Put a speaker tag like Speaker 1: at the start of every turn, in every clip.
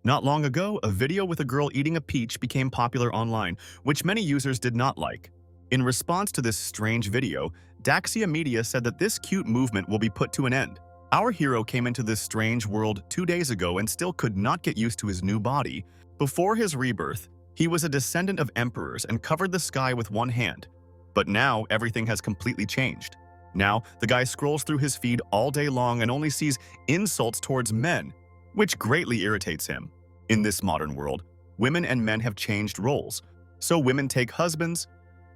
Speaker 1: Not long ago, a video with a girl eating a peach became popular online, which many users did not like. In response to this strange video, Daxia Media said that this cute movement will be put to an end. Our hero came into this strange world 2 days ago and still could not get used to his new body. Before his rebirth, he was a descendant of emperors and covered the sky with one hand. But now, everything has completely changed. Now, the guy scrolls through his feed all day long and only sees insults towards men, which greatly irritates him. In this modern world, women and men have changed roles. So women take husbands,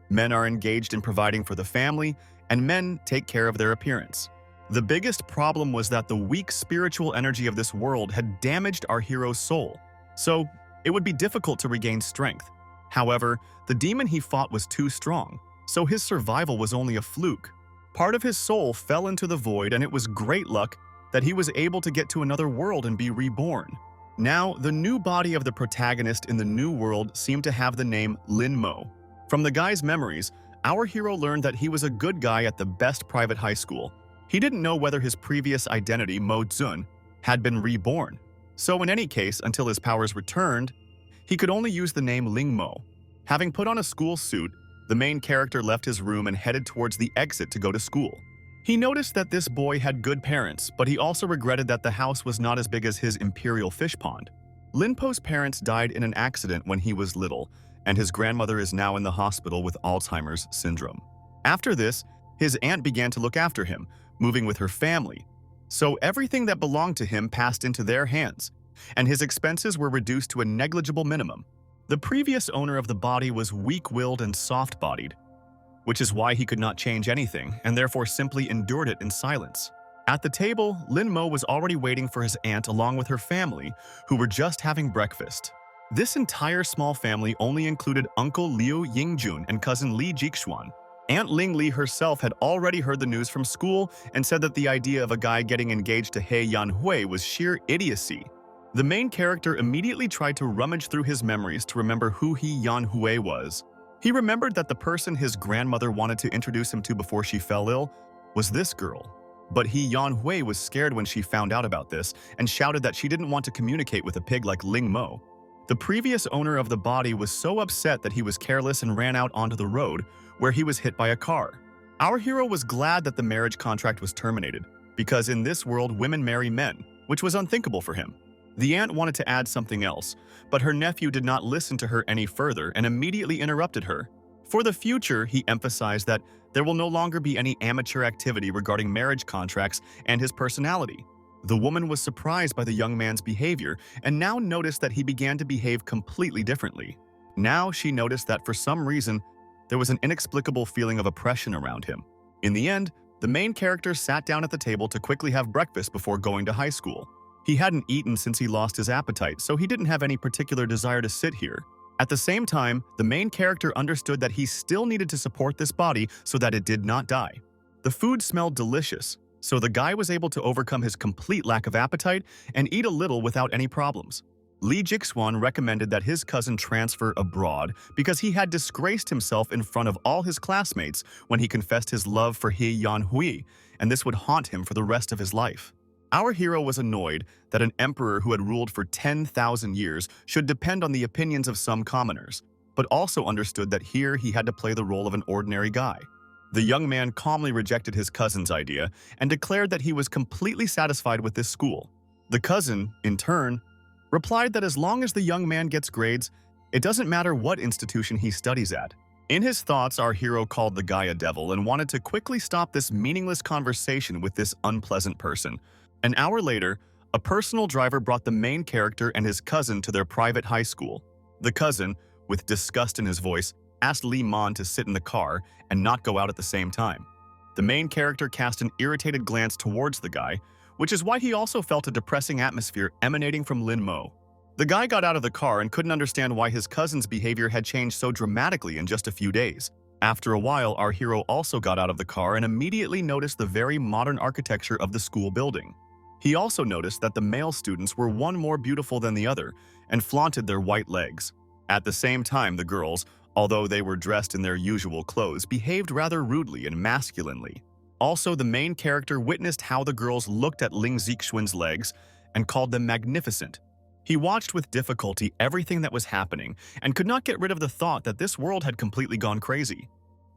Speaker 1: men are engaged in providing for the family, and men take care of their appearance. The biggest problem was that the weak spiritual energy of this world had damaged our hero's soul, so it would be difficult to regain strength. However, the demon he fought was too strong, so his survival was only a fluke. Part of his soul fell into the void, and it was great luck that he was able to get to another world and be reborn. Now, the new body of the protagonist in the new world seemed to have the name Ling Mo. From the guy's memories, our hero learned that he was a good guy at the best private high school. He didn't know whether his previous identity, Mo Zun, had been reborn. So in any case, until his powers returned, he could only use the name Ling Mo. Having put on a school suit, the main character left his room and headed towards the exit to go to school. He noticed that this boy had good parents, but he also regretted that the house was not as big as his imperial fish pond. Lin Po's parents died in an accident when he was little, and his grandmother is now in the hospital with Alzheimer's syndrome. After this, his aunt began to look after him, moving with her family. So everything that belonged to him passed into their hands, and his expenses were reduced to a negligible minimum. The previous owner of the body was weak-willed and soft-bodied, which is why he could not change anything and therefore simply endured it in silence. At the table, Ling Mo was already waiting for his aunt along with her family, who were just having breakfast. This entire small family only included Uncle Liu Yingjun and cousin Li Jixuan. Aunt Ling Li herself had already heard the news from school and said that the idea of a guy getting engaged to He Yanhu was sheer idiocy. The main character immediately tried to rummage through his memories to remember who He Yanhu was. He remembered that the person his grandmother wanted to introduce him to before she fell ill was this girl. But He Yanhu was scared when she found out about this and shouted that she didn't want to communicate with a pig like Ling Mo. The previous owner of the body was so upset that he was careless and ran out onto the road, where he was hit by a car. Our hero was glad that the marriage contract was terminated, because in this world women marry men, which was unthinkable for him. The aunt wanted to add something else, but her nephew did not listen to her any further and immediately interrupted her. For the future, he emphasized that there will no longer be any amateur activity regarding marriage contracts and his personality. The woman was surprised by the young man's behavior and now noticed that he began to behave completely differently. Now she noticed that for some reason, there was an inexplicable feeling of oppression around him. In the end, the main character sat down at the table to quickly have breakfast before going to high school. He hadn't eaten since he lost his appetite, so he didn't have any particular desire to sit here. At the same time, the main character understood that he still needed to support this body so that it did not die. The food smelled delicious, so the guy was able to overcome his complete lack of appetite and eat a little without any problems. Li Jixuan recommended that his cousin transfer abroad because he had disgraced himself in front of all his classmates when he confessed his love for He Yanhu, and this would haunt him for the rest of his life. Our hero was annoyed that an emperor who had ruled for 10,000 years should depend on the opinions of some commoners, but also understood that here he had to play the role of an ordinary guy. The young man calmly rejected his cousin's idea and declared that he was completely satisfied with this school. The cousin, in turn, replied that as long as the young man gets grades, it doesn't matter what institution he studies at. In his thoughts, our hero called the guy a devil and wanted to quickly stop this meaningless conversation with this unpleasant person. An hour later, a personal driver brought the main character and his cousin to their private high school. The cousin, with disgust in his voice, asked Li Mon to sit in the car and not go out at the same time. The main character cast an irritated glance towards the guy, which is why he also felt a depressing atmosphere emanating from Ling Mo. The guy got out of the car and couldn't understand why his cousin's behavior had changed so dramatically in just a few days. After a while, our hero also got out of the car and immediately noticed the very modern architecture of the school building. He also noticed that the male students were one more beautiful than the other and flaunted their white legs. At the same time, the girls, although they were dressed in their usual clothes, behaved rather rudely and masculinely. Also, the main character witnessed how the girls looked at Ling Zixuan's legs and called them magnificent. He watched with difficulty everything that was happening and could not get rid of the thought that this world had completely gone crazy.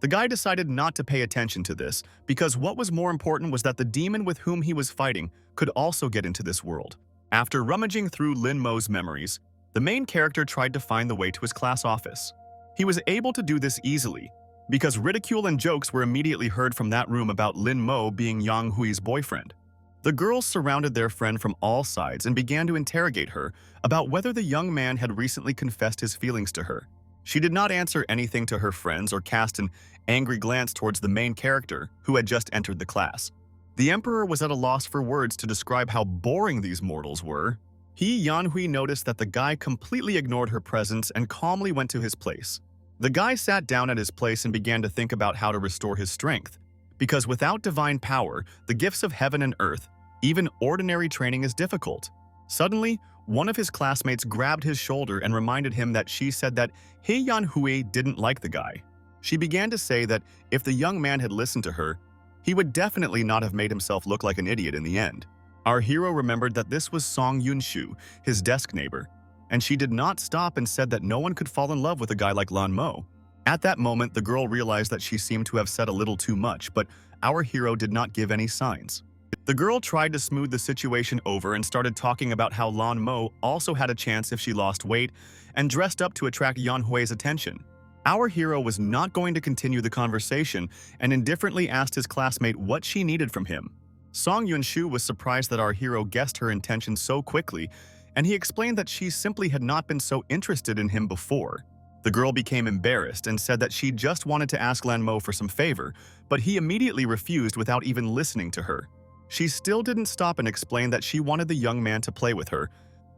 Speaker 1: The guy decided not to pay attention to this because what was more important was that the demon with whom he was fighting could also get into this world. After rummaging through Ling Mo's memories, the main character tried to find the way to his class office. He was able to do this easily because ridicule and jokes were immediately heard from that room about Ling Mo being Yang Hui's boyfriend. The girls surrounded their friend from all sides and began to interrogate her about whether the young man had recently confessed his feelings to her. She did not answer anything to her friends or cast an angry glance towards the main character, who had just entered the class. The Emperor was at a loss for words to describe how boring these mortals were. Yanhu noticed that the guy completely ignored her presence and calmly went to his place. The guy sat down at his place and began to think about how to restore his strength, because without divine power, the gifts of heaven and earth, even ordinary training is difficult. Suddenly, one of his classmates grabbed his shoulder and reminded him that she said that Yanhu didn't like the guy. She began to say that if the young man had listened to her, he would definitely not have made himself look like an idiot in the end. Our hero remembered that this was Song Yunshu, his desk neighbor, and she did not stop and said that no one could fall in love with a guy like Ling Mo. At that moment, the girl realized that she seemed to have said a little too much, but our hero did not give any signs. The girl tried to smooth the situation over and started talking about how Ling Mo also had a chance if she lost weight and dressed up to attract Yan Hui's attention. Our hero was not going to continue the conversation and indifferently asked his classmate what she needed from him. Song Yunshu was surprised that our hero guessed her intention so quickly, and he explained that she simply had not been so interested in him before. The girl became embarrassed and said that she just wanted to ask Ling Mo for some favor, but he immediately refused without even listening to her. She still didn't stop and explained that she wanted the young man to play with her,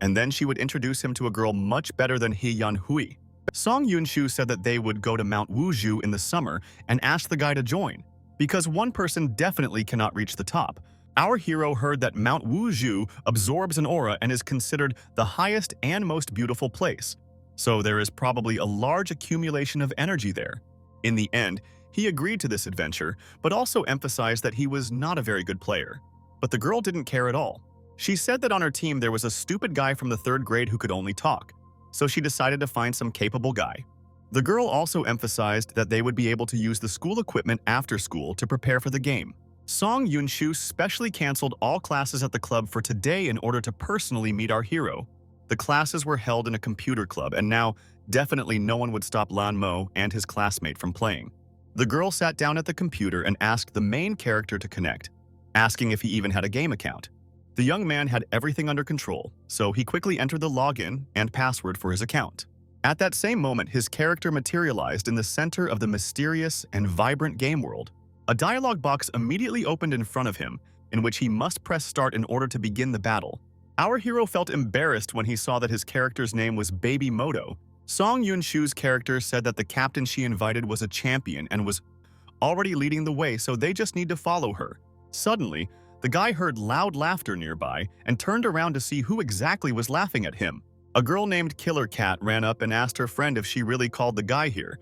Speaker 1: and then she would introduce him to a girl much better than Yanhu. Song Yunshu said that they would go to Mount Wuu in the summer and asked the guy to join, because one person definitely cannot reach the top. Our hero heard that Mount Wuu absorbs an aura and is considered the highest and most beautiful place, so there is probably a large accumulation of energy there. In the end, he agreed to this adventure, but also emphasized that he was not a very good player. But the girl didn't care at all. She said that on her team there was a stupid guy from the 3rd grade who could only talk, so she decided to find some capable guy. The girl also emphasized that they would be able to use the school equipment after school to prepare for the game. Song Yunshu specially canceled all classes at the club for today in order to personally meet our hero. The classes were held in a computer club, and now definitely no one would stop Ling Mo and his classmate from playing. The girl sat down at the computer and asked the main character to connect, asking if he even had a game account. The young man had everything under control, so he quickly entered the login and password for his account. At that same moment, his character materialized in the center of the mysterious and vibrant game world. A dialogue box immediately opened in front of him, in which he must press start in order to begin the battle. Our hero felt embarrassed when he saw that his character's name was Baby Moto. Song Yunshu's character said that the captain she invited was a champion and was already leading the way, so they just need to follow her. Suddenly, the guy heard loud laughter nearby and turned around to see who exactly was laughing at him. A girl named Killer Cat ran up and asked her friend if she really called the guy here,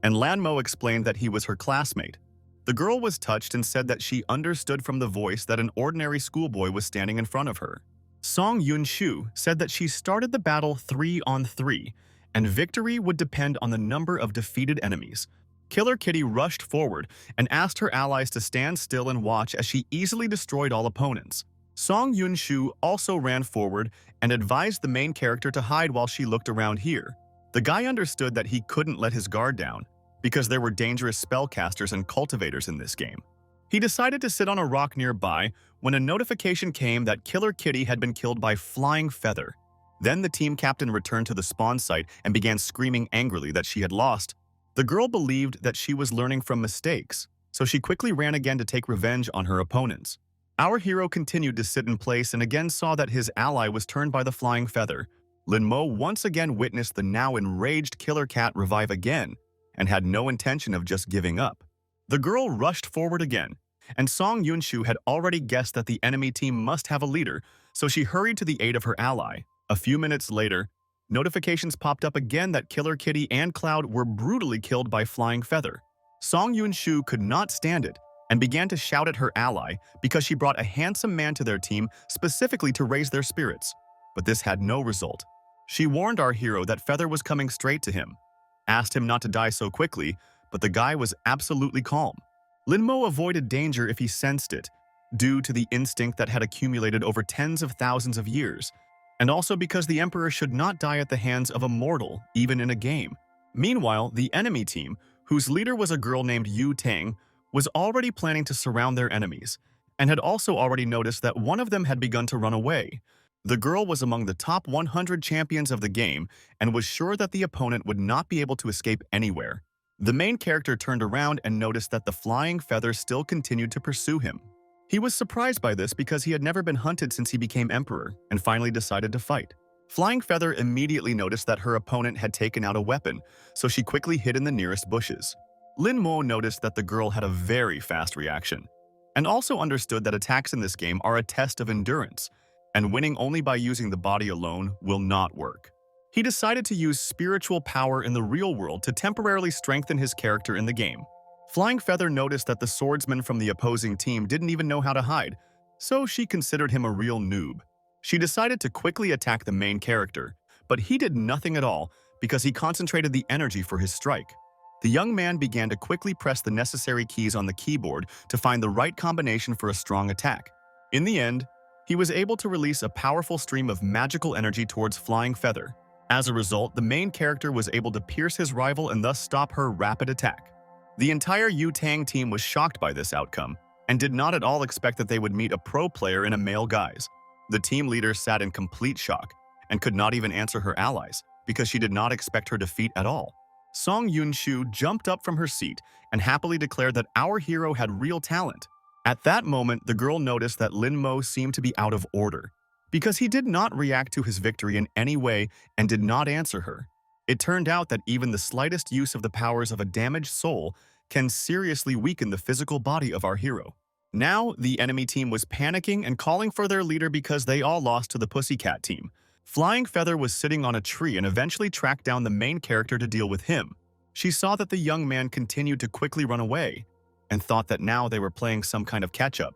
Speaker 1: and Ling Mo explained that he was her classmate. The girl was touched and said that she understood from the voice that an ordinary schoolboy was standing in front of her. Song Yunshu said that she started the battle 3-on-3, and victory would depend on the number of defeated enemies. Killer Kitty rushed forward and asked her allies to stand still and watch as she easily destroyed all opponents. Song Yunshu also ran forward and advised the main character to hide while she looked around here. The guy understood that he couldn't let his guard down, because there were dangerous spellcasters and cultivators in this game. He decided to sit on a rock nearby when a notification came that Killer Kitty had been killed by Flying Feather. Then the team captain returned to the spawn site and began screaming angrily that she had lost. The girl believed that she was learning from mistakes, so she quickly ran again to take revenge on her opponents. Our hero continued to sit in place and again saw that his ally was turned by the Flying Feather. Ling Mo once again witnessed the now enraged Killer Cat revive again and had no intention of just giving up. The girl rushed forward again, and Song Yunshu had already guessed that the enemy team must have a leader, so she hurried to the aid of her ally. A few minutes later, notifications popped up again that Killer Kitty and Cloud were brutally killed by Flying Feather. Song Yunshu could not stand it and began to shout at her ally because she brought a handsome man to their team specifically to raise their spirits. but this had no result. She warned our hero that Feather was coming straight to him, asked him not to die so quickly, but the guy was absolutely calm. Ling Mo avoided danger if he sensed it, due to the instinct that had accumulated over tens of thousands of years, and also because the Emperor should not die at the hands of a mortal, even in a game. Meanwhile, the enemy team, whose leader was a girl named Yu Tang, was already planning to surround their enemies, and had also already noticed that one of them had begun to run away. The girl was among the top 100 champions of the game and was sure that the opponent would not be able to escape anywhere. The main character turned around and noticed that the flying feather still continued to pursue him. He was surprised by this because he had never been hunted since he became emperor and finally decided to fight. Flying Feather immediately noticed that her opponent had taken out a weapon, so she quickly hid in the nearest bushes. Ling Mo noticed that the girl had a very fast reaction, and also understood that attacks in this game are a test of endurance, and winning only by using the body alone will not work. He decided to use spiritual power in the real world to temporarily strengthen his character in the game. Flying Feather noticed that the swordsman from the opposing team didn't even know how to hide, so she considered him a real noob. She decided to quickly attack the main character, but he did nothing at all because he concentrated the energy for his strike. The young man began to quickly press the necessary keys on the keyboard to find the right combination for a strong attack. In the end, he was able to release a powerful stream of magical energy towards Flying Feather. As a result, the main character was able to pierce his rival and thus stop her rapid attack. The entire Yu Tang team was shocked by this outcome and did not at all expect that they would meet a pro player in a male guise. The team leader sat in complete shock and could not even answer her allies because she did not expect her defeat at all. Song Yunshu jumped up from her seat and happily declared that our hero had real talent. At that moment, the girl noticed that Ling Mo seemed to be out of order because he did not react to his victory in any way and did not answer her. It turned out that even the slightest use of the powers of a damaged soul can seriously weaken the physical body of our hero. Now, the enemy team was panicking and calling for their leader because they all lost to the Pussycat team. Flying Feather was sitting on a tree and eventually tracked down the main character to deal with him. She saw that the young man continued to quickly run away and thought that now they were playing some kind of catch-up.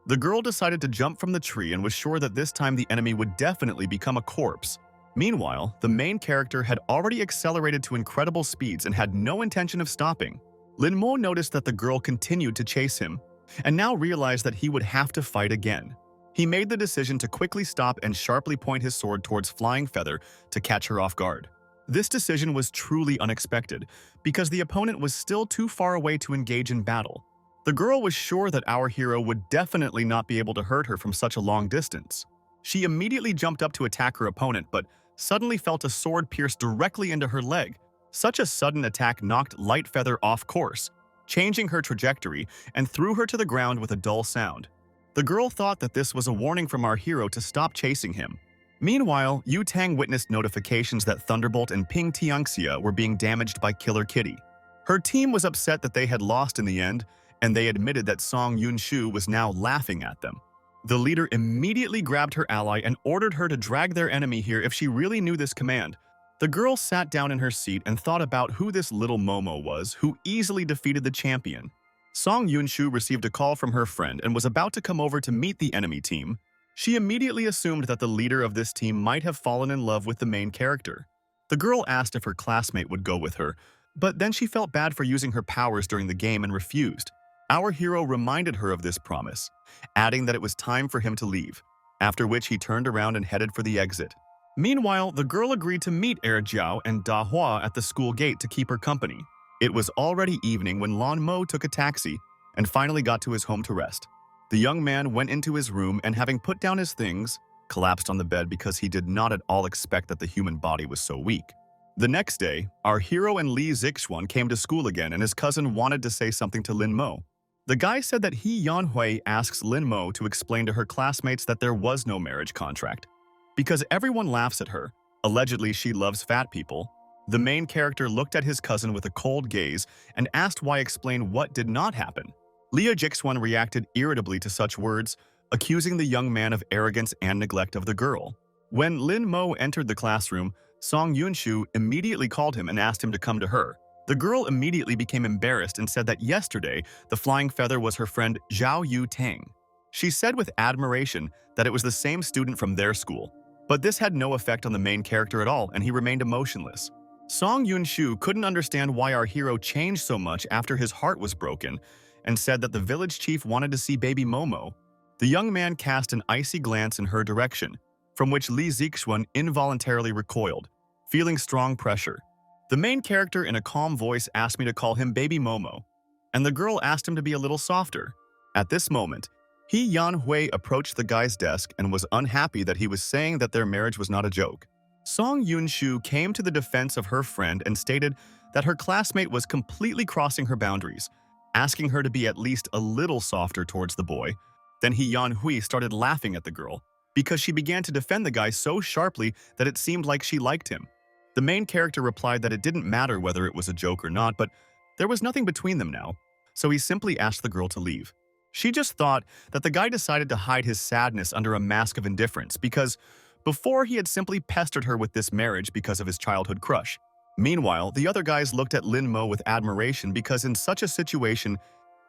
Speaker 1: The girl decided to jump from the tree and was sure that this time the enemy would definitely become a corpse. Meanwhile, the main character had already accelerated to incredible speeds and had no intention of stopping. Ling Mo noticed that the girl continued to chase him, and now realized that he would have to fight again. He made the decision to quickly stop and sharply point his sword towards Flying Feather to catch her off guard. This decision was truly unexpected, because the opponent was still too far away to engage in battle. The girl was sure that our hero would definitely not be able to hurt her from such a long distance. She immediately jumped up to attack her opponent, but suddenly felt a sword pierce directly into her leg. Such a sudden attack knocked Light Feather off course, changing her trajectory and threw her to the ground with a dull sound. The girl thought that this was a warning from our hero to stop chasing him. Meanwhile, Yu Tang witnessed notifications that Thunderbolt and Ping Tianxia were being damaged by Killer Kitty. Her team was upset that they had lost in the end, and they admitted that Song Yunshu was now laughing at them. The leader immediately grabbed her ally and ordered her to drag their enemy here if she really knew this command. The girl sat down in her seat and thought about who this little Momo was who easily defeated the champion. Song Yunshu received a call from her friend and was about to come over to meet the enemy team. She immediately assumed that the leader of this team might have fallen in love with the main character. The girl asked if her classmate would go with her, but then she felt bad for using her powers during the game and refused. Our hero reminded her of this promise, adding that it was time for him to leave, after which he turned around and headed for the exit. Meanwhile, the girl agreed to meet Jiao and Da Hua at the school gate to keep her company. It was already evening when Ling Mo took a taxi and finally got to his home to rest. The young man went into his room and, having put down his things, collapsed on the bed because he did not at all expect that the human body was so weak. The next day, our hero and Li Zixuan came to school again and his cousin wanted to say something to Ling Mo. The guy said that Yanhu asks Ling Mo to explain to her classmates that there was no marriage contract. Because everyone laughs at her, allegedly she loves fat people, the main character looked at his cousin with a cold gaze and asked why explain what did not happen. Li Zixuan reacted irritably to such words, accusing the young man of arrogance and neglect of the girl. When Ling Mo entered the classroom, Song Yunshu immediately called him and asked him to come to her. The girl immediately became embarrassed and said that yesterday, the flying feather was her friend Zhao Yu Tang. She said with admiration that it was the same student from their school. But this had no effect on the main character at all, and he remained emotionless. Song Yun-shu couldn't understand why our hero changed so much after his heart was broken, and said that the village chief wanted to see baby Momo. The young man cast an icy glance in her direction, from which Lee Zixuan involuntarily recoiled, feeling strong pressure. The main character in a calm voice asked me to call him baby Momo, and the girl asked him to be a little softer. At this moment, Yanhu approached the guy's desk and was unhappy that he was saying that their marriage was not a joke. Song Yun-shu came to the defense of her friend and stated that her classmate was completely crossing her boundaries, asking her to be at least a little softer towards the boy. Then Yanhu started laughing at the girl, because she began to defend the guy so sharply that it seemed like she liked him. The main character replied that it didn't matter whether it was a joke or not, but there was nothing between them now, so he simply asked the girl to leave. She just thought that the guy decided to hide his sadness under a mask of indifference because before he had simply pestered her with this marriage because of his childhood crush. Meanwhile, the other guys looked at Ling Mo with admiration because in such a situation,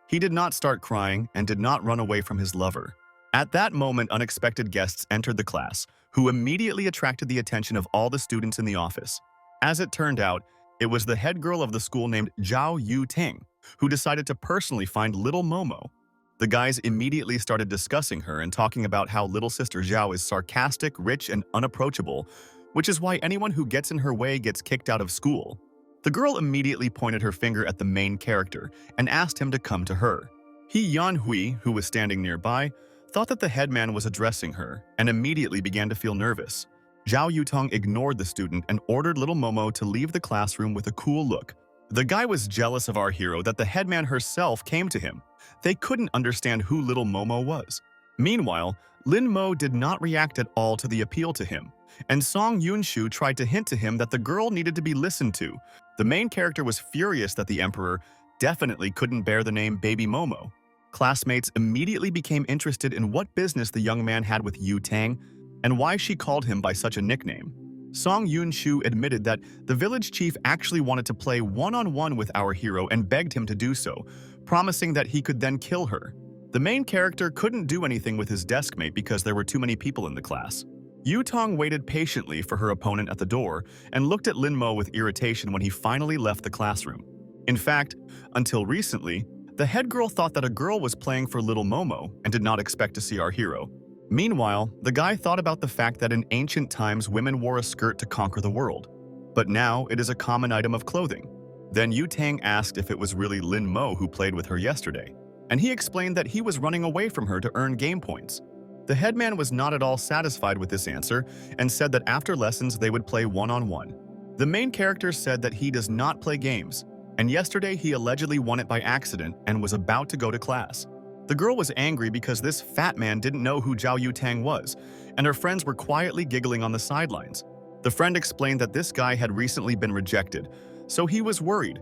Speaker 1: he did not start crying and did not run away from his lover. At that moment, unexpected guests entered the class, who immediately attracted the attention of all the students in the office. As it turned out, it was the head girl of the school named Zhao Yu Ting, who decided to personally find little Momo. The guys immediately started discussing her and talking about how little sister Zhao is sarcastic, rich, and unapproachable, which is why anyone who gets in her way gets kicked out of school. The girl immediately pointed her finger at the main character and asked him to come to her. Yanhu, who was standing nearby, thought that the headman was addressing her and immediately began to feel nervous. Zhao Yutong ignored the student and ordered little Momo to leave the classroom with a cool look. The guy was jealous of our hero that the headman herself came to him. They couldn't understand who little Momo was. Meanwhile, Ling Mo did not react at all to the appeal to him, and Song Yun-shu tried to hint to him that the girl needed to be listened to. The main character was furious that the emperor definitely couldn't bear the name Baby Momo. Classmates immediately became interested in what business the young man had with Yu Tang and why she called him by such a nickname. Song Yun-shu admitted that the village chief actually wanted to play one-on-one with our hero and begged him to do so, promising that he could then kill her. The main character couldn't do anything with his deskmate because there were too many people in the class. Yu Tong waited patiently for her opponent at the door and looked at Ling Mo with irritation when he finally left the classroom. In fact, until recently, the head girl thought that a girl was playing for little Momo and did not expect to see our hero. Meanwhile, the guy thought about the fact that in ancient times women wore a skirt to conquer the world, but now it is a common item of clothing. Then Yu Tang asked if it was really Ling Mo who played with her yesterday, and he explained that he was running away from her to earn game points. The headman was not at all satisfied with this answer and said that after lessons they would play one-on-one. The main character said that he does not play games, and yesterday he allegedly won it by accident and was about to go to class. The girl was angry because this fat man didn't know who Zhao Yutang was, and her friends were quietly giggling on the sidelines. The friend explained that this guy had recently been rejected, so he was worried,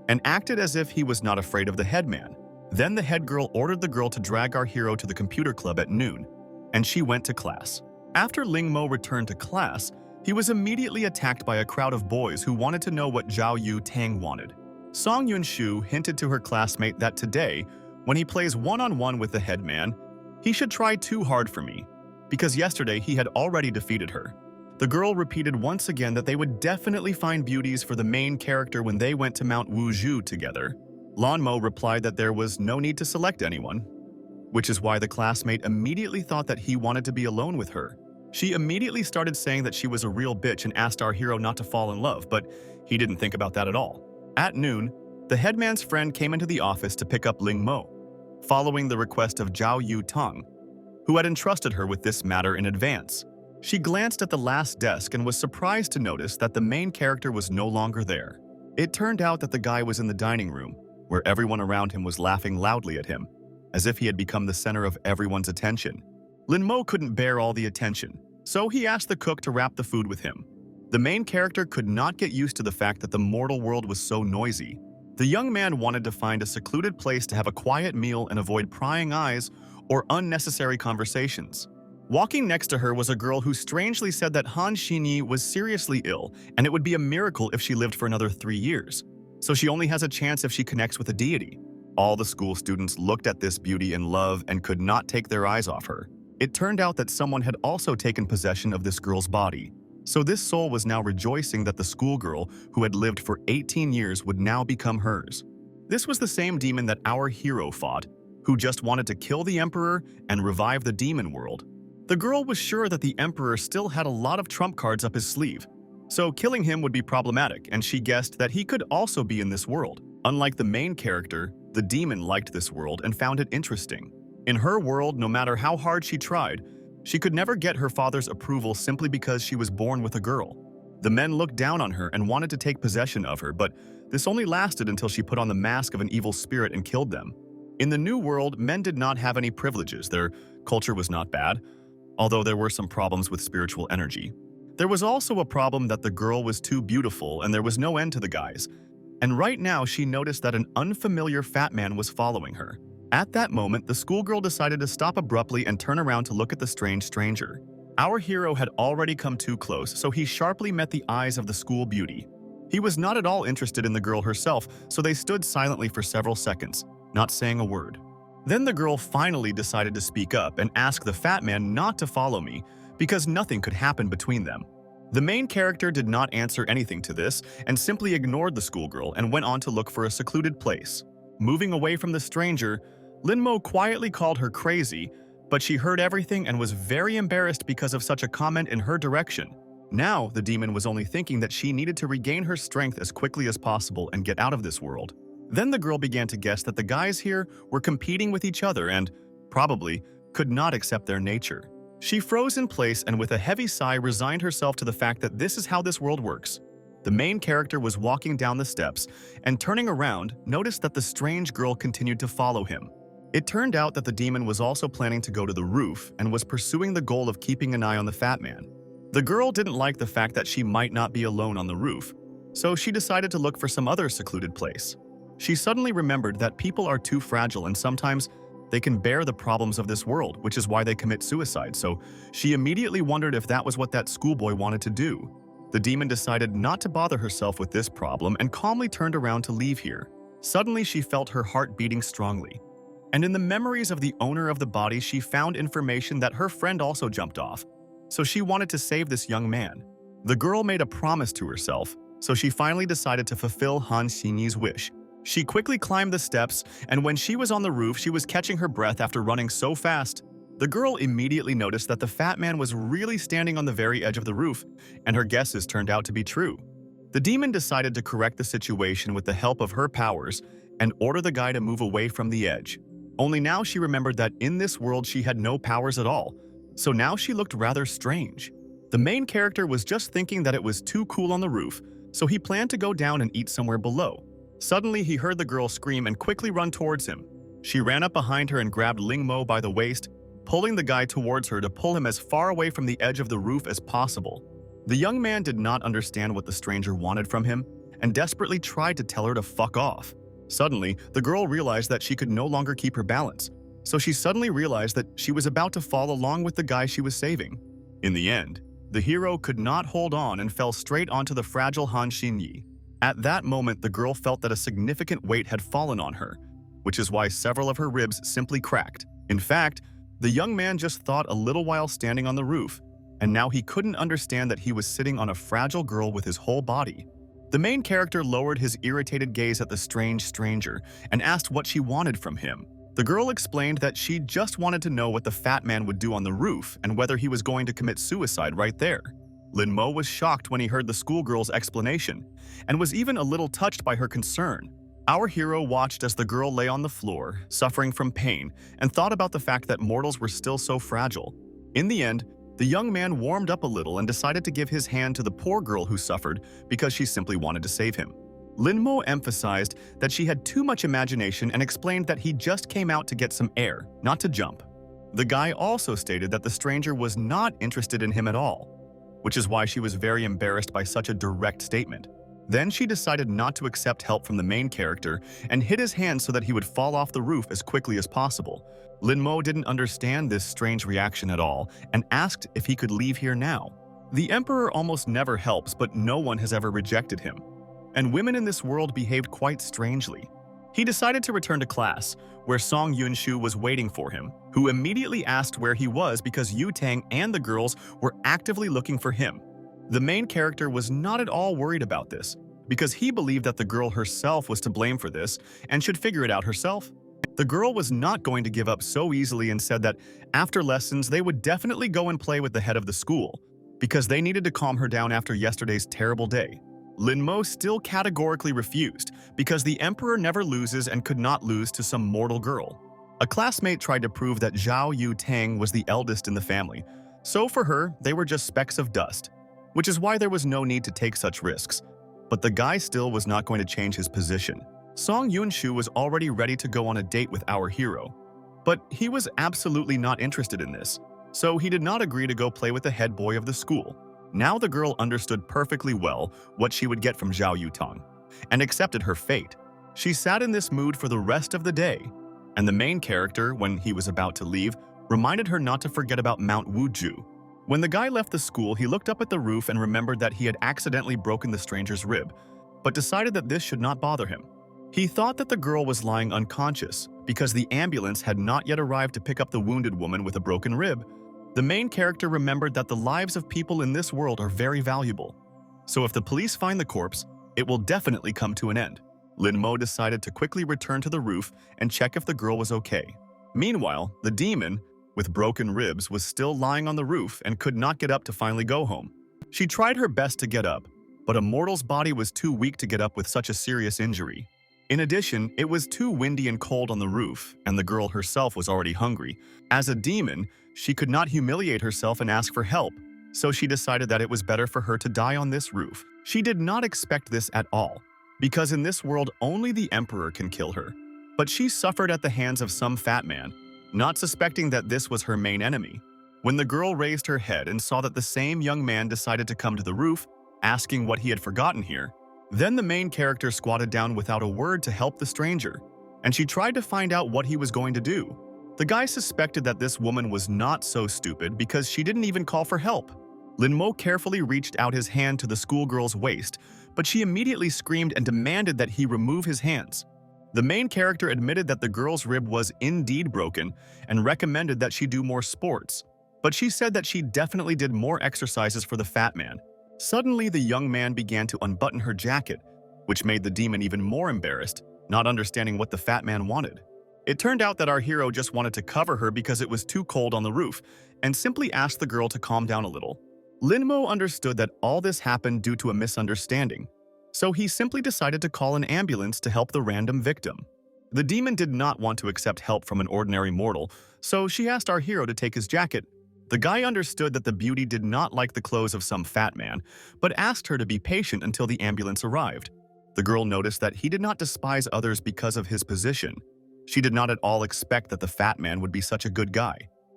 Speaker 1: and acted as if he was not afraid of the headman. Then the head girl ordered the girl to drag our hero to the computer club at noon, and she went to class. After Ling Mo returned to class, he was immediately attacked by a crowd of boys who wanted to know what Zhao Yu Tang wanted. Song Yun-shu hinted to her classmate that today, when he plays one-on-one with the headman, he should try too hard for me, because yesterday he had already defeated her. The girl repeated once again that they would definitely find beauties for the main character when they went to Mount Wuu together. Ling Mo replied that there was no need to select anyone, which is why the classmate immediately thought that he wanted to be alone with her. She immediately started saying that she was a real bitch and asked our hero not to fall in love, but he didn't think about that at all. At noon, the headman's friend came into the office to pick up Ling Mo, following the request of Zhao Yu Tong, who had entrusted her with this matter in advance. She glanced at the last desk and was surprised to notice that the main character was no longer there. It turned out that the guy was in the dining room, where everyone around him was laughing loudly at him, as if he had become the center of everyone's attention. Ling Mo couldn't bear all the attention, so he asked the cook to wrap the food with him. The main character could not get used to the fact that the mortal world was so noisy. The young man wanted to find a secluded place to have a quiet meal and avoid prying eyes or unnecessary conversations. Walking next to her was a girl who strangely said that Han Xinyi was seriously ill and it would be a miracle if she lived for another 3 years. So she only has a chance if she connects with a deity. All the school students looked at this beauty in love and could not take their eyes off her. It turned out that someone had also taken possession of this girl's body. So this soul was now rejoicing that the schoolgirl who had lived for 18 years would now become hers. This was the same demon that our hero fought, who just wanted to kill the Emperor and revive the demon world. The girl was sure that the Emperor still had a lot of trump cards up his sleeve, so killing him would be problematic, and she guessed that he could also be in this world. Unlike the main character, the demon liked this world and found it interesting. In her world, no matter how hard she tried, she could never get her father's approval simply because she was born with a girl. The men looked down on her and wanted to take possession of her, but this only lasted until she put on the mask of an evil spirit and killed them. In the new world, men did not have any privileges. Their culture was not bad, although there were some problems with spiritual energy. There was also a problem that the girl was too beautiful and there was no end to the guys. And right now, she noticed that an unfamiliar fat man was following her. At that moment, the schoolgirl decided to stop abruptly and turn around to look at the strange stranger. Our hero had already come too close, so he sharply met the eyes of the school beauty. He was not at all interested in the girl herself, so they stood silently for several seconds, not saying a word. Then the girl finally decided to speak up and ask the fat man not to follow me, because nothing could happen between them. The main character did not answer anything to this and simply ignored the schoolgirl and went on to look for a secluded place. Moving away from the stranger, Ling Mo quietly called her crazy, but she heard everything and was very embarrassed because of such a comment in her direction. Now, the demon was only thinking that she needed to regain her strength as quickly as possible and get out of this world. Then the girl began to guess that the guys here were competing with each other and, probably, could not accept their nature. She froze in place and with a heavy sigh resigned herself to the fact that this is how this world works. The main character was walking down the steps and turning around, noticed that the strange girl continued to follow him. It turned out that the demon was also planning to go to the roof and was pursuing the goal of keeping an eye on the fat man. The girl didn't like the fact that she might not be alone on the roof, so she decided to look for some other secluded place. She suddenly remembered that people are too fragile and sometimes they can bear the problems of this world, which is why they commit suicide, so she immediately wondered if that was what that schoolboy wanted to do. The demon decided not to bother herself with this problem and calmly turned around to leave here. Suddenly, she felt her heart beating strongly. And in the memories of the owner of the body, she found information that her friend also jumped off, so she wanted to save this young man. The girl made a promise to herself, so she finally decided to fulfill Han Xinyi's wish. She quickly climbed the steps, and when she was on the roof, she was catching her breath after running so fast. The girl immediately noticed that the fat man was really standing on the very edge of the roof, and her guesses turned out to be true. The demon decided to correct the situation with the help of her powers and order the guy to move away from the edge. Only now she remembered that in this world she had no powers at all, so now she looked rather strange. The main character was just thinking that it was too cool on the roof, so he planned to go down and eat somewhere below. Suddenly, he heard the girl scream and quickly run towards him. She ran up behind her and grabbed Ling Mo by the waist, pulling the guy towards her to pull him as far away from the edge of the roof as possible. The young man did not understand what the stranger wanted from him and desperately tried to tell her to fuck off. Suddenly, the girl realized that she could no longer keep her balance, so she suddenly realized that she was about to fall along with the guy she was saving. In the end, the hero could not hold on and fell straight onto the fragile Han Xinyi. At that moment, the girl felt that a significant weight had fallen on her, which is why several of her ribs simply cracked. In fact, the young man just thought a little while standing on the roof, and now he couldn't understand that he was sitting on a fragile girl with his whole body. The main character lowered his irritated gaze at the strange stranger and asked what she wanted from him. The girl explained that she just wanted to know what the fat man would do on the roof and whether he was going to commit suicide right there. Ling Mo was shocked when he heard the schoolgirl's explanation and was even a little touched by her concern. Our hero watched as the girl lay on the floor, suffering from pain, and thought about the fact that mortals were still so fragile. In the end, the young man warmed up a little and decided to give his hand to the poor girl who suffered because she simply wanted to save him. Ling Mo emphasized that she had too much imagination and explained that he just came out to get some air, not to jump. The guy also stated that the stranger was not interested in him at all, which is why she was very embarrassed by such a direct statement. Then she decided not to accept help from the main character and hit his hand so that he would fall off the roof as quickly as possible. Ling Mo didn't understand this strange reaction at all and asked if he could leave here now. The Emperor almost never helps, but no one has ever rejected him. And women in this world behaved quite strangely. He decided to return to class, where Song Yunshu was waiting for him, who immediately asked where he was because Yu Tang and the girls were actively looking for him. The main character was not at all worried about this, because he believed that the girl herself was to blame for this and should figure it out herself. The girl was not going to give up so easily and said that after lessons they would definitely go and play with the head of the school, because they needed to calm her down after yesterday's terrible day. Ling Mo still categorically refused, because the emperor never loses and could not lose to some mortal girl. A classmate tried to prove that Zhao Yu Tang was the eldest in the family, so for her, they were just specks of dust, which is why there was no need to take such risks. But the guy still was not going to change his position. Song Yunshu was already ready to go on a date with our hero, but he was absolutely not interested in this, so he did not agree to go play with the head boy of the school. Now the girl understood perfectly well what she would get from Zhao Yutang, and accepted her fate. She sat in this mood for the rest of the day, and the main character, when he was about to leave, reminded her not to forget about Mount Wuu. When the guy left the school, he looked up at the roof and remembered that he had accidentally broken the stranger's rib, but decided that this should not bother him. He thought that the girl was lying unconscious because the ambulance had not yet arrived to pick up the wounded woman with a broken rib. The main character remembered that the lives of people in this world are very valuable, so if the police find the corpse, it will definitely come to an end. Ling Mo decided to quickly return to the roof and check if the girl was okay. Meanwhile, the demon, with broken ribs, was still lying on the roof and could not get up to finally go home. She tried her best to get up, but a mortal's body was too weak to get up with such a serious injury. In addition, it was too windy and cold on the roof, and the girl herself was already hungry. As a demon, she could not humiliate herself and ask for help, so she decided that it was better for her to die on this roof. She did not expect this at all, because in this world only the emperor can kill her. But she suffered at the hands of some fat man, not suspecting that this was her main enemy. When the girl raised her head and saw that the same young man decided to come to the roof, asking what he had forgotten here, then the main character squatted down without a word to help the stranger, and she tried to find out what he was going to do. The guy suspected that this woman was not so stupid because she didn't even call for help. Ling Mo carefully reached out his hand to the schoolgirl's waist, but she immediately screamed and demanded that he remove his hands. The main character admitted that the girl's rib was indeed broken and recommended that she do more sports, but she said that she definitely did more exercises for the fat man. Suddenly, the young man began to unbutton her jacket, which made the demon even more embarrassed, not understanding what the fat man wanted. It turned out that our hero just wanted to cover her because it was too cold on the roof, and simply asked the girl to calm down a little. Ling Mo understood that all this happened due to a misunderstanding, so he simply decided to call an ambulance to help the random victim. The demon did not want to accept help from an ordinary mortal, so she asked our hero to take his jacket. The guy understood that the beauty did not like the clothes of some fat man, but asked her to be patient until the ambulance arrived. The girl noticed that he did not despise others because of his position. She did not at all expect that the fat man would be such a good guy.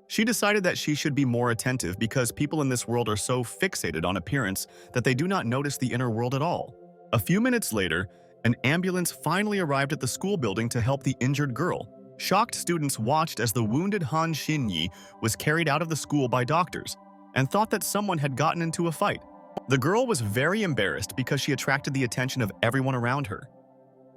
Speaker 1: She decided that she should be more attentive because people in this world are so fixated on appearance that they do not notice the inner world at all. A few minutes later, an ambulance finally arrived at the school building to help the injured girl. Shocked students watched as the wounded Han Xinyi was carried out of the school by doctors and thought that someone had gotten into a fight. The girl was very embarrassed because she attracted the attention of everyone around her.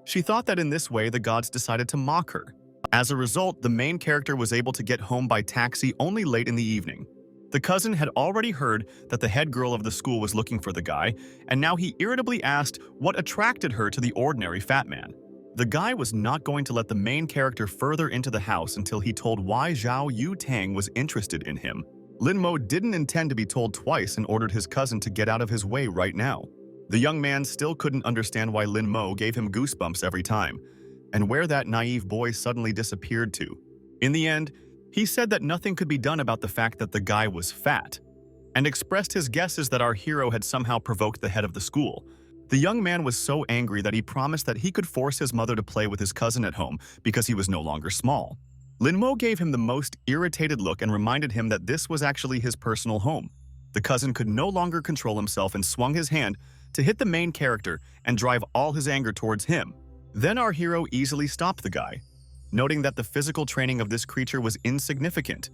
Speaker 1: She thought that in this way the gods decided to mock her. As a result, the main character was able to get home by taxi only late in the evening. The cousin had already heard that the head girl of the school was looking for the guy, and now he irritably asked what attracted her to the ordinary fat man. The guy was not going to let the main character further into the house until he told why Zhao Yu Tang was interested in him. Ling Mo didn't intend to be told twice and ordered his cousin to get out of his way right now. The young man still couldn't understand why Ling Mo gave him goosebumps every time, and where that naive boy suddenly disappeared to. In the end, he said that nothing could be done about the fact that the guy was fat, and expressed his guesses that our hero had somehow provoked the head of the school. The young man was so angry that he promised that he could force his mother to play with his cousin at home because he was no longer small. Ling Mo gave him the most irritated look and reminded him that this was actually his personal home. The cousin could no longer control himself and swung his hand to hit the main character and drive all his anger towards him. Then our hero easily stopped the guy, noting that the physical training of this creature was insignificant,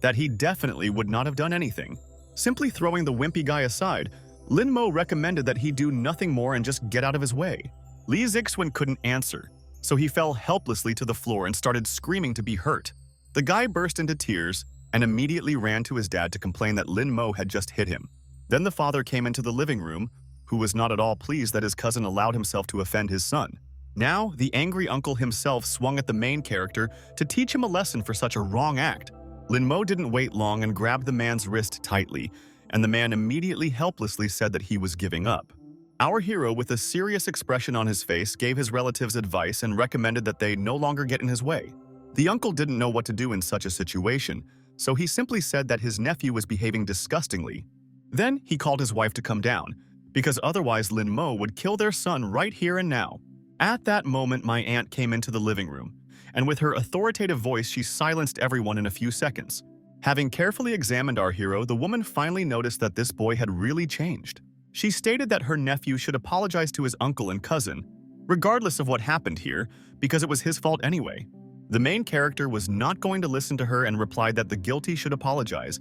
Speaker 1: that he definitely would not have done anything. Simply throwing the wimpy guy aside, Ling Mo recommended that he do nothing more and just get out of his way. Li Zixuan couldn't answer, so he fell helplessly to the floor and started screaming to be hurt. The guy burst into tears and immediately ran to his dad to complain that Ling Mo had just hit him. Then the father came into the living room, who was not at all pleased that his cousin allowed himself to offend his son. Now, the angry uncle himself swung at the main character to teach him a lesson for such a wrong act. Ling Mo didn't wait long and grabbed the man's wrist tightly, and the man immediately helplessly said that he was giving up. Our hero, with a serious expression on his face, gave his relatives advice and recommended that they no longer get in his way. The uncle didn't know what to do in such a situation, so he simply said that his nephew was behaving disgustingly. Then he called his wife to come down, because otherwise Ling Mo would kill their son right here and now. At that moment, my aunt came into the living room, and with her authoritative voice, she silenced everyone in a few seconds. Having carefully examined our hero, the woman finally noticed that this boy had really changed. She stated that her nephew should apologize to his uncle and cousin, regardless of what happened here, because it was his fault anyway. The main character was not going to listen to her and replied that the guilty should apologize,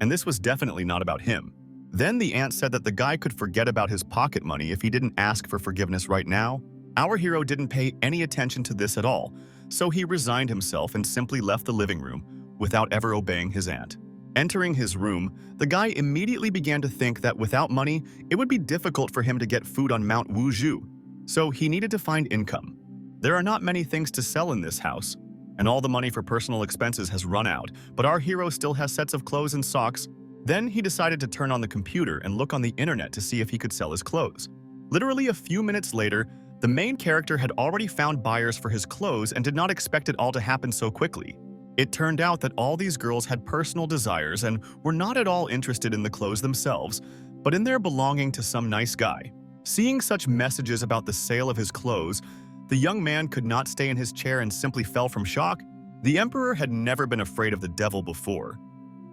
Speaker 1: and this was definitely not about him. Then the aunt said that the guy could forget about his pocket money if he didn't ask for forgiveness right now. Our hero didn't pay any attention to this at all, so he resigned himself and simply left the living room without ever obeying his aunt. Entering his room, the guy immediately began to think that without money, it would be difficult for him to get food on Mount Wuu, so he needed to find income. There are not many things to sell in this house, and all the money for personal expenses has run out, but our hero still has sets of clothes and socks. Then he decided to turn on the computer and look on the internet to see if he could sell his clothes. Literally a few minutes later, the main character had already found buyers for his clothes and did not expect it all to happen so quickly. It turned out that all these girls had personal desires and were not at all interested in the clothes themselves, but in their belonging to some nice guy. Seeing such messages about the sale of his clothes, the young man could not stay in his chair and simply fell from shock. The emperor had never been afraid of the devil before,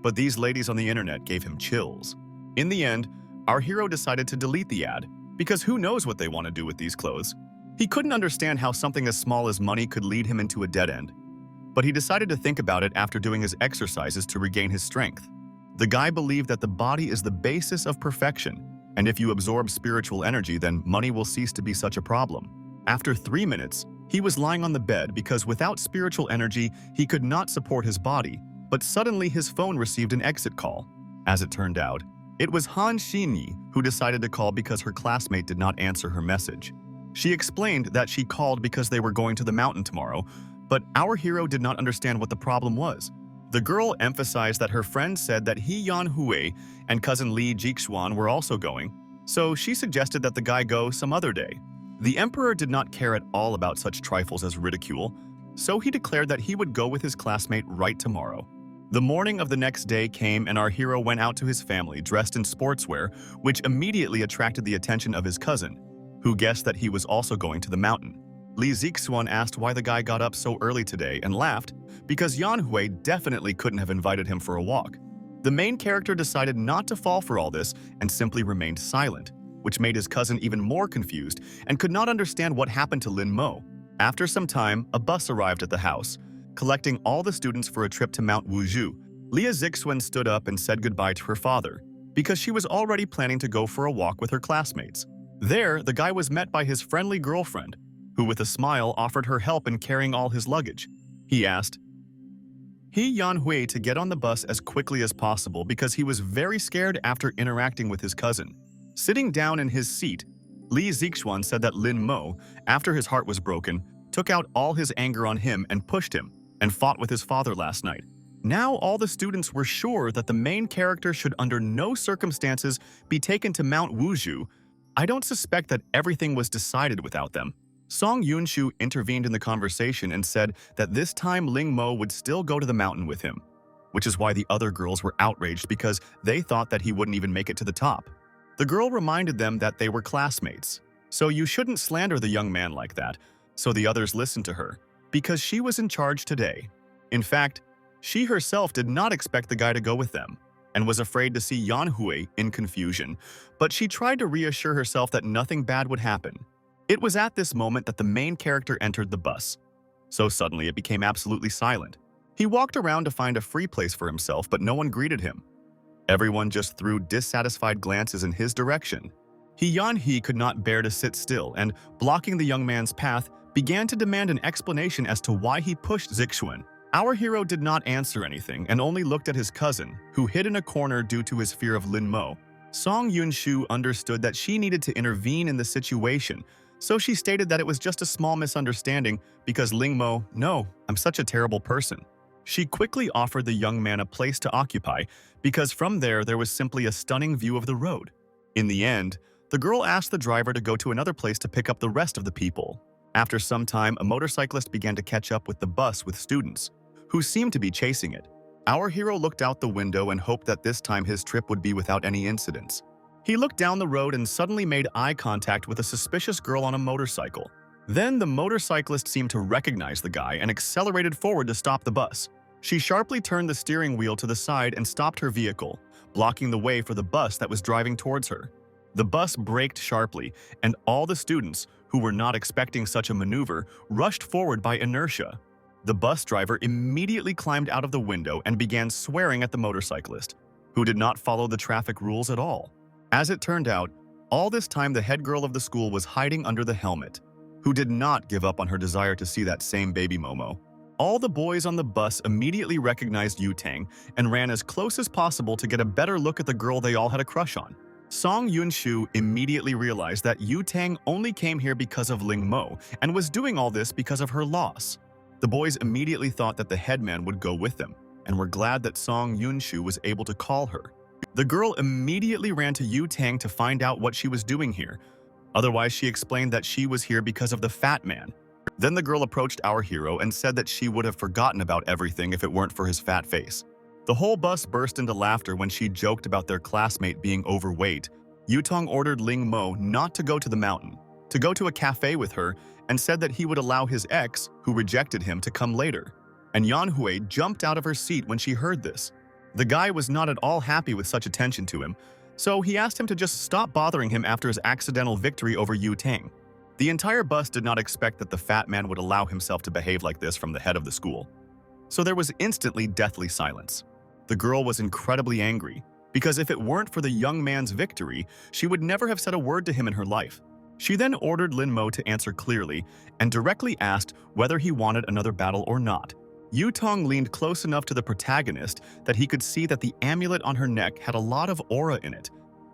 Speaker 1: but these ladies on the internet gave him chills. In the end, our hero decided to delete the ad, because who knows what they want to do with these clothes. He couldn't understand how something as small as money could lead him into a dead end. But he decided to think about it after doing his exercises to regain his strength. The guy believed that the body is the basis of perfection, and if you absorb spiritual energy, then money will cease to be such a problem. After 3 minutes, he was lying on the bed because without spiritual energy, he could not support his body, but suddenly his phone received an exit call. As it turned out, it was Han Xinyi who decided to call because her classmate did not answer her message. She explained that she called because they were going to the mountain tomorrow, but our hero did not understand what the problem was. The girl emphasized that her friend said that he Yanhu and cousin Li Jixuan were also going, so she suggested that the guy go some other day. The emperor did not care at all about such trifles as ridicule, so he declared that he would go with his classmate right tomorrow. The morning of the next day came and our hero went out to his family dressed in sportswear, which immediately attracted the attention of his cousin, who guessed that he was also going to the mountain. Li Zixuan asked why the guy got up so early today and laughed because Yanhu definitely couldn't have invited him for a walk. The main character decided not to fall for all this and simply remained silent, which made his cousin even more confused and could not understand what happened to Ling Mo. After some time, a bus arrived at the house, collecting all the students for a trip to Mount Wuu. Leah Zixuan stood up and said goodbye to her father because she was already planning to go for a walk with her classmates. There, the guy was met by his friendly girlfriend, who with a smile offered her help in carrying all his luggage. He asked Yanhu to get on the bus as quickly as possible because he was very scared after interacting with his cousin. Sitting down in his seat, Li Zixuan said that Ling Mo, after his heart was broken, took out all his anger on him and pushed him, and fought with his father last night. Now all the students were sure that the main character should under no circumstances be taken to Mount Wuu. I don't suspect that everything was decided without them. Song Yunshu intervened in the conversation and said that this time Ling Mo would still go to the mountain with him, which is why the other girls were outraged because they thought that he wouldn't even make it to the top. The girl reminded them that they were classmates, so you shouldn't slander the young man like that, so the others listened to her, because she was in charge today. In fact, she herself did not expect the guy to go with them, and was afraid to see Yanhu in confusion, but she tried to reassure herself that nothing bad would happen. It was at this moment that the main character entered the bus. So suddenly it became absolutely silent. He walked around to find a free place for himself, but no one greeted him. Everyone just threw dissatisfied glances in his direction. Yanhu could not bear to sit still, and blocking the young man's path, began to demand an explanation as to why he pushed Zixuan. Our hero did not answer anything and only looked at his cousin, who hid in a corner due to his fear of Ling Mo. Song Yunshu understood that she needed to intervene in the situation, so she stated that it was just a small misunderstanding because Ling Mo, no, I'm such a terrible person. She quickly offered the young man a place to occupy because from there was simply a stunning view of the road. In the end, the girl asked the driver to go to another place to pick up the rest of the people. After some time, a motorcyclist began to catch up with the bus with students, who seemed to be chasing it. Our hero looked out the window and hoped that this time his trip would be without any incidents. He looked down the road and suddenly made eye contact with a suspicious girl on a motorcycle. Then the motorcyclist seemed to recognize the guy and accelerated forward to stop the bus. She sharply turned the steering wheel to the side and stopped her vehicle, blocking the way for the bus that was driving towards her. The bus braked sharply, and all the students, who were not expecting such a maneuver, rushed forward by inertia. The bus driver immediately climbed out of the window and began swearing at the motorcyclist, who did not follow the traffic rules at all. As it turned out, all this time the head girl of the school was hiding under the helmet, who did not give up on her desire to see that same baby Momo. All the boys on the bus immediately recognized Yu Tang and ran as close as possible to get a better look at the girl they all had a crush on. Song Yunshu immediately realized that Yu Tang only came here because of Ling Mo and was doing all this because of her loss. The boys immediately thought that the headman would go with them and were glad that Song Yunshu was able to call her. The girl immediately ran to Yu Tang to find out what she was doing here. Otherwise, she explained that she was here because of the fat man. Then the girl approached our hero and said that she would have forgotten about everything if it weren't for his fat face. The whole bus burst into laughter when she joked about their classmate being overweight. Yu Tang ordered Ling Mo not to go to the mountain, to go to a cafe with her, and said that he would allow his ex, who rejected him, to come later. And Yanhu jumped out of her seat when she heard this. The guy was not at all happy with such attention to him, so he asked him to just stop bothering him after his accidental victory over Yu Tang. The entire bus did not expect that the fat man would allow himself to behave like this from the head of the school. So there was instantly deathly silence. The girl was incredibly angry, because if it weren't for the young man's victory, she would never have said a word to him in her life. She then ordered Ling Mo to answer clearly and directly asked whether he wanted another battle or not. Yu Tang leaned close enough to the protagonist that he could see that the amulet on her neck had a lot of aura in it,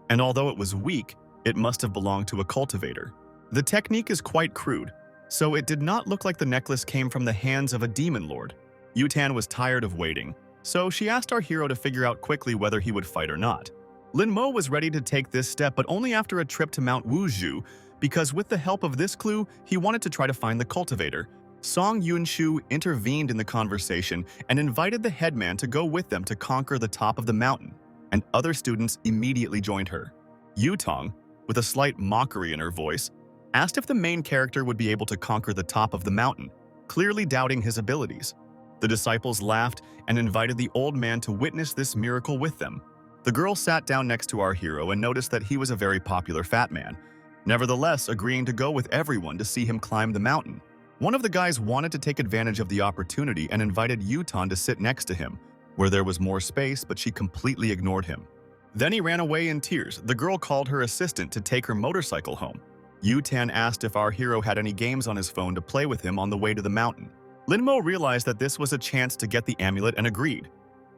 Speaker 1: and although it was weak, it must have belonged to a cultivator. The technique is quite crude, so it did not look like the necklace came from the hands of a demon lord. Yu Tang was tired of waiting, so she asked our hero to figure out quickly whether he would fight or not. Ling Mo was ready to take this step, but only after a trip to Mount Wuu, because with the help of this clue, he wanted to try to find the cultivator. Song Yunshu intervened in the conversation and invited the headman to go with them to conquer the top of the mountain, and other students immediately joined her. Yu Tang, with a slight mockery in her voice, asked if the main character would be able to conquer the top of the mountain, clearly doubting his abilities. The disciples laughed and invited the old man to witness this miracle with them. The girl sat down next to our hero and noticed that he was a very popular fat man, nevertheless agreeing to go with everyone to see him climb the mountain. One of the guys wanted to take advantage of the opportunity and invited Yu Tang to sit next to him, where there was more space, but she completely ignored him. Then he ran away in tears. The girl called her assistant to take her motorcycle home. Yu Tang asked if our hero had any games on his phone to play with him on the way to the mountain. Ling Mo realized that this was a chance to get the amulet and agreed.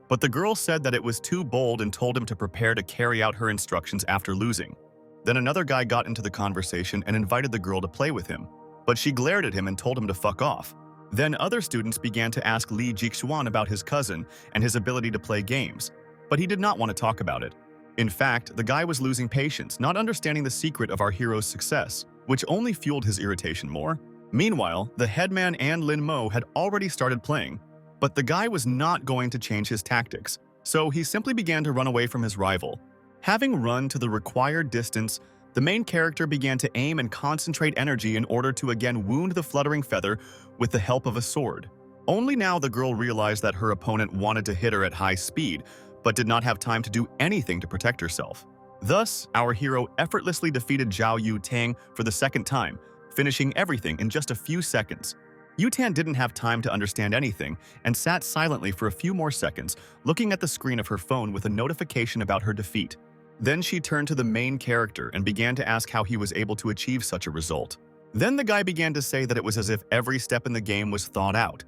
Speaker 1: But the girl said that it was too bold and told him to prepare to carry out her instructions after losing. Then another guy got into the conversation and invited the girl to play with him, but she glared at him and told him to fuck off. Then other students began to ask Li Jixuan about his cousin and his ability to play games, but he did not want to talk about it. In fact, the guy was losing patience, not understanding the secret of our hero's success, which only fueled his irritation more. Meanwhile, the headman and Ling Mo had already started playing, but the guy was not going to change his tactics, so he simply began to run away from his rival. Having run to the required distance, the main character began to aim and concentrate energy in order to again wound the fluttering feather with the help of a sword. Only now the girl realized that her opponent wanted to hit her at high speed, but did not have time to do anything to protect herself. Thus, our hero effortlessly defeated Zhao Yu Tang for the second time, finishing everything in just a few seconds. Yu Tang didn't have time to understand anything and sat silently for a few more seconds, looking at the screen of her phone with a notification about her defeat. Then she turned to the main character and began to ask how he was able to achieve such a result. Then the guy began to say that it was as if every step in the game was thought out.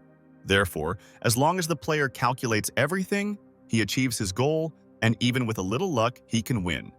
Speaker 1: Therefore, as long as the player calculates everything, he achieves his goal, and even with a little luck, he can win.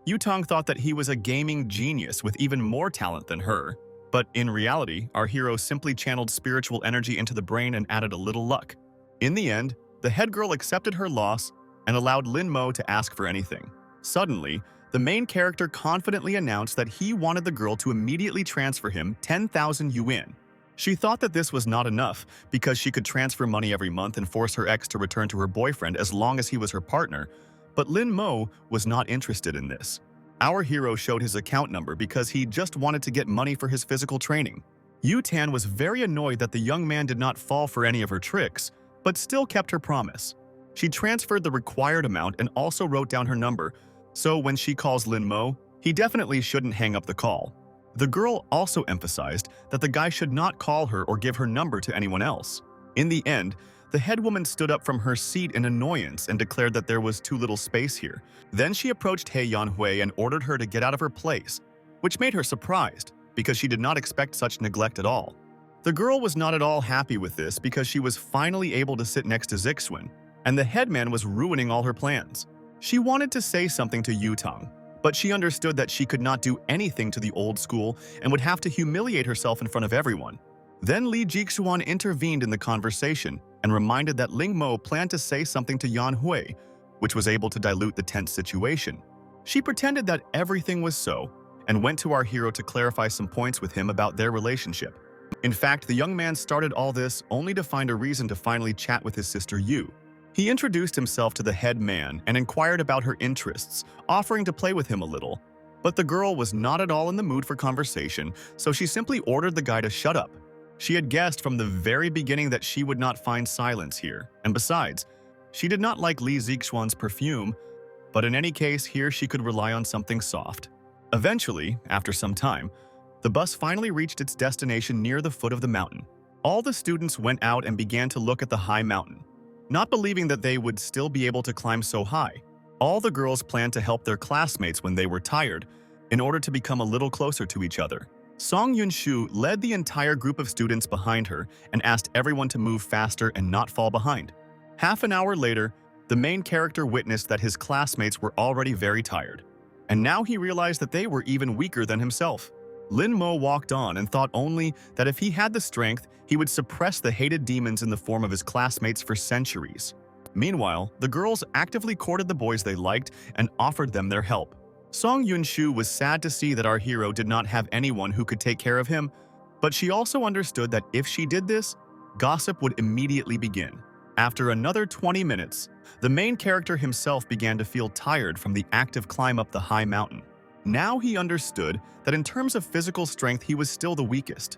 Speaker 1: Yutong thought that he was a gaming genius with even more talent than her, but in reality, our hero simply channeled spiritual energy into the brain and added a little luck. In the end, the head girl accepted her loss and allowed Ling Mo to ask for anything. Suddenly, the main character confidently announced that he wanted the girl to immediately transfer him 10,000 yuan. She thought that this was not enough because she could transfer money every month and force her ex to return to her boyfriend as long as he was her partner, but Ling Mo was not interested in this. Our hero showed his account number because he just wanted to get money for his physical training. Yu Tan was very annoyed that the young man did not fall for any of her tricks, but still kept her promise. She transferred the required amount and also wrote down her number, so when she calls Ling Mo, he definitely shouldn't hang up the call. The girl also emphasized that the guy should not call her or give her number to anyone else. In the end, the head woman stood up from her seat in annoyance and declared that there was too little space here. Then she approached Yanhu and ordered her to get out of her place, which made her surprised because she did not expect such neglect at all. The girl was not at all happy with this because she was finally able to sit next to Zixuan, and the headman was ruining all her plans. She wanted to say something to Yutong, but she understood that she could not do anything to the old school and would have to humiliate herself in front of everyone. Then Li Jixuan intervened in the conversation and reminded that Ling Mo planned to say something to Yanhu, which was able to dilute the tense situation. She pretended that everything was so and went to our hero to clarify some points with him about their relationship. In fact, the young man started all this only to find a reason to finally chat with his sister Yu. He introduced himself to the head man and inquired about her interests, offering to play with him a little. But the girl was not at all in the mood for conversation, so she simply ordered the guy to shut up. She had guessed from the very beginning that she would not find silence here, and besides, she did not like Li Zixuan's perfume, but in any case, here she could rely on something soft. Eventually, after some time, the bus finally reached its destination near the foot of the mountain. All the students went out and began to look at the high mountain, not believing that they would still be able to climb so high. All the girls planned to help their classmates when they were tired, in order to become a little closer to each other. Song Yunshu led the entire group of students behind her and asked everyone to move faster and not fall behind. Half an hour later, the main character witnessed that his classmates were already very tired, and now he realized that they were even weaker than himself. Ling Mo walked on and thought only that if he had the strength, he would suppress the hated demons in the form of his classmates for centuries. Meanwhile, the girls actively courted the boys they liked and offered them their help. Song Yunshu was sad to see that our hero did not have anyone who could take care of him, but she also understood that if she did this, gossip would immediately begin. After another 20 minutes, the main character himself began to feel tired from the active climb up the high mountain. Now he understood that in terms of physical strength, he was still the weakest.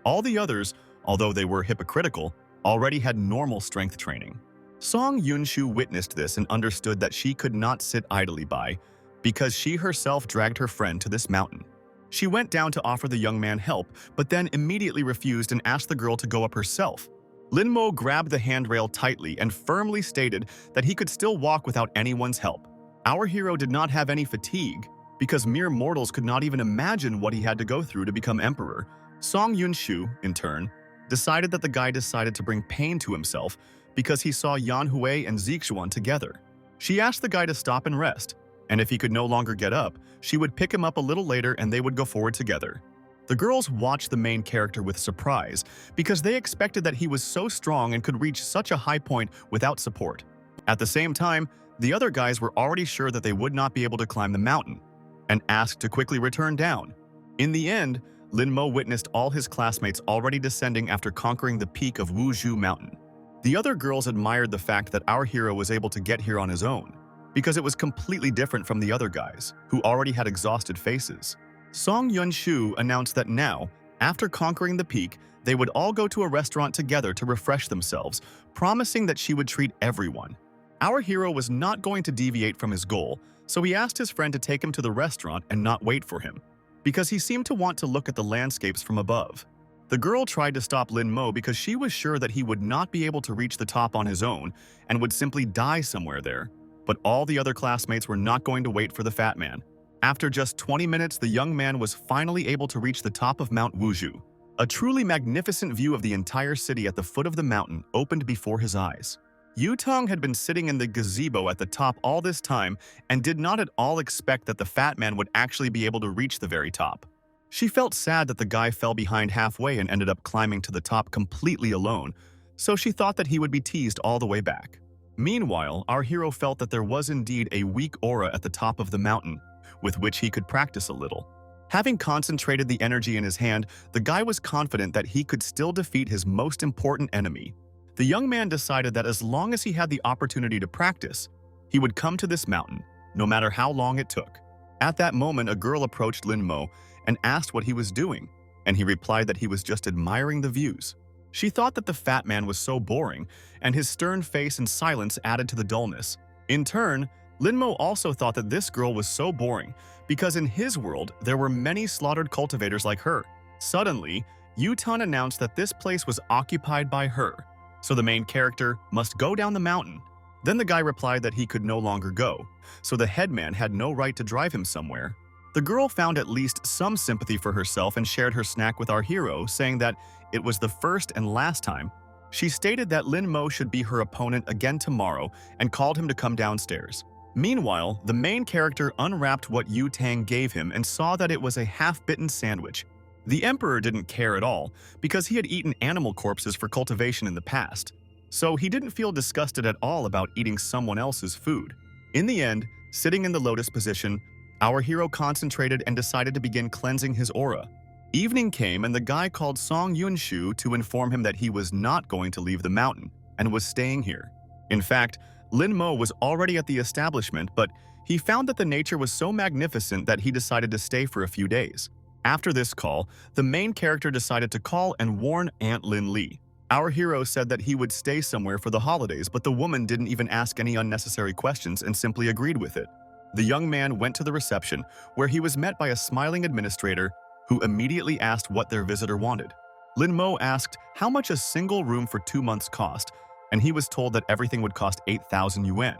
Speaker 1: All the others, although they were hypocritical, already had normal strength training. Song Yunshu witnessed this and understood that she could not sit idly by, because she herself dragged her friend to this mountain. She went down to offer the young man help, but then immediately refused and asked the girl to go up herself. Ling Mo grabbed the handrail tightly and firmly stated that he could still walk without anyone's help. Our hero did not have any fatigue, because mere mortals could not even imagine what he had to go through to become emperor. Song Yunshu, in turn, decided that the guy decided to bring pain to himself because he saw Yanhu and Zixuan together. She asked the guy to stop and rest, and if he could no longer get up, she would pick him up a little later and they would go forward together. The girls watched the main character with surprise because they expected that he was so strong and could reach such a high point without support. At the same time, the other guys were already sure that they would not be able to climb the mountain and asked to quickly return down. In the end, Ling Mo witnessed all his classmates already descending after conquering the peak of Wuzhou Mountain. The other girls admired the fact that our hero was able to get here on his own, because it was completely different from the other guys, who already had exhausted faces. Song Yunshu announced that now, after conquering the peak, they would all go to a restaurant together to refresh themselves, promising that she would treat everyone. Our hero was not going to deviate from his goal, so he asked his friend to take him to the restaurant and not wait for him, because he seemed to want to look at the landscapes from above. The girl tried to stop Ling Mo because she was sure that he would not be able to reach the top on his own and would simply die somewhere there. But all the other classmates were not going to wait for the fat man. After just 20 minutes, the young man was finally able to reach the top of Mount Wuu. A truly magnificent view of the entire city at the foot of the mountain opened before his eyes. Yutong had been sitting in the gazebo at the top all this time and did not at all expect that the fat man would actually be able to reach the very top. She felt sad that the guy fell behind halfway and ended up climbing to the top completely alone, so she thought that he would be teased all the way back. Meanwhile, our hero felt that there was indeed a weak aura at the top of the mountain, with which he could practice a little. Having concentrated the energy in his hand, the guy was confident that he could still defeat his most important enemy. The young man decided that as long as he had the opportunity to practice, he would come to this mountain, no matter how long it took. At that moment, a girl approached Ling Mo and asked what he was doing, and he replied that he was just admiring the views. She thought that the fat man was so boring, and his stern face and silence added to the dullness. In turn, Ling Mo also thought that this girl was so boring because in his world, there were many slaughtered cultivators like her. Suddenly, Yutan announced that this place was occupied by her, so the main character must go down the mountain. Then the guy replied that he could no longer go, so the headman had no right to drive him somewhere. The girl found at least some sympathy for herself and shared her snack with our hero, saying that it was the first and last time. She stated that Ling Mo should be her opponent again tomorrow and called him to come downstairs. Meanwhile, the main character unwrapped what Yu Tang gave him and saw that it was a half-bitten sandwich. The emperor didn't care at all because he had eaten animal corpses for cultivation in the past, so he didn't feel disgusted at all about eating someone else's food. In the end, sitting in the lotus position, our hero concentrated and decided to begin cleansing his aura. Evening came and the guy called Song Yunshu to inform him that he was not going to leave the mountain and was staying here. In fact, Ling Mo was already at the establishment, but he found that the nature was so magnificent that he decided to stay for a few days. After this call, the main character decided to call and warn Aunt Lin Li. Our hero said that he would stay somewhere for the holidays, but the woman didn't even ask any unnecessary questions and simply agreed with it. The young man went to the reception, where he was met by a smiling administrator who immediately asked what their visitor wanted. Ling Mo asked how much a single room for 2 months cost, and he was told that everything would cost 8,000 yuan.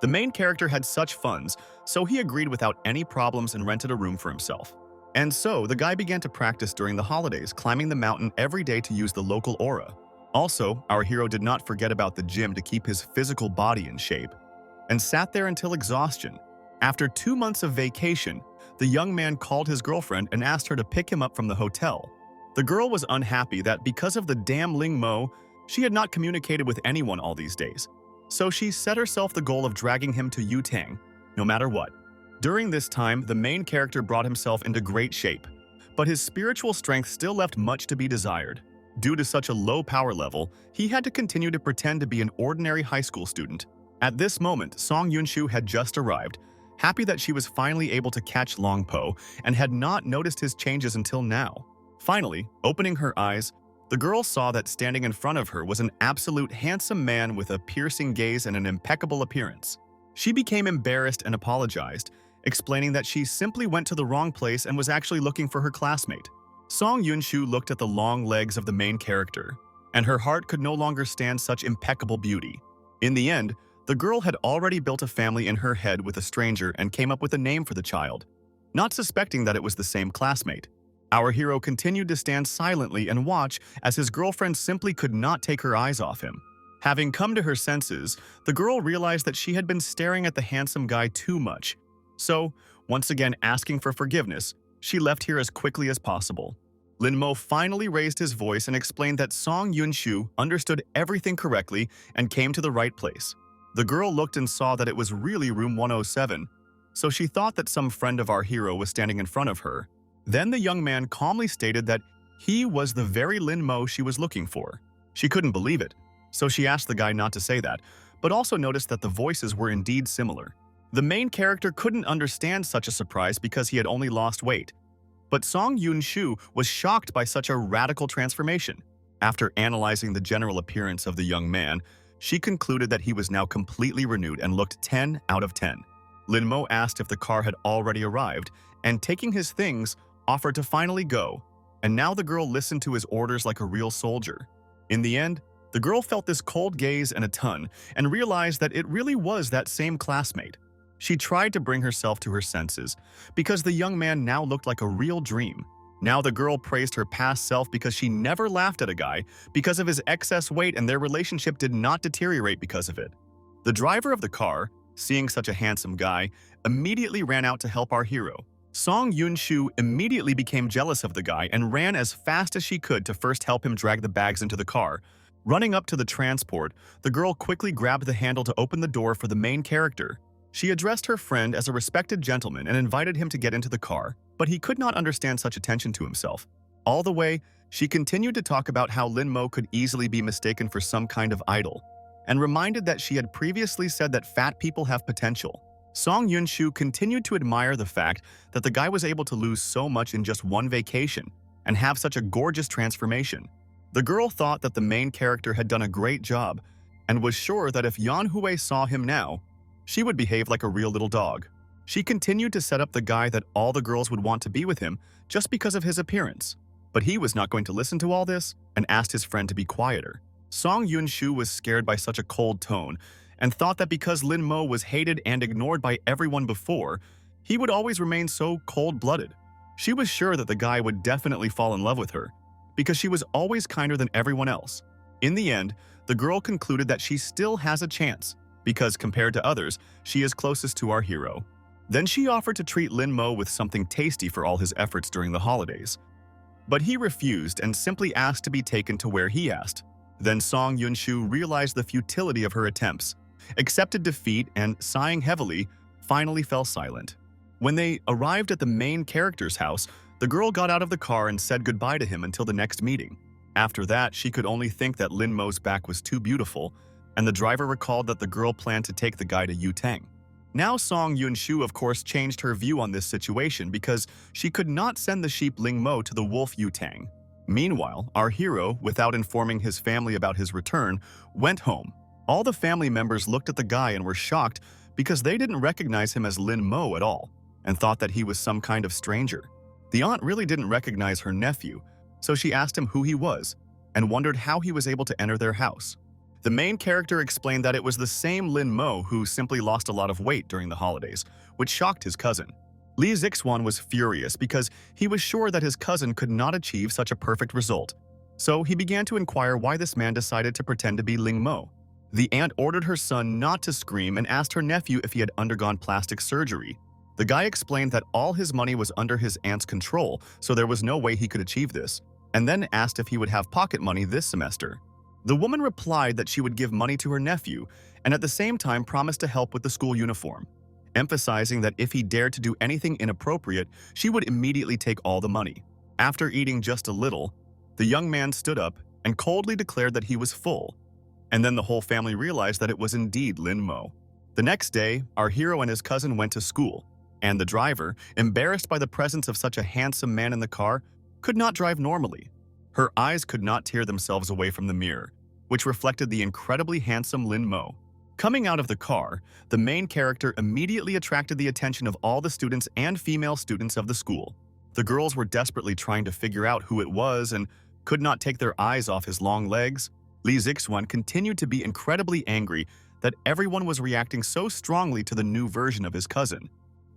Speaker 1: The main character had such funds, so he agreed without any problems and rented a room for himself. And so, the guy began to practice during the holidays, climbing the mountain every day to use the local aura. Also, our hero did not forget about the gym to keep his physical body in shape, and sat there until exhaustion. After 2 months of vacation, the young man called his girlfriend and asked her to pick him up from the hotel. The girl was unhappy that because of the damn Ling Mo, she had not communicated with anyone all these days. So she set herself the goal of dragging him to Yutang, no matter what. During this time, the main character brought himself into great shape, but his spiritual strength still left much to be desired. Due to such a low power level, he had to continue to pretend to be an ordinary high school student. At this moment, Song Yunshu had just arrived, happy that she was finally able to catch Long Po and had not noticed his changes until now. Finally, opening her eyes, the girl saw that standing in front of her was an absolute handsome man with a piercing gaze and an impeccable appearance. She became embarrassed and apologized, explaining that she simply went to the wrong place and was actually looking for her classmate. Song Yunshu looked at the long legs of the main character, and her heart could no longer stand such impeccable beauty. In the end, the girl had already built a family in her head with a stranger and came up with a name for the child, not suspecting that it was the same classmate. Our hero continued to stand silently and watch as his girlfriend simply could not take her eyes off him. Having come to her senses, the girl realized that she had been staring at the handsome guy too much. So, once again asking for forgiveness, she left here as quickly as possible. Ling Mo finally raised his voice and explained that Song Yunshu understood everything correctly and came to the right place. The girl looked and saw that it was really room 107, so she thought that some friend of our hero was standing in front of her. Then the young man calmly stated that he was the very Ling Mo she was looking for. She couldn't believe it, so she asked the guy not to say that, but also noticed that the voices were indeed similar. The main character couldn't understand such a surprise because he had only lost weight. But Song Yunshu was shocked by such a radical transformation. After analyzing the general appearance of the young man, she concluded that he was now completely renewed and looked 10 out of 10. Ling Mo asked if the car had already arrived, and taking his things, offered to finally go. And now the girl listened to his orders like a real soldier. In the end, the girl felt this cold gaze and a ton, and realized that it really was that same classmate. She tried to bring herself to her senses, because the young man now looked like a real dream. Now the girl praised her past self because she never laughed at a guy because of his excess weight, and their relationship did not deteriorate because of it. The driver of the car, seeing such a handsome guy, immediately ran out to help our hero. Song Yun-shu immediately became jealous of the guy and ran as fast as she could to first help him drag the bags into the car. Running up to the transport, the girl quickly grabbed the handle to open the door for the main character. She addressed her friend as a respected gentleman and invited him to get into the car, but he could not understand such attention to himself. All the way, she continued to talk about how Ling Mo could easily be mistaken for some kind of idol, and reminded that she had previously said that fat people have potential. Song Yun-shu continued to admire the fact that the guy was able to lose so much in just one vacation and have such a gorgeous transformation. The girl thought that the main character had done a great job and was sure that if Yanhu saw him now, she would behave like a real little dog. She continued to set up the guy that all the girls would want to be with him just because of his appearance. But he was not going to listen to all this and asked his friend to be quieter. Song Yun-shu was scared by such a cold tone and thought that because Ling Mo was hated and ignored by everyone before, he would always remain so cold-blooded. She was sure that the guy would definitely fall in love with her because she was always kinder than everyone else. In the end, the girl concluded that she still has a chance because compared to others, she is closest to our hero. Then she offered to treat Ling Mo with something tasty for all his efforts during the holidays. But he refused and simply asked to be taken to where he asked. Then Song Yun-shu realized the futility of her attempts, accepted defeat, and, sighing heavily, finally fell silent. When they arrived at the main character's house, the girl got out of the car and said goodbye to him until the next meeting. After that, she could only think that Ling Mo's back was too beautiful, and the driver recalled that the girl planned to take the guy to Yutang. Now Song Yun-shu of course changed her view on this situation because she could not send the sheep Ling Mo to the wolf Yutang. Meanwhile, our hero, without informing his family about his return, went home. All the family members looked at the guy and were shocked because they didn't recognize him as Ling Mo at all and thought that he was some kind of stranger. The aunt really didn't recognize her nephew, so she asked him who he was and wondered how he was able to enter their house. The main character explained that it was the same Ling Mo who simply lost a lot of weight during the holidays, which shocked his cousin. Lee Zixuan was furious because he was sure that his cousin could not achieve such a perfect result. So he began to inquire why this man decided to pretend to be Ling Mo. The aunt ordered her son not to scream and asked her nephew if he had undergone plastic surgery. The guy explained that all his money was under his aunt's control, so there was no way he could achieve this, and then asked if he would have pocket money this semester. The woman replied that she would give money to her nephew and at the same time promised to help with the school uniform, emphasizing that if he dared to do anything inappropriate, she would immediately take all the money. After eating just a little, the young man stood up and coldly declared that he was full, and then the whole family realized that it was indeed Ling Mo. The next day, our hero and his cousin went to school, and the driver, embarrassed by the presence of such a handsome man in the car, could not drive normally. Her eyes could not tear themselves away from the mirror, which reflected the incredibly handsome Ling Mo. Coming out of the car, the main character immediately attracted the attention of all the students and female students of the school. The girls were desperately trying to figure out who it was and could not take their eyes off his long legs. Lee Zixuan continued to be incredibly angry that everyone was reacting so strongly to the new version of his cousin.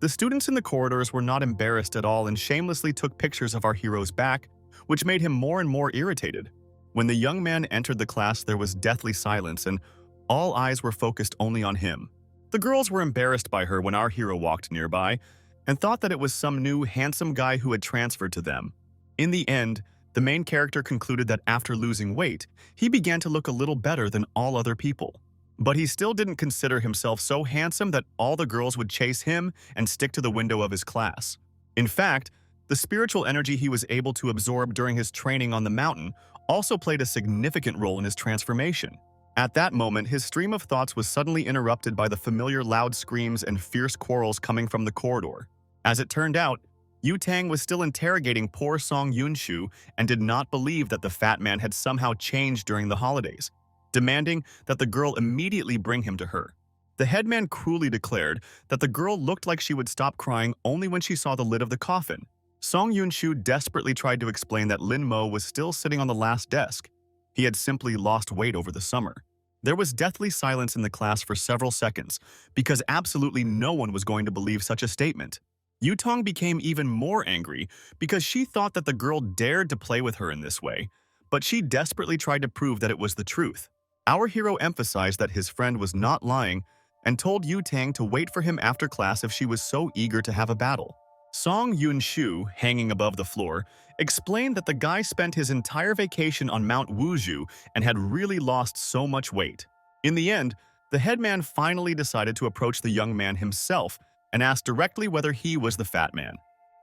Speaker 1: The students in the corridors were not embarrassed at all and shamelessly took pictures of our hero's back, which made him more and more irritated. When the young man entered the class, there was deathly silence and all eyes were focused only on him. The girls were embarrassed by her when our hero walked nearby and thought that it was some new handsome guy who had transferred to them. In the end, the main character concluded that after losing weight, he began to look a little better than all other people. But he still didn't consider himself so handsome that all the girls would chase him and stick to the window of his class. In fact, the spiritual energy he was able to absorb during his training on the mountain also played a significant role in his transformation. At that moment, his stream of thoughts was suddenly interrupted by the familiar loud screams and fierce quarrels coming from the corridor. As it turned out, Yu Tang was still interrogating poor Song Yun-shu and did not believe that the fat man had somehow changed during the holidays, demanding that the girl immediately bring him to her. The headman cruelly declared that the girl looked like she would stop crying only when she saw the lid of the coffin. Song Yun-shu desperately tried to explain that Ling Mo was still sitting on the last desk. He had simply lost weight over the summer. There was deathly silence in the class for several seconds, because absolutely no one was going to believe such a statement. Yutong became even more angry because she thought that the girl dared to play with her in this way, but she desperately tried to prove that it was the truth. Our hero emphasized that his friend was not lying and told Yu Tang to wait for him after class if she was so eager to have a battle. Song Yun-shu, hanging above the floor, explained that the guy spent his entire vacation on Mount Wuu and had really lost so much weight. In the end, the headman finally decided to approach the young man himself and asked directly whether he was the fat man.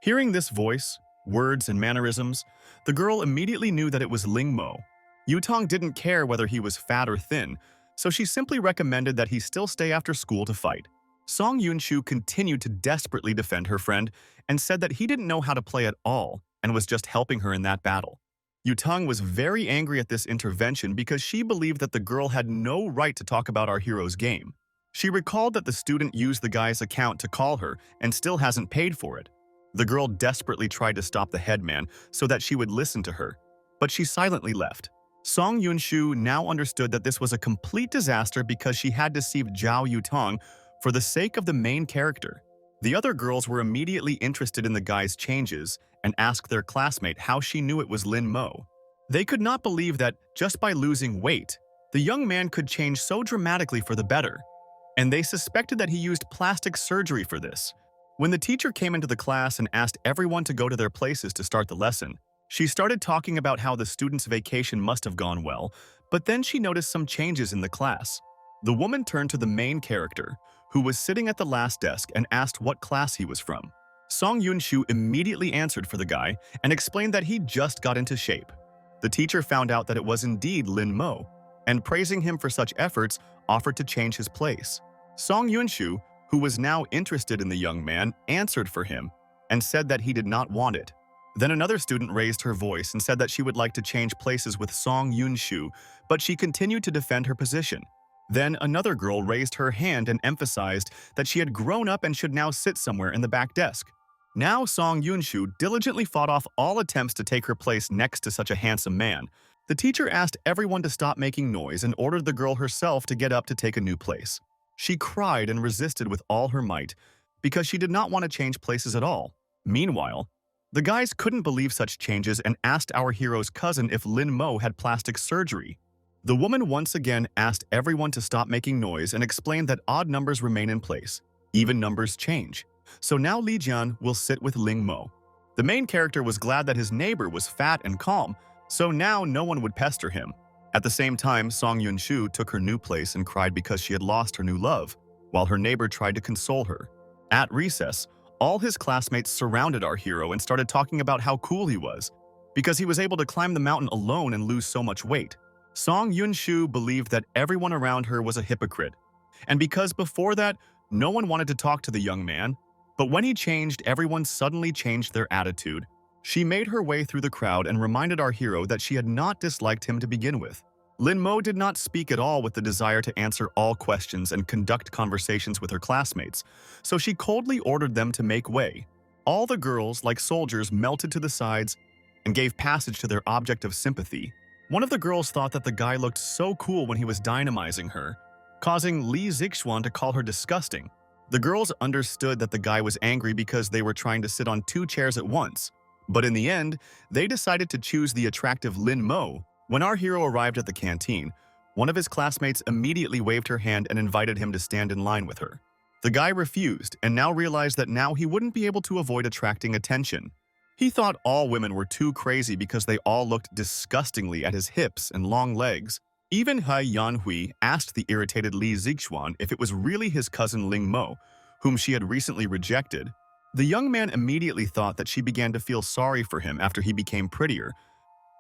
Speaker 1: Hearing this voice, words, and mannerisms, the girl immediately knew that it was Ling Mo. Yutong didn't care whether he was fat or thin, so she simply recommended that he still stay after school to fight. Song Yun-shu continued to desperately defend her friend and said that he didn't know how to play at all and was just helping her in that battle. Yutong was very angry at this intervention because she believed that the girl had no right to talk about our hero's game. She recalled that the student used the guy's account to call her and still hasn't paid for it. The girl desperately tried to stop the headman so that she would listen to her, but she silently left. Song Yun-shu now understood that this was a complete disaster because she had deceived Zhao Yutong for the sake of the main character. The other girls were immediately interested in the guy's changes and asked their classmate how she knew it was Ling Mo. They could not believe that, just by losing weight, the young man could change so dramatically for the better, and they suspected that he used plastic surgery for this. When the teacher came into the class and asked everyone to go to their places to start the lesson, she started talking about how the student's vacation must have gone well, but then she noticed some changes in the class. The woman turned to the main character, who was sitting at the last desk, and asked what class he was from. Song Yun-shu immediately answered for the guy and explained that he just got into shape. The teacher found out that it was indeed Ling Mo, and praising him for such efforts, offered to change his place. Song Yun-shu, who was now interested in the young man, answered for him and said that he did not want it. Then another student raised her voice and said that she would like to change places with Song Yun-shu, but she continued to defend her position. Then another girl raised her hand and emphasized that she had grown up and should now sit somewhere in the back desk. Now Song Yun-shu diligently fought off all attempts to take her place next to such a handsome man. The teacher asked everyone to stop making noise and ordered the girl herself to get up to take a new place. She cried and resisted with all her might because she did not want to change places at all. Meanwhile, the guys couldn't believe such changes and asked our hero's cousin if Ling Mo had plastic surgery. The woman once again asked everyone to stop making noise and explained that odd numbers remain in place. Even numbers change. So now Li Jian will sit with Ling Mo. The main character was glad that his neighbor was fat and calm, so now no one would pester him. At the same time, Song Yun-shu took her new place and cried because she had lost her new love, while her neighbor tried to console her. At recess, all his classmates surrounded our hero and started talking about how cool he was, because he was able to climb the mountain alone and lose so much weight. Song Yun-shu believed that everyone around her was a hypocrite, and because before that, no one wanted to talk to the young man, but when he changed, everyone suddenly changed their attitude. She made her way through the crowd and reminded our hero that she had not disliked him to begin with. Ling Mo did not speak at all with the desire to answer all questions and conduct conversations with her classmates, so she coldly ordered them to make way. All the girls, like soldiers, melted to the sides and gave passage to their object of sympathy. One of the girls thought that the guy looked so cool when he was dynamizing her, causing Li Zixuan to call her disgusting. The girls understood that the guy was angry because they were trying to sit on two chairs at once, but in the end, they decided to choose the attractive Ling Mo. When our hero arrived at the canteen, one of his classmates immediately waved her hand and invited him to stand in line with her. The guy refused and now realized that now he wouldn't be able to avoid attracting attention. He thought all women were too crazy because they all looked disgustingly at his hips and long legs. Even Yanhu asked the irritated Li Zixuan if it was really his cousin Ling Mo, whom she had recently rejected. The young man immediately thought that she began to feel sorry for him after he became prettier,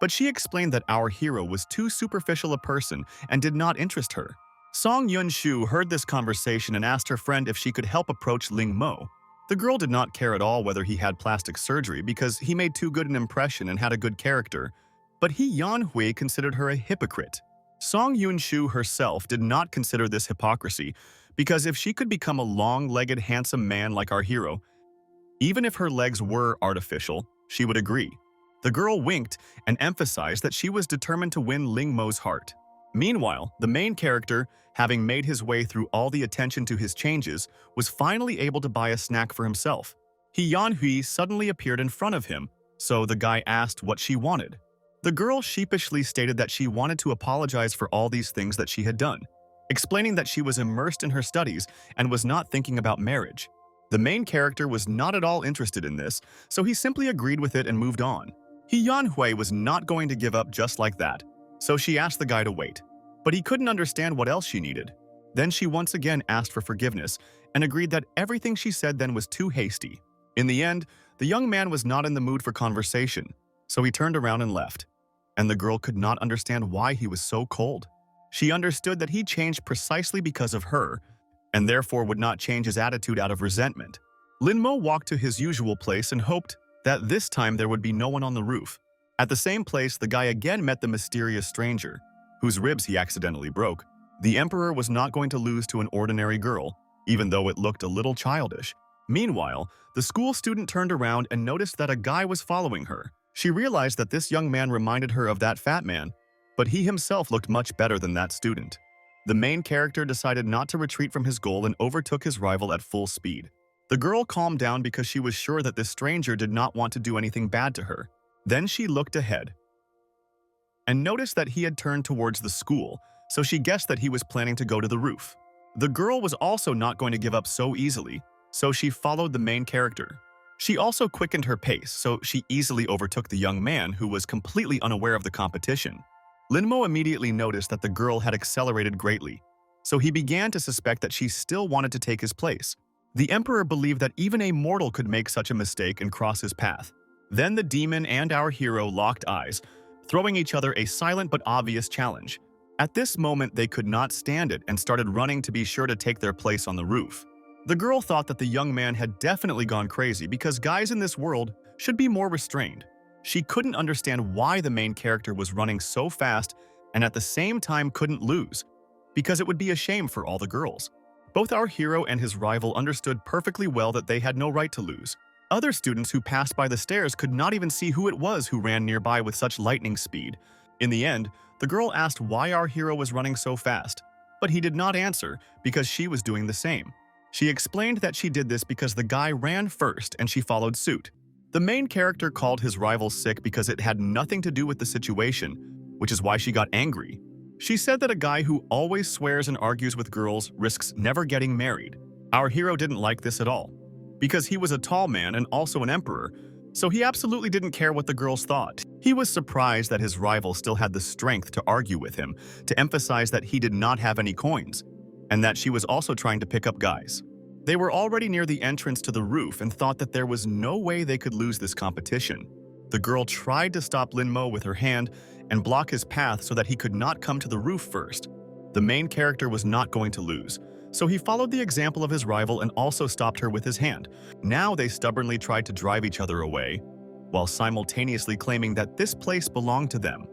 Speaker 1: but she explained that our hero was too superficial a person and did not interest her. Song Yun-shu heard this conversation and asked her friend if she could help approach Ling Mo. The girl did not care at all whether he had plastic surgery because he made too good an impression and had a good character, but Yanhu considered her a hypocrite. Song Yun-shu herself did not consider this hypocrisy because if she could become a long-legged handsome man like our hero, even if her legs were artificial, she would agree. The girl winked and emphasized that she was determined to win Ling Mo's heart. Meanwhile, the main character, having made his way through all the attention to his changes, was finally able to buy a snack for himself. Yanhu suddenly appeared in front of him, so the guy asked what she wanted. The girl sheepishly stated that she wanted to apologize for all these things that she had done, explaining that she was immersed in her studies and was not thinking about marriage. The main character was not at all interested in this, so he simply agreed with it and moved on. Yanhu was not going to give up just like that, so she asked the guy to wait. But he couldn't understand what else she needed. Then she once again asked for forgiveness and agreed that everything she said then was too hasty. In the end, the young man was not in the mood for conversation, so he turned around and left. And the girl could not understand why he was so cold. She understood that he changed precisely because of her, and therefore would not change his attitude out of resentment. Ling Mo walked to his usual place and hoped that this time there would be no one on the roof. At the same place, the guy again met the mysterious stranger, whose ribs he accidentally broke. The emperor was not going to lose to an ordinary girl, even though it looked a little childish. Meanwhile, the school student turned around and noticed that a guy was following her. She realized that this young man reminded her of that fat man, but he himself looked much better than that student. The main character decided not to retreat from his goal and overtook his rival at full speed. The girl calmed down because she was sure that this stranger did not want to do anything bad to her. Then she looked ahead and noticed that he had turned towards the school, so she guessed that he was planning to go to the roof. The girl was also not going to give up so easily, so she followed the main character. She also quickened her pace, so she easily overtook the young man who was completely unaware of the competition. Ling Mo immediately noticed that the girl had accelerated greatly, so he began to suspect that she still wanted to take his place. The emperor believed that even a mortal could make such a mistake and cross his path. Then the demon and our hero locked eyes, throwing each other a silent but obvious challenge. At this moment, they could not stand it and started running to be sure to take their place on the roof. The girl thought that the young man had definitely gone crazy because guys in this world should be more restrained. She couldn't understand why the main character was running so fast and at the same time couldn't lose, because it would be a shame for all the girls. Both our hero and his rival understood perfectly well that they had no right to lose. Other students who passed by the stairs could not even see who it was who ran nearby with such lightning speed. In the end, the girl asked why our hero was running so fast, but he did not answer because she was doing the same. She explained that she did this because the guy ran first and she followed suit. The main character called his rival sick because it had nothing to do with the situation, which is why she got angry. She said that a guy who always swears and argues with girls risks never getting married. Our hero didn't like this at all, because he was a tall man and also an emperor, so he absolutely didn't care what the girls thought. He was surprised that his rival still had the strength to argue with him, to emphasize that he did not have any coins, and that she was also trying to pick up guys. They were already near the entrance to the roof and thought that there was no way they could lose this competition. The girl tried to stop Ling Mo with her hand and block his path so that he could not come to the roof first. The main character was not going to lose, so he followed the example of his rival and also stopped her with his hand. Now they stubbornly tried to drive each other away, while simultaneously claiming that this place belonged to them.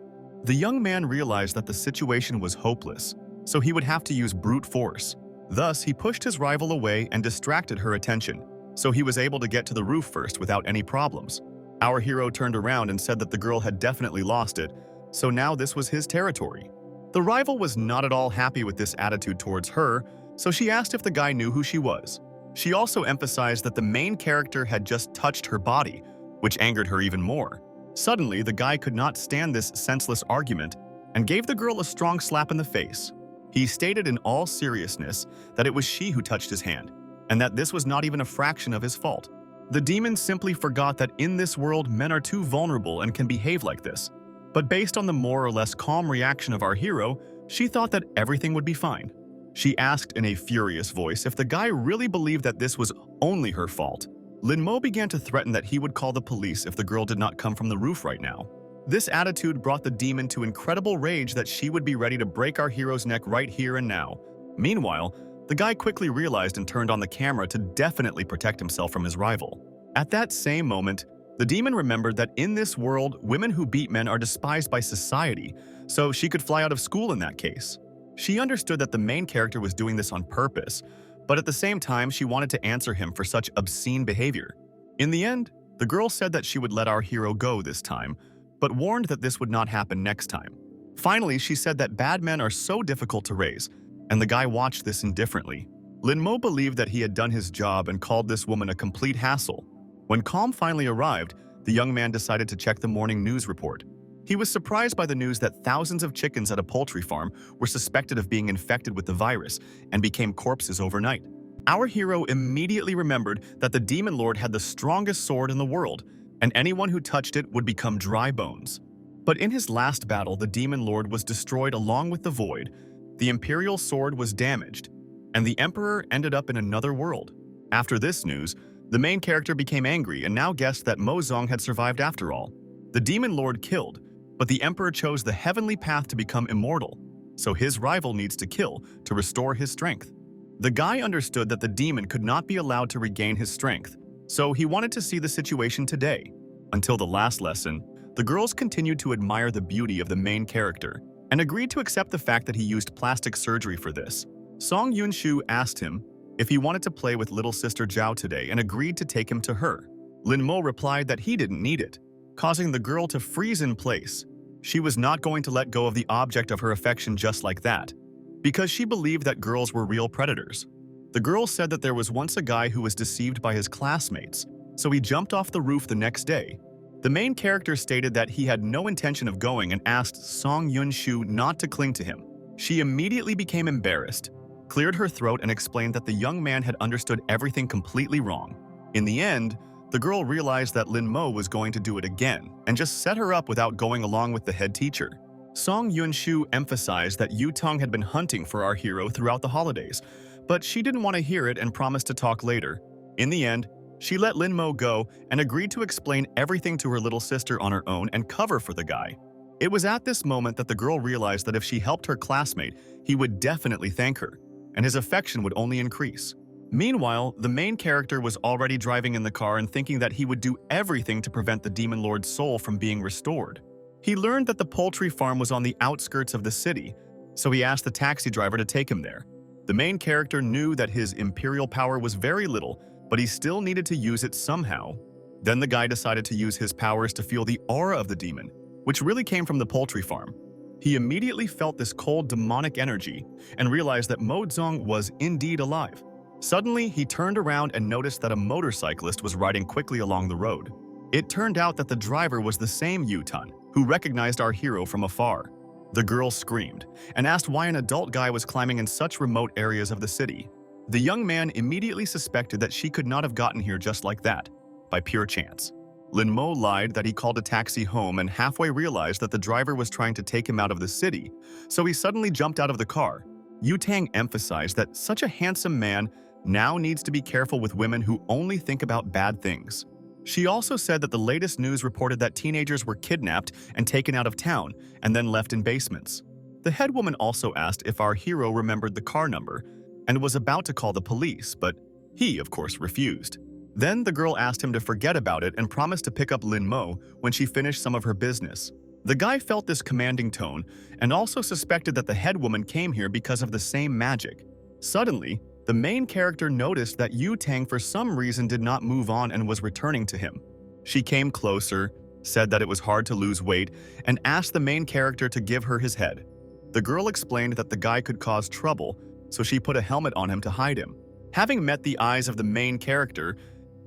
Speaker 1: The young man realized that the situation was hopeless, so he would have to use brute force. Thus, he pushed his rival away and distracted her attention, so he was able to get to the roof first without any problems. Our hero turned around and said that the girl had definitely lost it, so now this was his territory. The rival was not at all happy with this attitude towards her, so she asked if the guy knew who she was. She also emphasized that the main character had just touched her body, which angered her even more. Suddenly, the guy could not stand this senseless argument and gave the girl a strong slap in the face. He stated in all seriousness that it was she who touched his hand, and that this was not even a fraction of his fault. The demon simply forgot that in this world men are too vulnerable and can behave like this. But based on the more or less calm reaction of our hero, she thought that everything would be fine. She asked in a furious voice if the guy really believed that this was only her fault. Ling Mo began to threaten that he would call the police if the girl did not come from the roof right now. This attitude brought the demon to incredible rage that she would be ready to break our hero's neck right here and now. Meanwhile, the guy quickly realized and turned on the camera to definitely protect himself from his rival. At that same moment, the demon remembered that in this world, women who beat men are despised by society, so she could fly out of school in that case. She understood that the main character was doing this on purpose, but at the same time, she wanted to answer him for such obscene behavior. In the end, the girl said that she would let our hero go this time, but warned that this would not happen next time. Finally, she said that bad men are so difficult to raise, and the guy watched this indifferently. Ling Mo believed that he had done his job and called this woman a complete hassle. When calm finally arrived, the young man decided to check the morning news report. He was surprised by the news that thousands of chickens at a poultry farm were suspected of being infected with the virus and became corpses overnight. Our hero immediately remembered that the Demon Lord had the strongest sword in the world, and anyone who touched it would become dry bones. But in his last battle, the Demon Lord was destroyed along with the Void, the Imperial Sword was damaged, and the Emperor ended up in another world. After this news, the main character became angry and now guessed that Mo Zong had survived after all. The Demon Lord killed, but the Emperor chose the heavenly path to become immortal, so his rival needs to kill to restore his strength. The guy understood that the demon could not be allowed to regain his strength, so he wanted to see the situation today. Until the last lesson, the girls continued to admire the beauty of the main character and agreed to accept the fact that he used plastic surgery for this. Song Yunshu asked him if he wanted to play with little sister Zhao today and agreed to take him to her. Ling Mo replied that he didn't need it, causing the girl to freeze in place. She was not going to let go of the object of her affection just like that, because she believed that girls were real predators. The girl said that there was once a guy who was deceived by his classmates, so he jumped off the roof the next day. The main character stated that he had no intention of going and asked Song Yunshu not to cling to him. She immediately became embarrassed, cleared her throat, and explained that the young man had understood everything completely wrong. In the end, the girl realized that Ling Mo was going to do it again and just set her up without going along with the head teacher. Song Yunshu emphasized that Yu Tong had been hunting for our hero throughout the holidays, but she didn't want to hear it and promised to talk later. In the end, she let Ling Mo go and agreed to explain everything to her little sister on her own and cover for the guy. It was at this moment that the girl realized that if she helped her classmate, he would definitely thank her, and his affection would only increase. Meanwhile, the main character was already driving in the car and thinking that he would do everything to prevent the Demon Lord's soul from being restored. He learned that the poultry farm was on the outskirts of the city, so he asked the taxi driver to take him there. The main character knew that his imperial power was very little, but he still needed to use it somehow. Then the guy decided to use his powers to feel the aura of the demon, which really came from the poultry farm. He immediately felt this cold demonic energy and realized that Mo Zong was indeed alive. Suddenly, he turned around and noticed that a motorcyclist was riding quickly along the road. It turned out that the driver was the same Yu Tun, who recognized our hero from afar. The girl screamed and asked why an adult guy was climbing in such remote areas of the city. The young man immediately suspected that she could not have gotten here just like that, by pure chance. Ling Mo lied that he called a taxi home and halfway realized that the driver was trying to take him out of the city, so he suddenly jumped out of the car. Yu Tang emphasized that such a handsome man now needs to be careful with women who only think about bad things. She also said that the latest news reported that teenagers were kidnapped and taken out of town and then left in basements. The head woman also asked if our hero remembered the car number and was about to call the police, but he, of course, refused. Then the girl asked him to forget about it and promised to pick up Ling Mo when she finished some of her business. The guy felt this commanding tone and also suspected that the head woman came here because of the same magic. Suddenly, the main character noticed that Yu Tang for some reason did not move on and was returning to him. She came closer, said that it was hard to lose weight, and asked the main character to give her his head. The girl explained that the guy could cause trouble, so she put a helmet on him to hide him. Having met the eyes of the main character,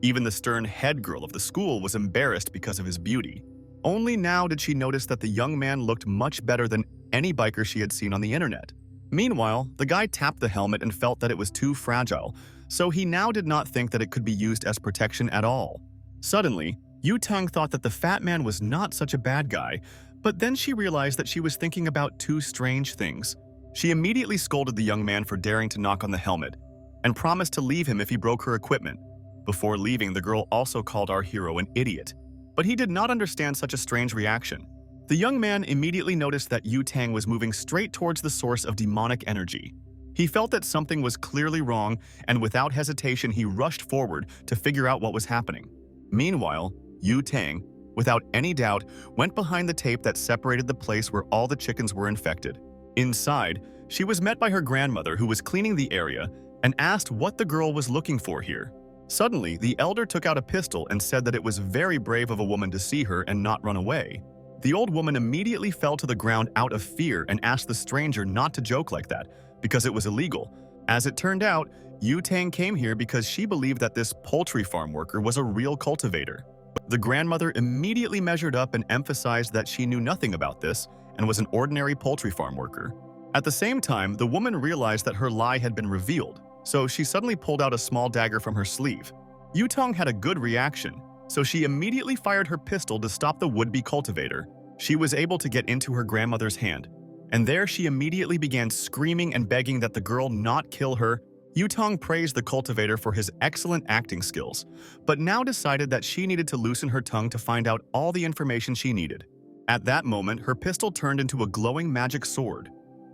Speaker 1: even the stern head girl of the school was embarrassed because of his beauty. Only now did she notice that the young man looked much better than any biker she had seen on the internet. Meanwhile, the guy tapped the helmet and felt that it was too fragile, so he now did not think that it could be used as protection at all. Suddenly, Yu Tang thought that the fat man was not such a bad guy, but then she realized that she was thinking about two strange things. She immediately scolded the young man for daring to knock on the helmet and promised to leave him if he broke her equipment. Before leaving, the girl also called our hero an idiot, but he did not understand such a strange reaction. The young man immediately noticed that Yu Tang was moving straight towards the source of demonic energy. He felt that something was clearly wrong, and without hesitation he rushed forward to figure out what was happening. Meanwhile, Yu Tang, without any doubt, went behind the tape that separated the place where all the chickens were infected. Inside, she was met by her grandmother, who was cleaning the area, and asked what the girl was looking for here. Suddenly, the elder took out a pistol and said that it was very brave of a woman to see her and not run away. The old woman immediately fell to the ground out of fear and asked the stranger not to joke like that, because it was illegal. As it turned out, Yu Tang came here because she believed that this poultry farm worker was a real cultivator. The grandmother immediately measured up and emphasized that she knew nothing about this and was an ordinary poultry farm worker. At the same time, the woman realized that her lie had been revealed, so she suddenly pulled out a small dagger from her sleeve. Yu Tang had a good reaction, so she immediately fired her pistol to stop the would-be cultivator. She was able to get into her grandmother's hand, and there she immediately began screaming and begging that the girl not kill her. Yu Tang praised the cultivator for his excellent acting skills, but now decided that she needed to loosen her tongue to find out all the information she needed. At that moment, her pistol turned into a glowing magic sword,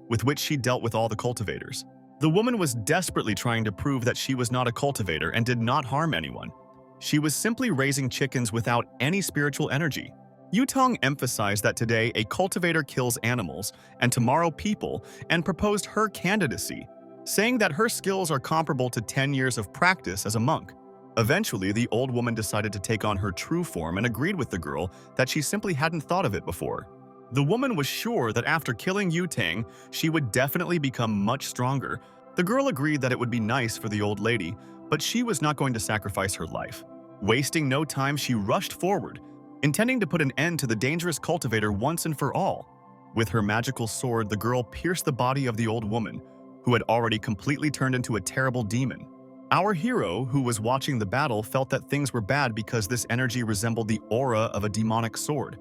Speaker 1: with which she dealt with all the cultivators. The woman was desperately trying to prove that she was not a cultivator and did not harm anyone. She was simply raising chickens without any spiritual energy. Yu Tang emphasized that today a cultivator kills animals and tomorrow people, and proposed her candidacy, saying that her skills are comparable to 10 years of practice as a monk. Eventually, the old woman decided to take on her true form and agreed with the girl that she simply hadn't thought of it before. The woman was sure that after killing Yu Tang, she would definitely become much stronger. The girl agreed that it would be nice for the old lady, but she was not going to sacrifice her life. Wasting no time, she rushed forward, intending to put an end to the dangerous cultivator once and for all. With her magical sword, the girl pierced the body of the old woman, who had already completely turned into a terrible demon. Our hero, who was watching the battle, felt that things were bad because this energy resembled the aura of a demonic sword.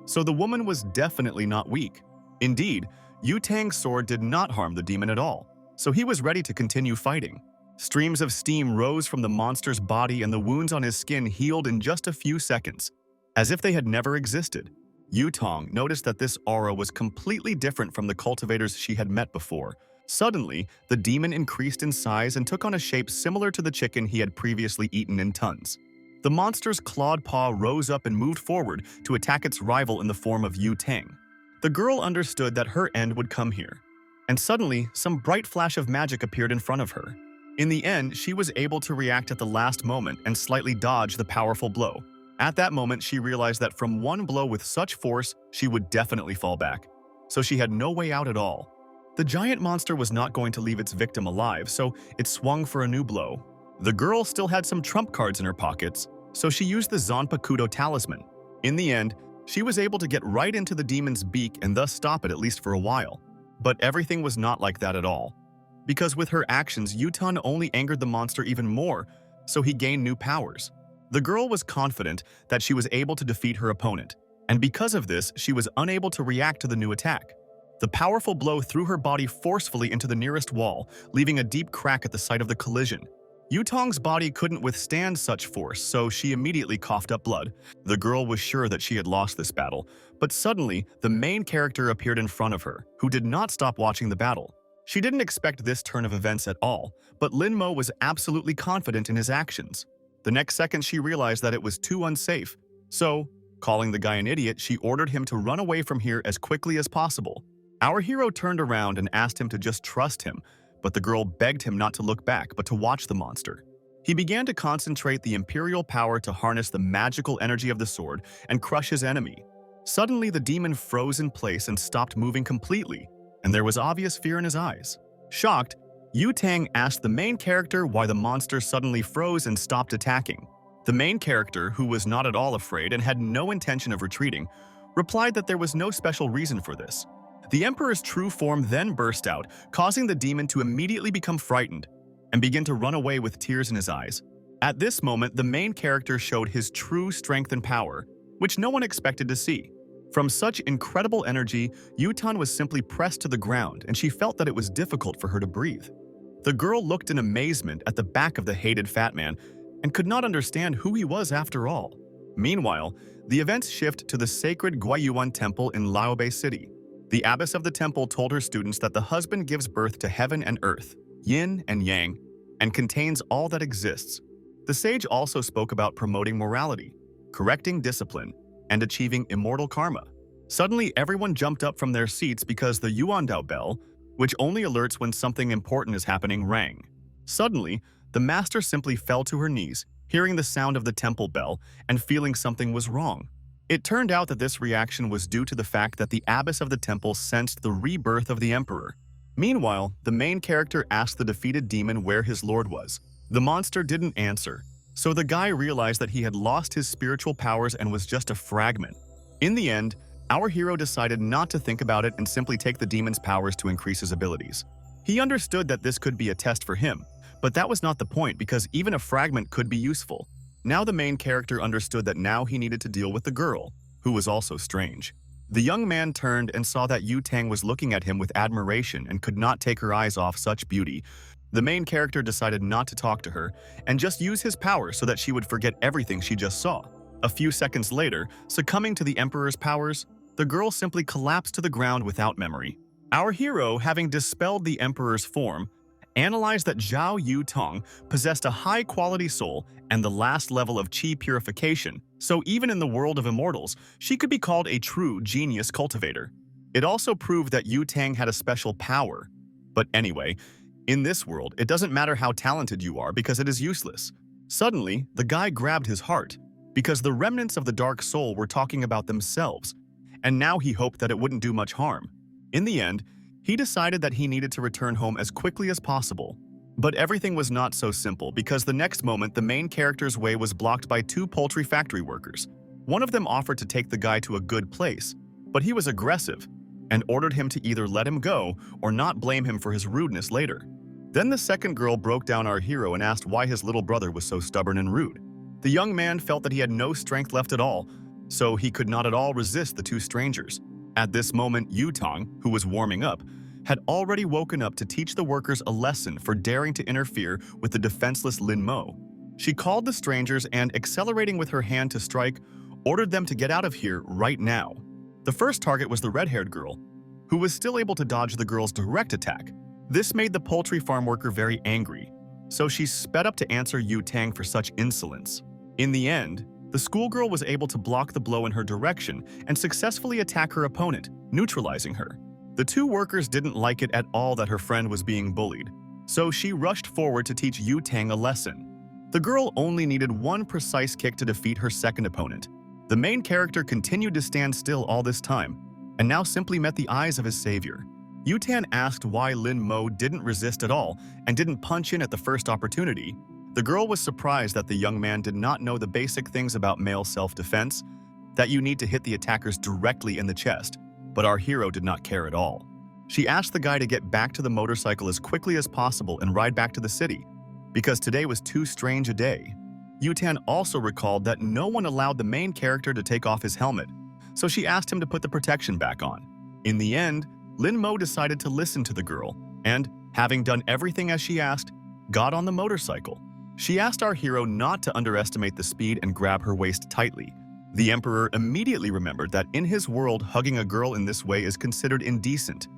Speaker 1: So the woman was definitely not weak. Indeed, Yu Tang's sword did not harm the demon at all, so he was ready to continue fighting. Streams of steam rose from the monster's body and the wounds on his skin healed in just a few seconds, as if they had never existed. Yu Tang noticed that this aura was completely different from the cultivators she had met before. Suddenly, the demon increased in size and took on a shape similar to the chicken he had previously eaten in tons. The monster's clawed paw rose up and moved forward to attack its rival in the form of Yu Tang. The girl understood that her end would come here, and suddenly, some bright flash of magic appeared in front of her. In the end, she was able to react at the last moment and slightly dodge the powerful blow. At that moment, she realized that from one blow with such force, she would definitely fall back, so she had no way out at all. The giant monster was not going to leave its victim alive, so it swung for a new blow. The girl still had some trump cards in her pockets, so she used the Zanpakuto talisman. In the end, she was able to get right into the demon's beak and thus stop it at least for a while. But everything was not like that at all. Because with her actions, Yu Tang only angered the monster even more, so he gained new powers. The girl was confident that she was able to defeat her opponent, and because of this, she was unable to react to the new attack. The powerful blow threw her body forcefully into the nearest wall, leaving a deep crack at the site of the collision. Yu Tang's body couldn't withstand such force, so she immediately coughed up blood. The girl was sure that she had lost this battle, but suddenly, the main character appeared in front of her, who did not stop watching the battle. She didn't expect this turn of events at all, but Ling Mo was absolutely confident in his actions. The next second, she realized that it was too unsafe. So, calling the guy an idiot, she ordered him to run away from here as quickly as possible. Our hero turned around and asked him to just trust him, but the girl begged him not to look back but to watch the monster. He began to concentrate the imperial power to harness the magical energy of the sword and crush his enemy. Suddenly, the demon froze in place and stopped moving completely, and there was obvious fear in his eyes. Shocked, Yu Tang asked the main character why the monster suddenly froze and stopped attacking. The main character, who was not at all afraid and had no intention of retreating, replied that there was no special reason for this. The Emperor's true form then burst out, causing the demon to immediately become frightened and begin to run away with tears in his eyes. At this moment, the main character showed his true strength and power, which no one expected to see. From such incredible energy, Yu Tang was simply pressed to the ground, and she felt that it was difficult for her to breathe. The girl looked in amazement at the back of the hated fat man and could not understand who he was after all. Meanwhile, the events shift to the sacred Guayuan Temple in Laobei City. The abbess of the temple told her students that the husband gives birth to heaven and earth, yin and yang, and contains all that exists. The sage also spoke about promoting morality, correcting discipline, and achieving immortal karma. Suddenly, everyone jumped up from their seats because the Yuandao bell, which only alerts when something important is happening, rang. Suddenly, the master simply fell to her knees, hearing the sound of the temple bell and feeling something was wrong. It turned out that this reaction was due to the fact that the abbess of the temple sensed the rebirth of the emperor. Meanwhile, the main character asked the defeated demon where his lord was. The monster didn't answer, so the guy realized that he had lost his spiritual powers and was just a fragment. In the end, our hero decided not to think about it and simply take the demon's powers to increase his abilities. He understood that this could be a test for him, but that was not the point because even a fragment could be useful. Now the main character understood that now he needed to deal with the girl, who was also strange. The young man turned and saw that Yu Tang was looking at him with admiration and could not take her eyes off such beauty. The main character decided not to talk to her and just use his power so that she would forget everything she just saw. A few seconds later, succumbing to the emperor's powers, the girl simply collapsed to the ground without memory. Our hero, having dispelled the emperor's form, analyzed that Zhao Yu Tong possessed a high-quality soul and the last level of qi purification, so even in the world of immortals, she could be called a true genius cultivator. It also proved that Yu Tang had a special power. But anyway, in this world, it doesn't matter how talented you are because it is useless. Suddenly, the guy grabbed his heart, because the remnants of the dark soul were talking about themselves, and now he hoped that it wouldn't do much harm. In the end, he decided that he needed to return home as quickly as possible. But everything was not so simple because the next moment the main character's way was blocked by two poultry factory workers. One of them offered to take the guy to a good place, but he was aggressive and ordered him to either let him go or not blame him for his rudeness later. Then the second girl broke down our hero and asked why his little brother was so stubborn and rude. The young man felt that he had no strength left at all, so he could not at all resist the two strangers. At this moment, Yu Tong, who was warming up, had already woken up to teach the workers a lesson for daring to interfere with the defenseless Ling Mo. She called the strangers and, accelerating with her hand to strike, ordered them to get out of here right now. The first target was the red-haired girl, who was still able to dodge the girl's direct attack. This made the poultry farm worker very angry, so she sped up to answer Yu Tang for such insolence. In the end, the schoolgirl was able to block the blow in her direction and successfully attack her opponent, neutralizing her. The two workers didn't like it at all that her friend was being bullied, so she rushed forward to teach Yu Tang a lesson. The girl only needed one precise kick to defeat her second opponent. The main character continued to stand still all this time, and now simply met the eyes of his savior. Yu Tang asked why Ling Mo didn't resist at all and didn't punch in at the first opportunity. The girl was surprised that the young man did not know the basic things about male self-defense, that you need to hit the attackers directly in the chest, but our hero did not care at all. She asked the guy to get back to the motorcycle as quickly as possible and ride back to the city, because today was too strange a day. Yu Tang also recalled that no one allowed the main character to take off his helmet, so she asked him to put the protection back on. In the end, Ling Mo decided to listen to the girl and, having done everything as she asked, got on the motorcycle. She asked our hero not to underestimate the speed and grab her waist tightly. The emperor immediately remembered that in his world, hugging a girl in this way is considered indecent.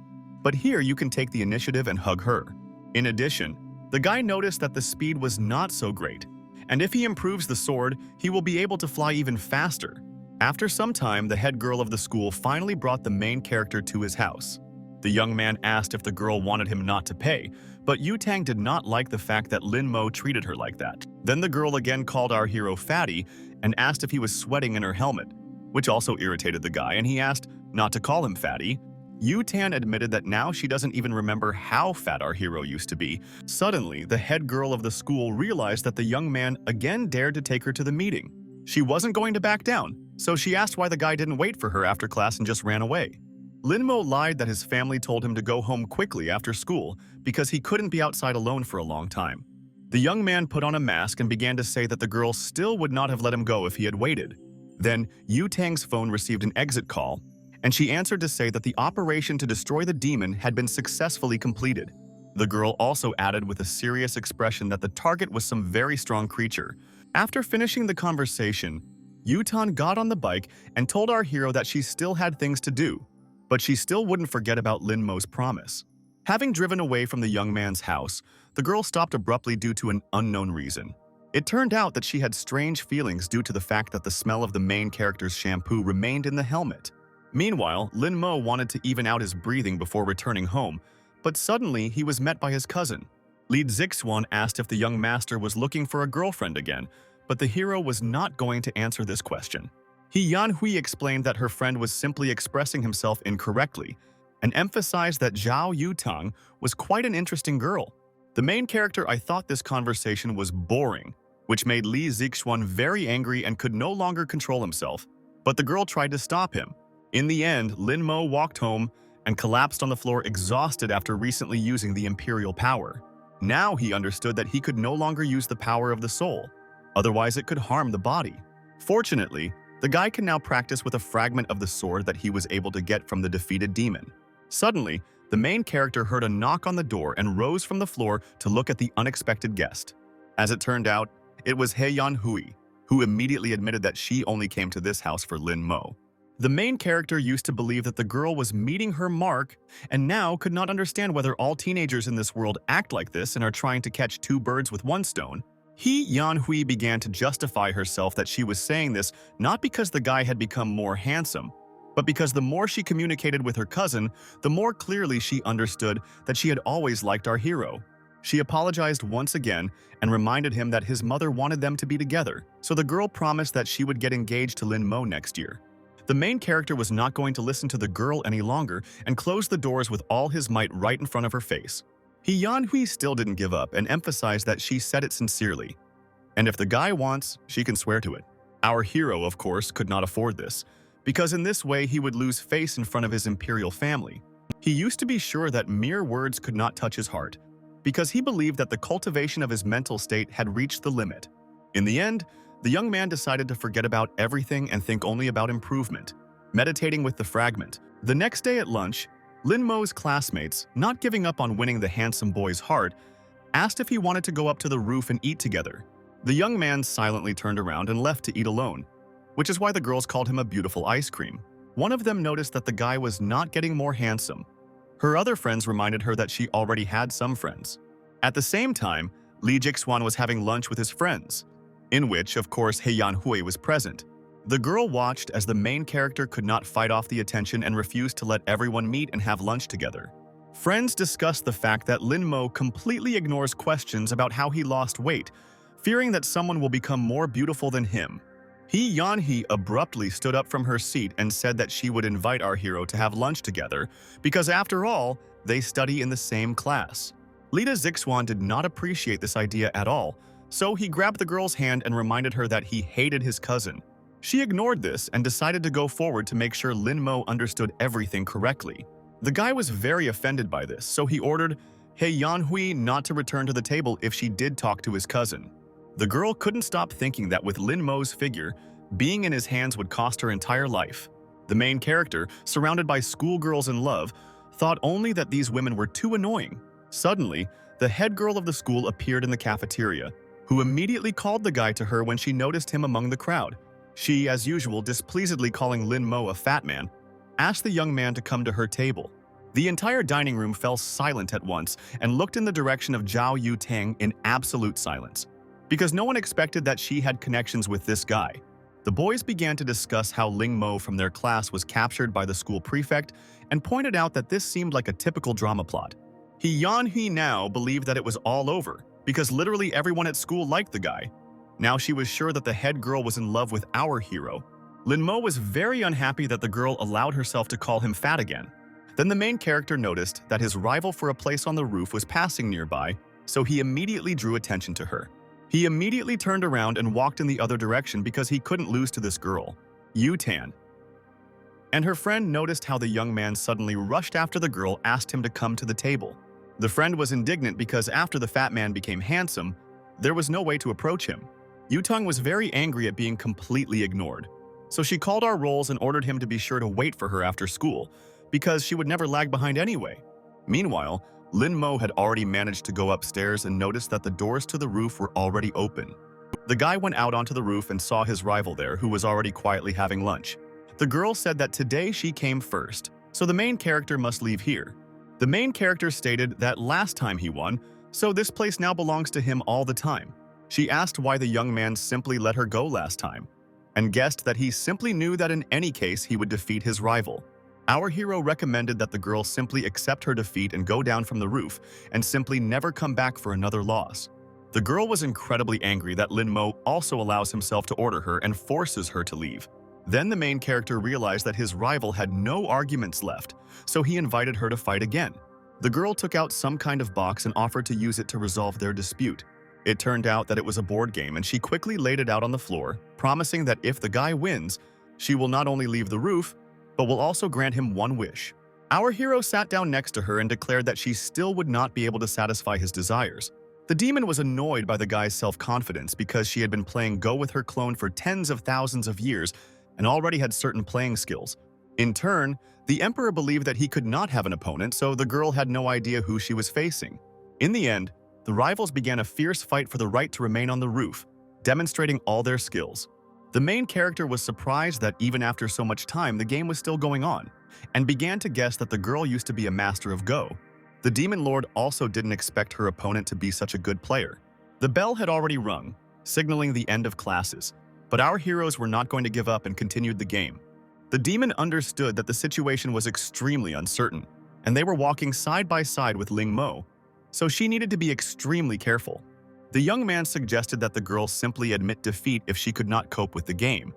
Speaker 1: But here you can take the initiative and hug her. In addition, the guy noticed that the speed was not so great, and if he improves the sword, he will be able to fly even faster. After some time, the head girl of the school finally brought the main character to his house. The young man asked if the girl wanted him not to pay, but Yu Tang did not like the fact that Ling Mo treated her like that. Then the girl again called our hero fatty and asked if he was sweating in her helmet, which also irritated the guy, and he asked not to call him fatty. Yu Tang admitted that now she doesn't even remember how fat our hero used to be. Suddenly, the head girl of the school realized that the young man again dared to take her to the meeting. She wasn't going to back down, so she asked why the guy didn't wait for her after class and just ran away. Ling Mo lied that his family told him to go home quickly after school because he couldn't be outside alone for a long time. The young man put on a mask and began to say that the girl still would not have let him go if he had waited. Then, Yu Tang's phone received an exit call, and she answered to say that the operation to destroy the demon had been successfully completed. The girl also added with a serious expression that the target was some very strong creature. After finishing the conversation, Yu Tang got on the bike and told our hero that she still had things to do, but she still wouldn't forget about Ling Mo's promise. Having driven away from the young man's house, the girl stopped abruptly due to an unknown reason. It turned out that she had strange feelings due to the fact that the smell of the main character's shampoo remained in the helmet. Meanwhile, Ling Mo wanted to even out his breathing before returning home, but suddenly he was met by his cousin. Li Zixuan asked if the young master was looking for a girlfriend again, but the hero was not going to answer this question. Yanhu explained that her friend was simply expressing himself incorrectly and emphasized that Zhao Yutang was quite an interesting girl. The main character I thought this conversation was boring, which made Li Zixuan very angry and could no longer control himself, but the girl tried to stop him. In the end, Ling Mo walked home and collapsed on the floor exhausted after recently using the imperial power. Now he understood that he could no longer use the power of the soul, otherwise it could harm the body. Fortunately, the guy can now practice with a fragment of the sword that he was able to get from the defeated demon. Suddenly, the main character heard a knock on the door and rose from the floor to look at the unexpected guest. As it turned out, it was Yanhu, who immediately admitted that she only came to this house for Ling Mo. The main character used to believe that the girl was meeting her mark and now could not understand whether all teenagers in this world act like this and are trying to catch two birds with one stone. Yanhu began to justify herself that she was saying this not because the guy had become more handsome, but because the more she communicated with her cousin, the more clearly she understood that she had always liked our hero. She apologized once again and reminded him that his mother wanted them to be together, so the girl promised that she would get engaged to Ling Mo next year. The main character was not going to listen to the girl any longer and closed the doors with all his might right in front of her face. Yanhu still didn't give up and emphasized that she said it sincerely. And if the guy wants, she can swear to it. Our hero, of course, could not afford this, because in this way he would lose face in front of his imperial family. He used to be sure that mere words could not touch his heart, because he believed that the cultivation of his mental state had reached the limit. In the end, the young man decided to forget about everything and think only about improvement, meditating with the fragment. The next day at lunch, Ling Mo's classmates, not giving up on winning the handsome boy's heart, asked if he wanted to go up to the roof and eat together. The young man silently turned around and left to eat alone, which is why the girls called him a beautiful ice cream. One of them noticed that the guy was not getting more handsome. Her other friends reminded her that she already had some friends. At the same time, Li Jixuan was having lunch with his friends, in which, of course, Yanhu was present. The girl watched as the main character could not fight off the attention and refused to let everyone meet and have lunch together. Friends discussed the fact that Ling Mo completely ignores questions about how he lost weight, fearing that someone will become more beautiful than him. Yanhu abruptly stood up from her seat and said that she would invite our hero to have lunch together because, after all, they study in the same class. Li Zixuan did not appreciate this idea at all, so he grabbed the girl's hand and reminded her that he hated his cousin. She ignored this and decided to go forward to make sure Ling Mo understood everything correctly. The guy was very offended by this, so he ordered Yanhu not to return to the table if she did talk to his cousin. The girl couldn't stop thinking that with Ling Mo's figure, being in his hands would cost her entire life. The main character, surrounded by schoolgirls in love, thought only that these women were too annoying. Suddenly, the head girl of the school appeared in the cafeteria, who immediately called the guy to her when she noticed him among the crowd. She, as usual, displeasedly calling Ling Mo a fat man, asked the young man to come to her table. The entire dining room fell silent at once and looked in the direction of Zhao Yutang in absolute silence, because no one expected that she had connections with this guy. The boys began to discuss how Ling Mo from their class was captured by the school prefect and pointed out that this seemed like a typical drama plot. Yanhu now believed that it was all over, because literally everyone at school liked the guy. Now she was sure that the head girl was in love with our hero. Ling Mo was very unhappy that the girl allowed herself to call him fat again. Then the main character noticed that his rival for a place on the roof was passing nearby, so he immediately drew attention to her. He immediately turned around and walked in the other direction because he couldn't lose to this girl, Yutan. And her friend noticed how the young man suddenly rushed after the girl, asked him to come to the table. The friend was indignant because after the fat man became handsome, there was no way to approach him. Yutang was very angry at being completely ignored, so she called our roles and ordered him to be sure to wait for her after school, because she would never lag behind anyway. Meanwhile, Ling Mo had already managed to go upstairs and noticed that the doors to the roof were already open. The guy went out onto the roof and saw his rival there, who was already quietly having lunch. The girl said that today she came first, so the main character must leave here. The main character stated that last time he won, so this place now belongs to him all the time. She asked why the young man simply let her go last time, and guessed that he simply knew that in any case he would defeat his rival. Our hero recommended that the girl simply accept her defeat and go down from the roof, and simply never come back for another loss. The girl was incredibly angry that Ling Mo also allows himself to order her and forces her to leave. Then the main character realized that his rival had no arguments left, so he invited her to fight again. The girl took out some kind of box and offered to use it to resolve their dispute. It turned out that it was a board game, and she quickly laid it out on the floor, promising that if the guy wins, she will not only leave the roof, but will also grant him one wish. Our hero sat down next to her and declared that she still would not be able to satisfy his desires. The demon was annoyed by the guy's self-confidence because she had been playing Go with her clone for tens of thousands of years and already had certain playing skills. In turn, the Emperor believed that he could not have an opponent, so the girl had no idea who she was facing. In the end, the rivals began a fierce fight for the right to remain on the roof, demonstrating all their skills. The main character was surprised that even after so much time, the game was still going on, and began to guess that the girl used to be a master of Go. The Demon Lord also didn't expect her opponent to be such a good player. The bell had already rung, signaling the end of classes, but our heroes were not going to give up and continued the game. The demon understood that the situation was extremely uncertain, and they were walking side by side with Ling Mo, so she needed to be extremely careful. The young man suggested that the girl simply admit defeat if she could not cope with the game,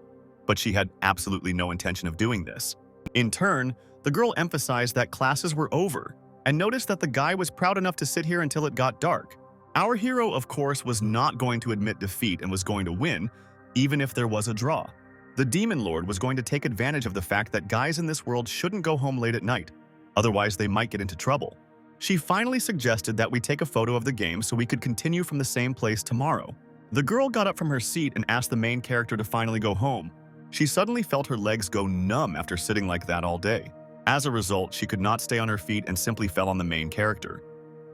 Speaker 1: but she had absolutely no intention of doing this. In turn, the girl emphasized that classes were over and noticed that the guy was proud enough to sit here until it got dark. Our hero, of course, was not going to admit defeat and was going to win, even if there was a draw. The Demon Lord was going to take advantage of the fact that guys in this world shouldn't go home late at night, otherwise they might get into trouble. She finally suggested that we take a photo of the game so we could continue from the same place tomorrow. The girl got up from her seat and asked the main character to finally go home. She suddenly felt her legs go numb after sitting like that all day. As a result, she could not stay on her feet and simply fell on the main character,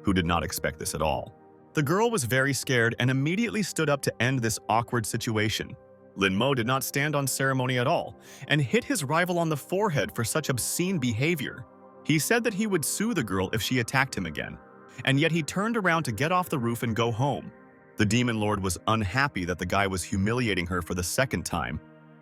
Speaker 1: who did not expect this at all. The girl was very scared and immediately stood up to end this awkward situation. Ling Mo did not stand on ceremony at all and hit his rival on the forehead for such obscene behavior. He said that he would sue the girl if she attacked him again, and yet he turned around to get off the roof and go home. The Demon Lord was unhappy that the guy was humiliating her for the second time,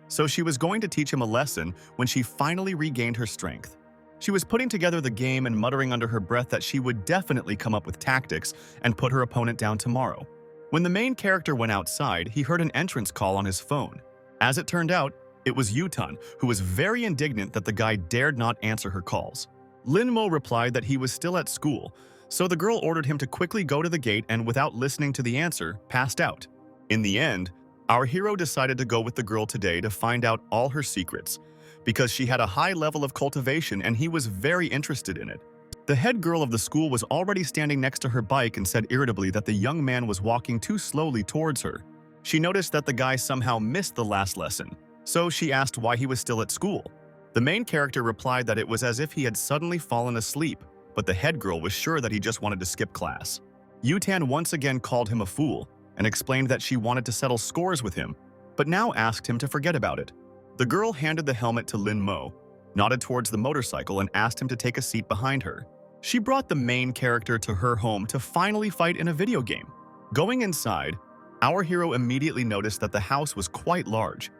Speaker 1: so she was going to teach him a lesson when she finally regained her strength. She was putting together the game and muttering under her breath that she would definitely come up with tactics and put her opponent down tomorrow. When the main character went outside, he heard an entrance call on his phone. As it turned out, it was Yutan, who was very indignant that the guy dared not answer her calls. Ling Mo replied that he was still at school, so the girl ordered him to quickly go to the gate and, without listening to the answer, passed out. In the end, our hero decided to go with the girl today to find out all her secrets, because she had a high level of cultivation and he was very interested in it. The head girl of the school was already standing next to her bike and said irritably that the young man was walking too slowly towards her. She noticed that the guy somehow missed the last lesson, so she asked why he was still at school. The main character replied that it was as if he had suddenly fallen asleep, but the head girl was sure that he just wanted to skip class. Yutan once again called him a fool and explained that she wanted to settle scores with him, but now asked him to forget about it. The girl handed the helmet to Ling Mo, nodded towards the motorcycle and asked him to take a seat behind her. She brought the main character to her home to finally fight in a video game. Going inside, our hero immediately noticed that the house was quite large,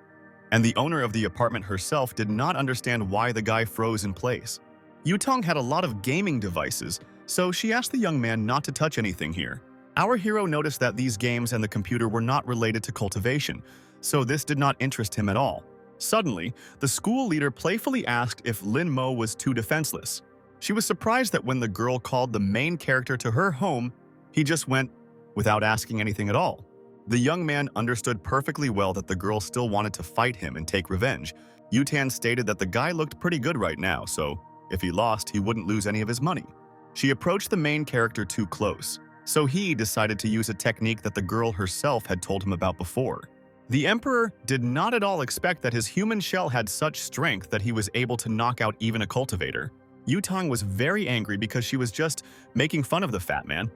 Speaker 1: and the owner of the apartment herself did not understand why the guy froze in place. Yutong had a lot of gaming devices, so she asked the young man not to touch anything here. Our hero noticed that these games and the computer were not related to cultivation, so this did not interest him at all. Suddenly, the school leader playfully asked if Ling Mo was too defenseless. She was surprised that when the girl called the main character to her home, he just went without asking anything at all. The young man understood perfectly well that the girl still wanted to fight him and take revenge. Yutan stated that the guy looked pretty good right now, so if he lost, he wouldn't lose any of his money. She approached the main character too close, so he decided to use a technique that the girl herself had told him about before. The Emperor did not at all expect that his human shell had such strength that he was able to knock out even a cultivator. Yutong was very angry because she was just making fun of the fat man.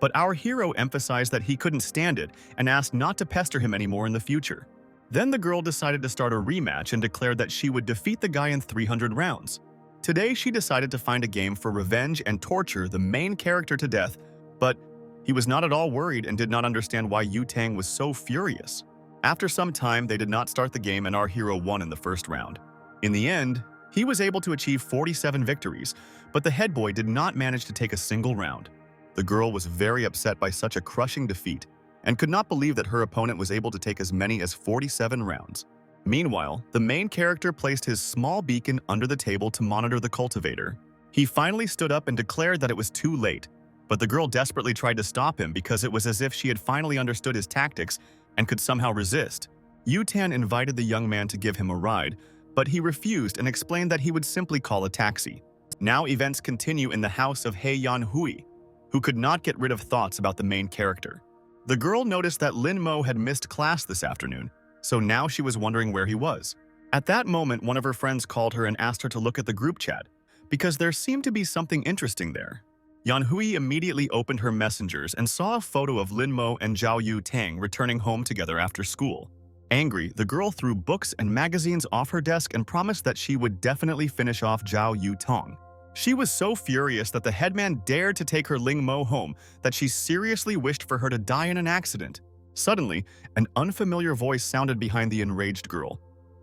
Speaker 1: But our hero emphasized that he couldn't stand it and asked not to pester him anymore in the future. Then the girl decided to start a rematch and declared that she would defeat the guy in 300 rounds. Today, she decided to find a game for revenge and torture the main character to death, but he was not at all worried and did not understand why Yutang was so furious. After some time, they did not start the game and our hero won in the first round. In the end, he was able to achieve 47 victories, but the head boy did not manage to take a single round. The girl was very upset by such a crushing defeat and could not believe that her opponent was able to take as many as 47 rounds. Meanwhile, the main character placed his small beacon under the table to monitor the cultivator. He finally stood up and declared that it was too late, but the girl desperately tried to stop him because it was as if she had finally understood his tactics and could somehow resist. Yutan invited the young man to give him a ride, but he refused and explained that he would simply call a taxi. Now events continue in the house of Yanhu, who could not get rid of thoughts about the main character. The girl noticed that Ling Mo had missed class this afternoon, so now she was wondering where he was. At that moment, one of her friends called her and asked her to look at the group chat, because there seemed to be something interesting there. Yanhu immediately opened her messengers and saw a photo of Ling Mo and Zhao Yu Tang returning home together after school. Angry, the girl threw books and magazines off her desk and promised that she would definitely finish off Zhao Yu Tang. She was so furious that the headman dared to take her Ling Mo home that she seriously wished for her to die in an accident. Suddenly, an unfamiliar voice sounded behind the enraged girl,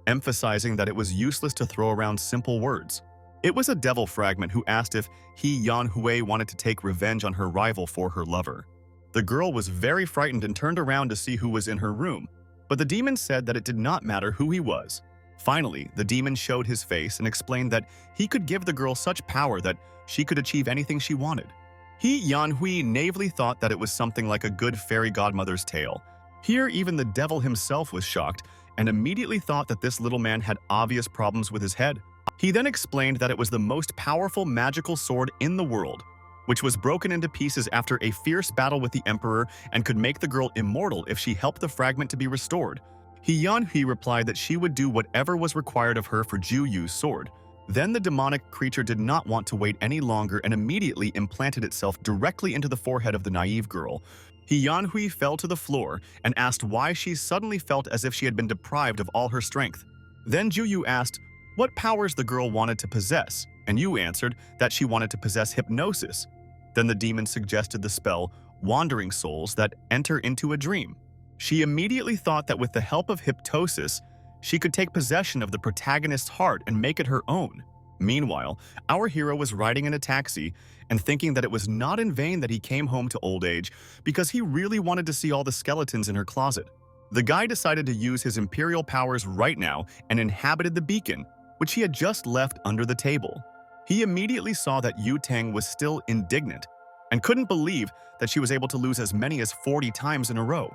Speaker 1: emphasizing that it was useless to throw around simple words. It was a devil fragment who asked if Yanhu wanted to take revenge on her rival for her lover. The girl was very frightened and turned around to see who was in her room, but the demon said that it did not matter who he was. Finally, the demon showed his face and explained that he could give the girl such power that she could achieve anything she wanted. Yanhu naively thought that it was something like a good fairy godmother's tale. Here, even the devil himself was shocked and immediately thought that this little man had obvious problems with his head. He then explained that it was the most powerful magical sword in the world, which was broken into pieces after a fierce battle with the emperor and could make the girl immortal if she helped the fragment to be restored. Yanhu replied that she would do whatever was required of her for Zhu Yu's sword. Then the demonic creature did not want to wait any longer and immediately implanted itself directly into the forehead of the naive girl. Yanhu fell to the floor and asked why she suddenly felt as if she had been deprived of all her strength. Then Zhu Yu asked what powers the girl wanted to possess, and Yu answered that she wanted to possess hypnosis. Then the demon suggested the spell, Wandering Souls, that enter into a dream. She immediately thought that with the help of hypnosis, she could take possession of the protagonist's heart and make it her own. Meanwhile, our hero was riding in a taxi and thinking that it was not in vain that he came home to old age because he really wanted to see all the skeletons in her closet. The guy decided to use his imperial powers right now and inhabited the beacon, which he had just left under the table. He immediately saw that Yu Tang was still indignant and couldn't believe that she was able to lose as many as 40 times in a row.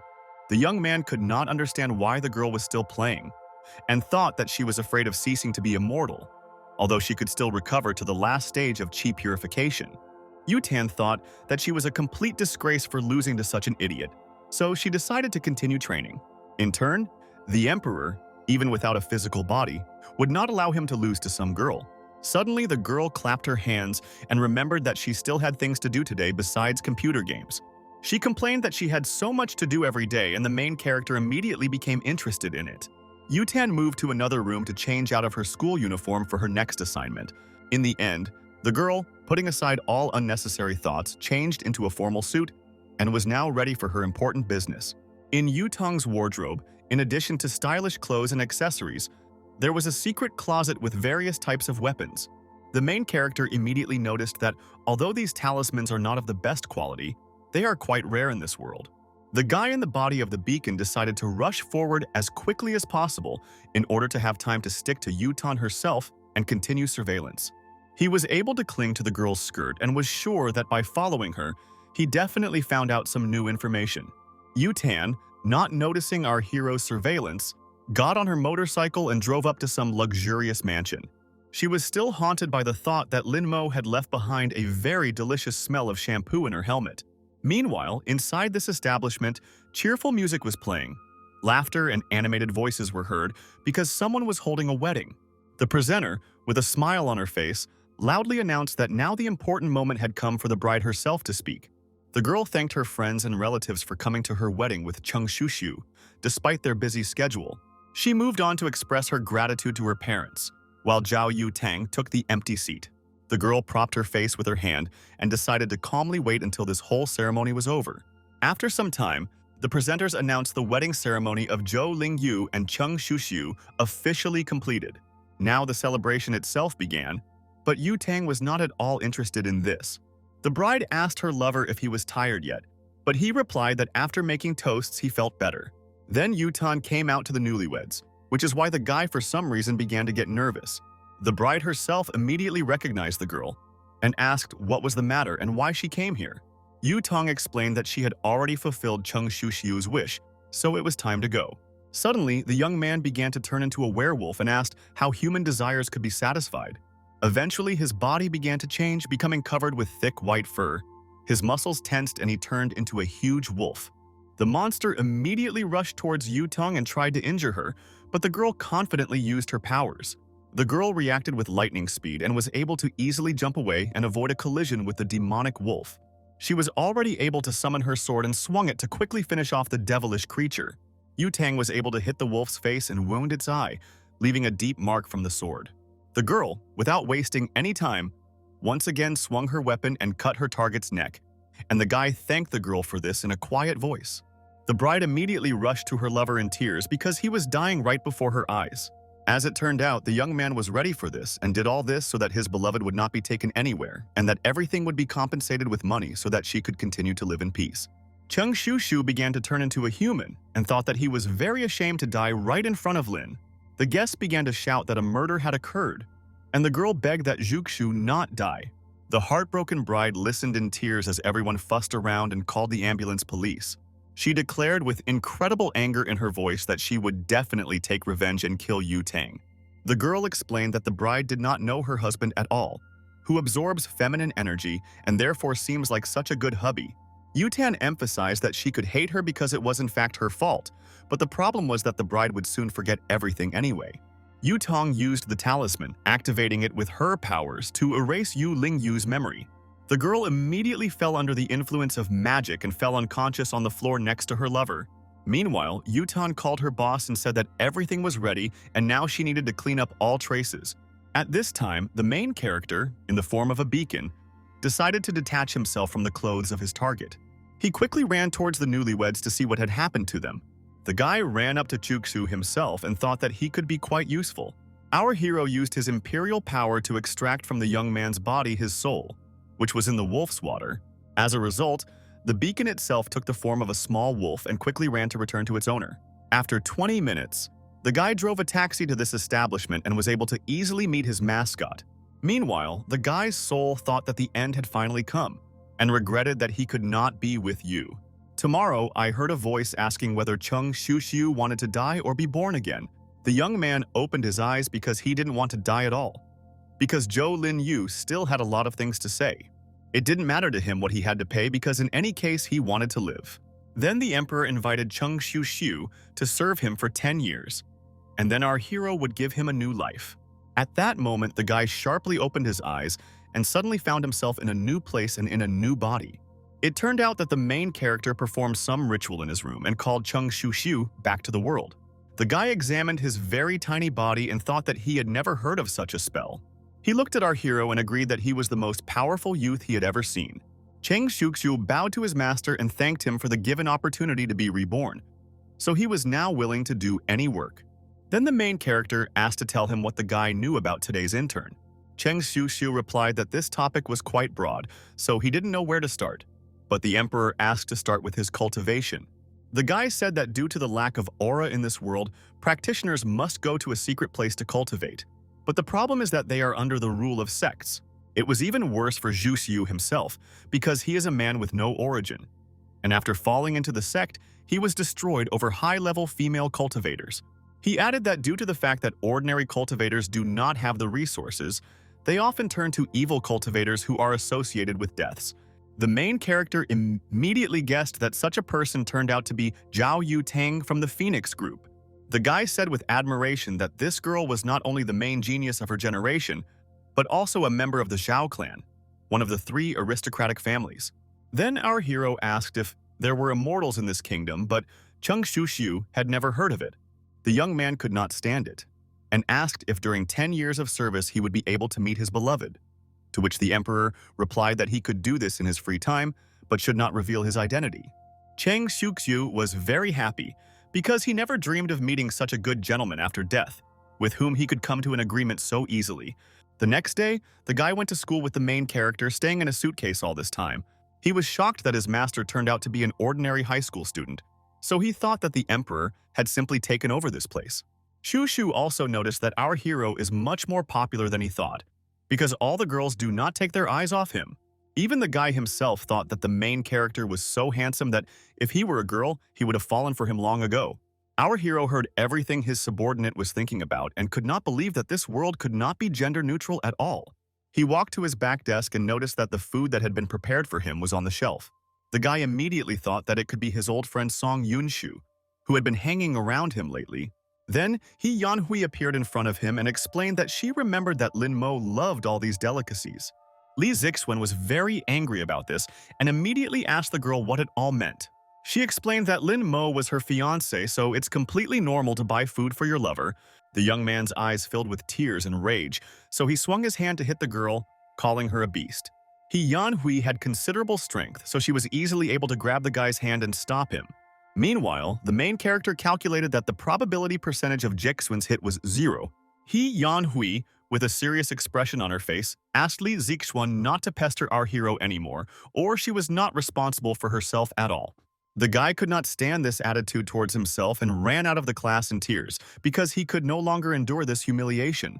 Speaker 1: The young man could not understand why the girl was still playing and thought that she was afraid of ceasing to be immortal, although she could still recover to the last stage of chi purification. Yutan thought that she was a complete disgrace for losing to such an idiot, so she decided to continue training. In turn, the emperor, even without a physical body, would not allow him to lose to some girl. Suddenly, the girl clapped her hands and remembered that she still had things to do today besides computer games. She complained that she had so much to do every day and the main character immediately became interested in it. Yutan moved to another room to change out of her school uniform for her next assignment. In the end, the girl, putting aside all unnecessary thoughts, changed into a formal suit and was now ready for her important business. In Yu Tang's wardrobe, in addition to stylish clothes and accessories, there was a secret closet with various types of weapons. The main character immediately noticed that although these talismans are not of the best quality, they are quite rare in this world. The guy in the body of the beacon decided to rush forward as quickly as possible in order to have time to stick to Yutan herself and continue surveillance. He was able to cling to the girl's skirt and was sure that by following her, he definitely found out some new information. Yutan, not noticing our hero's surveillance, got on her motorcycle and drove up to some luxurious mansion. She was still haunted by the thought that Ling Mo had left behind a very delicious smell of shampoo in her helmet. Meanwhile, inside this establishment, cheerful music was playing. Laughter and animated voices were heard because someone was holding a wedding. The presenter, with a smile on her face, loudly announced that now the important moment had come for the bride herself to speak. The girl thanked her friends and relatives for coming to her wedding with Cheng Shushu, despite their busy schedule. She moved on to express her gratitude to her parents, while Zhao Yu Tang took the empty seat. The girl propped her face with her hand and decided to calmly wait until this whole ceremony was over. After some time, the presenters announced the wedding ceremony of Zhou Lingyu and Cheng Shushu officially completed. Now the celebration itself began, but Yu Tang was not at all interested in this. The bride asked her lover if he was tired yet, but he replied that after making toasts he felt better. Then Yutan came out to the newlyweds. which is why the guy for some reason began to get nervous. The bride herself immediately recognized the girl and asked what was the matter and why she came here. Yu Tong explained that she had already fulfilled Cheng Shuxiu's wish, so it was time to go. Suddenly, the young man began to turn into a werewolf and asked how human desires could be satisfied. Eventually, his body began to change, becoming covered with thick white fur. His muscles tensed and he turned into a huge wolf. The monster immediately rushed towards Yu Tong and tried to injure her, but the girl confidently used her powers. The girl reacted with lightning speed and was able to easily jump away and avoid a collision with the demonic wolf. She was already able to summon her sword and swung it to quickly finish off the devilish creature. Yu Tang was able to hit the wolf's face and wound its eye, leaving a deep mark from the sword. The girl, without wasting any time, once again swung her weapon and cut her target's neck, and the guy thanked the girl for this in a quiet voice. The bride immediately rushed to her lover in tears because he was dying right before her eyes. As it turned out, the young man was ready for this and did all this so that his beloved would not be taken anywhere and that everything would be compensated with money so that she could continue to live in peace. Cheng Shushu began to turn into a human and thought that he was very ashamed to die right in front of Lin. The guests began to shout that a murder had occurred, and the girl begged that Zhuxu not die. The heartbroken bride listened in tears as everyone fussed around and called the ambulance police. She declared with incredible anger in her voice that she would definitely take revenge and kill Yu Tang. The girl explained that the bride did not know her husband at all, who absorbs feminine energy and therefore seems like such a good hubby. Yu Tan emphasized that she could hate her because it was in fact her fault, but the problem was that the bride would soon forget everything anyway. Yu Tong used the talisman, activating it with her powers to erase Yu Lingyu's memory. The girl immediately fell under the influence of magic and fell unconscious on the floor next to her lover. Meanwhile, Yu Tan called her boss and said that everything was ready and now she needed to clean up all traces. At this time, the main character, in the form of a beacon, decided to detach himself from the clothes of his target. He quickly ran towards the newlyweds to see what had happened to them. The guy ran up to Chuxu himself and thought that he could be quite useful. Our hero used his imperial power to extract from the young man's body his soul, which was in the wolf's water. As a result, the beacon itself took the form of a small wolf and quickly ran to return to its owner. After 20 minutes, the guy drove a taxi to this establishment and was able to easily meet his mascot. Meanwhile, the guy's soul thought that the end had finally come and regretted that he could not be with you. Tomorrow, I heard a voice asking whether Cheng Shushu wanted to die or be born again. The young man opened his eyes because he didn't want to die at all, because Zhou Lin Yu still had a lot of things to say. It didn't matter to him what he had to pay because in any case he wanted to live. Then the emperor invited Cheng Shushu to serve him for 10 years, and then our hero would give him a new life. At that moment, the guy sharply opened his eyes and suddenly found himself in a new place and in a new body. It turned out that the main character performed some ritual in his room and called Cheng Shushu back to the world. The guy examined his very tiny body and thought that he had never heard of such a spell. He looked at our hero and agreed that he was the most powerful youth he had ever seen. Cheng Shushu bowed to his master and thanked him for the given opportunity to be reborn, so he was now willing to do any work. Then the main character asked to tell him what the guy knew about today's intern. Cheng Shushu replied that this topic was quite broad, so he didn't know where to start. But the emperor asked to start with his cultivation. The guy said that due to the lack of aura in this world, practitioners must go to a secret place to cultivate. But the problem is that they are under the rule of sects. It was even worse for Zhu Xiu himself, because he is a man with no origin. And after falling into the sect, he was destroyed over high-level female cultivators. He added that due to the fact that ordinary cultivators do not have the resources, they often turn to evil cultivators who are associated with deaths. The main character immediately guessed that such a person turned out to be Zhao Yu Tang from the Phoenix Group. The guy said with admiration that this girl was not only the main genius of her generation, but also a member of the Zhao clan, one of the 3 aristocratic families. Then our hero asked if there were immortals in this kingdom, but Cheng Shushu had never heard of it. The young man could not stand it, and asked if during 10 years of service he would be able to meet his beloved, to which the emperor replied that he could do this in his free time, but should not reveal his identity. Cheng Shuxiu was very happy, because he never dreamed of meeting such a good gentleman after death, with whom he could come to an agreement so easily. The next day, the guy went to school with the main character, staying in a suitcase all this time. He was shocked that his master turned out to be an ordinary high school student, so he thought that the emperor had simply taken over this place. Shushu also noticed that our hero is much more popular than he thought, because all the girls do not take their eyes off him. Even the guy himself thought that the main character was so handsome that if he were a girl, he would have fallen for him long ago. Our hero heard everything his subordinate was thinking about and could not believe that this world could not be gender neutral at all. He walked to his back desk and noticed that the food that had been prepared for him was on the shelf. The guy immediately thought that it could be his old friend Song Yunshu, who had been hanging around him lately. Then, Yanhu appeared in front of him and explained that she remembered that Ling Mo loved all these delicacies. Li Zixuan was very angry about this and immediately asked the girl what it all meant. She explained that Ling Mo was her fiancé, so it's completely normal to buy food for your lover. The young man's eyes filled with tears and rage, so he swung his hand to hit the girl, calling her a beast. Yanhu had considerable strength, so she was easily able to grab the guy's hand and stop him. Meanwhile, the main character calculated that the probability percentage of Jixuan's hit was 0. Yanhu, with a serious expression on her face, asked Li Zixuan not to pester our hero anymore, or she was not responsible for herself at all. The guy could not stand this attitude towards himself and ran out of the class in tears because he could no longer endure this humiliation.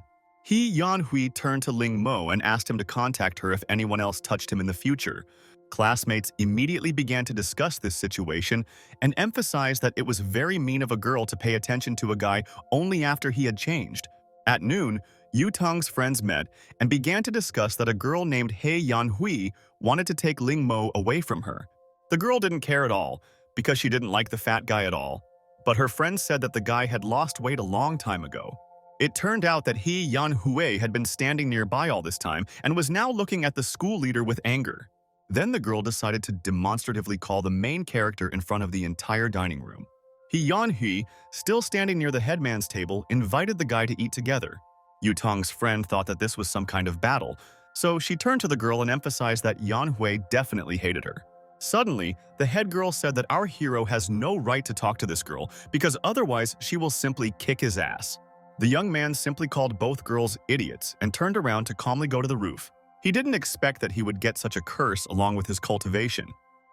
Speaker 1: Yanhu turned to Ling Mo and asked him to contact her if anyone else touched him in the future. Classmates immediately began to discuss this situation and emphasized that it was very mean of a girl to pay attention to a guy only after he had changed. At noon, Yu Tong's friends met and began to discuss that a girl named He Yanhui wanted to take Ling Mo away from her. The girl didn't care at all because she didn't like the fat guy at all, but her friends said that the guy had lost weight a long time ago. It turned out that He Yanhui had been standing nearby all this time and was now looking at the school leader with anger. Then the girl decided to demonstratively call the main character in front of the entire dining room. Yanhu, still standing near the headman's table, invited the guy to eat together. Yu Tong's friend thought that this was some kind of battle, so she turned to the girl and emphasized that Yanhui definitely hated her. Suddenly, the head girl said that our hero has no right to talk to this girl because otherwise she will simply kick his ass. The young man simply called both girls idiots and turned around to calmly go to the roof. He didn't expect that he would get such a curse along with his cultivation.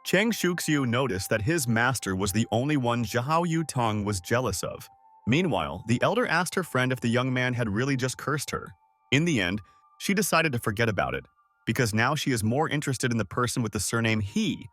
Speaker 1: Cheng Shuxiu noticed that his master was the only one Zhao Yu Tong was jealous of. Meanwhile, the elder asked her friend if the young man had really just cursed her. In the end, she decided to forget about it, because now she is more interested in the person with the surname He,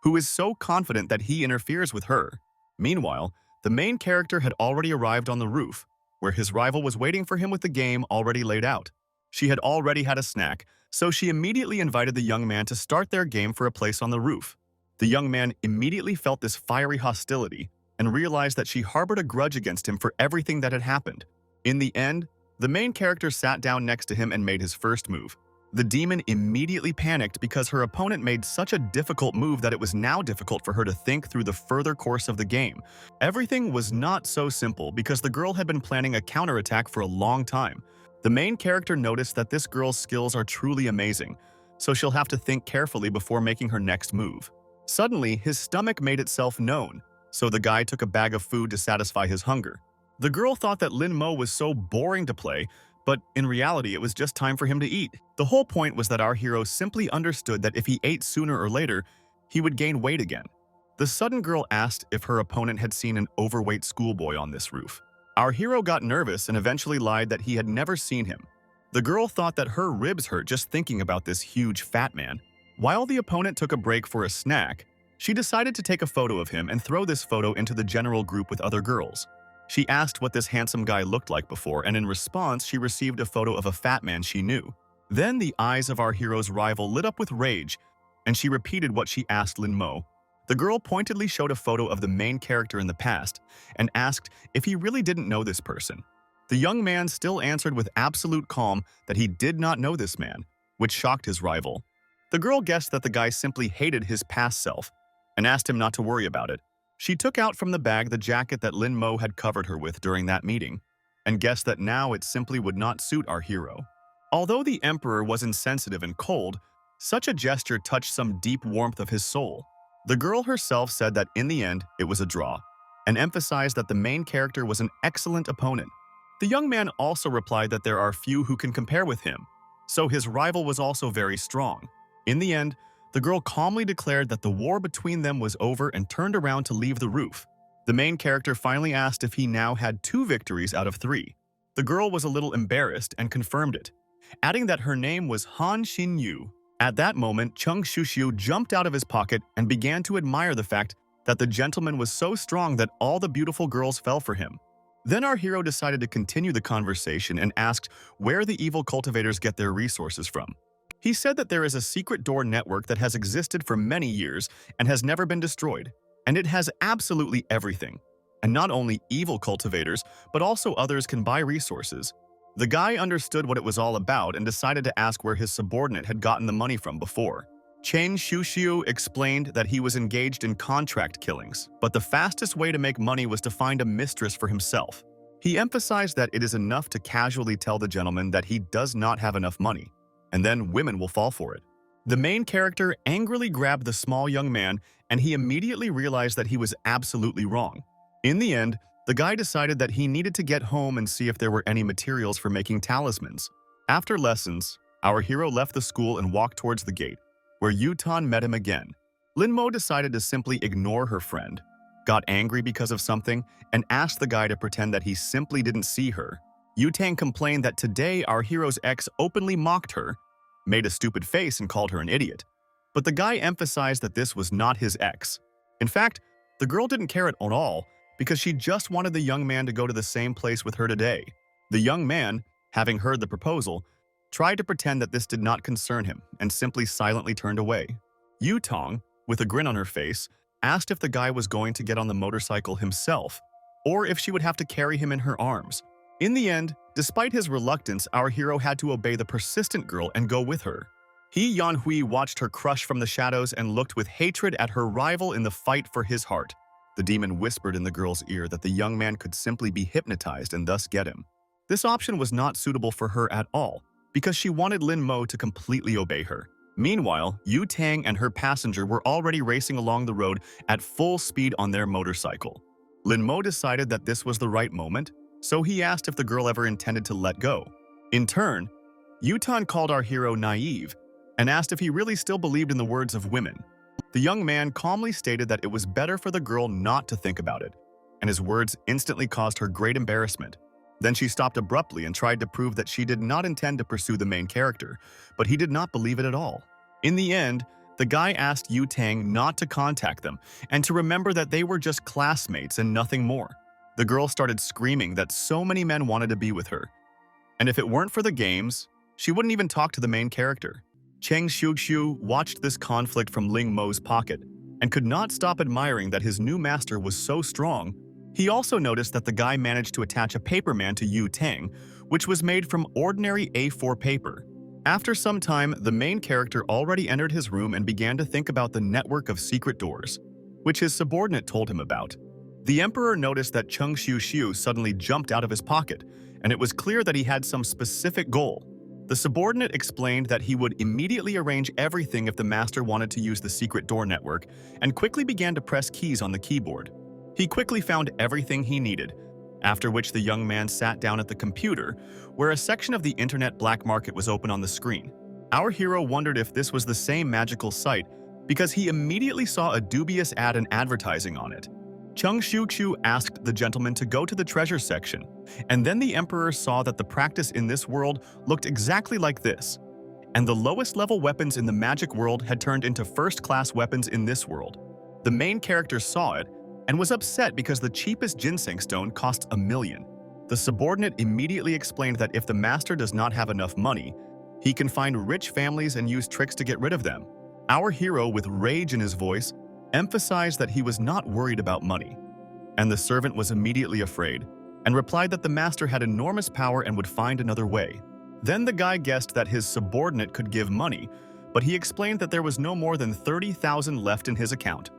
Speaker 1: who is so confident that he interferes with her. Meanwhile, the main character had already arrived on the roof, where his rival was waiting for him with the game already laid out. She had already had a snack, so she immediately invited the young man to start their game for a place on the roof. The young man immediately felt this fiery hostility and realized that she harbored a grudge against him for everything that had happened. In the end, the main character sat down next to him and made his first move. The demon immediately panicked because her opponent made such a difficult move that it was now difficult for her to think through the further course of the game. Everything was not so simple because the girl had been planning a counterattack for a long time. The main character noticed that this girl's skills are truly amazing, so she'll have to think carefully before making her next move. Suddenly, his stomach made itself known, so the guy took a bag of food to satisfy his hunger. The girl thought that Ling Mo was so boring to play, but in reality it was just time for him to eat. The whole point was that our hero simply understood that if he ate sooner or later, he would gain weight again. The sudden girl asked if her opponent had seen an overweight schoolboy on this roof. Our hero got nervous and eventually lied that he had never seen him. The girl thought that her ribs hurt just thinking about this huge fat man. While the opponent took a break for a snack, she decided to take a photo of him and throw this photo into the general group with other girls. She asked what this handsome guy looked like before, and in response, she received a photo of a fat man she knew. Then the eyes of our hero's rival lit up with rage, and she repeated what she asked Ling Mo. The girl pointedly showed a photo of the main character in the past and asked if he really didn't know this person. The young man still answered with absolute calm that he did not know this man, which shocked his rival. The girl guessed that the guy simply hated his past self and asked him not to worry about it. She took out from the bag the jacket that Ling Mo had covered her with during that meeting and guessed that now it simply would not suit our hero. Although the emperor was insensitive and cold, such a gesture touched some deep warmth of his soul. The girl herself said that in the end, it was a draw, and emphasized that the main character was an excellent opponent. The young man also replied that there are few who can compare with him, so his rival was also very strong. In the end, the girl calmly declared that the war between them was over and turned around to leave the roof. The main character finally asked if he now had 2 victories out of 3. The girl was a little embarrassed and confirmed it, adding that her name was Han Xin-yu. At that moment, Chung Shu-xiu jumped out of his pocket and began to admire the fact that the gentleman was so strong that all the beautiful girls fell for him. Then our hero decided to continue the conversation and asked where the evil cultivators get their resources from. He said that there is a secret door network that has existed for many years and has never been destroyed, and it has absolutely everything. And not only evil cultivators, but also others can buy resources. The guy understood what it was all about and decided to ask where his subordinate had gotten the money from before. Chen Shuxiu explained that he was engaged in contract killings, but the fastest way to make money was to find a mistress for himself. He emphasized that it is enough to casually tell the gentleman that he does not have enough money, and then women will fall for it. The main character angrily grabbed the small young man, and he immediately realized that he was absolutely wrong. In the end, the guy decided that he needed to get home and see if there were any materials for making talismans. After lessons, our hero left the school and walked towards the gate, where Yutan met him again. Ling Mo decided to simply ignore her friend, got angry because of something, and asked the guy to pretend that he simply didn't see her. Yutang complained that today our hero's ex openly mocked her, made a stupid face and called her an idiot. But the guy emphasized that this was not his ex. In fact, the girl didn't care at all because she just wanted the young man to go to the same place with her today. The young man, having heard the proposal, tried to pretend that this did not concern him and simply silently turned away. Yutong, with a grin on her face, asked if the guy was going to get on the motorcycle himself, or if she would have to carry him in her arms. In the end, despite his reluctance, our hero had to obey the persistent girl and go with her. Yanhu watched her crush from the shadows and looked with hatred at her rival in the fight for his heart. The demon whispered in the girl's ear that the young man could simply be hypnotized and thus get him. This option was not suitable for her at all, because she wanted Ling Mo to completely obey her. Meanwhile, Yu Tang and her passenger were already racing along the road at full speed on their motorcycle. Ling Mo decided that this was the right moment, so he asked if the girl ever intended to let go. In turn, Yutan called our hero naive and asked if he really still believed in the words of women. The young man calmly stated that it was better for the girl not to think about it, and his words instantly caused her great embarrassment. Then she stopped abruptly and tried to prove that she did not intend to pursue the main character, but he did not believe it at all. In the end, the guy asked Yu Tang not to contact them and to remember that they were just classmates and nothing more. The girl started screaming that so many men wanted to be with her, and if it weren't for the games, she wouldn't even talk to the main character. Cheng Xiuxiu watched this conflict from Ling Mo's pocket and could not stop admiring that his new master was so strong. He also noticed that the guy managed to attach a paperman to Yu Tang, which was made from ordinary A4 paper. After some time, the main character already entered his room and began to think about the network of secret doors, which his subordinate told him about. The emperor noticed that Chung Xiu suddenly jumped out of his pocket, and it was clear that he had some specific goal. The subordinate explained that he would immediately arrange everything if the master wanted to use the secret door network, and quickly began to press keys on the keyboard. He quickly found everything he needed, after which the young man sat down at the computer, where a section of the internet black market was open on the screen. Our hero wondered if this was the same magical site because he immediately saw a dubious ad and advertising on it. Chung Xiu asked the gentleman to go to the treasure section, and then the emperor saw that the practice in this world looked exactly like this, and the lowest level weapons in the magic world had turned into first-class weapons in this world. The main character saw it and was upset because the cheapest ginseng stone cost $1 million. The subordinate immediately explained that if the master does not have enough money, he can find rich families and use tricks to get rid of them. Our hero, with rage in his voice, emphasized that he was not worried about money, and the servant was immediately afraid and replied that the master had enormous power and would find another way. Then the guy guessed that his subordinate could give money, but he explained that there was no more than 30,000 left in his account.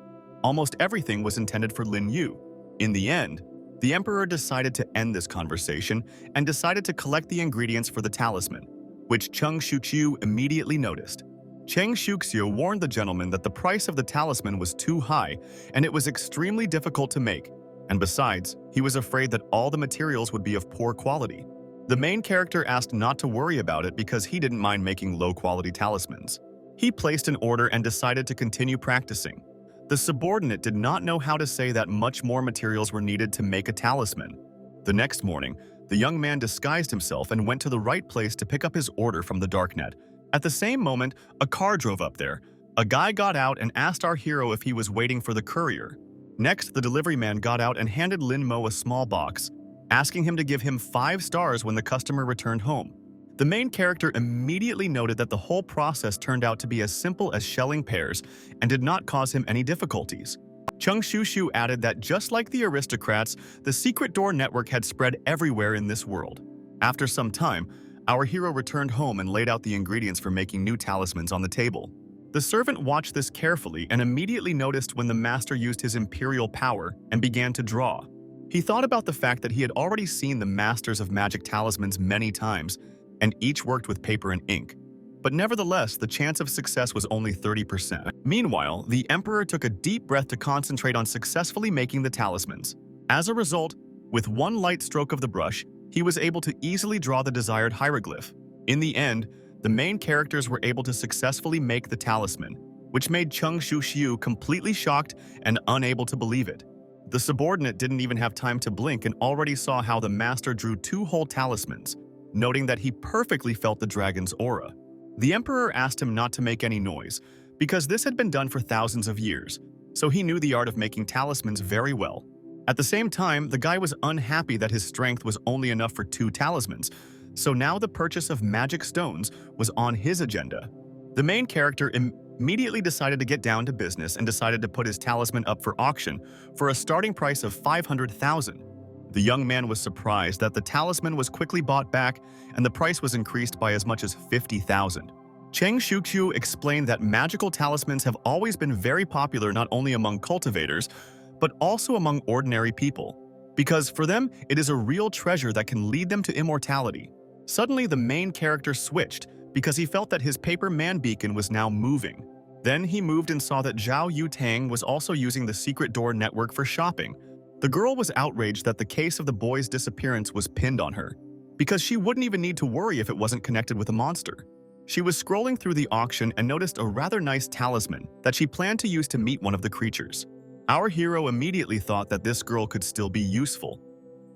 Speaker 1: Almost everything was intended for Lin Yu. In the end, the emperor decided to end this conversation and decided to collect the ingredients for the talisman, which Cheng Xiuqiu immediately noticed. Cheng Xiuqiu warned the gentleman that the price of the talisman was too high and it was extremely difficult to make, and besides, he was afraid that all the materials would be of poor quality. The main character asked not to worry about it because he didn't mind making low-quality talismans. He placed an order and decided to continue practicing. The subordinate did not know how to say that much more materials were needed to make a talisman. The next morning, the young man disguised himself and went to the right place to pick up his order from the darknet. At the same moment, a car drove up there. A guy got out and asked our hero if he was waiting for the courier. Next, the delivery man got out and handed Ling Mo a small box, asking him to give him 5 stars when the customer returned home. The main character immediately noted that the whole process turned out to be as simple as shelling pears and did not cause him any difficulties. Chung Shushu added that just like the aristocrats, the secret door network had spread everywhere in this world. After some time, our hero returned home and laid out the ingredients for making new talismans on the table. The servant watched this carefully and immediately noticed when the master used his imperial power and began to draw. He thought about the fact that he had already seen the masters of magic talismans many times, and each worked with paper and ink. But nevertheless, the chance of success was only 30%. Meanwhile, the emperor took a deep breath to concentrate on successfully making the talismans. As a result, with one light stroke of the brush, he was able to easily draw the desired hieroglyph. In the end, the main characters were able to successfully make the talisman, which made Chung Shushu completely shocked and unable to believe it. The subordinate didn't even have time to blink and already saw how the master drew 2 whole talismans, noting that he perfectly felt the dragon's aura. The emperor asked him not to make any noise, because this had been done for thousands of years, so he knew the art of making talismans very well. At the same time, the guy was unhappy that his strength was only enough for 2 talismans, so now the purchase of magic stones was on his agenda. The main character immediately decided to get down to business and decided to put his talisman up for auction for a starting price of 500,000. The young man was surprised that the talisman was quickly bought back and the price was increased by as much as 50,000. Cheng Shuqiu explained that magical talismans have always been very popular not only among cultivators, but also among ordinary people, because for them it is a real treasure that can lead them to immortality. Suddenly, the main character switched because he felt that his paper man beacon was now moving. Then he moved and saw that Zhao Yutang was also using the secret door network for shopping. The girl was outraged that the case of the boy's disappearance was pinned on her, because she wouldn't even need to worry if it wasn't connected with a monster. She was scrolling through the auction and noticed a rather nice talisman that she planned to use to meet one of the creatures. Our hero immediately thought that this girl could still be useful,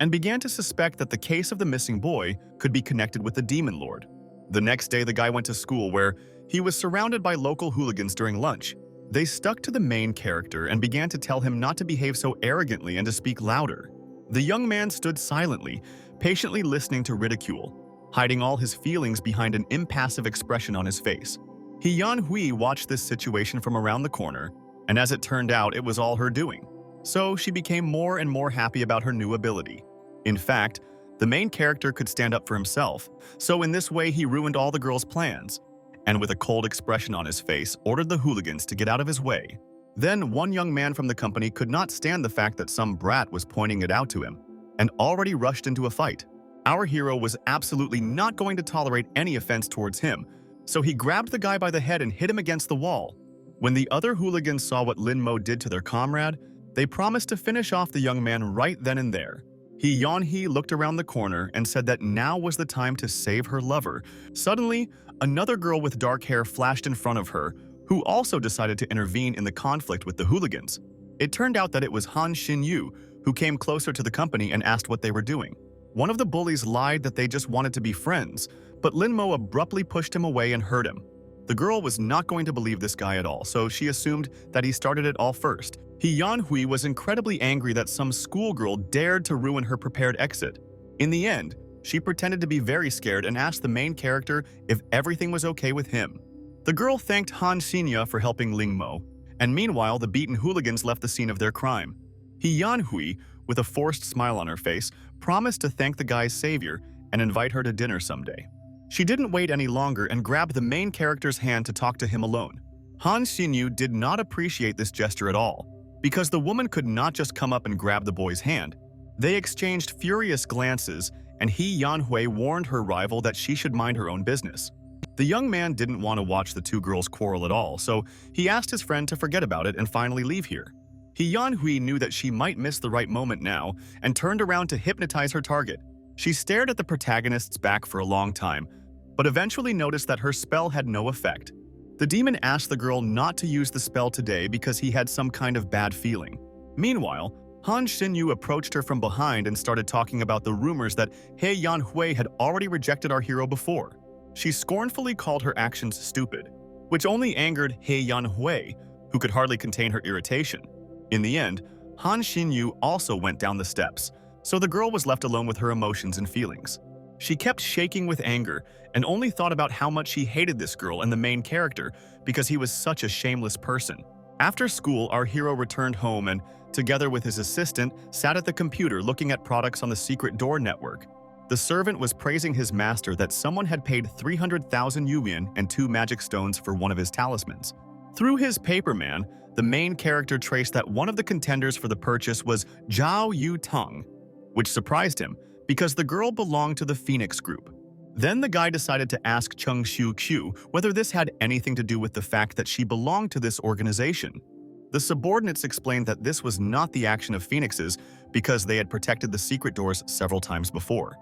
Speaker 1: and began to suspect that the case of the missing boy could be connected with the demon lord. The next day, the guy went to school where he was surrounded by local hooligans during lunch. They stuck to the main character and began to tell him not to behave so arrogantly and to speak louder. The young man stood silently, patiently listening to ridicule, hiding all his feelings behind an impassive expression on his face. Yanhu watched this situation from around the corner, and as it turned out, it was all her doing. So she became more and more happy about her new ability. In fact, the main character could stand up for himself, so in this way he ruined all the girl's plans, and with a cold expression on his face, ordered the hooligans to get out of his way. Then one young man from the company could not stand the fact that some brat was pointing it out to him, and already rushed into a fight. Our hero was absolutely not going to tolerate any offense towards him, so he grabbed the guy by the head and hit him against the wall. When the other hooligans saw what Ling Mo did to their comrade, they promised to finish off the young man right then and there. Yanhu looked around the corner and said that now was the time to save her lover. Suddenly, another girl with dark hair flashed in front of her, who also decided to intervene in the conflict with the hooligans. It turned out that it was Han Xinyu, who came closer to the company and asked what they were doing. One of the bullies lied that they just wanted to be friends, but Ling Mo abruptly pushed him away and hurt him. The girl was not going to believe this guy at all, so she assumed that he started it all first. Yanhu was incredibly angry that some schoolgirl dared to ruin her prepared exit. In the end, she pretended to be very scared and asked the main character if everything was okay with him. The girl thanked Han Xinya for helping Ling Mo, and meanwhile the beaten hooligans left the scene of their crime. Yanhu, with a forced smile on her face, promised to thank the guy's savior and invite her to dinner someday. She didn't wait any longer and grabbed the main character's hand to talk to him alone. Han Xinyu did not appreciate this gesture at all, because the woman could not just come up and grab the boy's hand. They exchanged furious glances, and Yanhu warned her rival that she should mind her own business. The young man didn't want to watch the two girls quarrel at all, so he asked his friend to forget about it and finally leave here. Yanhu knew that she might miss the right moment now and turned around to hypnotize her target. She stared at the protagonist's back for a long time, but eventually noticed that her spell had no effect. The demon asked the girl not to use the spell today because he had some kind of bad feeling. Meanwhile, Han Xinyu approached her from behind and started talking about the rumors that He Yanhui had already rejected our hero before. She scornfully called her actions stupid, which only angered He Yanhui, who could hardly contain her irritation. In the end, Han Xinyu also went down the steps, so the girl was left alone with her emotions and feelings. She kept shaking with anger and only thought about how much she hated this girl and the main character because he was such a shameless person. After school, our hero returned home and, together with his assistant, sat at the computer looking at products on the secret door network. The servant was praising his master that someone had paid 300,000 yuan and 2 magic stones for one of his talismans. Through his paperman, the main character traced that one of the contenders for the purchase was Zhao Yutong, which surprised him because the girl belonged to the Phoenix group. Then the guy decided to ask Cheng Xiu Qiu whether this had anything to do with the fact that she belonged to this organization. The subordinates explained that this was not the action of Phoenixes because they had protected the secret doors several times before.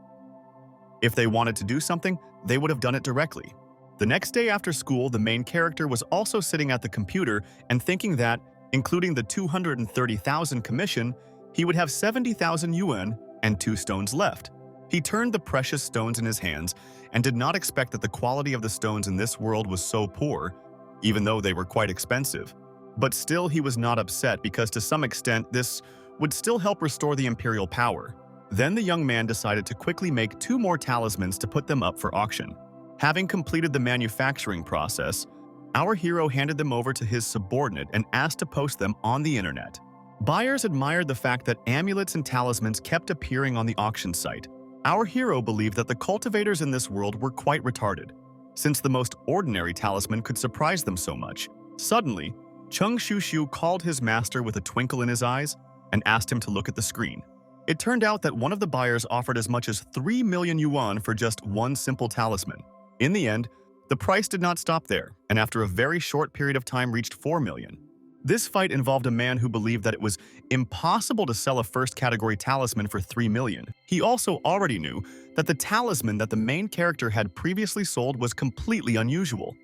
Speaker 1: If they wanted to do something, they would have done it directly. The next day after school, the main character was also sitting at the computer and thinking that, including the 230,000 commission, he would have 70,000 yuan and 2 stones left. He turned the precious stones in his hands and did not expect that the quality of the stones in this world was so poor, even though they were quite expensive. But still, he was not upset because to some extent this would still help restore the imperial power. Then the young man decided to quickly make 2 more talismans to put them up for auction. Having completed the manufacturing process, our hero handed them over to his subordinate and asked to post them on the internet. Buyers admired the fact that amulets and talismans kept appearing on the auction site. Our hero believed that the cultivators in this world were quite retarded, since the most ordinary talisman could surprise them so much. Suddenly, Cheng Xiu called his master with a twinkle in his eyes and asked him to look at the screen. It turned out that one of the buyers offered as much as 3 million yuan for just one simple talisman. In the end, the price did not stop there, and after a very short period of time reached 4 million. This fight involved a man who believed that it was impossible to sell a first-category talisman for 3 million. He also already knew that the talisman that the main character had previously sold was completely unusual,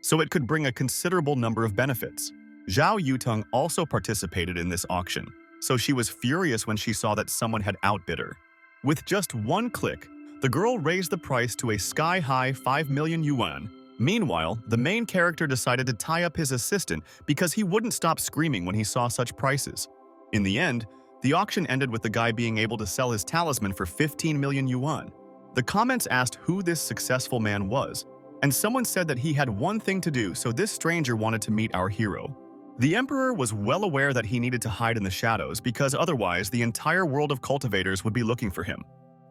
Speaker 1: so it could bring a considerable number of benefits. Zhao Yutong also participated in this auction, so she was furious when she saw that someone had outbid her. With just one click, the girl raised the price to a sky-high 5 million yuan. Meanwhile, the main character decided to tie up his assistant because he wouldn't stop screaming when he saw such prices. In the end, the auction ended with the guy being able to sell his talisman for 15 million yuan. The comments asked who this successful man was, and someone said that he had one thing to do, so this stranger wanted to meet our hero. The emperor was well aware that he needed to hide in the shadows because otherwise the entire world of cultivators would be looking for him.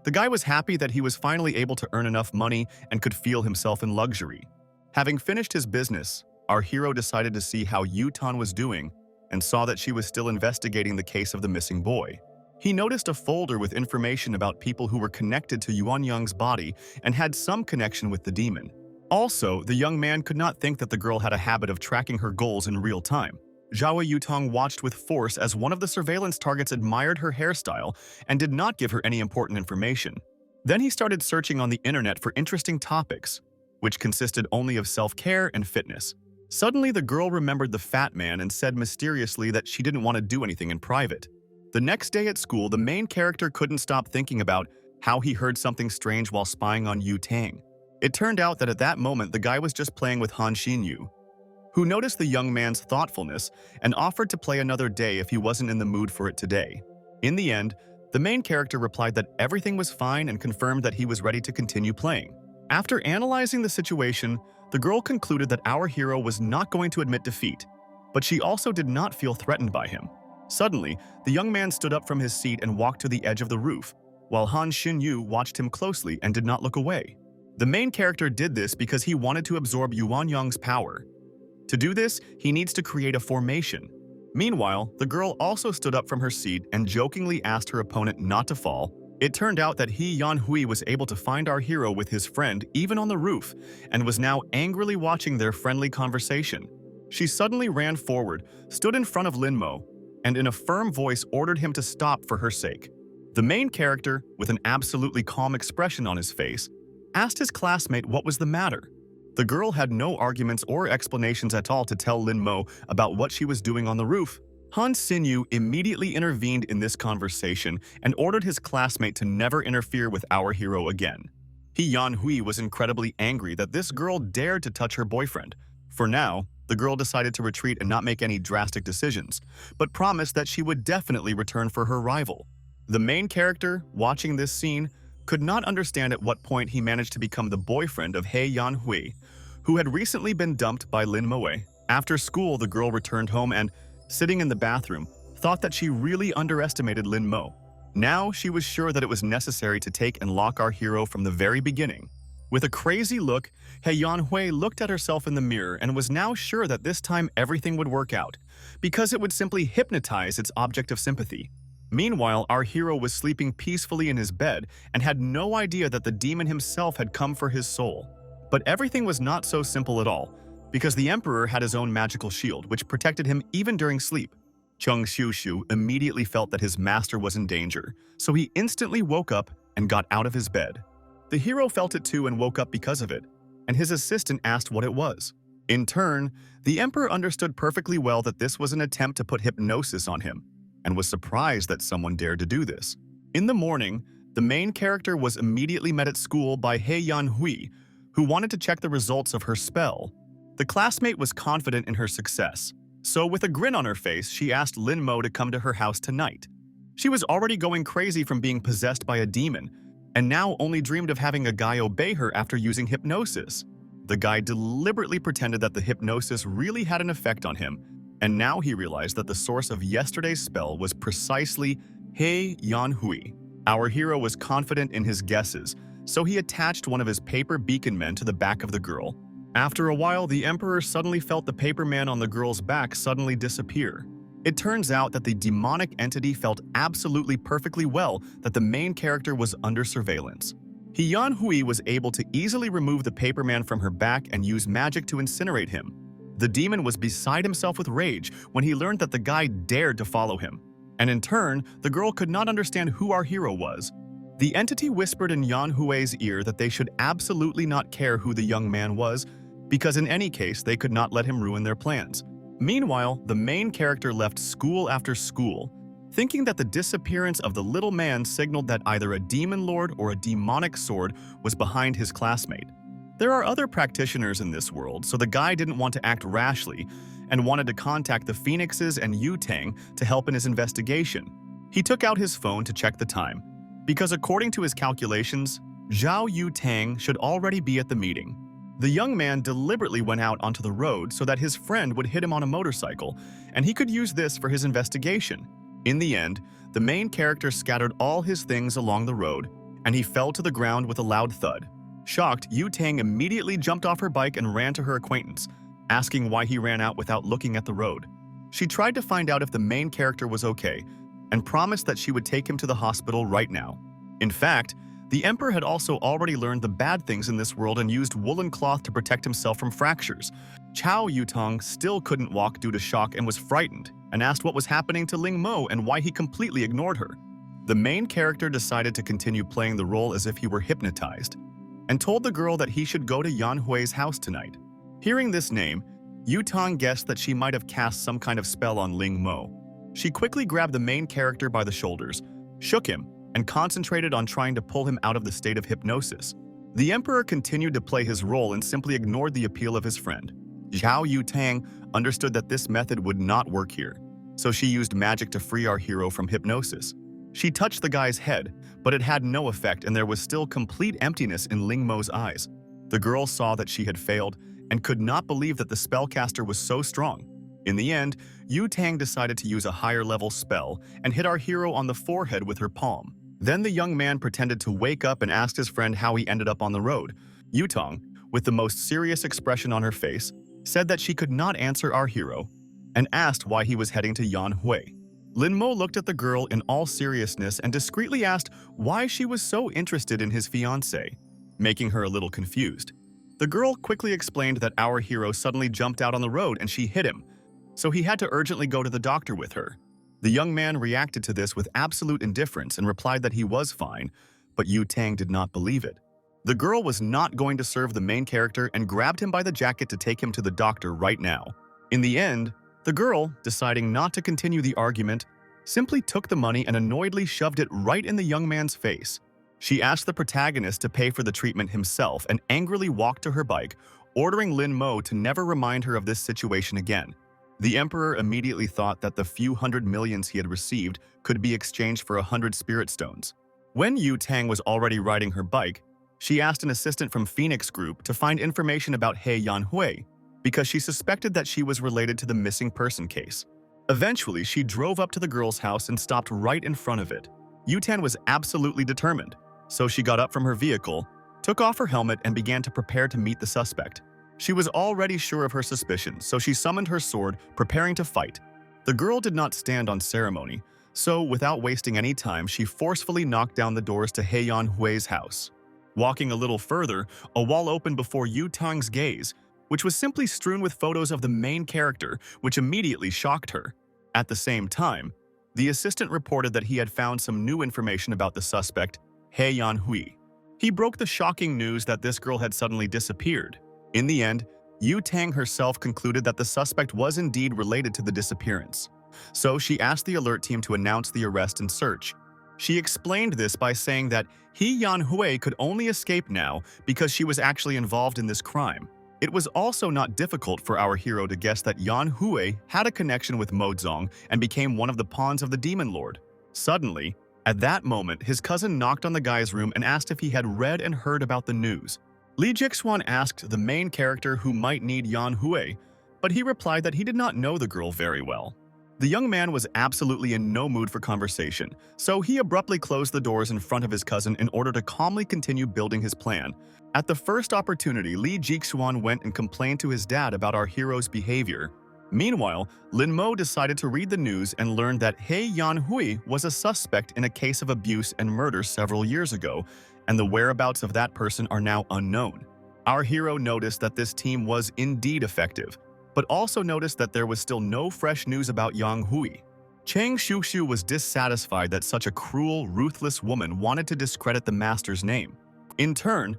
Speaker 1: The guy was happy that he was finally able to earn enough money and could feel himself in luxury. Having finished his business, our hero decided to see how Yutan was doing and saw that she was still investigating the case of the missing boy. He noticed a folder with information about people who were connected to Yuan Yang's body and had some connection with the demon. Also, the young man could not think that the girl had a habit of tracking her goals in real time. Zhao Yutong watched with force as one of the surveillance targets admired her hairstyle and did not give her any important information. Then he started searching on the internet for interesting topics, which consisted only of self-care and fitness. Suddenly, the girl remembered the fat man and said mysteriously that she didn't want to do anything in private. The next day at school, the main character couldn't stop thinking about how he heard something strange while spying on Yu Tang. It turned out that at that moment, the guy was just playing with Han Xinyu, who noticed the young man's thoughtfulness and offered to play another day if he wasn't in the mood for it today. In the end, the main character replied that everything was fine and confirmed that he was ready to continue playing. After analyzing the situation, the girl concluded that our hero was not going to admit defeat, but she also did not feel threatened by him. Suddenly, the young man stood up from his seat and walked to the edge of the roof, while Han Xinyu watched him closely and did not look away. The main character did this because he wanted to absorb Yuan Yang's power. To do this, he needs to create a formation. Meanwhile, the girl also stood up from her seat and jokingly asked her opponent not to fall. It turned out that Yanhui was able to find our hero with his friend even on the roof and was now angrily watching their friendly conversation. She suddenly ran forward, stood in front of Ling Mo, and in a firm voice ordered him to stop for her sake. The main character, with an absolutely calm expression on his face, asked his classmate what was the matter. The girl had no arguments or explanations at all to tell Ling Mo about what she was doing on the roof. Han Xinyu immediately intervened in this conversation and ordered his classmate to never interfere with our hero again. Yanhu was incredibly angry that this girl dared to touch her boyfriend. For now, the girl decided to retreat and not make any drastic decisions, but promised that she would definitely return for her rival. The main character, watching this scene, could not understand at what point he managed to become the boyfriend of Yanhu, who had recently been dumped by Ling Mo. After school, the girl returned home and, sitting in the bathroom, thought that she really underestimated Ling Mo. Now she was sure that it was necessary to take and lock our hero from the very beginning. With a crazy look, Yanhu looked at herself in the mirror and was now sure that this time everything would work out, because it would simply hypnotize its object of sympathy. Meanwhile, our hero was sleeping peacefully in his bed and had no idea that the demon himself had come for his soul. But everything was not so simple at all, because the Emperor had his own magical shield, which protected him even during sleep. Chung Xiu immediately felt that his master was in danger, so he instantly woke up and got out of his bed. The hero felt it too and woke up because of it, and his assistant asked what it was. In turn, the Emperor understood perfectly well that this was an attempt to put hypnosis on him, and was surprised that someone dared to do this. In the morning, the main character was immediately met at school by Yanhu, who wanted to check the results of her spell. The classmate was confident in her success, so with a grin on her face, she asked Ling Mo to come to her house tonight. She was already going crazy from being possessed by a demon, and now only dreamed of having a guy obey her after using hypnosis. The guy deliberately pretended that the hypnosis really had an effect on him, and now he realized that the source of yesterday's spell was precisely Yanhu. Our hero was confident in his guesses, so he attached one of his paper beacon men to the back of the girl. After a while, the Emperor suddenly felt the paper man on the girl's back suddenly disappear. It turns out that the demonic entity felt absolutely perfectly well that the main character was under surveillance. Yanhu was able to easily remove the paper man from her back and use magic to incinerate him. The demon was beside himself with rage when he learned that the guy dared to follow him. And in turn, the girl could not understand who our hero was. The entity whispered in Yanhu's ear that they should absolutely not care who the young man was, because in any case, they could not let him ruin their plans. Meanwhile, the main character left school after school, thinking that the disappearance of the little man signaled that either a demon lord or a demonic sword was behind his classmate. There are other practitioners in this world, so the guy didn't want to act rashly and wanted to contact the Phoenixes and Yu Tang to help in his investigation. He took out his phone to check the time, because according to his calculations, Zhao Yu Tang should already be at the meeting. The young man deliberately went out onto the road so that his friend would hit him on a motorcycle, and he could use this for his investigation. In the end, the main character scattered all his things along the road, and he fell to the ground with a loud thud. Shocked, Yu Tang immediately jumped off her bike and ran to her acquaintance, asking why he ran out without looking at the road. She tried to find out if the main character was okay, and promised that she would take him to the hospital right now. In fact, the Emperor had also already learned the bad things in this world and used woolen cloth to protect himself from fractures. Chao Yutong still couldn't walk due to shock and was frightened, and asked what was happening to Ling Mo and why he completely ignored her. The main character decided to continue playing the role as if he were hypnotized, and told the girl that he should go to Yanhu's house tonight. Hearing this name, Yutong guessed that she might have cast some kind of spell on Ling Mo. She quickly grabbed the main character by the shoulders, shook him, and concentrated on trying to pull him out of the state of hypnosis. The Emperor continued to play his role and simply ignored the appeal of his friend. Zhao Yutang understood that this method would not work here, so she used magic to free our hero from hypnosis. She touched the guy's head, but it had no effect and there was still complete emptiness in Ling Mo's eyes. The girl saw that she had failed and could not believe that the spellcaster was so strong. In the end, Yu Tang decided to use a higher-level spell and hit our hero on the forehead with her palm. Then the young man pretended to wake up and asked his friend how he ended up on the road. Yutong, with the most serious expression on her face, said that she could not answer our hero and asked why he was heading to Yanhu. Ling Mo looked at the girl in all seriousness and discreetly asked why she was so interested in his fiancé, making her a little confused. The girl quickly explained that our hero suddenly jumped out on the road and she hit him, so he had to urgently go to the doctor with her. The young man reacted to this with absolute indifference and replied that he was fine, but Yu Tang did not believe it. The girl was not going to serve the main character and grabbed him by the jacket to take him to the doctor right now. In the end, the girl, deciding not to continue the argument, simply took the money and annoyedly shoved it right in the young man's face. She asked the protagonist to pay for the treatment himself and angrily walked to her bike, ordering Ling Mo to never remind her of this situation again. The emperor immediately thought that the few hundred millions he had received could be exchanged for 100 spirit stones. When Yu Tang was already riding her bike, she asked an assistant from Phoenix Group to find information about He Yanhu because she suspected that she was related to the missing person case. Eventually, she drove up to the girl's house and stopped right in front of it. Yu Tan was absolutely determined, so she got up from her vehicle, took off her helmet, and began to prepare to meet the suspect. She was already sure of her suspicions, so she summoned her sword, preparing to fight. The girl did not stand on ceremony, so without wasting any time, she forcefully knocked down the doors to He Yanhui's house. Walking a little further, a wall opened before Yu Tang's gaze, which was simply strewn with photos of the main character, which immediately shocked her. At the same time, the assistant reported that he had found some new information about the suspect, He Yanhui. He broke the shocking news that this girl had suddenly disappeared. In the end, Yu Tang herself concluded that the suspect was indeed related to the disappearance. So she asked the alert team to announce the arrest and search. She explained this by saying that He Yanhui could only escape now because she was actually involved in this crime. It was also not difficult for our hero to guess that Yanhui had a connection with Mozong and became one of the pawns of the Demon Lord. Suddenly, at that moment, his cousin knocked on the guy's room and asked if he had read and heard about the news. Li Jixuan asked the main character who might need Yanhui, but he replied that he did not know the girl very well. The young man was absolutely in no mood for conversation, so he abruptly closed the doors in front of his cousin in order to calmly continue building his plan. At the first opportunity, Li Jixuan went and complained to his dad about our hero's behavior. Meanwhile, Ling Mo decided to read the news and learned that He Yanhui was a suspect in a case of abuse and murder several years ago, and the whereabouts of that person are now unknown. Our hero noticed that this team was indeed effective, but also noticed that there was still no fresh news about Yang Hui. Chang Xiuxiu was dissatisfied that such a cruel, ruthless woman wanted to discredit the master's name. In turn,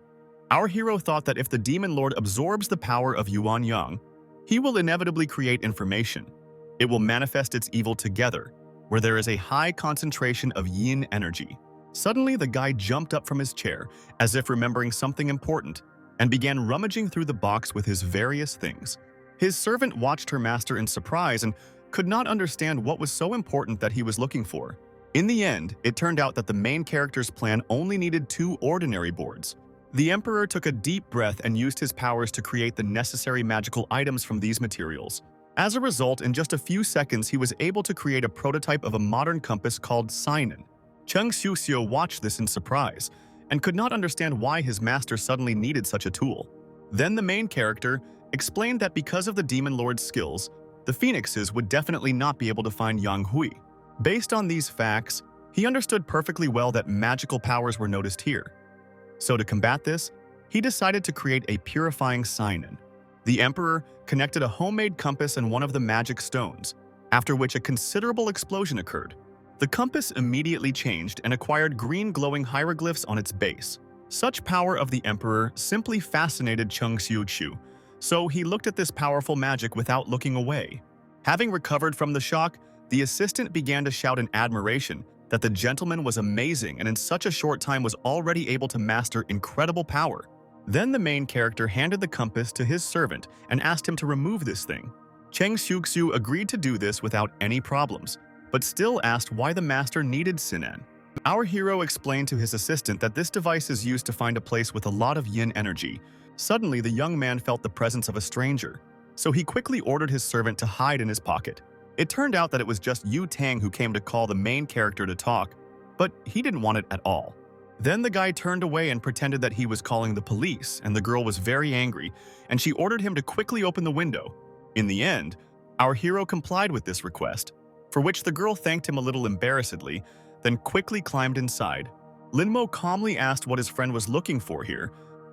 Speaker 1: our hero thought that if the Demon Lord absorbs the power of Yuan Yang, he will inevitably create information. It will manifest its evil together, where there is a high concentration of yin energy. Suddenly, the guy jumped up from his chair, as if remembering something important, and began rummaging through the box with his various things. His servant watched her master in surprise and could not understand what was so important that he was looking for. In the end, it turned out that the main character's plan only needed 2 ordinary boards. The Emperor took a deep breath and used his powers to create the necessary magical items from these materials. As a result, in just a few seconds, he was able to create a prototype of a modern compass called Sinan. Cheng Xiuxiu watched this in surprise and could not understand why his master suddenly needed such a tool. Then the main character explained that because of the Demon Lord's skills, the Phoenixes would definitely not be able to find Yang Hui. Based on these facts, he understood perfectly well that magical powers were noticed here. So to combat this, he decided to create a purifying Sinan. The Emperor connected a homemade compass and one of the magic stones, after which a considerable explosion occurred. The compass immediately changed and acquired green glowing hieroglyphs on its base. Such power of the Emperor simply fascinated Cheng Xiuqiu, so he looked at this powerful magic without looking away. Having recovered from the shock, the assistant began to shout in admiration that the gentleman was amazing and in such a short time was already able to master incredible power. Then the main character handed the compass to his servant and asked him to remove this thing. Cheng Xiuxiu agreed to do this without any problems, but still asked why the master needed Sinan. Our hero explained to his assistant that this device is used to find a place with a lot of yin energy. Suddenly, the young man felt the presence of a stranger, so he quickly ordered his servant to hide in his pocket. It turned out that it was just Yu Tang who came to call the main character to talk, but he didn't want it at all. Then the guy turned away and pretended that he was calling the police, and the girl was very angry, and she ordered him to quickly open the window. In the end, our hero complied with this request, for which the girl thanked him a little embarrassedly, then quickly climbed inside. Ling Mo calmly asked what his friend was looking for here,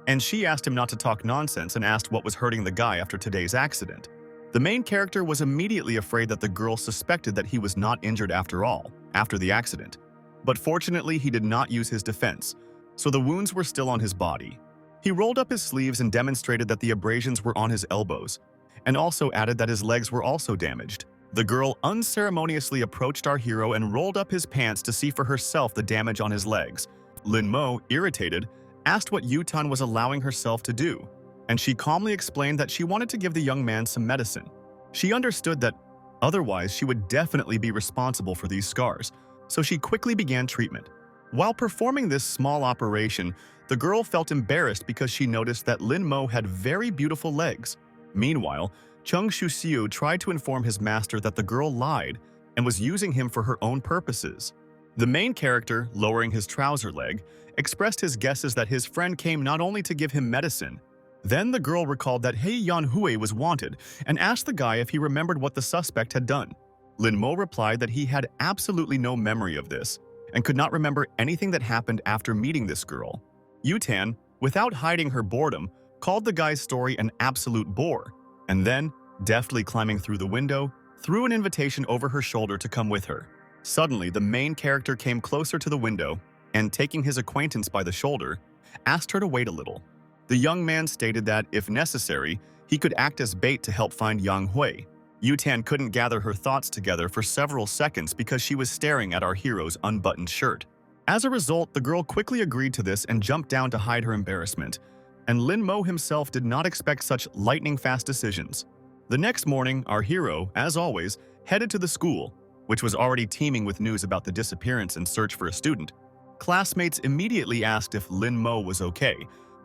Speaker 1: and she asked him not to talk nonsense and asked what was hurting the guy after today's accident. The main character was immediately afraid that the girl suspected that he was not injured after all, after the accident. But fortunately, he did not use his defense, so the wounds were still on his body. He rolled up his sleeves and demonstrated that the abrasions were on his elbows, and also added that his legs were also damaged. The girl unceremoniously approached our hero and rolled up his pants to see for herself the damage on his legs. Ling Mo, irritated, asked what Yutan was allowing herself to do, and she calmly explained that she wanted to give the young man some medicine. She understood that otherwise she would definitely be responsible for these scars, so she quickly began treatment. While performing this small operation, the girl felt embarrassed because she noticed that Ling Mo had very beautiful legs. Meanwhile, Chung Shuxiu tried to inform his master that the girl lied and was using him for her own purposes. The main character, lowering his trouser leg, expressed his guesses that his friend came not only to give him medicine. Then the girl recalled that Yanhu was wanted and asked the guy if he remembered what the suspect had done. Ling Mo replied that he had absolutely no memory of this and could not remember anything that happened after meeting this girl. Yutan, without hiding her boredom, called the guy's story an absolute bore, and then, deftly climbing through the window, threw an invitation over her shoulder to come with her. Suddenly, the main character came closer to the window and, taking his acquaintance by the shoulder, asked her to wait a little. The young man stated that, if necessary, he could act as bait to help find Yang Hui. Yutan couldn't gather her thoughts together for several seconds because she was staring at our hero's unbuttoned shirt. As a result, the girl quickly agreed to this and jumped down to hide her embarrassment, and Ling Mo himself did not expect such lightning-fast decisions. The next morning, our hero, as always, headed to the school, which was already teeming with news about the disappearance and search for a student. Classmates immediately asked if Ling Mo was okay,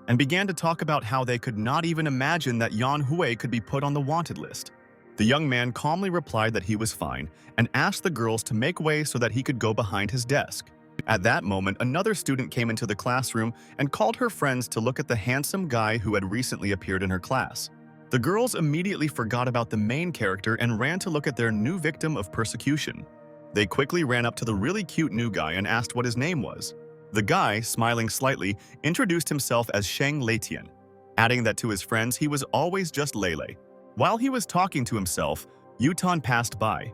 Speaker 1: and began to talk about how they could not even imagine that Yanhu could be put on the wanted list. The young man calmly replied that he was fine and asked the girls to make way so that he could go behind his desk. At that moment, another student came into the classroom and called her friends to look at the handsome guy who had recently appeared in her class. The girls immediately forgot about the main character and ran to look at their new victim of persecution. They quickly ran up to the really cute new guy and asked what his name was. The guy, smiling slightly, introduced himself as Sheng Leitian, adding that to his friends he was always just Lele. While he was talking to himself, Yutan passed by,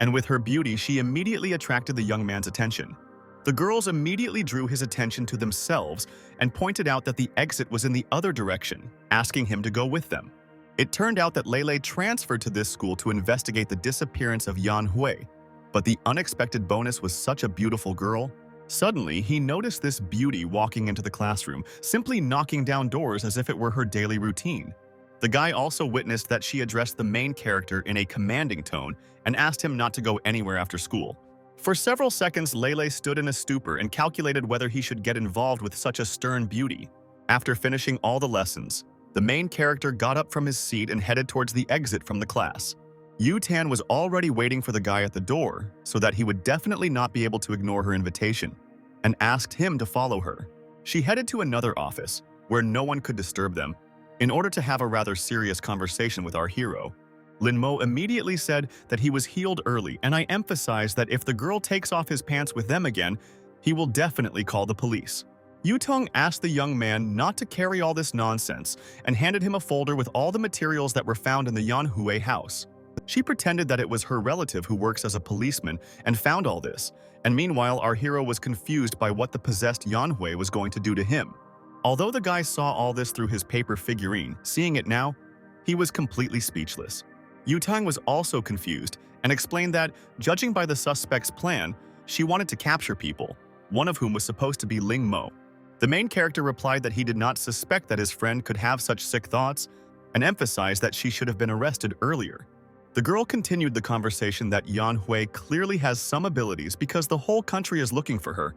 Speaker 1: and with her beauty she immediately attracted the young man's attention. The girls immediately drew his attention to themselves and pointed out that the exit was in the other direction, asking him to go with them. It turned out that Lele transferred to this school to investigate the disappearance of Yanhu, but the unexpected bonus was such a beautiful girl. Suddenly, he noticed this beauty walking into the classroom, simply knocking down doors as if it were her daily routine. The guy also witnessed that she addressed the main character in a commanding tone and asked him not to go anywhere after school. For several seconds, Lele stood in a stupor and calculated whether he should get involved with such a stern beauty. After finishing all the lessons, the main character got up from his seat and headed towards the exit from the class. Yutan was already waiting for the guy at the door so that he would definitely not be able to ignore her invitation, and asked him to follow her. She headed to another office, where no one could disturb them, in order to have a rather serious conversation with our hero. Ling Mo immediately said that he was healed early, and I emphasized that if the girl takes off his pants with them again, he will definitely call the police. Yutong asked the young man not to carry all this nonsense and handed him a folder with all the materials that were found in the Yanhu house. She pretended that it was her relative who works as a policeman and found all this, and meanwhile our hero was confused by what the possessed Yanhu was going to do to him. Although the guy saw all this through his paper figurine, seeing it now, he was completely speechless. Yutang was also confused and explained that, judging by the suspect's plan, she wanted to capture people, one of whom was supposed to be Ling Mo. The main character replied that he did not suspect that his friend could have such sick thoughts and emphasized that she should have been arrested earlier. The girl continued the conversation that Yanhu clearly has some abilities because the whole country is looking for her,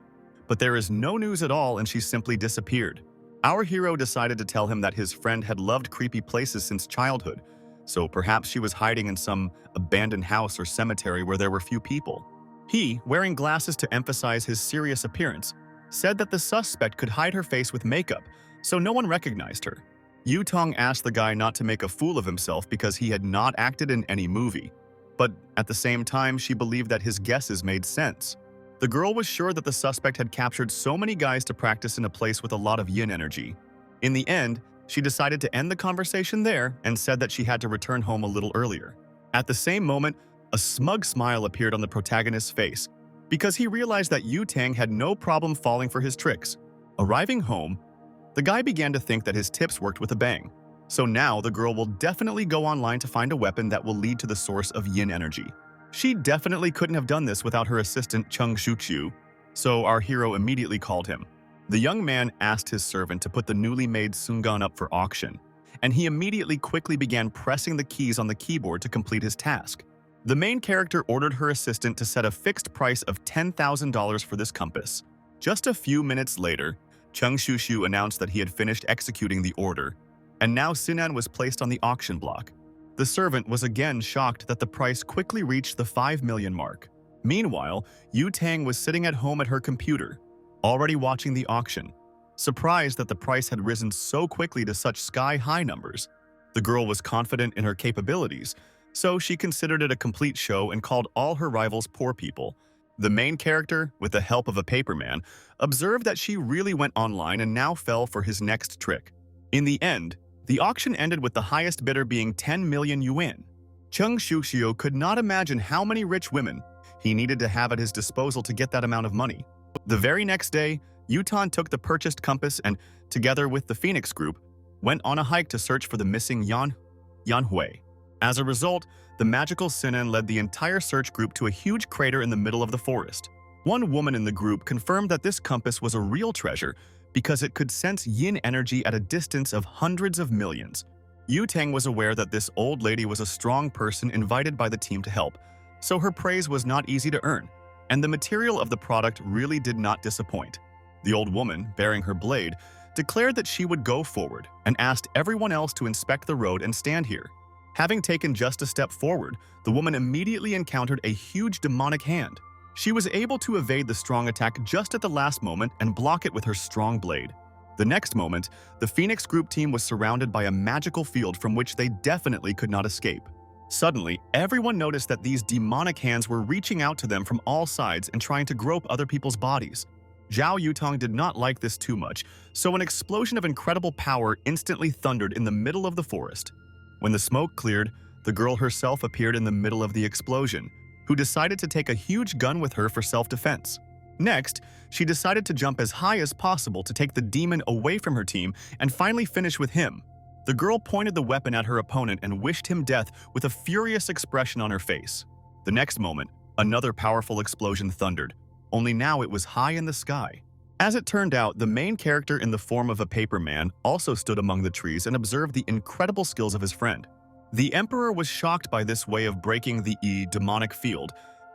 Speaker 1: but there is no news at all and she simply disappeared. Our hero decided to tell him that his friend had loved creepy places since childhood, so perhaps she was hiding in some abandoned house or cemetery where there were few people. He, wearing glasses to emphasize his serious appearance, said that the suspect could hide her face with makeup, so no one recognized her. Yutong asked the guy not to make a fool of himself because he had not acted in any movie, but at the same time she believed that his guesses made sense. The girl was sure that the suspect had captured so many guys to practice in a place with a lot of yin energy. In the end, she decided to end the conversation there and said that she had to return home a little earlier. At the same moment, a smug smile appeared on the protagonist's face because he realized that Yu Tang had no problem falling for his tricks. Arriving home, the guy began to think that his tips worked with a bang. So now the girl will definitely go online to find a weapon that will lead to the source of yin energy. She definitely couldn't have done this without her assistant Chung Shuqiu, so our hero immediately called him. The young man asked his servant to put the newly made sungun up for auction, and he immediately quickly began pressing the keys on the keyboard to complete his task. The main character ordered her assistant to set a fixed price of $10,000 for this compass. Just a few minutes later, Chung Shuqiu announced that he had finished executing the order, and now Sinan was placed on the auction block. The servant was again shocked that the price quickly reached the 5 million mark. Meanwhile, Yu Tang was sitting at home at her computer, already watching the auction, surprised that the price had risen so quickly to such sky-high numbers. The girl was confident in her capabilities, so she considered it a complete show and called all her rivals poor people. The main character, with the help of a paperman, observed that she really went online and now fell for his next trick. In the end, the auction ended with the highest bidder being 10 million yuan. Chung Shuqiu could not imagine how many rich women he needed to have at his disposal to get that amount of money. The very next day, Yutan took the purchased compass and, together with the Phoenix group, went on a hike to search for the missing Yanhu. As a result, the magical Sinan led the entire search group to a huge crater in the middle of the forest. One woman in the group confirmed that this compass was a real treasure because it could sense yin energy at a distance of hundreds of millions. Yu Tang was aware that this old lady was a strong person invited by the team to help, so her praise was not easy to earn, and the material of the product really did not disappoint. The old woman, bearing her blade, declared that she would go forward and asked everyone else to inspect the road and stand here. Having taken just a step forward, the woman immediately encountered a huge demonic hand. She was able to evade the strong attack just at the last moment and block it with her strong blade. The next moment, the Phoenix group team was surrounded by a magical field from which they definitely could not escape. Suddenly, everyone noticed that these demonic hands were reaching out to them from all sides and trying to grope other people's bodies. Zhao Yutong did not like this too much, so an explosion of incredible power instantly thundered in the middle of the forest. When the smoke cleared, the girl herself appeared in the middle of the explosion, who decided to take a huge gun with her for self-defense. Next, she decided to jump as high as possible to take the demon away from her team and finally finish with him. The girl pointed the weapon at her opponent and wished him death with a furious expression on her face. The next moment, another powerful explosion thundered, only now it was high in the sky. As it turned out, the main character in the form of a paperman also stood among the trees and observed the incredible skills of his friend. The Emperor was shocked by this way of breaking the demonic field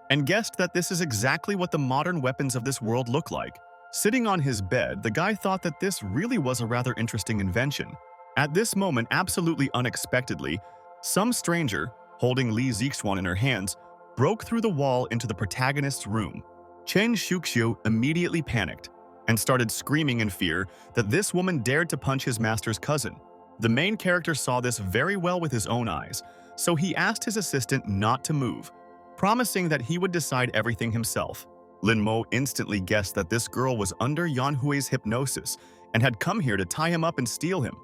Speaker 1: and guessed that this is exactly what the modern weapons of this world look like. Sitting on his bed, the guy thought that this really was a rather interesting invention. At this moment, absolutely unexpectedly, some stranger, holding Li Zixuan in her hands, broke through the wall into the protagonist's room. Chen Shuqiu immediately panicked and started screaming in fear that this woman dared to punch his master's cousin. The main character saw this very well with his own eyes, so he asked his assistant not to move, promising that he would decide everything himself. Ling Mo instantly guessed that this girl was under Yanhu's hypnosis and had come here to tie him up and steal him.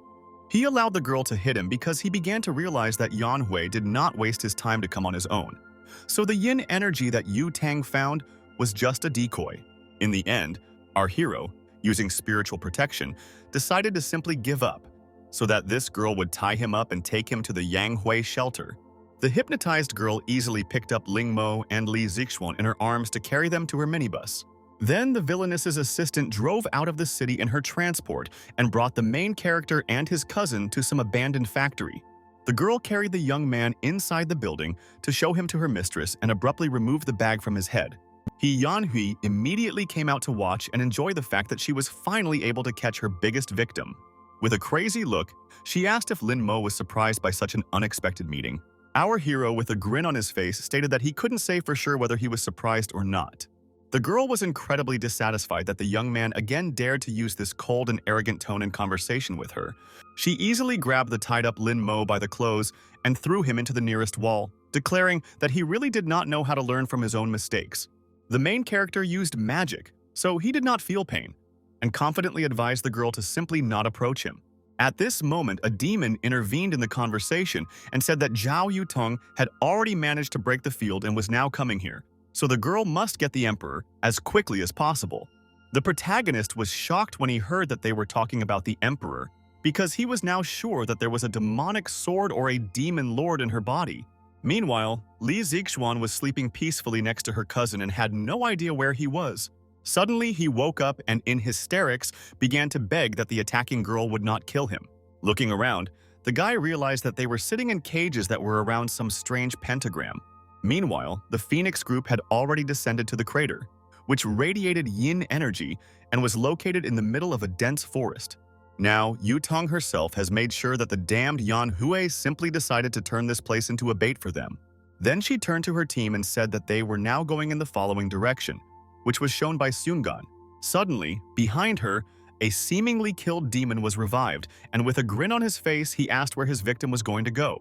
Speaker 1: He allowed the girl to hit him because he began to realize that Yanhu did not waste his time to come on his own. So the yin energy that Yu Tang found was just a decoy. In the end, our hero, using spiritual protection, decided to simply give up, so that this girl would tie him up and take him to the Yanhui shelter. The hypnotized girl easily picked up Ling Mo and Li Zixuan in her arms to carry them to her minibus. Then the villainess's assistant drove out of the city in her transport and brought the main character and his cousin to some abandoned factory. The girl carried the young man inside the building to show him to her mistress and abruptly removed the bag from his head. Yanhu immediately came out to watch and enjoy the fact that she was finally able to catch her biggest victim. With a crazy look, she asked if Ling Mo was surprised by such an unexpected meeting. Our hero, with a grin on his face, stated that he couldn't say for sure whether he was surprised or not. The girl was incredibly dissatisfied that the young man again dared to use this cold and arrogant tone in conversation with her. She easily grabbed the tied-up Ling Mo by the clothes and threw him into the nearest wall, declaring that he really did not know how to learn from his own mistakes. The main character used magic, so he did not feel pain, and confidently advised the girl to simply not approach him. At this moment, a demon intervened in the conversation and said that Zhao Yutong had already managed to break the field and was now coming here, so the girl must get the Emperor as quickly as possible. The protagonist was shocked when he heard that they were talking about the Emperor, because he was now sure that there was a demonic sword or a demon lord in her body. Meanwhile, Li Zixuan was sleeping peacefully next to her cousin and had no idea where he was. Suddenly, he woke up and, in hysterics, began to beg that the attacking girl would not kill him. Looking around, the guy realized that they were sitting in cages that were around some strange pentagram. Meanwhile, the Phoenix group had already descended to the crater, which radiated yin energy and was located in the middle of a dense forest. Now, Yutong herself has made sure that the damned Yanhu simply decided to turn this place into a bait for them. Then she turned to her team and said that they were now going in the following direction, which was shown by Sungan. Suddenly, behind her, a seemingly killed demon was revived, and with a grin on his face, he asked where his victim was going to go.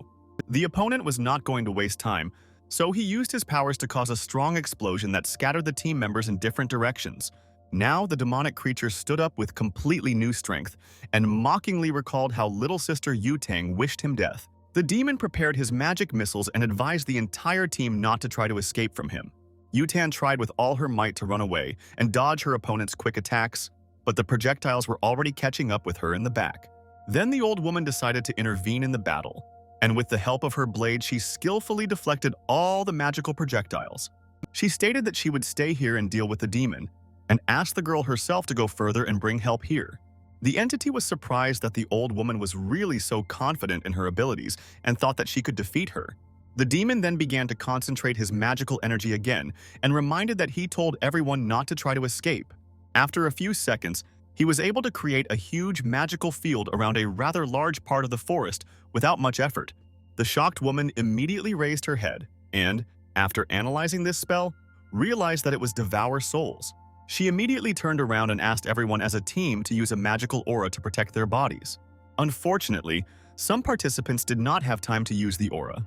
Speaker 1: The opponent was not going to waste time, so he used his powers to cause a strong explosion that scattered the team members in different directions. Now, the demonic creature stood up with completely new strength and mockingly recalled how little sister Yutang wished him death. The demon prepared his magic missiles and advised the entire team not to try to escape from him. Yutang tried with all her might to run away and dodge her opponent's quick attacks, but the projectiles were already catching up with her in the back. Then the old woman decided to intervene in the battle, and with the help of her blade, she skillfully deflected all the magical projectiles. She stated that she would stay here and deal with the demon, and asked the girl herself to go further and bring help here. The entity was surprised that the old woman was really so confident in her abilities and thought that she could defeat her. The demon then began to concentrate his magical energy again and reminded that he told everyone not to try to escape. After a few seconds, he was able to create a huge magical field around a rather large part of the forest without much effort. The shocked woman immediately raised her head and, after analyzing this spell, realized that it was Devour Souls. She immediately turned around and asked everyone as a team to use a magical aura to protect their bodies. Unfortunately, some participants did not have time to use the aura,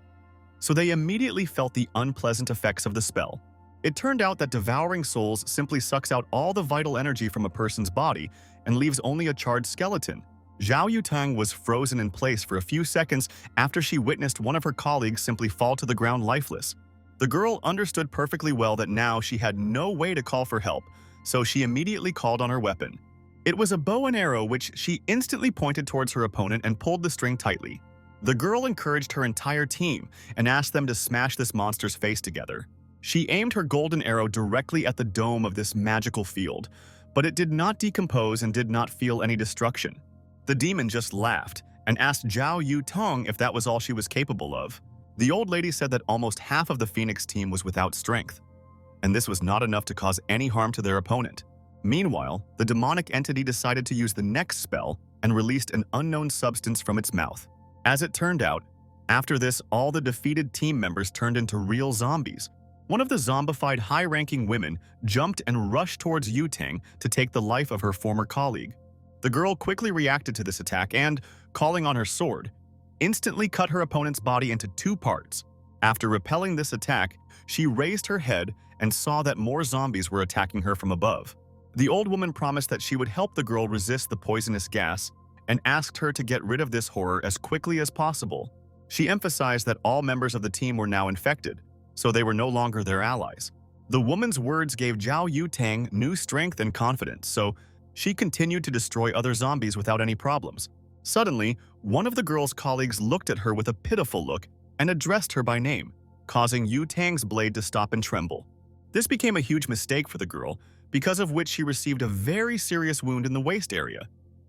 Speaker 1: so they immediately felt the unpleasant effects of the spell. It turned out that Devouring Souls simply sucks out all the vital energy from a person's body and leaves only a charred skeleton. Zhao Yutang was frozen in place for a few seconds after she witnessed one of her colleagues simply fall to the ground lifeless. The girl understood perfectly well that now she had no way to call for help, so she immediately called on her weapon. It was a bow and arrow which she instantly pointed towards her opponent and pulled the string tightly. The girl encouraged her entire team and asked them to smash this monster's face together. She aimed her golden arrow directly at the dome of this magical field, but it did not decompose and did not feel any destruction. The demon just laughed and asked Zhao Yutong if that was all she was capable of. The old lady said that almost half of the Phoenix team was without strength, and this was not enough to cause any harm to their opponent. Meanwhile, the demonic entity decided to use the next spell and released an unknown substance from its mouth. As it turned out, after this, all the defeated team members turned into real zombies. One of the zombified high-ranking women jumped and rushed towards Yutang to take the life of her former colleague. The girl quickly reacted to this attack and, calling on her sword, instantly cut her opponent's body into two parts. After repelling this attack, she raised her head and saw that more zombies were attacking her from above. The old woman promised that she would help the girl resist the poisonous gas and asked her to get rid of this horror as quickly as possible. She emphasized that all members of the team were now infected, so they were no longer their allies. The woman's words gave Zhao Yutang new strength and confidence, so she continued to destroy other zombies without any problems. Suddenly, one of the girl's colleagues looked at her with a pitiful look and addressed her by name, causing Yutang's blade to stop and tremble. This became a huge mistake for the girl, because of which she received a very serious wound in the waist area.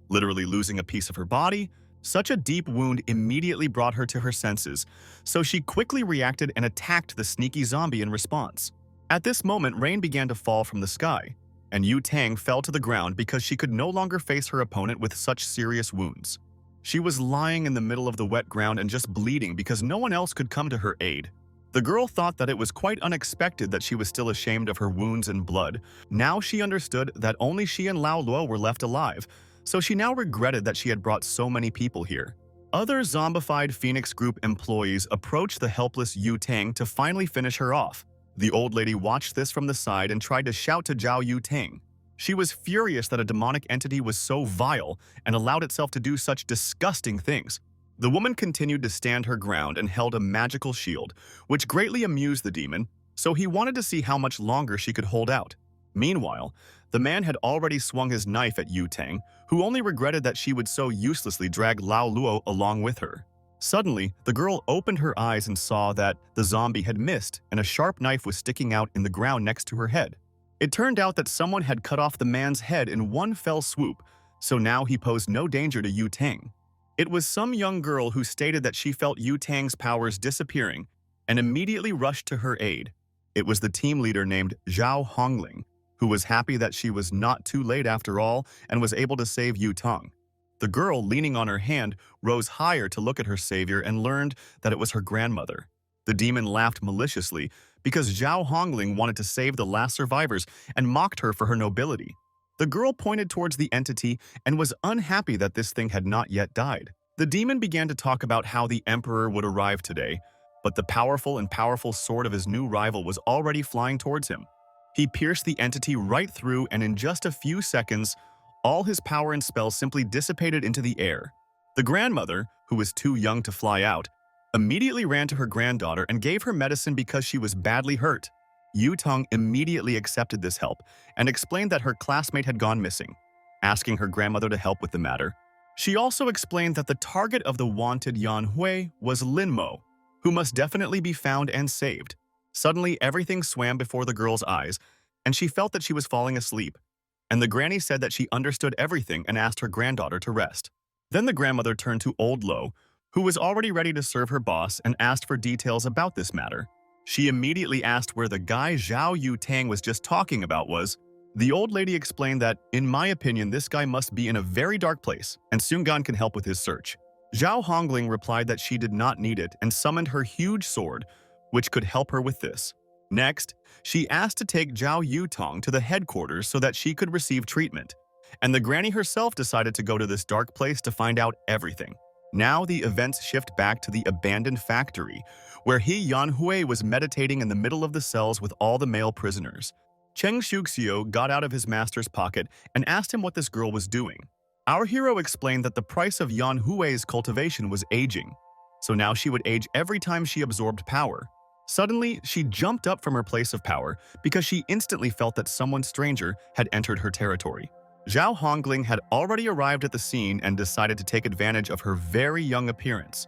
Speaker 1: Literally losing a piece of her body, such a deep wound immediately brought her to her senses, so she quickly reacted and attacked the sneaky zombie in response. At this moment, rain began to fall from the sky, and Yutang fell to the ground because she could no longer face her opponent with such serious wounds. She was lying in the middle of the wet ground and just bleeding because no one else could come to her aid. The girl thought that it was quite unexpected that she was still ashamed of her wounds and blood. Now she understood that only she and Lao Luo were left alive, so she now regretted that she had brought so many people here. Other zombified Phoenix Group employees approached the helpless Yutang to finally finish her off. The old lady watched this from the side and tried to shout to Zhao Yutang. She was furious that a demonic entity was so vile and allowed itself to do such disgusting things. The woman continued to stand her ground and held a magical shield, which greatly amused the demon, so he wanted to see how much longer she could hold out. Meanwhile, the man had already swung his knife at Yu Tang, who only regretted that she would so uselessly drag Lao Luo along with her. Suddenly, the girl opened her eyes and saw that the zombie had missed and a sharp knife was sticking out in the ground next to her head. It turned out that someone had cut off the man's head in one fell swoop, so now he posed no danger to Yu Tang. It was some young girl who stated that she felt Yu Tang's powers disappearing and immediately rushed to her aid. It was the team leader named Zhao Hongling, who was happy that she was not too late after all and was able to save Yu Tang. The girl, leaning on her hand, rose higher to look at her savior and learned that it was her grandmother. The demon laughed maliciously because Zhao Hongling wanted to save the last survivors and mocked her for her nobility. The girl pointed towards the entity and was unhappy that this thing had not yet died. The demon began to talk about how the emperor would arrive today, but the powerful sword of his new rival was already flying towards him. He pierced the entity right through, and in just a few seconds, all his power and spells simply dissipated into the air. The grandmother, who was too young to fly out, immediately ran to her granddaughter and gave her medicine because she was badly hurt. Yu Tang immediately accepted this help and explained that her classmate had gone missing, asking her grandmother to help with the matter. She also explained that the target of the wanted Yanhu was Ling Mo, who must definitely be found and saved. Suddenly, everything swam before the girl's eyes, and she felt that she was falling asleep. And the granny said that she understood everything and asked her granddaughter to rest. Then the grandmother turned to Old Lo, who was already ready to serve her boss, and asked for details about this matter. She immediately asked where the guy Zhao Yu Tang was just talking about was. The old lady explained that, in my opinion, this guy must be in a very dark place, and Sungan can help with his search. Zhao Hongling replied that she did not need it and summoned her huge sword, which could help her with this. Next, she asked to take Zhao Yutong to the headquarters so that she could receive treatment, and the granny herself decided to go to this dark place to find out everything. Now the events shift back to the abandoned factory, where Yanhu was meditating in the middle of the cells with all the male prisoners. Cheng Shuxiu got out of his master's pocket and asked him what this girl was doing. Our hero explained that the price of Yanhu's cultivation was aging, so now she would age every time she absorbed power. Suddenly, she jumped up from her place of power because she instantly felt that someone stranger had entered her territory. Zhao Hongling had already arrived at the scene and decided to take advantage of her very young appearance.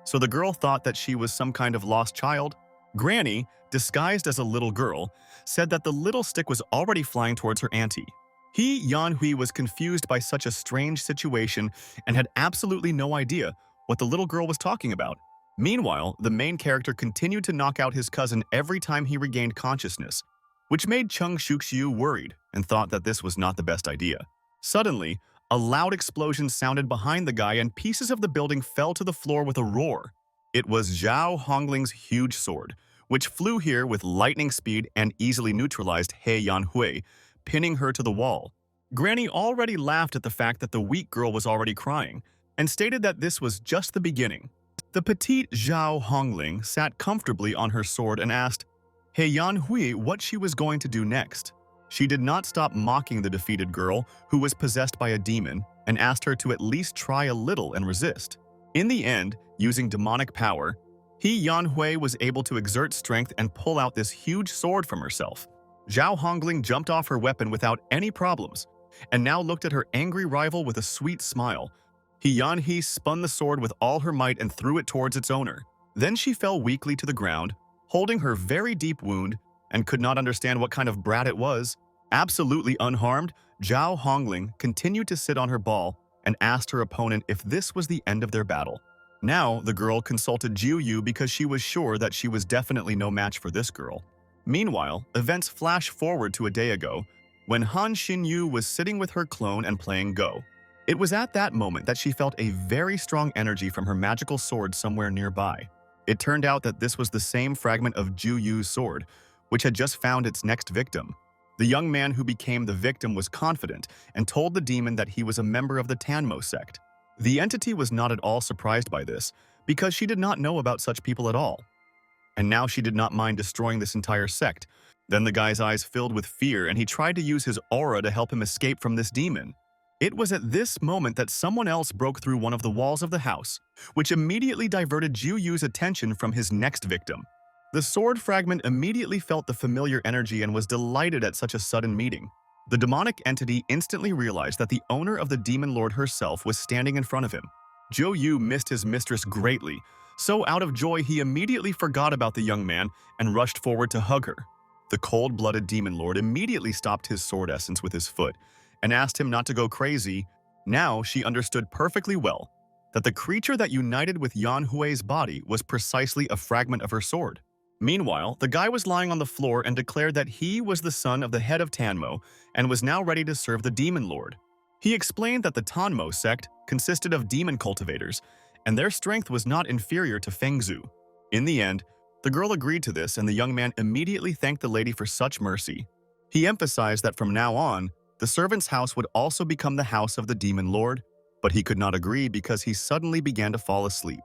Speaker 1: So the girl thought that she was some kind of lost child. Granny, disguised as a little girl, said that the little stick was already flying towards her auntie. Yanhui was confused by such a strange situation and had absolutely no idea what the little girl was talking about. Meanwhile, the main character continued to knock out his cousin every time he regained consciousness, which made Cheng Shuxiu worried and thought that this was not the best idea. Suddenly, a loud explosion sounded behind the guy and pieces of the building fell to the floor with a roar. It was Zhao Hongling's huge sword, which flew here with lightning speed and easily neutralized He Yanhui, pinning her to the wall. Granny already laughed at the fact that the weak girl was already crying, and stated that this was just the beginning. The petite Zhao Hongling sat comfortably on her sword and asked He Yanhui what she was going to do next. She did not stop mocking the defeated girl, who was possessed by a demon, and asked her to at least try a little and resist. In the end, using demonic power, He Yanhui was able to exert strength and pull out this huge sword from herself. Zhao Hongling jumped off her weapon without any problems, and now looked at her angry rival with a sweet smile. Yanhui spun the sword with all her might and threw it towards its owner. Then she fell weakly to the ground, holding her very deep wound, and could not understand what kind of brat it was. Absolutely unharmed, Zhao Hongling continued to sit on her ball and asked her opponent if this was the end of their battle. Now, the girl consulted Jiu Yu because she was sure that she was definitely no match for this girl. Meanwhile, events flash forward to a day ago, when Han Xinyu was sitting with her clone and playing Go. It was at that moment that she felt a very strong energy from her magical sword somewhere nearby. It turned out that this was the same fragment of Jiu Yu's sword, which had just found its next victim. The young man who became the victim was confident and told the demon that he was a member of the Tanmo sect. The entity was not at all surprised by this, because she did not know about such people at all. And now she did not mind destroying this entire sect. Then the guy's eyes filled with fear and he tried to use his aura to help him escape from this demon. It was at this moment that someone else broke through one of the walls of the house, which immediately diverted Jiu Yu's attention from his next victim. The sword fragment immediately felt the familiar energy and was delighted at such a sudden meeting. The demonic entity instantly realized that the owner of the demon lord herself was standing in front of him. Zhou Yu missed his mistress greatly, so out of joy he immediately forgot about the young man and rushed forward to hug her. The cold-blooded demon lord immediately stopped his sword essence with his foot and asked him not to go crazy. Now she understood perfectly well that the creature that united with Yanhu's body was precisely a fragment of her sword. Meanwhile, the guy was lying on the floor and declared that he was the son of the head of Tanmo and was now ready to serve the demon lord. He explained that the Tanmo sect consisted of demon cultivators, and their strength was not inferior to Fengzhu. In the end, the girl agreed to this and the young man immediately thanked the lady for such mercy. He emphasized that from now on, the servant's house would also become the house of the demon lord, but he could not agree because he suddenly began to fall asleep.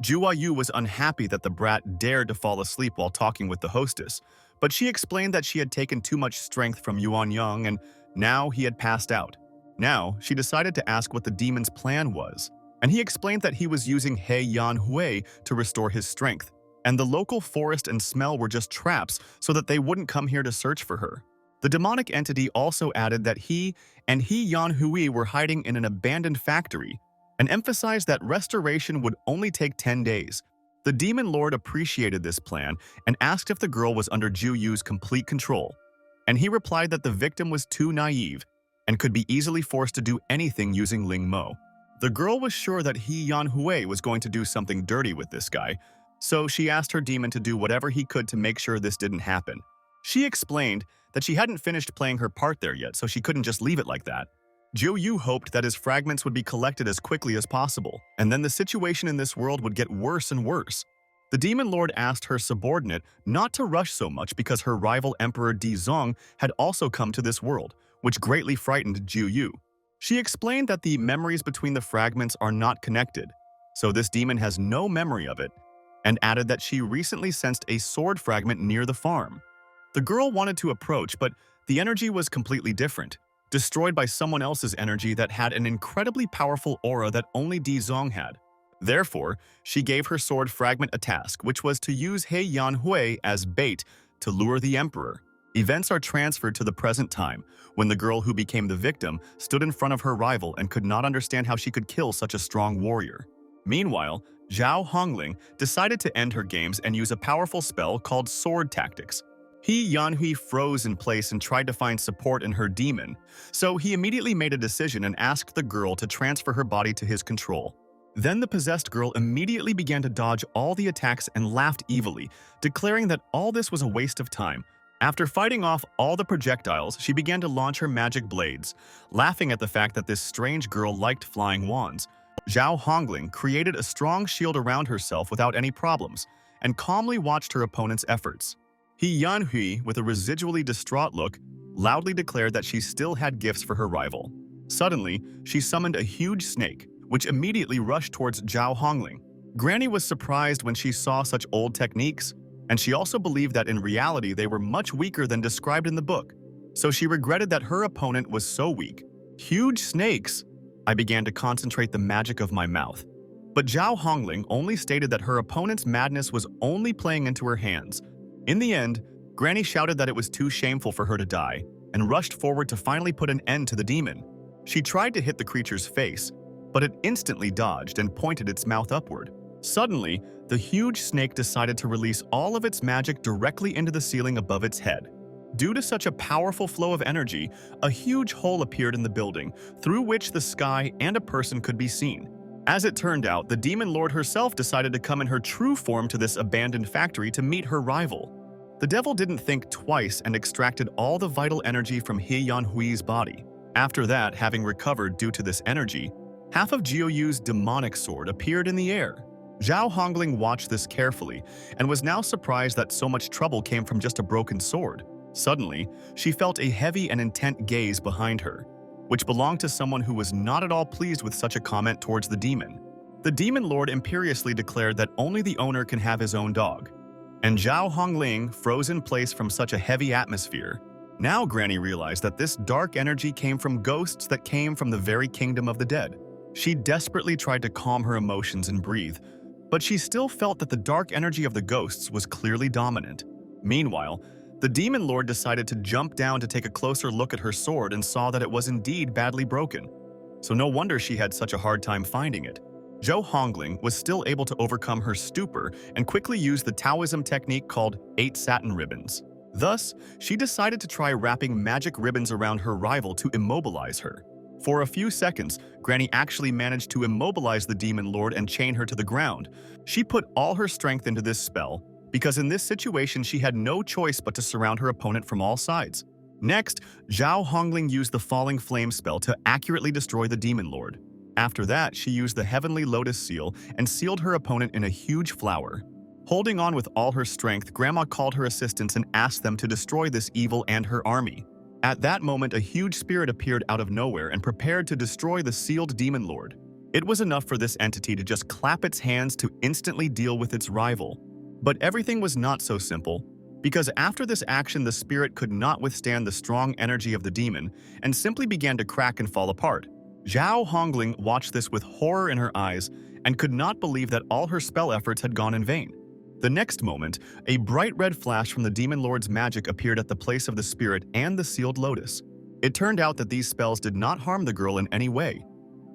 Speaker 1: Zhu Yu was unhappy that the brat dared to fall asleep while talking with the hostess, but she explained that she had taken too much strength from Yuan Yang and now he had passed out. Now, she decided to ask what the demon's plan was, and he explained that he was using He Yanhui to restore his strength, and the local forest and smell were just traps so that they wouldn't come here to search for her. The demonic entity also added that he and He Yanhui were hiding in an abandoned factory, and emphasized that restoration would only take 10 days. The demon lord appreciated this plan and asked if the girl was under Zhu Yu's complete control, and he replied that the victim was too naive and could be easily forced to do anything using Ling Mo. The girl was sure that He Yanhui was going to do something dirty with this guy, so she asked her demon to do whatever he could to make sure this didn't happen. She explained that she hadn't finished playing her part there yet, so she couldn't just leave it like that. Zhou Yu hoped that his fragments would be collected as quickly as possible, and then the situation in this world would get worse and worse. The demon lord asked her subordinate not to rush so much because her rival Emperor Dizong had also come to this world, which greatly frightened Zhou Yu. She explained that the memories between the fragments are not connected, so this demon has no memory of it, and added that she recently sensed a sword fragment near the farm. The girl wanted to approach, but the energy was completely different, destroyed by someone else's energy that had an incredibly powerful aura that only Dizong had. Therefore, she gave her sword fragment a task, which was to use He Yanhui as bait to lure the emperor. Events are transferred to the present time, when the girl who became the victim stood in front of her rival and could not understand how she could kill such a strong warrior. Meanwhile, Zhao Hongling decided to end her games and use a powerful spell called Sword Tactics. He Yanhui froze in place and tried to find support in her demon, so he immediately made a decision and asked the girl to transfer her body to his control. Then the possessed girl immediately began to dodge all the attacks and laughed evilly, declaring that all this was a waste of time. After fighting off all the projectiles, she began to launch her magic blades, laughing at the fact that this strange girl liked flying wands. Zhao Hongling created a strong shield around herself without any problems, and calmly watched her opponent's efforts. He Yanhui, with a residually distraught look, loudly declared that she still had gifts for her rival. Suddenly, she summoned a huge snake, which immediately rushed towards Zhao Hongling. Granny was surprised when she saw such old techniques, and she also believed that in reality they were much weaker than described in the book, so she regretted that her opponent was so weak. Huge snakes! I began to concentrate the magic of my mouth. But Zhao Hongling only stated that her opponent's madness was only playing into her hands. In the end, Granny shouted that it was too shameful for her to die, and rushed forward to finally put an end to the demon. She tried to hit the creature's face, but it instantly dodged and pointed its mouth upward. Suddenly, the huge snake decided to release all of its magic directly into the ceiling above its head. Due to such a powerful flow of energy, a huge hole appeared in the building, through which the sky and a person could be seen. As it turned out, the demon lord herself decided to come in her true form to this abandoned factory to meet her rival. The devil didn't think twice and extracted all the vital energy from He Yanhui's body. After that, having recovered due to this energy, half of Zhou Yu's demonic sword appeared in the air. Zhao Hongling watched this carefully and was now surprised that so much trouble came from just a broken sword. Suddenly, she felt a heavy and intent gaze behind her, which belonged to someone who was not at all pleased with such a comment towards the demon. The demon lord imperiously declared that only the owner can have his own dog, and Zhao Hongling froze in place from such a heavy atmosphere. Now Granny realized that this dark energy came from ghosts that came from the very kingdom of the dead. She desperately tried to calm her emotions and breathe, but she still felt that the dark energy of the ghosts was clearly dominant. Meanwhile, the demon lord decided to jump down to take a closer look at her sword and saw that it was indeed badly broken. So no wonder she had such a hard time finding it. Zhou Hongling was still able to overcome her stupor and quickly used the Taoism technique called 8 satin ribbons. Thus, she decided to try wrapping magic ribbons around her rival to immobilize her. For a few seconds, Granny actually managed to immobilize the demon lord and chain her to the ground. She put all her strength into this spell, because in this situation she had no choice but to surround her opponent from all sides. Next, Zhou Hongling used the Falling Flame spell to accurately destroy the demon lord. After that, she used the Heavenly Lotus seal and sealed her opponent in a huge flower. Holding on with all her strength, Grandma called her assistants and asked them to destroy this evil and her army. At that moment, a huge spirit appeared out of nowhere and prepared to destroy the sealed demon lord. It was enough for this entity to just clap its hands to instantly deal with its rival. But everything was not so simple, because after this action the spirit could not withstand the strong energy of the demon and simply began to crack and fall apart. Zhou Hongling watched this with horror in her eyes and could not believe that all her spell efforts had gone in vain. The next moment, a bright red flash from the demon lord's magic appeared at the place of the spirit and the sealed lotus. It turned out that these spells did not harm the girl in any way.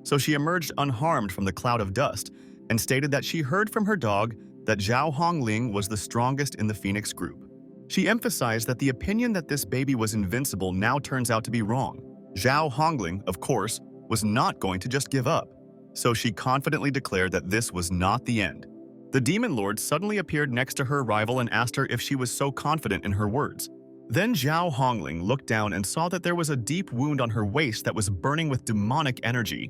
Speaker 1: So she emerged unharmed from the cloud of dust and stated that she heard from her dog that Zhou Hongling was the strongest in the Phoenix group. She emphasized that the opinion that this baby was invincible now turns out to be wrong. Zhou Hongling, of course, was not going to just give up. So she confidently declared that this was not the end. The demon lord suddenly appeared next to her rival and asked her if she was so confident in her words. Then Zhou Hongling looked down and saw that there was a deep wound on her waist that was burning with demonic energy.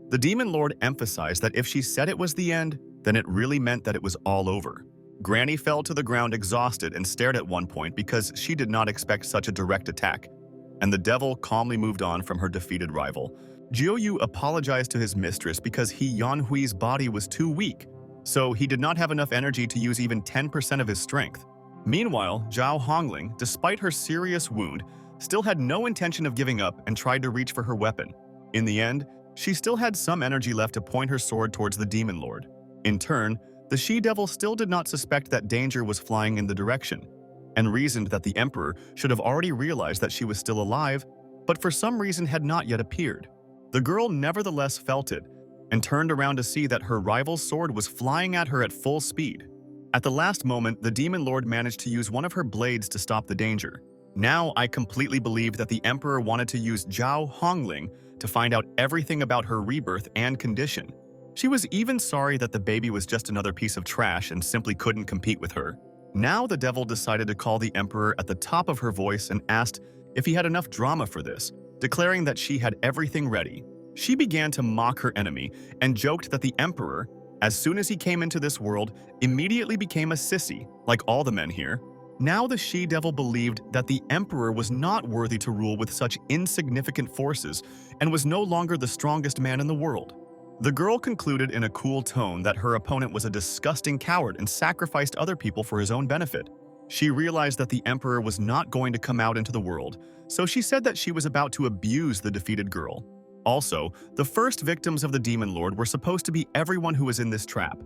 Speaker 1: The demon lord emphasized that if she said it was the end, then it really meant that it was all over. Granny fell to the ground exhausted and stared at one point because she did not expect such a direct attack. And the devil calmly moved on from her defeated rival. Jiuyu apologized to his mistress because Yanhu's body was too weak, so he did not have enough energy to use even 10% of his strength. Meanwhile, Zhou Hongling, despite her serious wound, still had no intention of giving up and tried to reach for her weapon. In the end, she still had some energy left to point her sword towards the demon lord. In turn, the she-devil still did not suspect that danger was flying in the direction, and reasoned that the emperor should have already realized that she was still alive, but for some reason had not yet appeared. The girl nevertheless felt it, and turned around to see that her rival's sword was flying at her at full speed. At the last moment, the demon lord managed to use one of her blades to stop the danger. Now I completely believed that the emperor wanted to use Zhou Hongling to find out everything about her rebirth and condition. She was even sorry that the baby was just another piece of trash and simply couldn't compete with her. Now the devil decided to call the emperor at the top of her voice and asked if he had enough drama for this, declaring that she had everything ready. She began to mock her enemy and joked that the emperor, as soon as he came into this world, immediately became a sissy, like all the men here. Now the she-devil believed that the emperor was not worthy to rule with such insignificant forces and was no longer the strongest man in the world. The girl concluded in a cool tone that her opponent was a disgusting coward and sacrificed other people for his own benefit. She realized that the emperor was not going to come out into the world, so she said that she was about to abuse the defeated girl. Also, the first victims of the demon lord were supposed to be everyone who was in this trap,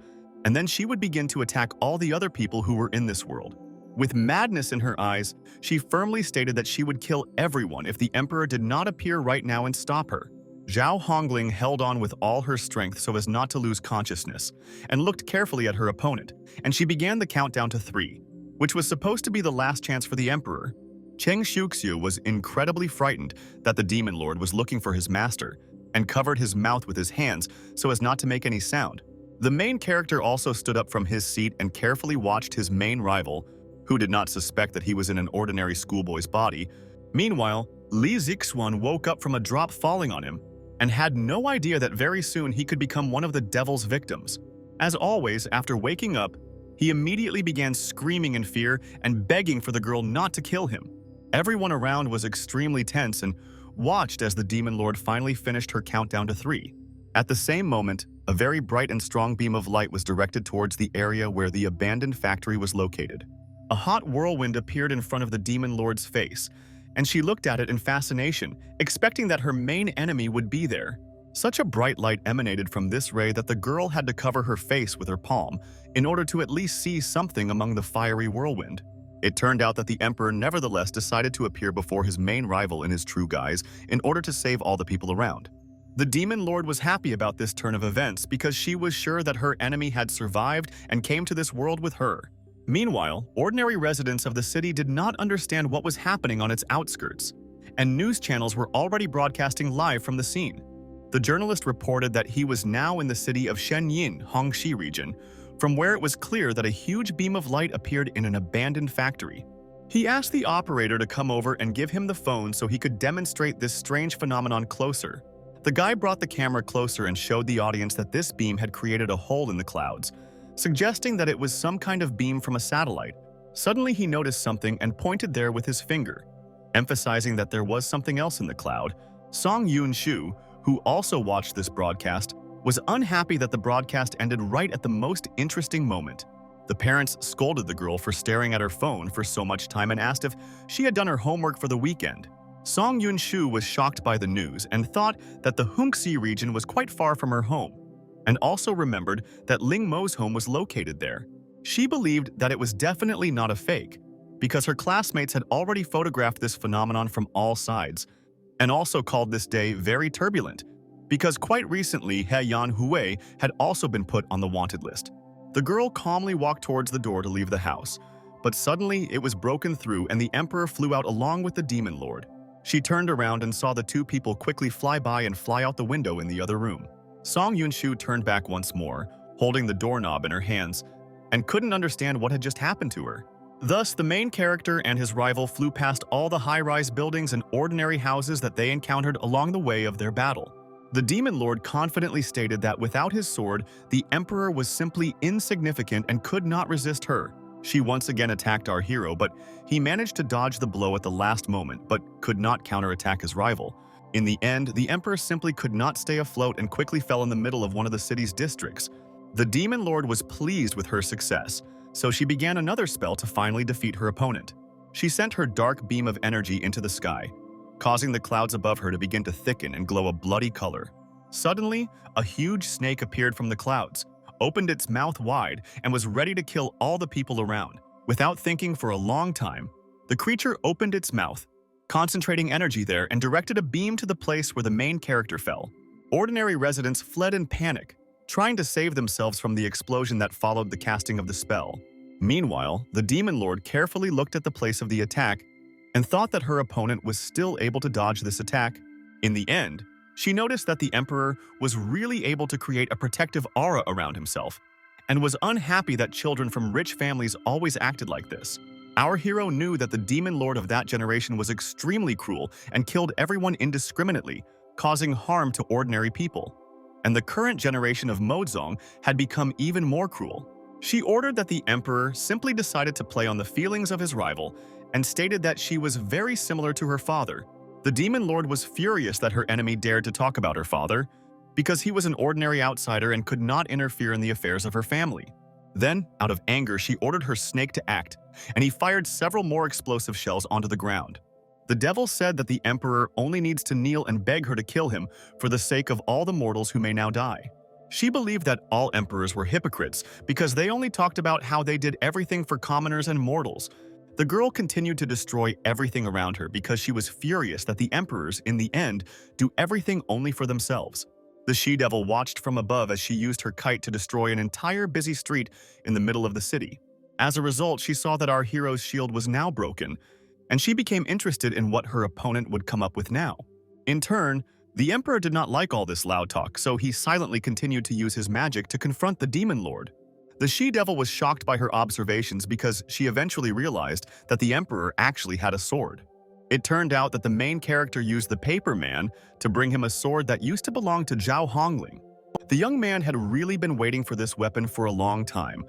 Speaker 1: and then she would begin to attack all the other people who were in this world. With madness in her eyes, she firmly stated that she would kill everyone if the emperor did not appear right now and stop her. Zhou Hongling held on with all her strength so as not to lose consciousness, and looked carefully at her opponent, and she began the countdown to 3, which was supposed to be the last chance for the emperor. Cheng Shuxiu was incredibly frightened that the demon lord was looking for his master, and covered his mouth with his hands so as not to make any sound. The main character also stood up from his seat and carefully watched his main rival, who did not suspect that he was in an ordinary schoolboy's body. Meanwhile, Li Zixuan woke up from a drop falling on him, and had no idea that very soon he could become one of the devil's victims. As always, after waking up, he immediately began screaming in fear and begging for the girl not to kill him. Everyone around was extremely tense and watched as the demon lord finally finished her countdown to 3. At the same moment, a very bright and strong beam of light was directed towards the area where the abandoned factory was located. A hot whirlwind appeared in front of the demon lord's face, and she looked at it in fascination, expecting that her main enemy would be there. Such a bright light emanated from this ray that the girl had to cover her face with her palm in order to at least see something among the fiery whirlwind. It turned out that the Emperor nevertheless decided to appear before his main rival in his true guise in order to save all the people around. The Demon Lord was happy about this turn of events because she was sure that her enemy had survived and came to this world with her. Meanwhile, ordinary residents of the city did not understand what was happening on its outskirts, and news channels were already broadcasting live from the scene. The journalist reported that he was now in the city of Shenyin, Hongxi region, from where it was clear that a huge beam of light appeared in an abandoned factory. He asked the operator to come over and give him the phone so he could demonstrate this strange phenomenon closer. The guy brought the camera closer and showed the audience that this beam had created a hole in the clouds, suggesting that it was some kind of beam from a satellite. Suddenly he noticed something and pointed there with his finger. Emphasizing that there was something else in the cloud, Song Yun-shu, who also watched this broadcast, was unhappy that the broadcast ended right at the most interesting moment. The parents scolded the girl for staring at her phone for so much time and asked if she had done her homework for the weekend. Song Yun-shu was shocked by the news and thought that the Hongxi region was quite far from her home, and also remembered that Ling Mo's home was located there. She believed that it was definitely not a fake, because her classmates had already photographed this phenomenon from all sides, and also called this day very turbulent, because quite recently Yanhu had also been put on the wanted list. The girl calmly walked towards the door to leave the house, but suddenly it was broken through and the Emperor flew out along with the Demon Lord. She turned around and saw the two people quickly fly by and fly out the window in the other room. Song Yun-shu turned back once more, holding the doorknob in her hands, and couldn't understand what had just happened to her. Thus, the main character and his rival flew past all the high-rise buildings and ordinary houses that they encountered along the way of their battle. The Demon Lord confidently stated that without his sword, the Emperor was simply insignificant and could not resist her. She once again attacked our hero, but he managed to dodge the blow at the last moment, but could not counterattack his rival. In the end, the Emperor simply could not stay afloat and quickly fell in the middle of one of the city's districts. The Demon Lord was pleased with her success, so she began another spell to finally defeat her opponent. She sent her dark beam of energy into the sky, causing the clouds above her to begin to thicken and glow a bloody color. Suddenly, a huge snake appeared from the clouds, opened its mouth wide, and was ready to kill all the people around. Without thinking for a long time, the creature opened its mouth, concentrating energy there, and directed a beam to the place where the main character fell. Ordinary residents fled in panic, trying to save themselves from the explosion that followed the casting of the spell. Meanwhile, the Demon Lord carefully looked at the place of the attack and thought that her opponent was still able to dodge this attack. In the end, she noticed that the Emperor was really able to create a protective aura around himself, and was unhappy that children from rich families always acted like this. Our hero knew that the Demon Lord of that generation was extremely cruel and killed everyone indiscriminately, causing harm to ordinary people. And the current generation of Mozong had become even more cruel. She ordered that the Emperor simply decided to play on the feelings of his rival and stated that she was very similar to her father. The Demon Lord was furious that her enemy dared to talk about her father, because he was an ordinary outsider and could not interfere in the affairs of her family. Then, out of anger, she ordered her snake to act, and he fired several more explosive shells onto the ground. The devil said that the Emperor only needs to kneel and beg her to kill him for the sake of all the mortals who may now die. She believed that all emperors were hypocrites because they only talked about how they did everything for commoners and mortals. The girl continued to destroy everything around her because she was furious that the emperors, in the end, do everything only for themselves. The she-devil watched from above as she used her kite to destroy an entire busy street in the middle of the city. As a result, she saw that our hero's shield was now broken, and she became interested in what her opponent would come up with now. In turn, the Emperor did not like all this loud talk, so he silently continued to use his magic to confront the Demon Lord. The she-devil was shocked by her observations because she eventually realized that the Emperor actually had a sword. It turned out that the main character used the Paper Man to bring him a sword that used to belong to Zhao Hongling. The young man had really been waiting for this weapon for a long time,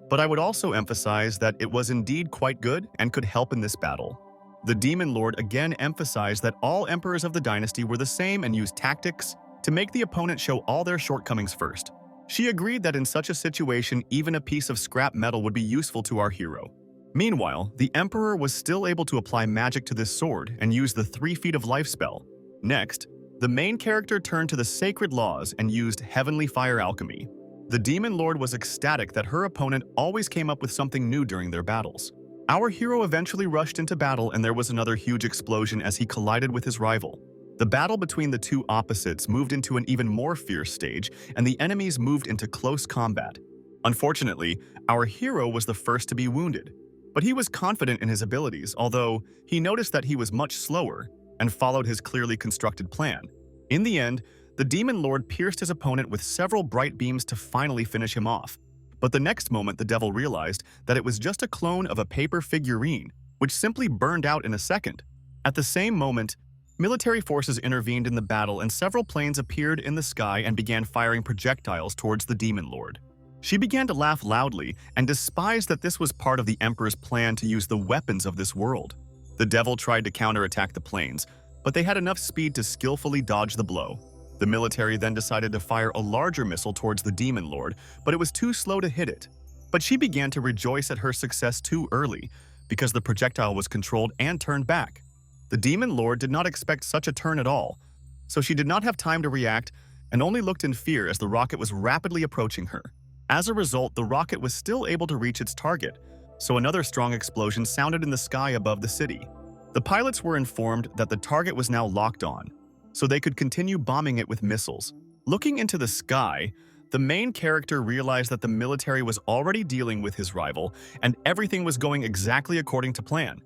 Speaker 1: but I would also emphasize that it was indeed quite good and could help in this battle. The Demon Lord again emphasized that all emperors of the dynasty were the same and used tactics to make the opponent show all their shortcomings first. She agreed that in such a situation, even a piece of scrap metal would be useful to our hero. Meanwhile, the Emperor was still able to apply magic to this sword and use the 3 feet of life spell. Next, The main character turned to the sacred laws and used heavenly fire alchemy. The demon lord was ecstatic that her opponent always came up with something new during their battles. Our hero eventually rushed into battle, and there was another huge explosion as he collided with his rival. The battle between the two opposites moved into an even more fierce stage, and the enemies moved into close combat. Unfortunately, our hero was the first to be wounded, but he was confident in his abilities, although he noticed that he was much slower and followed his clearly constructed plan. In the end, the demon lord pierced his opponent with several bright beams to finally finish him off. But the next moment, the devil realized that it was just a clone of a paper figurine, which simply burned out in a second. At the same moment, military forces intervened in the battle, and several planes appeared in the sky and began firing projectiles towards the demon lord. She began to laugh loudly and despised that this was part of the emperor's plan to use the weapons of this world. The devil tried to counterattack the planes, but they had enough speed to skillfully dodge the blow. The military then decided to fire a larger missile towards the demon lord, but it was too slow to hit it. But she began to rejoice at her success too early, because the projectile was controlled and turned back. The demon lord did not expect such a turn at all, so she did not have time to react and only looked in fear as the rocket was rapidly approaching her. As a result, the rocket was still able to reach its target, so another strong explosion sounded in the sky above the city. The pilots were informed that the target was now locked on, so they could continue bombing it with missiles. Looking into the sky, the main character realized that the military was already dealing with his rival and everything was going exactly according to plan.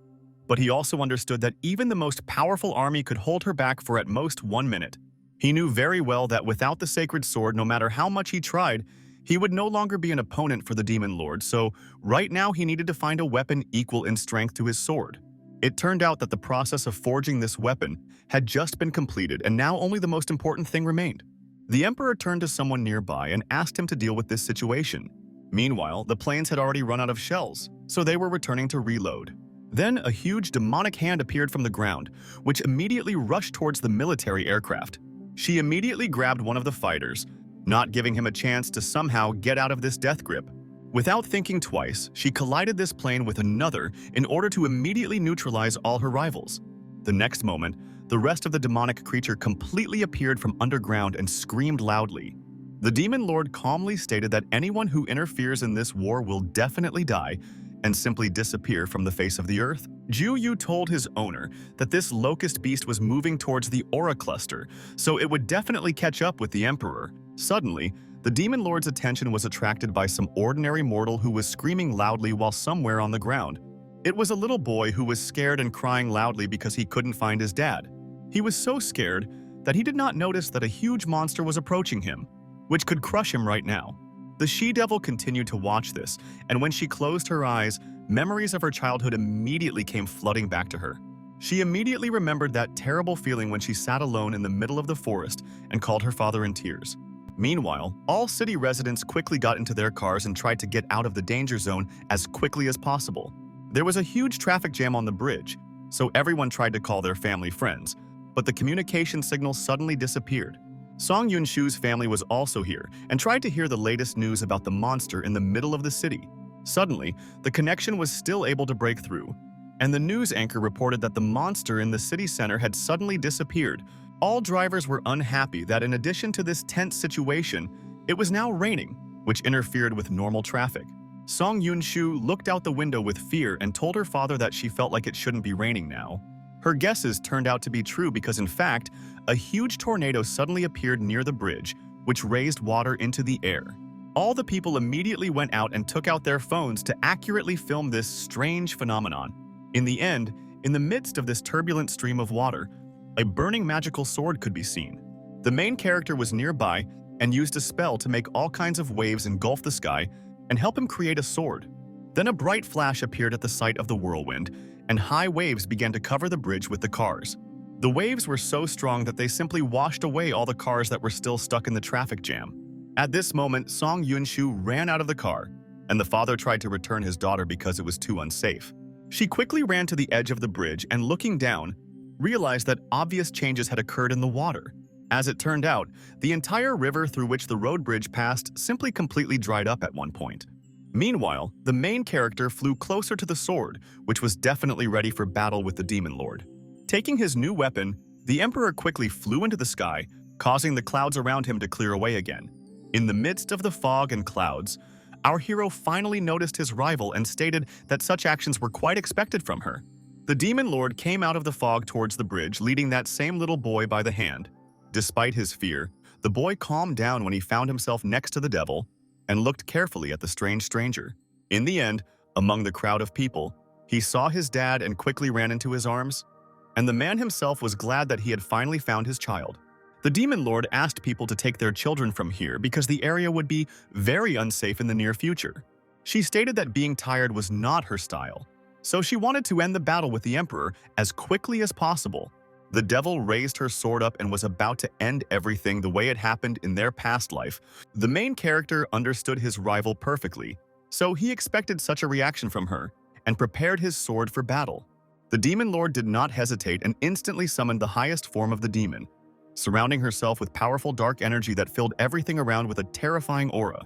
Speaker 1: But he also understood that even the most powerful army could hold her back for at most 1 minute. He knew very well that without the sacred sword, no matter how much he tried, he would no longer be an opponent for the demon lord, so right now he needed to find a weapon equal in strength to his sword. It turned out that the process of forging this weapon had just been completed, and now only the most important thing remained. The emperor turned to someone nearby and asked him to deal with this situation. Meanwhile, the planes had already run out of shells, so they were returning to reload. Then a huge demonic hand appeared from the ground, which immediately rushed towards the military aircraft. She immediately grabbed one of the fighters, not giving him a chance to somehow get out of this death grip. Without thinking twice, she collided this plane with another in order to immediately neutralize all her rivals. The next moment, the rest of the demonic creature completely appeared from underground and screamed loudly. The demon lord calmly stated that anyone who interferes in this war will definitely die and simply disappear from the face of the earth. Ju Yu told his owner that this locust beast was moving towards the aura cluster, so it would definitely catch up with the emperor. Suddenly, the demon lord's attention was attracted by some ordinary mortal who was screaming loudly while somewhere on the ground. It was a little boy who was scared and crying loudly because he couldn't find his dad. He was so scared that he did not notice that a huge monster was approaching him, which could crush him right now. The she-devil continued to watch this, and when she closed her eyes, memories of her childhood immediately came flooding back to her. She immediately remembered that terrible feeling when she sat alone in the middle of the forest and called her father in tears. Meanwhile, all city residents quickly got into their cars and tried to get out of the danger zone as quickly as possible. There was a huge traffic jam on the bridge, so everyone tried to call their family friends, but the communication signal suddenly disappeared. Song Yunshu's family was also here and tried to hear the latest news about the monster in the middle of the city. Suddenly, the connection was still able to break through, and the news anchor reported that the monster in the city center had suddenly disappeared. All drivers were unhappy that in addition to this tense situation, it was now raining, which interfered with normal traffic. Song Yunshu looked out the window with fear and told her father that she felt like it shouldn't be raining now. Her guesses turned out to be true because, in fact, a huge tornado suddenly appeared near the bridge, which raised water into the air. All the people immediately went out and took out their phones to accurately film this strange phenomenon. In the end, in the midst of this turbulent stream of water, a burning magical sword could be seen. The main character was nearby and used a spell to make all kinds of waves engulf the sky and help him create a sword. Then a bright flash appeared at the site of the whirlwind, and high waves began to cover the bridge with the cars. The waves were so strong that they simply washed away all the cars that were still stuck in the traffic jam. At this moment, Song Yunshu ran out of the car, and the father tried to return his daughter because it was too unsafe. She quickly ran to the edge of the bridge and, looking down, realized that obvious changes had occurred in the water. As it turned out, the entire river through which the road bridge passed simply completely dried up at one point. Meanwhile, the main character flew closer to the sword, which was definitely ready for battle with the demon lord. Taking his new weapon, The Emperor quickly flew into the sky, causing the clouds around him to clear away again. In the midst of the fog and clouds, our hero finally noticed his rival and stated that such actions were quite expected from her. The Demon Lord came out of the fog towards the bridge, leading that same little boy by the hand. Despite his fear, the boy calmed down when he found himself next to the devil and looked carefully at the strange stranger. In the end, among the crowd of people, he saw his dad and quickly ran into his arms, and the man himself was glad that he had finally found his child. The Demon Lord asked people to take their children from here because the area would be very unsafe in the near future. She stated that being tired was not her style, so she wanted to end the battle with the Emperor as quickly as possible. The devil raised her sword up and was about to end everything the way it happened in their past life. The main character understood his rival perfectly, so he expected such a reaction from her and prepared his sword for battle. The Demon Lord did not hesitate and instantly summoned the highest form of the demon, surrounding herself with powerful dark energy that filled everything around with a terrifying aura.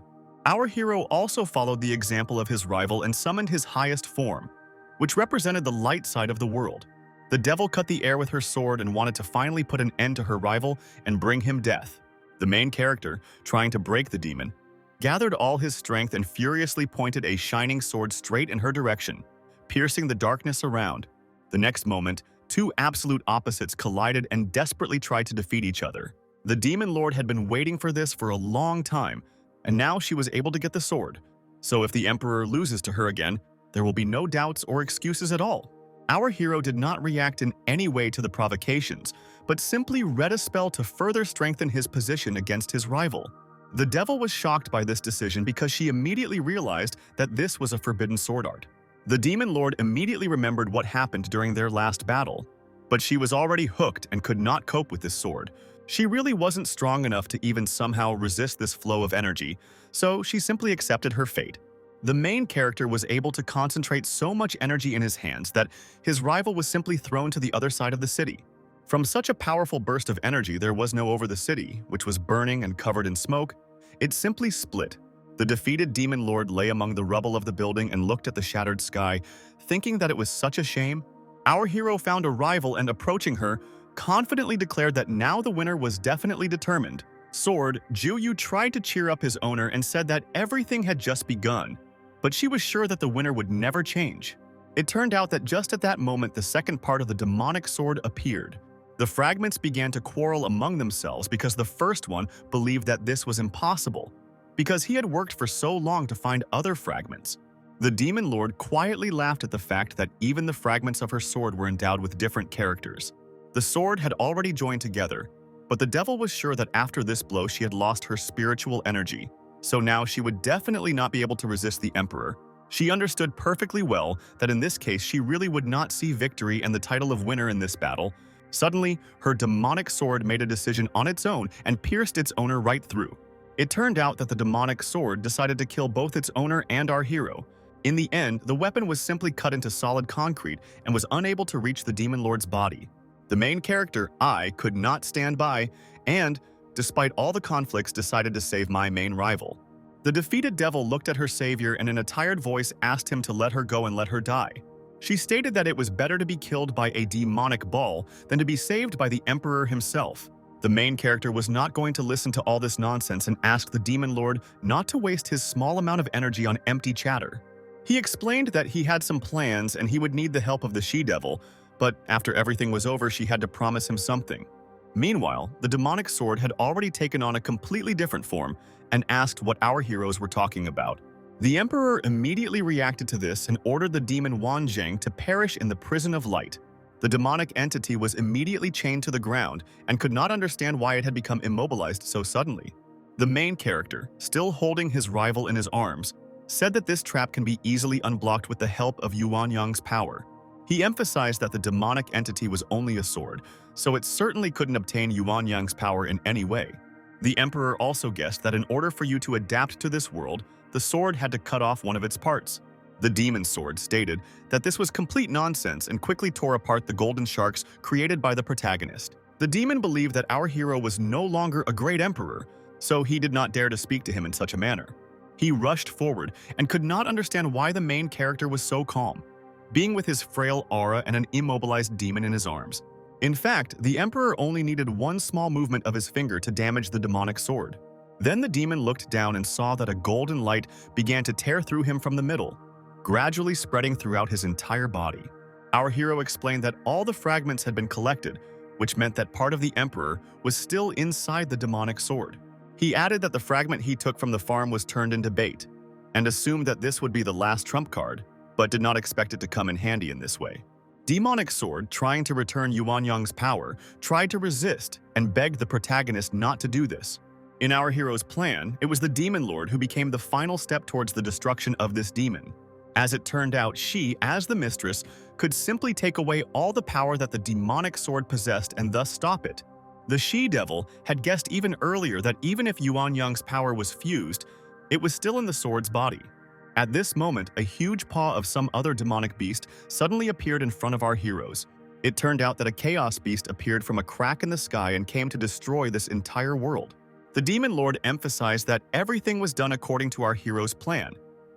Speaker 1: Our hero also followed the example of his rival and summoned his highest form, which represented the light side of the world. The devil cut the air with her sword and wanted to finally put an end to her rival and bring him death. The main character, trying to break the demon, gathered all his strength and furiously pointed a shining sword straight in her direction, piercing the darkness around. The next moment, two absolute opposites collided and desperately tried to defeat each other. The Demon Lord had been waiting for this for a long time, and now she was able to get the sword. So if the Emperor loses to her again, there will be no doubts or excuses at all. Our hero did not react in any way to the provocations, but simply read a spell to further strengthen his position against his rival. The devil was shocked by this decision because she immediately realized that this was a forbidden sword art. The Demon Lord immediately remembered what happened during their last battle, but she was already hooked and could not cope with this sword. She really wasn't strong enough to even somehow resist this flow of energy, so she simply accepted her fate. The main character was able to concentrate so much energy in his hands that his rival was simply thrown to the other side of the city. From such a powerful burst of energy, there was no over the city, which was burning and covered in smoke. It simply split. The defeated Demon Lord lay among the rubble of the building and looked at the shattered sky, thinking that it was such a shame. Our hero found a rival and, approaching her, confidently declared that now the winner was definitely determined. Sword, Juyu tried to cheer up his owner and said that everything had just begun, but she was sure that the winner would never change. It turned out that just at that moment the second part of the demonic sword appeared. The fragments began to quarrel among themselves because the first one believed that this was impossible, because he had worked for so long to find other fragments. The Demon Lord quietly laughed at the fact that even the fragments of her sword were endowed with different characters. The sword had already joined together, but the devil was sure that after this blow she had lost her spiritual energy, so now she would definitely not be able to resist the Emperor. She understood perfectly well that in this case she really would not see victory and the title of winner in this battle. Suddenly, her demonic sword made a decision on its own and pierced its owner right through. It turned out that the demonic sword decided to kill both its owner and our hero. In the end, the weapon was simply cut into solid concrete and was unable to reach the Demon Lord's body. The main character, I, could not stand by and, despite all the conflicts, decided to save my main rival. The defeated devil looked at her savior and in a tired voice asked him to let her go and let her die. She stated that it was better to be killed by a demonic ball than to be saved by the Emperor himself. The main character was not going to listen to all this nonsense and asked the Demon Lord not to waste his small amount of energy on empty chatter. He explained that he had some plans and he would need the help of the she-devil, but after everything was over she had to promise him something. Meanwhile, the demonic sword had already taken on a completely different form and asked what our heroes were talking about. The Emperor immediately reacted to this and ordered the demon Wanzheng to perish in the prison of light. The demonic entity was immediately chained to the ground and could not understand why it had become immobilized so suddenly. The main character, still holding his rival in his arms, said that this trap can be easily unblocked with the help of Yuanyang's power. He emphasized that the demonic entity was only a sword, so it certainly couldn't obtain Yuanyang's power in any way. The Emperor also guessed that in order for you to adapt to this world, the sword had to cut off one of its parts. The demon sword stated that this was complete nonsense and quickly tore apart the golden sharks created by the protagonist. The demon believed that our hero was no longer a great emperor, so he did not dare to speak to him in such a manner. He rushed forward and could not understand why the main character was so calm, being with his frail aura and an immobilized demon in his arms. In fact, the Emperor only needed one small movement of his finger to damage the demonic sword. Then the demon looked down and saw that a golden light began to tear through him from the middle, gradually spreading throughout his entire body. Our hero explained that all the fragments had been collected, which meant that part of the Emperor was still inside the demonic sword. He added that the fragment he took from the farm was turned into bait, and assumed that this would be the last trump card, but did not expect it to come in handy in this way. Demonic Sword, trying to return Yuanyang's power, tried to resist and begged the protagonist not to do this. In our hero's plan, it was the Demon Lord who became the final step towards the destruction of this demon. As it turned out, she, as the mistress, could simply take away all the power that the demonic sword possessed and thus stop it. The she-devil had guessed even earlier that even if Yuanyang's power was fused, it was still in the sword's body. At this moment, a huge paw of some other demonic beast suddenly appeared in front of our heroes. It turned out that a chaos beast appeared from a crack in the sky and came to destroy this entire world. The Demon Lord emphasized that everything was done according to our hero's plan,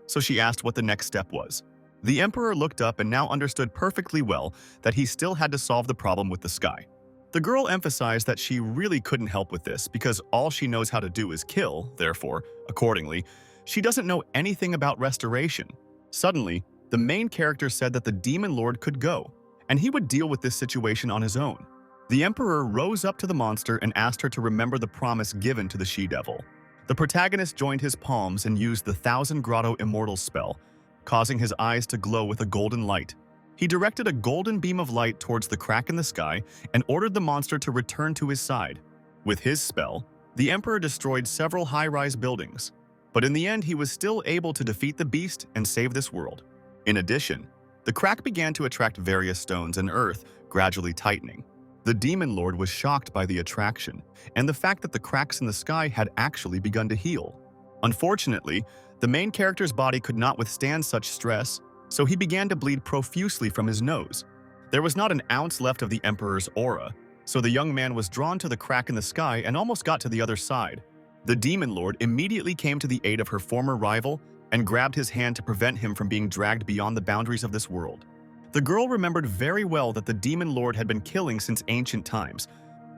Speaker 1: so she asked what the next step was. The Emperor looked up and now understood perfectly well that he still had to solve the problem with the sky. The girl emphasized that she really couldn't help with this because all she knows how to do is kill, therefore, accordingly, she doesn't know anything about restoration. Suddenly, the main character said that the Demon Lord could go, and he would deal with this situation on his own. The Emperor rose up to the monster and asked her to remember the promise given to the she-devil. The protagonist joined his palms and used the Thousand Grotto Immortal spell, causing his eyes to glow with a golden light. He directed a golden beam of light towards the crack in the sky and ordered the monster to return to his side. With his spell, the Emperor destroyed several high-rise buildings, but in the end he was still able to defeat the beast and save this world. In addition, the crack began to attract various stones and earth, gradually tightening. The Demon Lord was shocked by the attraction and the fact that the cracks in the sky had actually begun to heal. Unfortunately, the main character's body could not withstand such stress, so he began to bleed profusely from his nose. There was not an ounce left of the Emperor's aura, so the young man was drawn to the crack in the sky and almost got to the other side. The Demon Lord immediately came to the aid of her former rival and grabbed his hand to prevent him from being dragged beyond the boundaries of this world. The girl remembered very well that the Demon Lord had been killing since ancient times,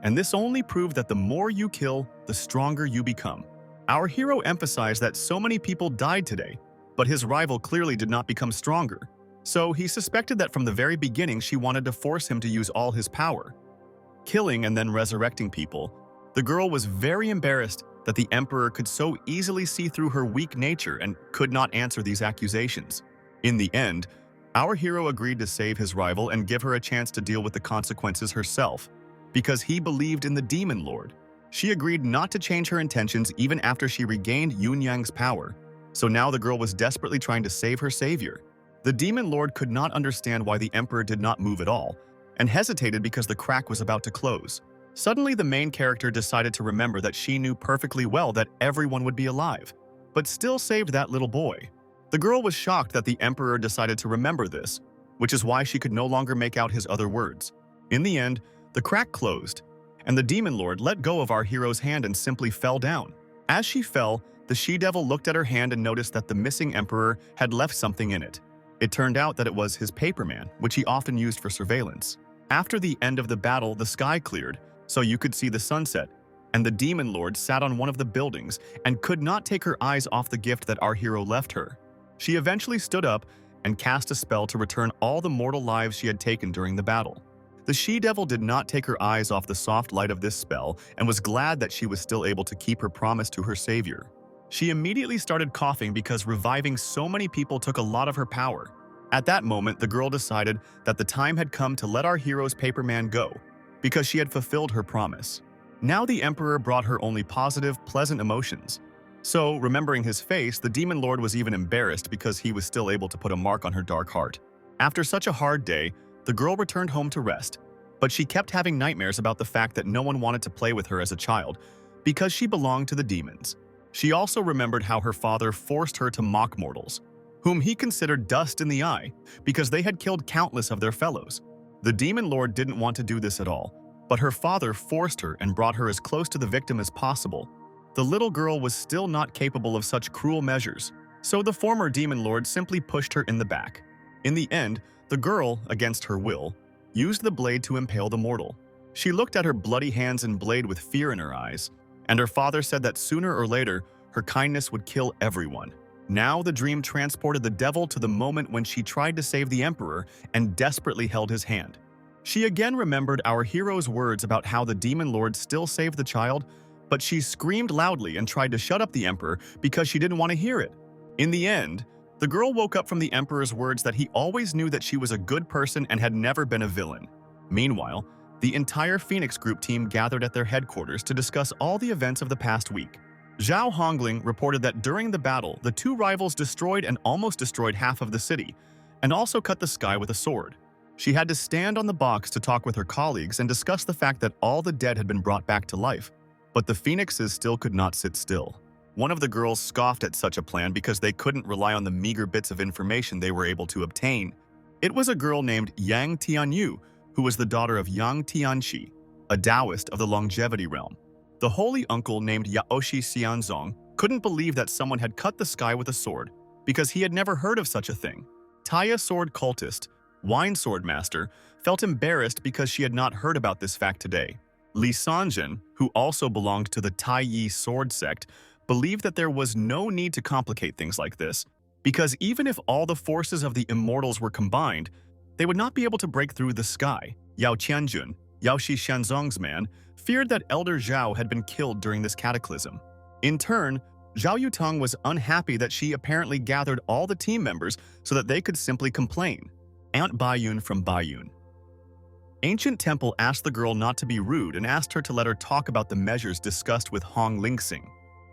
Speaker 1: and this only proved that the more you kill, the stronger you become. Our hero emphasized that so many people died today, but his rival clearly did not become stronger, so he suspected that from the very beginning she wanted to force him to use all his power. Killing and then resurrecting people, the girl was very embarrassed that the Emperor could so easily see through her weak nature and could not answer these accusations. In the end, our hero agreed to save his rival and give her a chance to deal with the consequences herself, because he believed in the Demon Lord. She agreed not to change her intentions even after she regained Yuanyang's power, so now the girl was desperately trying to save her savior. The Demon Lord could not understand why the Emperor did not move at all, and hesitated because the crack was about to close. Suddenly, the main character decided to remember that she knew perfectly well that everyone would be alive, but still saved that little boy. The girl was shocked that the Emperor decided to remember this, which is why she could no longer make out his other words. In the end, the crack closed, and the Demon Lord let go of our hero's hand and simply fell down. As she fell, the she-devil looked at her hand and noticed that the missing Emperor had left something in it. It turned out that it was his paperman, which he often used for surveillance. After the end of the battle, the sky cleared, so you could see the sunset, and the Demon Lord sat on one of the buildings and could not take her eyes off the gift that our hero left her. She eventually stood up and cast a spell to return all the mortal lives she had taken during the battle. The she-devil did not take her eyes off the soft light of this spell and was glad that she was still able to keep her promise to her savior. She immediately started coughing because reviving so many people took a lot of her power. At that moment, the girl decided that the time had come to let our hero's paperman go, because she had fulfilled her promise. Now the Emperor brought her only positive, pleasant emotions. So, remembering his face, the Demon Lord was even embarrassed because he was still able to put a mark on her dark heart. After such a hard day, the girl returned home to rest, but she kept having nightmares about the fact that no one wanted to play with her as a child because she belonged to the demons. She also remembered how her father forced her to mock mortals, whom he considered dust in the eye because they had killed countless of their fellows. The Demon Lord didn't want to do this at all, but her father forced her and brought her as close to the victim as possible. The little girl was still not capable of such cruel measures, so the former Demon Lord simply pushed her in the back. In the end, the girl, against her will, used the blade to impale the mortal. She looked at her bloody hands and blade with fear in her eyes, and her father said that sooner or later, her kindness would kill everyone. Now the dream transported the devil to the moment when she tried to save the emperor and desperately held his hand. She again remembered our hero's words about how the demon lord still saved the child, but she screamed loudly and tried to shut up the emperor because she didn't want to hear it. In the end, the girl woke up from the emperor's words that he always knew that she was a good person and had never been a villain. Meanwhile, the entire Phoenix Group team gathered at their headquarters to discuss all the events of the past week. Zhao Hongling reported that during the battle, the two rivals destroyed and almost destroyed half of the city, and also cut the sky with a sword. She had to stand on the box to talk with her colleagues and discuss the fact that all the dead had been brought back to life, but the phoenixes still could not sit still. One of the girls scoffed at such a plan because they couldn't rely on the meager bits of information they were able to obtain. It was a girl named Yang Tianyu, who was the daughter of Yang Tianxi, a Taoist of the longevity realm. The holy uncle named Yaoshi Xianzong couldn't believe that someone had cut the sky with a sword because he had never heard of such a thing. Taya sword cultist, wine sword master, felt embarrassed because she had not heard about this fact today. Li Sanjin, who also belonged to the Tai Yi sword sect, believed that there was no need to complicate things like this, because even if all the forces of the immortals were combined, they would not be able to break through the sky. Yao Qianjun, Yaoshi Xianzong's man, feared that Elder Zhao had been killed during this cataclysm. In turn, Zhao Yutong was unhappy that she apparently gathered all the team members so that they could simply complain. Aunt Baiyun from Baiyun. Ancient Temple asked the girl not to be rude and asked her to let her talk about the measures discussed with Hong Lingsing.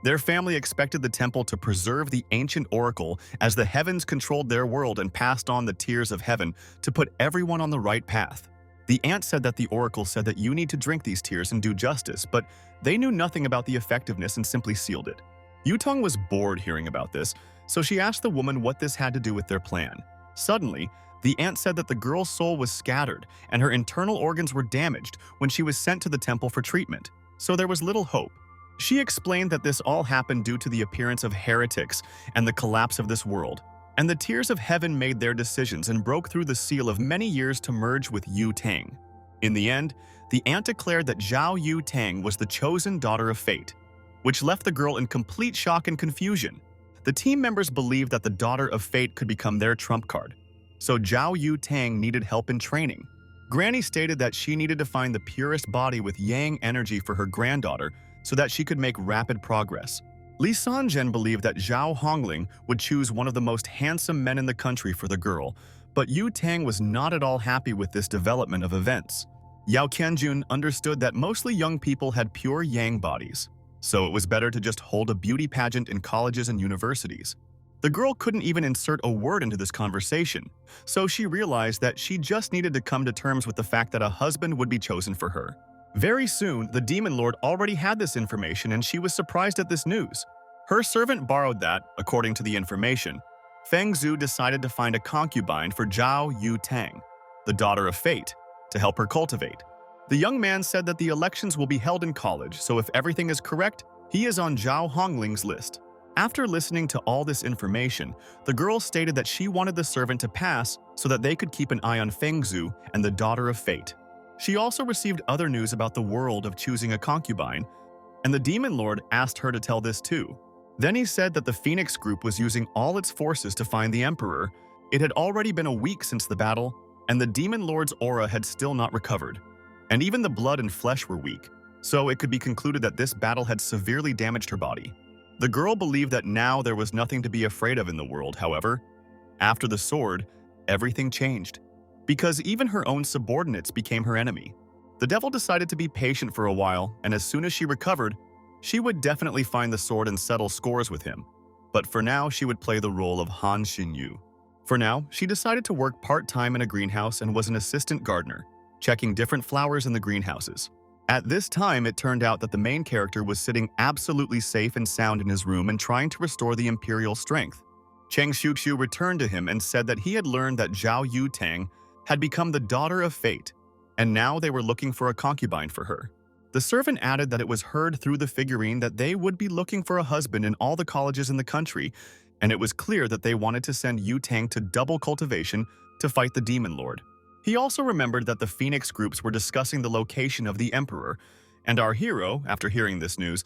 Speaker 1: Their family expected the temple to preserve the ancient oracle as the heavens controlled their world and passed on the tears of heaven to put everyone on the right path. The aunt said that the oracle said that you need to drink these tears and do justice, but they knew nothing about the effectiveness and simply sealed it. Yutong was bored hearing about this, so she asked the woman what this had to do with their plan. Suddenly, the aunt said that the girl's soul was scattered and her internal organs were damaged when she was sent to the temple for treatment, so there was little hope. She explained that this all happened due to the appearance of heretics and the collapse of this world, and the tears of heaven made their decisions and broke through the seal of many years to merge with Yu Tang. In the end, the aunt declared that Zhao Yu Tang was the chosen daughter of fate, which left the girl in complete shock and confusion. The team members believed that the daughter of fate could become their trump card, so Zhao Yu Tang needed help in training. Granny stated that she needed to find the purest body with yang energy for her granddaughter so that she could make rapid progress. Li Sanjin believed that Zhao Hongling would choose one of the most handsome men in the country for the girl, but Yu Tang was not at all happy with this development of events. Yao Qianjun understood that mostly young people had pure yang bodies, so it was better to just hold a beauty pageant in colleges and universities. The girl couldn't even insert a word into this conversation, so she realized that she just needed to come to terms with the fact that a husband would be chosen for her. Very soon, the Demon Lord already had this information and she was surprised at this news. Her servant borrowed that, according to the information. Feng Zhu decided to find a concubine for Zhao Yu Tang, the daughter of fate, to help her cultivate. The young man said that the elections will be held in college, so if everything is correct, he is on Zhao Hongling's list. After listening to all this information, the girl stated that she wanted the servant to pass so that they could keep an eye on Feng Zhu and the daughter of fate. She also received other news about the world of choosing a concubine, and the Demon Lord asked her to tell this too. Then he said that the Phoenix Group was using all its forces to find the Emperor. It had already been a week since the battle, and the Demon Lord's aura had still not recovered. And even the blood and flesh were weak, so it could be concluded that this battle had severely damaged her body. The girl believed that now there was nothing to be afraid of in the world, however. After the sword, everything changed, because even her own subordinates became her enemy. The devil decided to be patient for a while, and as soon as she recovered, she would definitely find the sword and settle scores with him. But for now, she would play the role of Han Xinyu. For now, she decided to work part-time in a greenhouse and was an assistant gardener, checking different flowers in the greenhouses. At this time, it turned out that the main character was sitting absolutely safe and sound in his room and trying to restore the imperial strength. Cheng Xiuqiu returned to him and said that he had learned that Zhao Yu Tang had become the daughter of fate, and now they were looking for a concubine for her. The servant added that it was heard through the figurine that they would be looking for a husband in all the colleges in the country, and it was clear that they wanted to send Yu Tang to double cultivation to fight the Demon Lord. He also remembered that the Phoenix groups were discussing the location of the Emperor, and our hero, after hearing this news,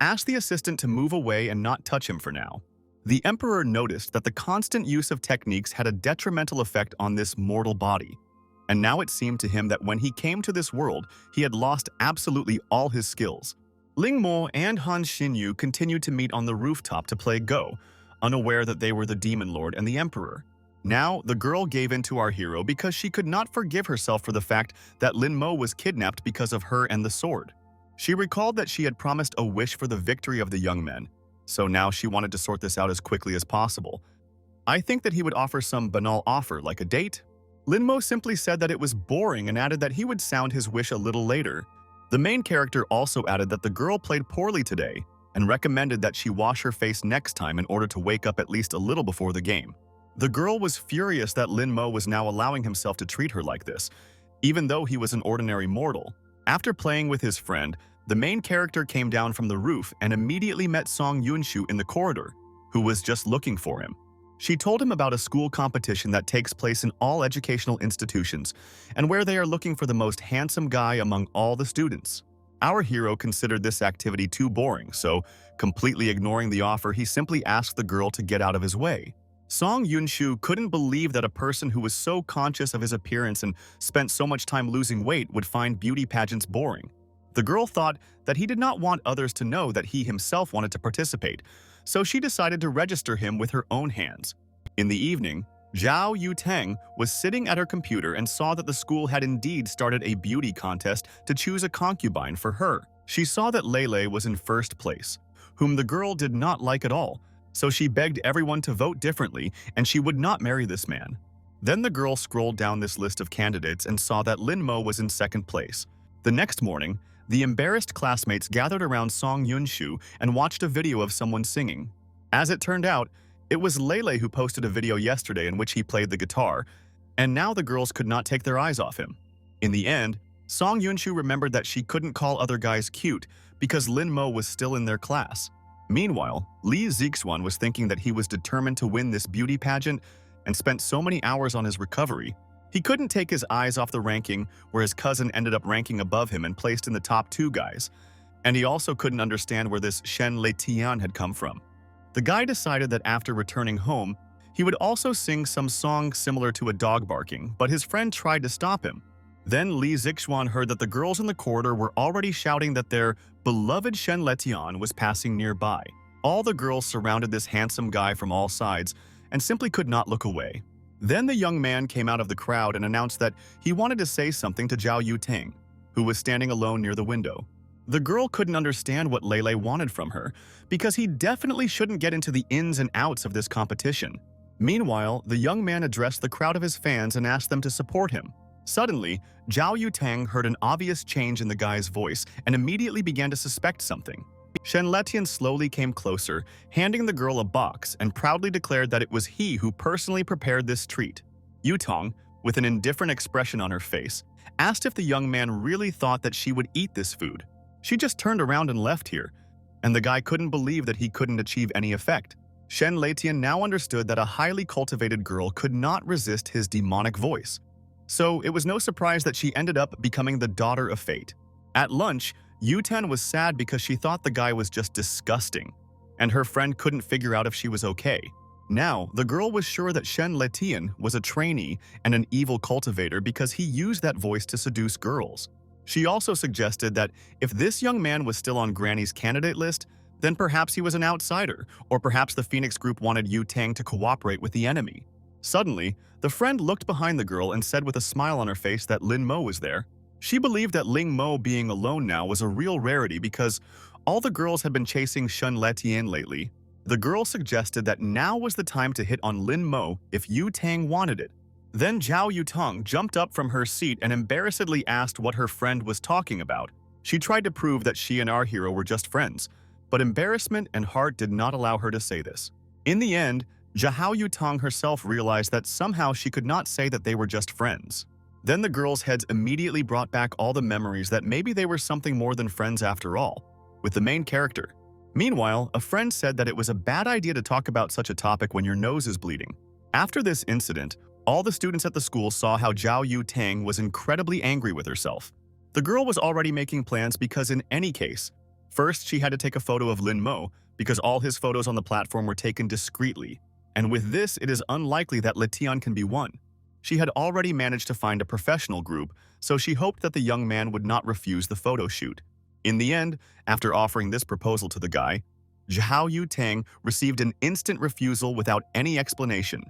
Speaker 1: asked the assistant to move away and not touch him for now. The Emperor noticed that the constant use of techniques had a detrimental effect on this mortal body, and now it seemed to him that when he came to this world, he had lost absolutely all his skills. Ling Mo and Han Xinyu continued to meet on the rooftop to play Go, unaware that they were the Demon Lord and the Emperor. Now, the girl gave in to our hero because she could not forgive herself for the fact that Ling Mo was kidnapped because of her and the sword. She recalled that she had promised a wish for the victory of the young men, so now she wanted to sort this out as quickly as possible. I think that he would offer some banal offer, like a date. Ling Mo simply said that it was boring and added that he would sound his wish a little later. The main character also added that the girl played poorly today and recommended that she wash her face next time in order to wake up at least a little before the game. The girl was furious that Ling Mo was now allowing himself to treat her like this, even though he was an ordinary mortal. After playing with his friend, the main character came down from the roof and immediately met Song Yunshu in the corridor, who was just looking for him. She told him about a school competition that takes place in all educational institutions and where they are looking for the most handsome guy among all the students. Our hero considered this activity too boring, so, completely ignoring the offer, he simply asked the girl to get out of his way. Song Yunshu couldn't believe that a person who was so conscious of his appearance and spent so much time losing weight would find beauty pageants boring. The girl thought that he did not want others to know that he himself wanted to participate, so she decided to register him with her own hands. In the evening, Zhao Yuteng was sitting at her computer and saw that the school had indeed started a beauty contest to choose a concubine for her. She saw that Lele was in first place, whom the girl did not like at all, so she begged everyone to vote differently and she would not marry this man. Then the girl scrolled down this list of candidates and saw that Ling Mo was in second place. The next morning, the embarrassed classmates gathered around Song Yunshu and watched a video of someone singing. As it turned out, it was Lele who posted a video yesterday in which he played the guitar, and now the girls could not take their eyes off him. In the end, Song Yunshu remembered that she couldn't call other guys cute because Ling Mo was still in their class. Meanwhile, Li Zixuan was thinking that he was determined to win this beauty pageant and spent so many hours on his recovery. He couldn't take his eyes off the ranking where his cousin ended up ranking above him and placed in the top 2 guys. And he also couldn't understand where this Shen Letian had come from. The guy decided that after returning home, he would also sing some song similar to a dog barking, but his friend tried to stop him. Then Li Zixuan heard that the girls in the corridor were already shouting that their beloved Shen Letian was passing nearby. All the girls surrounded this handsome guy from all sides and simply could not look away. Then the young man came out of the crowd and announced that he wanted to say something to Zhao Yuteng, who was standing alone near the window. The girl couldn't understand what Lele wanted from her, because he definitely shouldn't get into the ins and outs of this competition. Meanwhile, the young man addressed the crowd of his fans and asked them to support him. Suddenly, Zhao Yuteng heard an obvious change in the guy's voice and immediately began to suspect something. Shen Letian slowly came closer, handing the girl a box, and proudly declared that it was he who personally prepared this treat. Yutong, with an indifferent expression on her face, asked if the young man really thought that she would eat this food. She just turned around and left here, and the guy couldn't believe that he couldn't achieve any effect. Shen Letian now understood that a highly cultivated girl could not resist his demonic voice. So it was no surprise that she ended up becoming the daughter of fate. At lunch, Yuten was sad because she thought the guy was just disgusting, and her friend couldn't figure out if she was okay. Now, the girl was sure that Shen Letian was a trainee and an evil cultivator because he used that voice to seduce girls. She also suggested that if this young man was still on Granny's candidate list, then perhaps he was an outsider, or perhaps the Phoenix group wanted Yu Tang to cooperate with the enemy. Suddenly, the friend looked behind the girl and said with a smile on her face that Ling Mo was there. She believed that Ling Mo being alone now was a real rarity because all the girls had been chasing Shen Letian lately. The girl suggested that now was the time to hit on Ling Mo if Yu Tang wanted it. Then Zhao Yutong jumped up from her seat and embarrassedly asked what her friend was talking about. She tried to prove that she and our hero were just friends, but embarrassment and heart did not allow her to say this. In the end, Zhao Yutong herself realized that somehow she could not say that they were just friends. Then the girls' heads immediately brought back all the memories that maybe they were something more than friends after all, with the main character. Meanwhile, a friend said that it was a bad idea to talk about such a topic when your nose is bleeding. After this incident, All the students at the school saw how Zhao Yu Tang was incredibly angry with herself. The girl was already making plans because in any case, first she had to take a photo of Ling Mo because all his photos on the platform were taken discreetly, and with this it is unlikely that Letian can be won. She had already managed to find a professional group, so she hoped that the young man would not refuse the photo shoot. In the end, after offering this proposal to the guy, Zhao Yu Tang received an instant refusal without any explanation.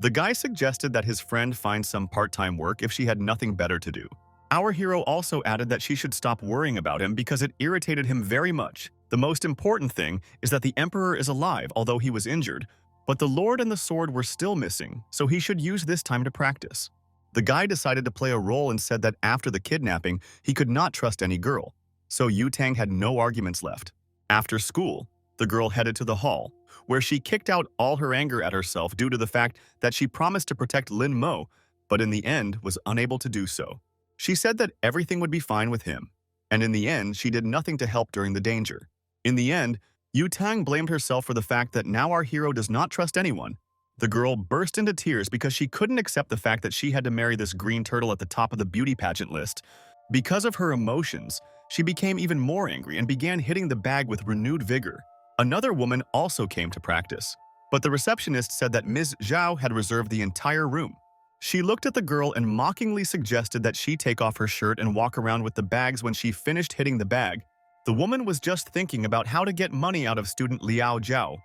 Speaker 1: The guy suggested that his friend find some part-time work if she had nothing better to do. Our hero also added that she should stop worrying about him because it irritated him very much. The most important thing is that the emperor is alive, although he was injured, but the lord and the sword were still missing, so he should use this time to practice. The guy decided to play a role and said that after the kidnapping, he could not trust any girl, so Yu Tang had no arguments left. After school, the girl headed to the hall, where she kicked out all her anger at herself due to the fact that she promised to protect Ling Mo, but in the end was unable to do so. She said that everything would be fine with him, and in the end she did nothing to help during the danger. In the end, Yu Tang blamed herself for the fact that now our hero does not trust anyone. The girl burst into tears because she couldn't accept the fact that she had to marry this green turtle at the top of the beauty pageant list. Because of her emotions, she became even more angry and began hitting the bag with renewed vigor. Another woman also came to practice, but the receptionist said that Ms. Zhao had reserved the entire room. She looked at the girl and mockingly suggested that she take off her shirt and walk around with the bags when she finished hitting the bag. The woman was just thinking about how to get money out of student Liao Zhao,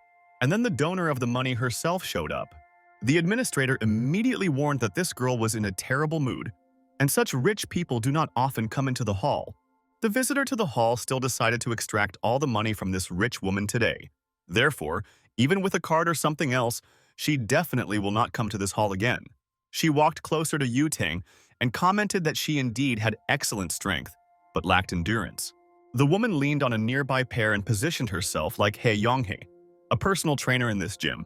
Speaker 1: and then the donor of the money herself showed up. The administrator immediately warned that this girl was in a terrible mood, and such rich people do not often come into the hall. The visitor to the hall still decided to extract all the money from this rich woman today. Therefore, even with a card or something else, she definitely will not come to this hall again. She walked closer to Yu Tang and commented that she indeed had excellent strength, but lacked endurance. The woman leaned on a nearby pair and positioned herself like He Yonghe, a personal trainer in this gym.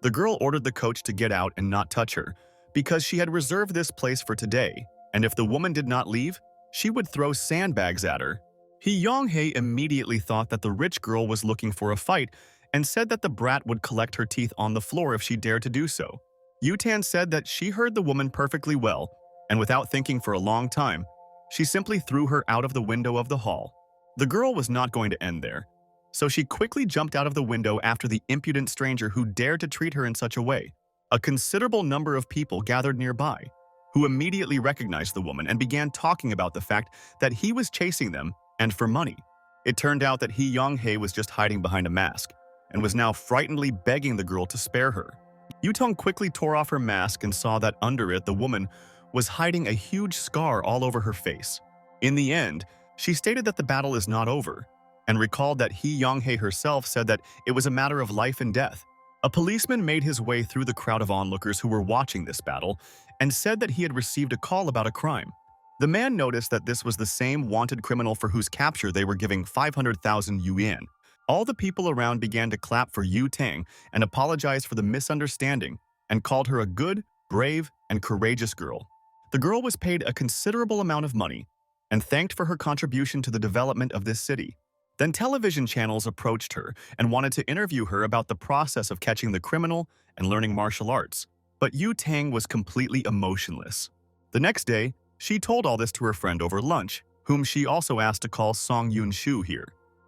Speaker 1: The girl ordered the coach to get out and not touch her, because she had reserved this place for today, and if the woman did not leave, she would throw sandbags at her. He Yonghe immediately thought that the rich girl was looking for a fight and said that the brat would collect her teeth on the floor if she dared to do so. Yu Tan said that she heard the woman perfectly well, and without thinking for a long time, she simply threw her out of the window of the hall. The girl was not going to end there, so she quickly jumped out of the window after the impudent stranger who dared to treat her in such a way. A considerable number of people gathered nearby, who immediately recognized the woman and began talking about the fact that he was chasing them and for money. It turned out that He Yonghe was just hiding behind a mask and was now frightenedly begging the girl to spare her. Yu Tong quickly tore off her mask and saw that under it the woman was hiding a huge scar all over her face. In the end, she stated that the battle is not over and recalled that He Yonghe herself said that it was a matter of life and death. A policeman made his way through the crowd of onlookers who were watching this battle and said that he had received a call about a crime. The man noticed that this was the same wanted criminal for whose capture they were giving 500,000 yuan. All the people around began to clap for Yu Tang and apologize for the misunderstanding and called her a good, brave, and courageous girl. The girl was paid a considerable amount of money and thanked for her contribution to the development of this city. Then television channels approached her and wanted to interview her about the process of catching the criminal and learning martial arts. But Yu Tang was completely emotionless. The next day, she told all this to her friend over lunch, whom she also asked to call Song Yun Shu here.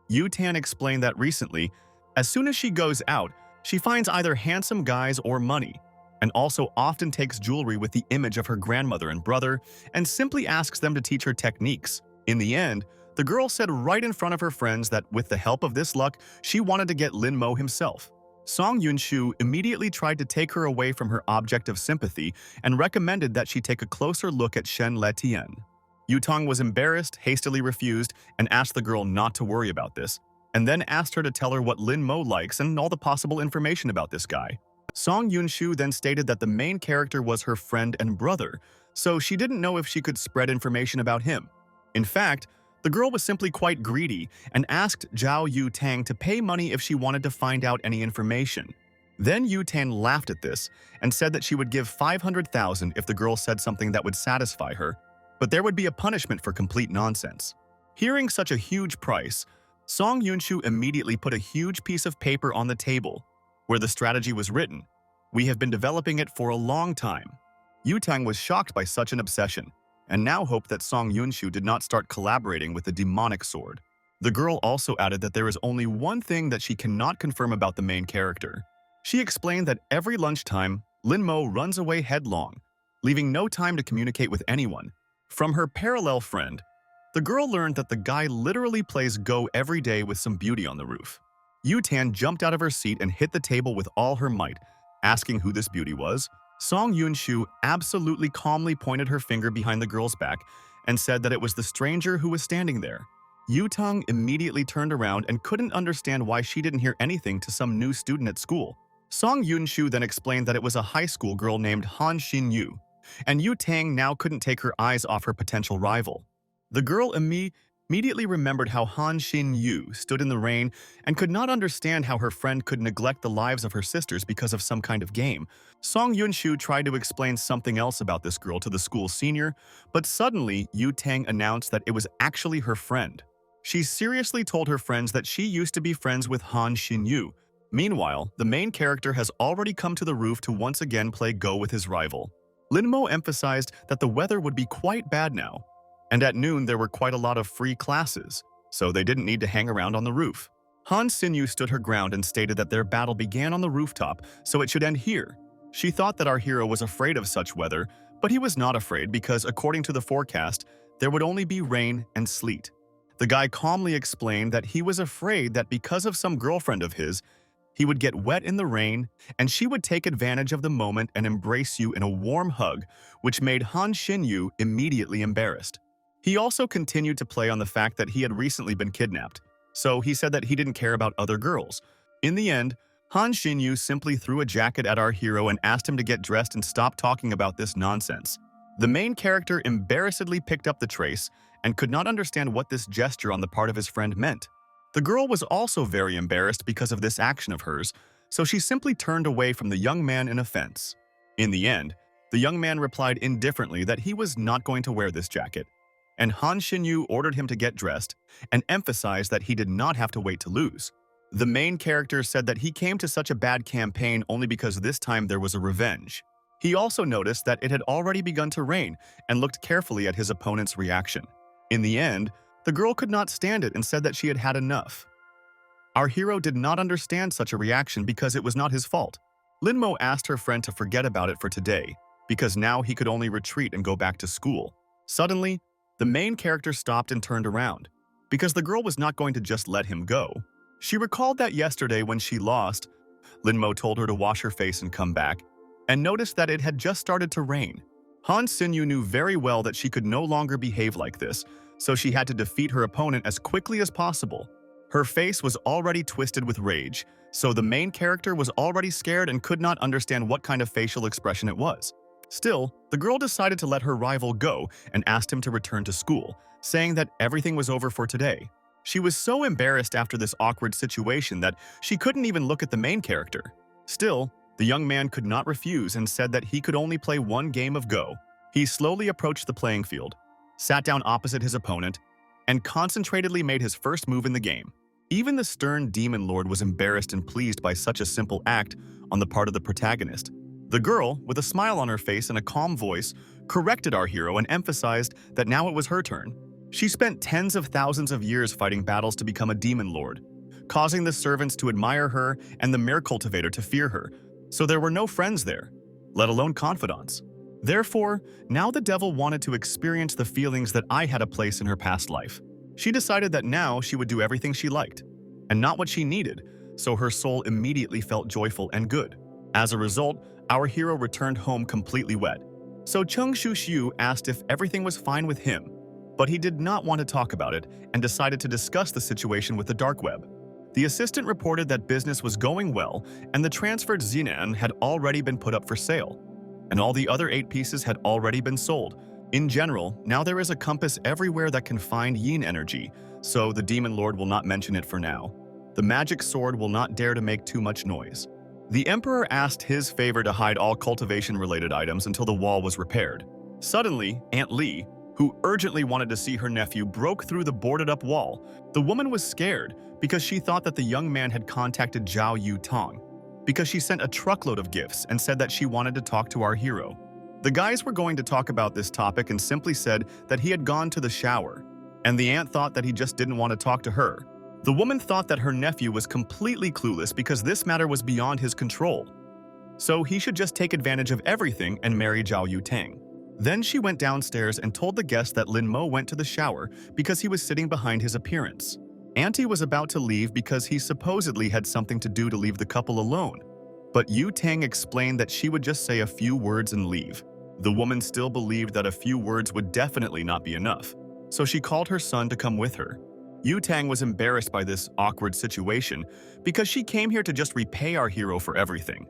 Speaker 1: Yu Tan explained that recently, as soon as she goes out, she finds either handsome guys or money, and also often takes jewelry with the image of her grandmother and brother and simply asks them to teach her techniques. In the end, the girl said right in front of her friends that with the help of this luck, she wanted to get Ling Mo himself. Song Yunshu immediately tried to take her away from her object of sympathy and recommended that she take a closer look at Shen Letian. Yutong was embarrassed, hastily refused, and asked the girl not to worry about this, and then asked her to tell her what Ling Mo likes and all the possible information about this guy. Song Yunshu then stated that the main character was her friend and brother, so she didn't know if she could spread information about him. In fact, the girl was simply quite greedy and asked Zhao Yu Tang to pay money if she wanted to find out any information. Then Yu Tang laughed at this and said that she would give 500,000 if the girl said something that would satisfy her, but there would be a punishment for complete nonsense. Hearing such a huge price, Song Yunshu immediately put a huge piece of paper on the table, where the strategy was written. "We have been developing it for a long time. Yutang was shocked by such an obsession, and now hoped that Song Yunshu did not start collaborating with the demonic sword. The girl also added that there is only one thing that she cannot confirm about the main character. She explained that every lunchtime, Ling Mo runs away headlong, leaving no time to communicate with anyone. From her parallel friend, the girl learned that the guy literally plays Go every day with some beauty on the roof. Yutan jumped out of her seat and hit the table with all her might, asking who this beauty was. Song Yunshu absolutely calmly pointed her finger behind the girl's back and said that it was the stranger who was standing there. Yutang immediately turned around and couldn't understand why she didn't hear anything to some new student at school. Song Yunshu then explained that it was a high school girl named Han Xinyu, and Yutang now couldn't take her eyes off her potential rival. The girl immediately remembered how Han Xinyu stood in the rain and could not understand how her friend could neglect the lives of her sisters because of some kind of game. Song Yunshu tried to explain something else about this girl to the school senior, but suddenly Yutang announced that it was actually her friend. She seriously told her friends that she used to be friends with Han Xinyu. Meanwhile, the main character has already come to the roof to once again play Go with his rival. Ling Mo emphasized that the weather would be quite bad now, and at noon there were quite a lot of free classes, so they didn't need to hang around on the roof. Han Xinyu stood her ground and stated that their battle began on the rooftop, so it should end here. She thought that our hero was afraid of such weather, but he was not afraid because, according to the forecast, there would only be rain and sleet. The guy calmly explained that he was afraid that because of some girlfriend of his, he would get wet in the rain and she would take advantage of the moment and embrace you in a warm hug, which made Han Xinyu immediately embarrassed. He also continued to play on the fact that he had recently been kidnapped, so he said that he didn't care about other girls. In the end, Han Xinyu simply threw a jacket at our hero and asked him to get dressed and stop talking about this nonsense. The main character embarrassedly picked up the trace and could not understand what this gesture on the part of his friend meant. The girl was also very embarrassed because of this action of hers, so she simply turned away from the young man in offense. In the end, the young man replied indifferently that he was not going to wear this jacket, and Han Xinyu ordered him to get dressed and emphasized that he did not have to wait to lose. The main character said that he came to such a bad campaign only because this time there was a revenge. He also noticed that it had already begun to rain and looked carefully at his opponent's reaction. In the end, the girl could not stand it and said that she had had enough. Our hero did not understand such a reaction because it was not his fault. Ling Mo asked her friend to forget about it for today, because now he could only retreat and go back to school. Suddenly, the main character stopped and turned around, because the girl was not going to just let him go. She recalled that yesterday when she lost, Ling Mo told her to wash her face and come back, and noticed that it had just started to rain. Han Xinyu knew very well that she could no longer behave like this, so she had to defeat her opponent as quickly as possible. Her face was already twisted with rage, so the main character was already scared and could not understand what kind of facial expression it was. Still, the girl decided to let her rival go and asked him to return to school, saying that everything was over for today. She was so embarrassed after this awkward situation that she couldn't even look at the main character. Still, the young man could not refuse and said that he could only play one game of Go. He slowly approached the playing field, sat down opposite his opponent, and concentratedly made his first move in the game. Even the stern demon lord was embarrassed and pleased by such a simple act on the part of the protagonist. The girl, with a smile on her face and a calm voice, corrected our hero and emphasized that now it was her turn. She spent tens of thousands of years fighting battles to become a demon lord, causing the servants to admire her and the mere cultivator to fear her, so there were no friends there, let alone confidants. Therefore, now the devil wanted to experience the feelings that I had a place in her past life. She decided that now she would do everything she liked, and not what she needed, so her soul immediately felt joyful and good. As a result, our hero returned home completely wet. So Cheng Shu asked if everything was fine with him, but he did not want to talk about it and decided to discuss the situation with the dark web. The assistant reported that business was going well and the transferred Xinan had already been put up for sale, and all the other 8 pieces had already been sold. In general, now there is a compass everywhere that can find yin energy, so the demon lord will not mention it for now. The magic sword will not dare to make too much noise. The emperor asked his favor to hide all cultivation-related items until the wall was repaired. Suddenly, Aunt Li, who urgently wanted to see her nephew, broke through the boarded-up wall. The woman was scared because she thought that the young man had contacted Zhao Yu Tong, because she sent a truckload of gifts and said that she wanted to talk to our hero. The guys were going to talk about this topic and simply said that he had gone to the shower, and the aunt thought that he just didn't want to talk to her. The woman thought that her nephew was completely clueless because this matter was beyond his control, so he should just take advantage of everything and marry Zhao Yutang. Then she went downstairs and told the guest that Ling Mo went to the shower because he was sitting behind his appearance. Auntie was about to leave because he supposedly had something to do to leave the couple alone, but Yutang explained that she would just say a few words and leave. The woman still believed that a few words would definitely not be enough, so she called her son to come with her. Yutang was embarrassed by this awkward situation because she came here to just repay our hero for everything.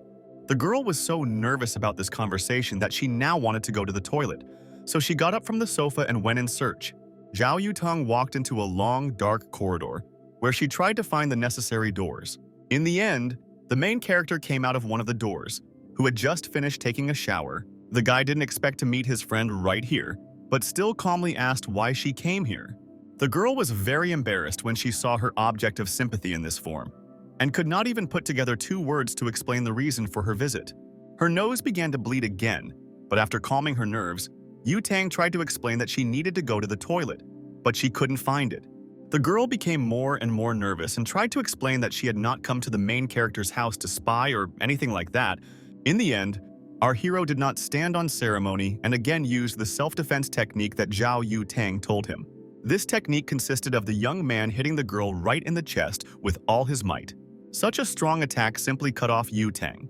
Speaker 1: The girl was so nervous about this conversation that she now wanted to go to the toilet, so she got up from the sofa and went in search. Zhao Yutang walked into a long, dark corridor where she tried to find the necessary doors. In the end, the main character came out of one of the doors, who had just finished taking a shower. The guy didn't expect to meet his friend right here, but still calmly asked why she came here. The girl was very embarrassed when she saw her object of sympathy in this form, and could not even put together 2 words to explain the reason for her visit. Her nose began to bleed again, but after calming her nerves, Yutang tried to explain that she needed to go to the toilet, but she couldn't find it. The girl became more and more nervous and tried to explain that she had not come to the main character's house to spy or anything like that. In the end, our hero did not stand on ceremony and again used the self-defense technique that Zhao Yutang told him. This technique consisted of the young man hitting the girl right in the chest with all his might. Such a strong attack simply cut off Yutang.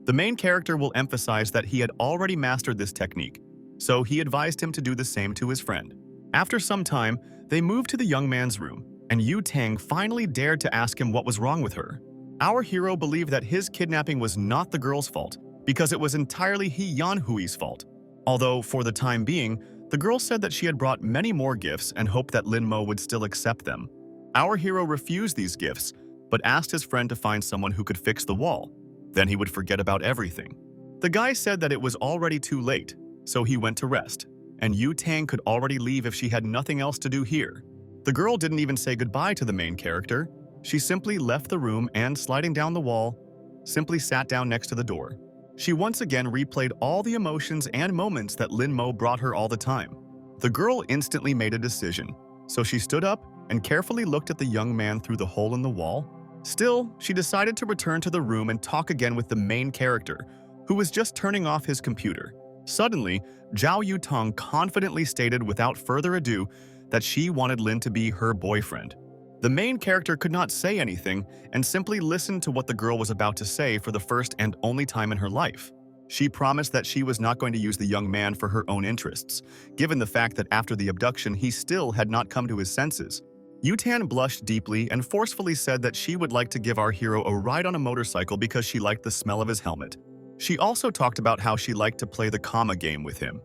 Speaker 1: The main character will emphasize that he had already mastered this technique, so he advised him to do the same to his friend. After some time, they moved to the young man's room, and Yutang finally dared to ask him what was wrong with her. Our hero believed that his kidnapping was not the girl's fault, because it was entirely Yanhu's fault. Although, for the time being, the girl said that she had brought many more gifts and hoped that Ling Mo would still accept them. Our hero refused these gifts, but asked his friend to find someone who could fix the wall. Then he would forget about everything. The guy said that it was already too late, so he went to rest, and Yutang could already leave if she had nothing else to do here. The girl didn't even say goodbye to the main character. She simply left the room and, sliding down the wall, simply sat down next to the door. She once again replayed all the emotions and moments that Ling Mo brought her all the time. The girl instantly made a decision, so she stood up and carefully looked at the young man through the hole in the wall. Still, she decided to return to the room and talk again with the main character, who was just turning off his computer. Suddenly, Zhao Yutang confidently stated without further ado that she wanted Lin to be her boyfriend. The main character could not say anything and simply listened to what the girl was about to say for the first and only time in her life. She promised that she was not going to use the young man for her own interests, given the fact that after the abduction he still had not come to his senses. Yutang blushed deeply and forcefully said that she would like to give our hero a ride on a motorcycle because she liked the smell of his helmet. She also talked about how she liked to play the comma game with him,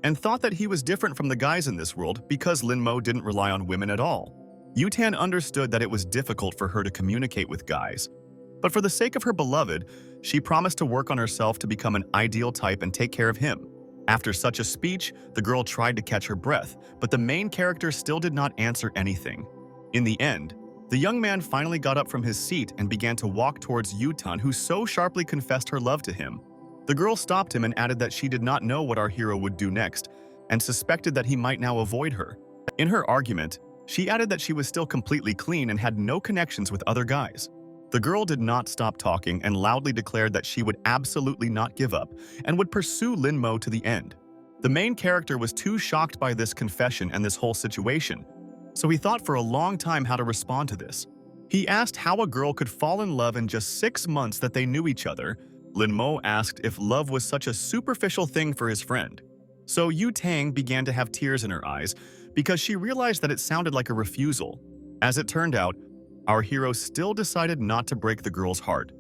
Speaker 1: and thought that he was different from the guys in this world because Ling Mo didn't rely on women at all. Yutang understood that it was difficult for her to communicate with guys, but for the sake of her beloved, she promised to work on herself to become an ideal type and take care of him. After such a speech, the girl tried to catch her breath, but the main character still did not answer anything. In the end, the young man finally got up from his seat and began to walk towards Yutang, who so sharply confessed her love to him. The girl stopped him and added that she did not know what our hero would do next, and suspected that he might now avoid her. In her argument, she added that she was still completely clean and had no connections with other guys. The girl did not stop talking and loudly declared that she would absolutely not give up and would pursue Ling Mo to the end. The main character was too shocked by this confession and this whole situation, so he thought for a long time how to respond to this. He asked how a girl could fall in love in just 6 months that they knew each other. Ling Mo asked if love was such a superficial thing for his friend. So Yutang began to have tears in her eyes because she realized that it sounded like a refusal. As it turned out, our hero still decided not to break the girl's heart,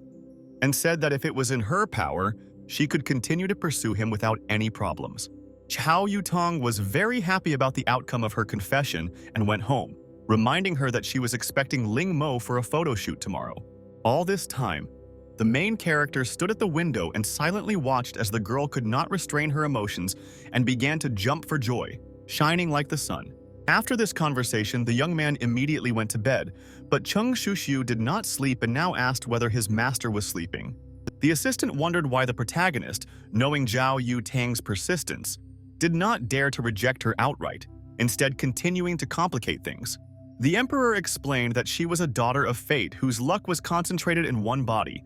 Speaker 1: and said that if it was in her power, she could continue to pursue him without any problems. Zhao Yutang was very happy about the outcome of her confession and went home, reminding her that she was expecting Ling Mo for a photo shoot tomorrow. All this time, the main character stood at the window and silently watched as the girl could not restrain her emotions and began to jump for joy, shining like the sun. After this conversation, the young man immediately went to bed, but Chung Shushu did not sleep and now asked whether his master was sleeping. The assistant wondered why the protagonist, knowing Zhao Yu Tang's persistence, did not dare to reject her outright, instead continuing to complicate things. The emperor explained that she was a daughter of fate whose luck was concentrated in one body,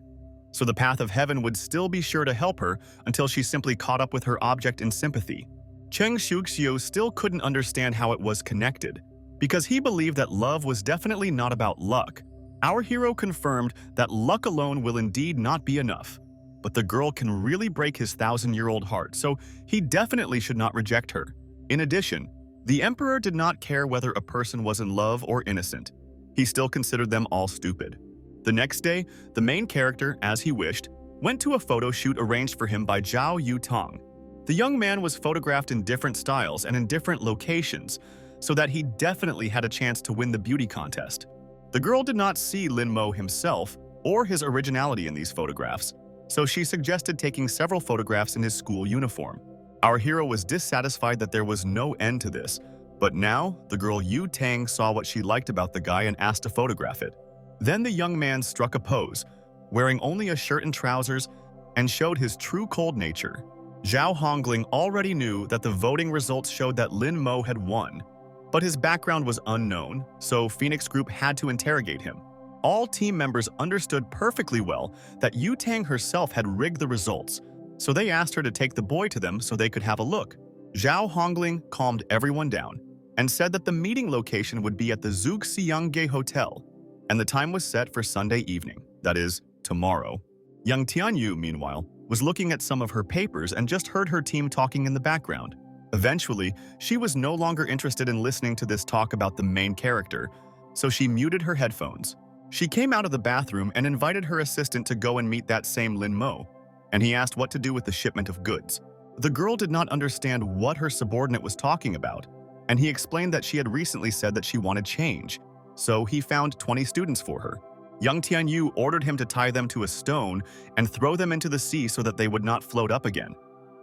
Speaker 1: so the path of heaven would still be sure to help her until she simply caught up with her object in sympathy. Cheng Shuxiu still couldn't understand how it was connected, because he believed that love was definitely not about luck. Our hero confirmed that luck alone will indeed not be enough, but the girl can really break his 1,000-year-old heart, so he definitely should not reject her. In addition, the emperor did not care whether a person was in love or innocent. He still considered them all stupid. The next day, the main character, as he wished, went to a photo shoot arranged for him by Zhao Yu Tang. The young man was photographed in different styles and in different locations, so that he definitely had a chance to win the beauty contest. The girl did not see Ling Mo himself or his originality in these photographs, so she suggested taking several photographs in his school uniform. Our hero was dissatisfied that there was no end to this, but now the girl Yu Tang saw what she liked about the guy and asked to photograph it. Then the young man struck a pose, wearing only a shirt and trousers, and showed his true cold nature. Zhao Hongling already knew that the voting results showed that Ling Mo had won, but his background was unknown, so Phoenix Group had to interrogate him. All team members understood perfectly well that Yu Tang herself had rigged the results, so they asked her to take the boy to them so they could have a look. Zhao Hongling calmed everyone down and said that the meeting location would be at the Zhuxiangge Hotel, and the time was set for Sunday evening, that is, tomorrow. Young Tianyu, meanwhile, was looking at some of her papers and just heard her team talking in the background. Eventually, she was no longer interested in listening to this talk about the main character, so she muted her headphones. She came out of the bathroom and invited her assistant to go and meet that same Ling Mo, and he asked what to do with the shipment of goods. The girl did not understand what her subordinate was talking about, and he explained that she had recently said that she wanted change, so he found 20 students for her. Young Tianyu ordered him to tie them to a stone and throw them into the sea so that they would not float up again.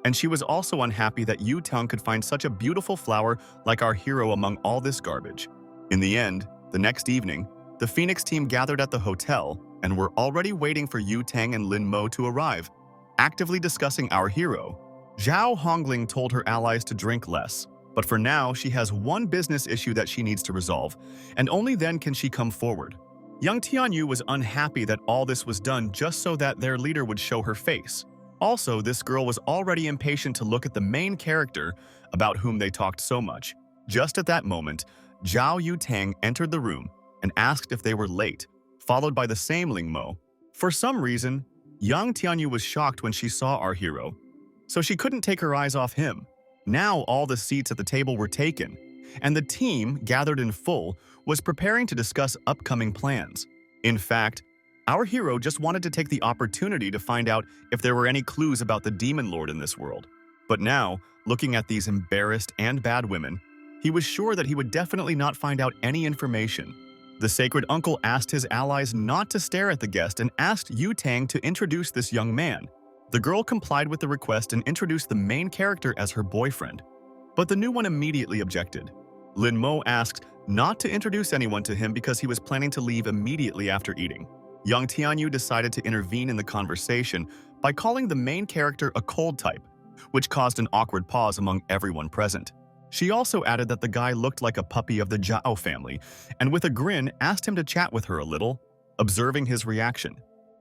Speaker 1: And she was also unhappy that Yu Tang could find such a beautiful flower like our hero among all this garbage. In the end, the next evening, the Phoenix team gathered at the hotel and were already waiting for Yu Tang and Ling Mo to arrive. Actively discussing our hero, Zhao Hongling told her allies to drink less, but for now she has one business issue that she needs to resolve, and only then can she come forward. Young Tianyu was unhappy that all this was done just so that their leader would show her face. Also, this girl was already impatient to look at the main character about whom they talked so much. Just at that moment, Zhao Yu Tang entered the room and asked if they were late, followed by the same Ling Mo. For some reason, young Tianyu was shocked when she saw our hero, so she couldn't take her eyes off him. Now all the seats at the table were taken, and the team, gathered in full, was preparing to discuss upcoming plans. In fact, our hero just wanted to take the opportunity to find out if there were any clues about the Demon Lord in this world. But now, looking at these embarrassed and bad women, he was sure that he would definitely not find out any information. The sacred uncle asked his allies not to stare at the guest and asked Yu Tang to introduce this young man. The girl complied with the request and introduced the main character as her boyfriend. But the new one immediately objected. Ling Mo asked not to introduce anyone to him because he was planning to leave immediately after eating. Young Tianyu decided to intervene in the conversation by calling the main character a cold type, which caused an awkward pause among everyone present. She also added that the guy looked like a puppy of the Zhao family, and with a grin asked him to chat with her a little, observing his reaction.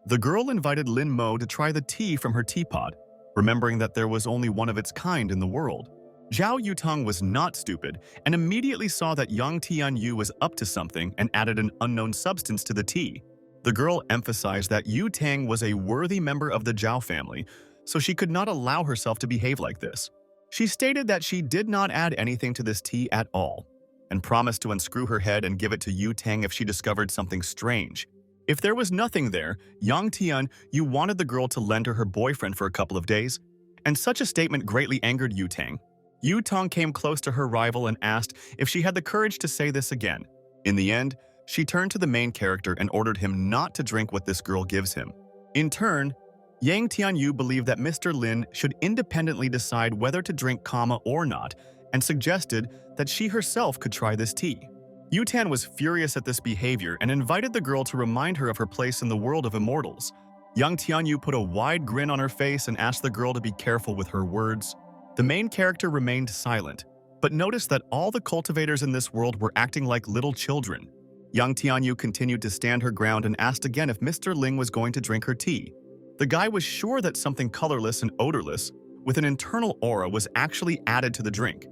Speaker 1: The girl invited Ling Mo to try the tea from her teapot, remembering that there was only one of its kind in the world. Zhao Yutang was not stupid and immediately saw that young Tianyu was up to something and added an unknown substance to the tea. The girl emphasized that Yu Tang was a worthy member of the Zhao family, so she could not allow herself to behave like this. She stated that she did not add anything to this tea at all, and promised to unscrew her head and give it to Yu Tang if she discovered something strange. If there was nothing there, Yang Tianyu wanted the girl to lend her boyfriend for a couple of days, and such a statement greatly angered Yu Tang. Yu Tang came close to her rival and asked if she had the courage to say this again. In the end, she turned to the main character and ordered him not to drink what this girl gives him. In turn, Yang Tianyu believed that Mr. Lin should independently decide whether to drink or not, and suggested that she herself could try this tea. Yu Tan was furious at this behavior and invited the girl to remind her of her place in the world of immortals. Young Tianyu put a wide grin on her face and asked the girl to be careful with her words. The main character remained silent, but noticed that all the cultivators in this world were acting like little children. Young Tianyu continued to stand her ground and asked again if Mr. Ling was going to drink her tea. The guy was sure that something colorless and odorless, with an internal aura, was actually added to the drink.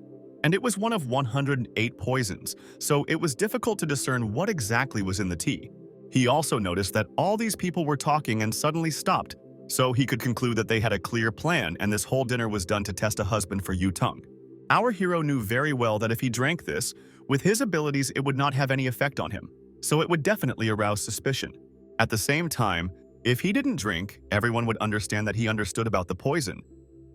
Speaker 1: And it was one of 108 poisons, so it was difficult to discern what exactly was in the tea. He also noticed that all these people were talking and suddenly stopped, so he could conclude that they had a clear plan and this whole dinner was done to test a husband for Yu Tong. Our hero knew very well that if he drank this, with his abilities it would not have any effect on him, so it would definitely arouse suspicion. At the same time, if he didn't drink, everyone would understand that he understood about the poison.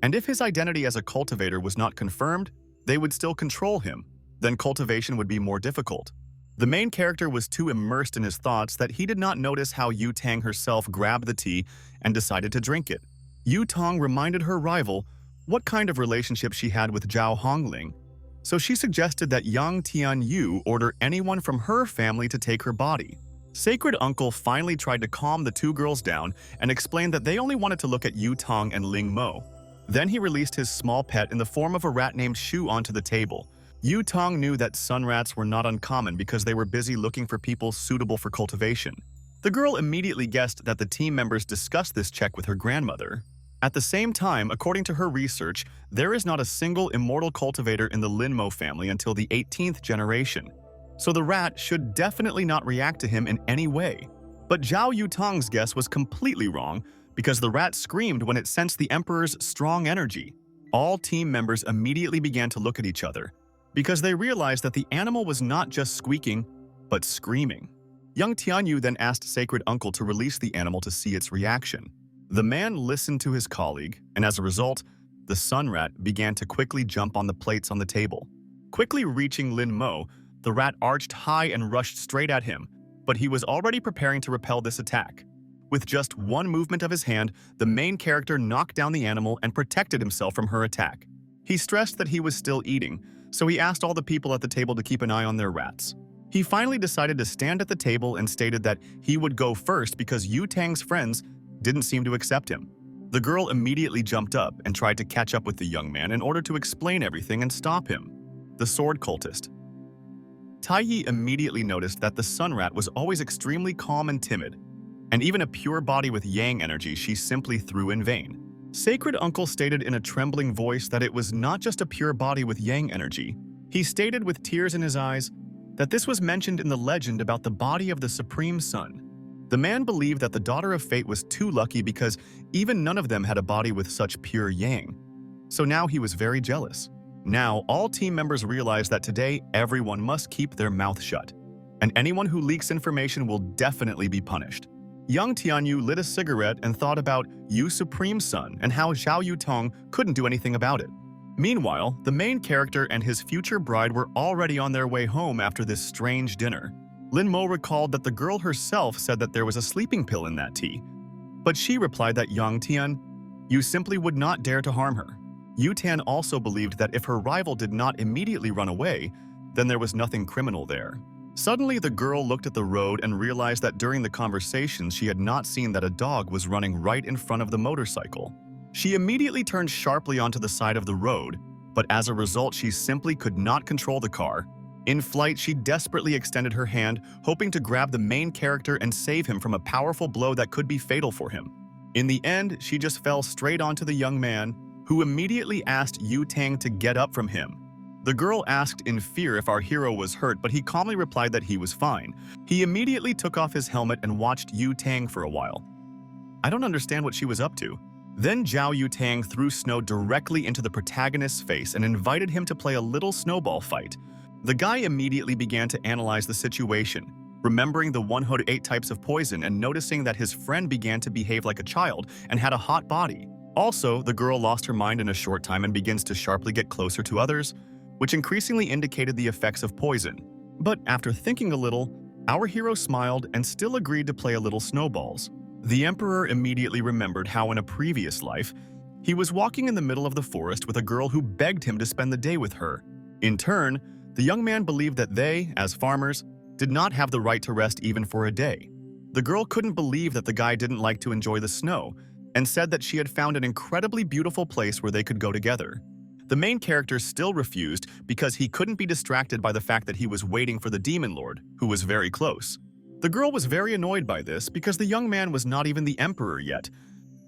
Speaker 1: And if his identity as a cultivator was not confirmed, they would still control him, then cultivation would be more difficult. The main character was too immersed in his thoughts that he did not notice how Yu Tang herself grabbed the tea and decided to drink it. Yu Tong reminded her rival what kind of relationship she had with Zhao Hongling, so she suggested that young Tianyu order anyone from her family to take her body. Sacred Uncle finally tried to calm the two girls down and explained that they only wanted to look at Yu Tong and Ling Mo. Then he released his small pet in the form of a rat named Shu onto the table. Yu Tong knew that sun rats were not uncommon because they were busy looking for people suitable for cultivation. The girl immediately guessed that the team members discussed this check with her grandmother. At the same time, according to her research, there is not a single immortal cultivator in the Ling Mo family until the 18th generation. So the rat should definitely not react to him in any way. But Zhao Yutong's guess was completely wrong because the rat screamed when it sensed the Emperor's strong energy. All team members immediately began to look at each other because they realized that the animal was not just squeaking, but screaming. Young Tianyu then asked Sacred Uncle to release the animal to see its reaction. The man listened to his colleague, and as a result, the sun rat began to quickly jump on the plates on the table. Quickly reaching Ling Mo, the rat arched high and rushed straight at him, but he was already preparing to repel this attack. With just one movement of his hand, the main character knocked down the animal and protected himself from her attack. He stressed that he was still eating, so he asked all the people at the table to keep an eye on their rats. He finally decided to stand at the table and stated that he would go first because Yu Tang's friends didn't seem to accept him. The girl immediately jumped up and tried to catch up with the young man in order to explain everything and stop him. The sword cultist. Taiyi immediately noticed that the sun rat was always extremely calm and timid, and even a pure body with yang energy she simply threw in vain. Sacred Uncle stated in a trembling voice that it was not just a pure body with yang energy. He stated with tears in his eyes that this was mentioned in the legend about the body of the Supreme Sun. The man believed that the Daughter of Fate was too lucky because even none of them had a body with such pure yang. So now he was very jealous. Now, all team members realize that today everyone must keep their mouth shut, and anyone who leaks information will definitely be punished. Young Tianyu lit a cigarette and thought about Yu Supreme Sun and how Zhao Yutong couldn't do anything about it. Meanwhile, the main character and his future bride were already on their way home after this strange dinner. Ling Mo recalled that the girl herself said that there was a sleeping pill in that tea, but she replied that Young Tian, you simply would not dare to harm her. Yu Tan also believed that if her rival did not immediately run away, then there was nothing criminal there. Suddenly, the girl looked at the road and realized that during the conversations she had not seen that a dog was running right in front of the motorcycle. She immediately turned sharply onto the side of the road, but as a result she simply could not control the car. In flight, she desperately extended her hand, hoping to grab the main character and save him from a powerful blow that could be fatal for him. In the end, she just fell straight onto the young man, who immediately asked Yu Tang to get up from him. The girl asked in fear if our hero was hurt, but he calmly replied that he was fine. He immediately took off his helmet and watched Yu Tang for a while. I don't understand what she was up to. Then Zhao Yutang threw snow directly into the protagonist's face and invited him to play a little snowball fight. The guy immediately began to analyze the situation, remembering the 108 types of poison and noticing that his friend began to behave like a child and had a hot body. Also, the girl lost her mind in a short time and begins to sharply get closer to others, which increasingly indicated the effects of poison. But after thinking a little, our hero smiled and still agreed to play a little snowballs. The Emperor immediately remembered how in a previous life, he was walking in the middle of the forest with a girl who begged him to spend the day with her. In turn, the young man believed that they, as farmers, did not have the right to rest even for a day. The girl couldn't believe that the guy didn't like to enjoy the snow and said that she had found an incredibly beautiful place where they could go together. The main character still refused because he couldn't be distracted by the fact that he was waiting for the Demon Lord, who was very close. The girl was very annoyed by this because the young man was not even the emperor yet,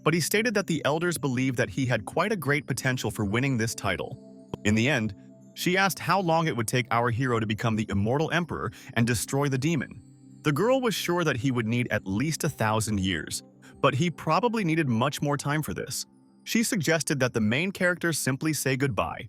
Speaker 1: but he stated that the elders believed that he had quite a great potential for winning this title. In the end, she asked how long it would take our hero to become the immortal emperor and destroy the demon. The girl was sure that he would need at least 1,000 years, but he probably needed much more time for this. She suggested that the main character simply say goodbye,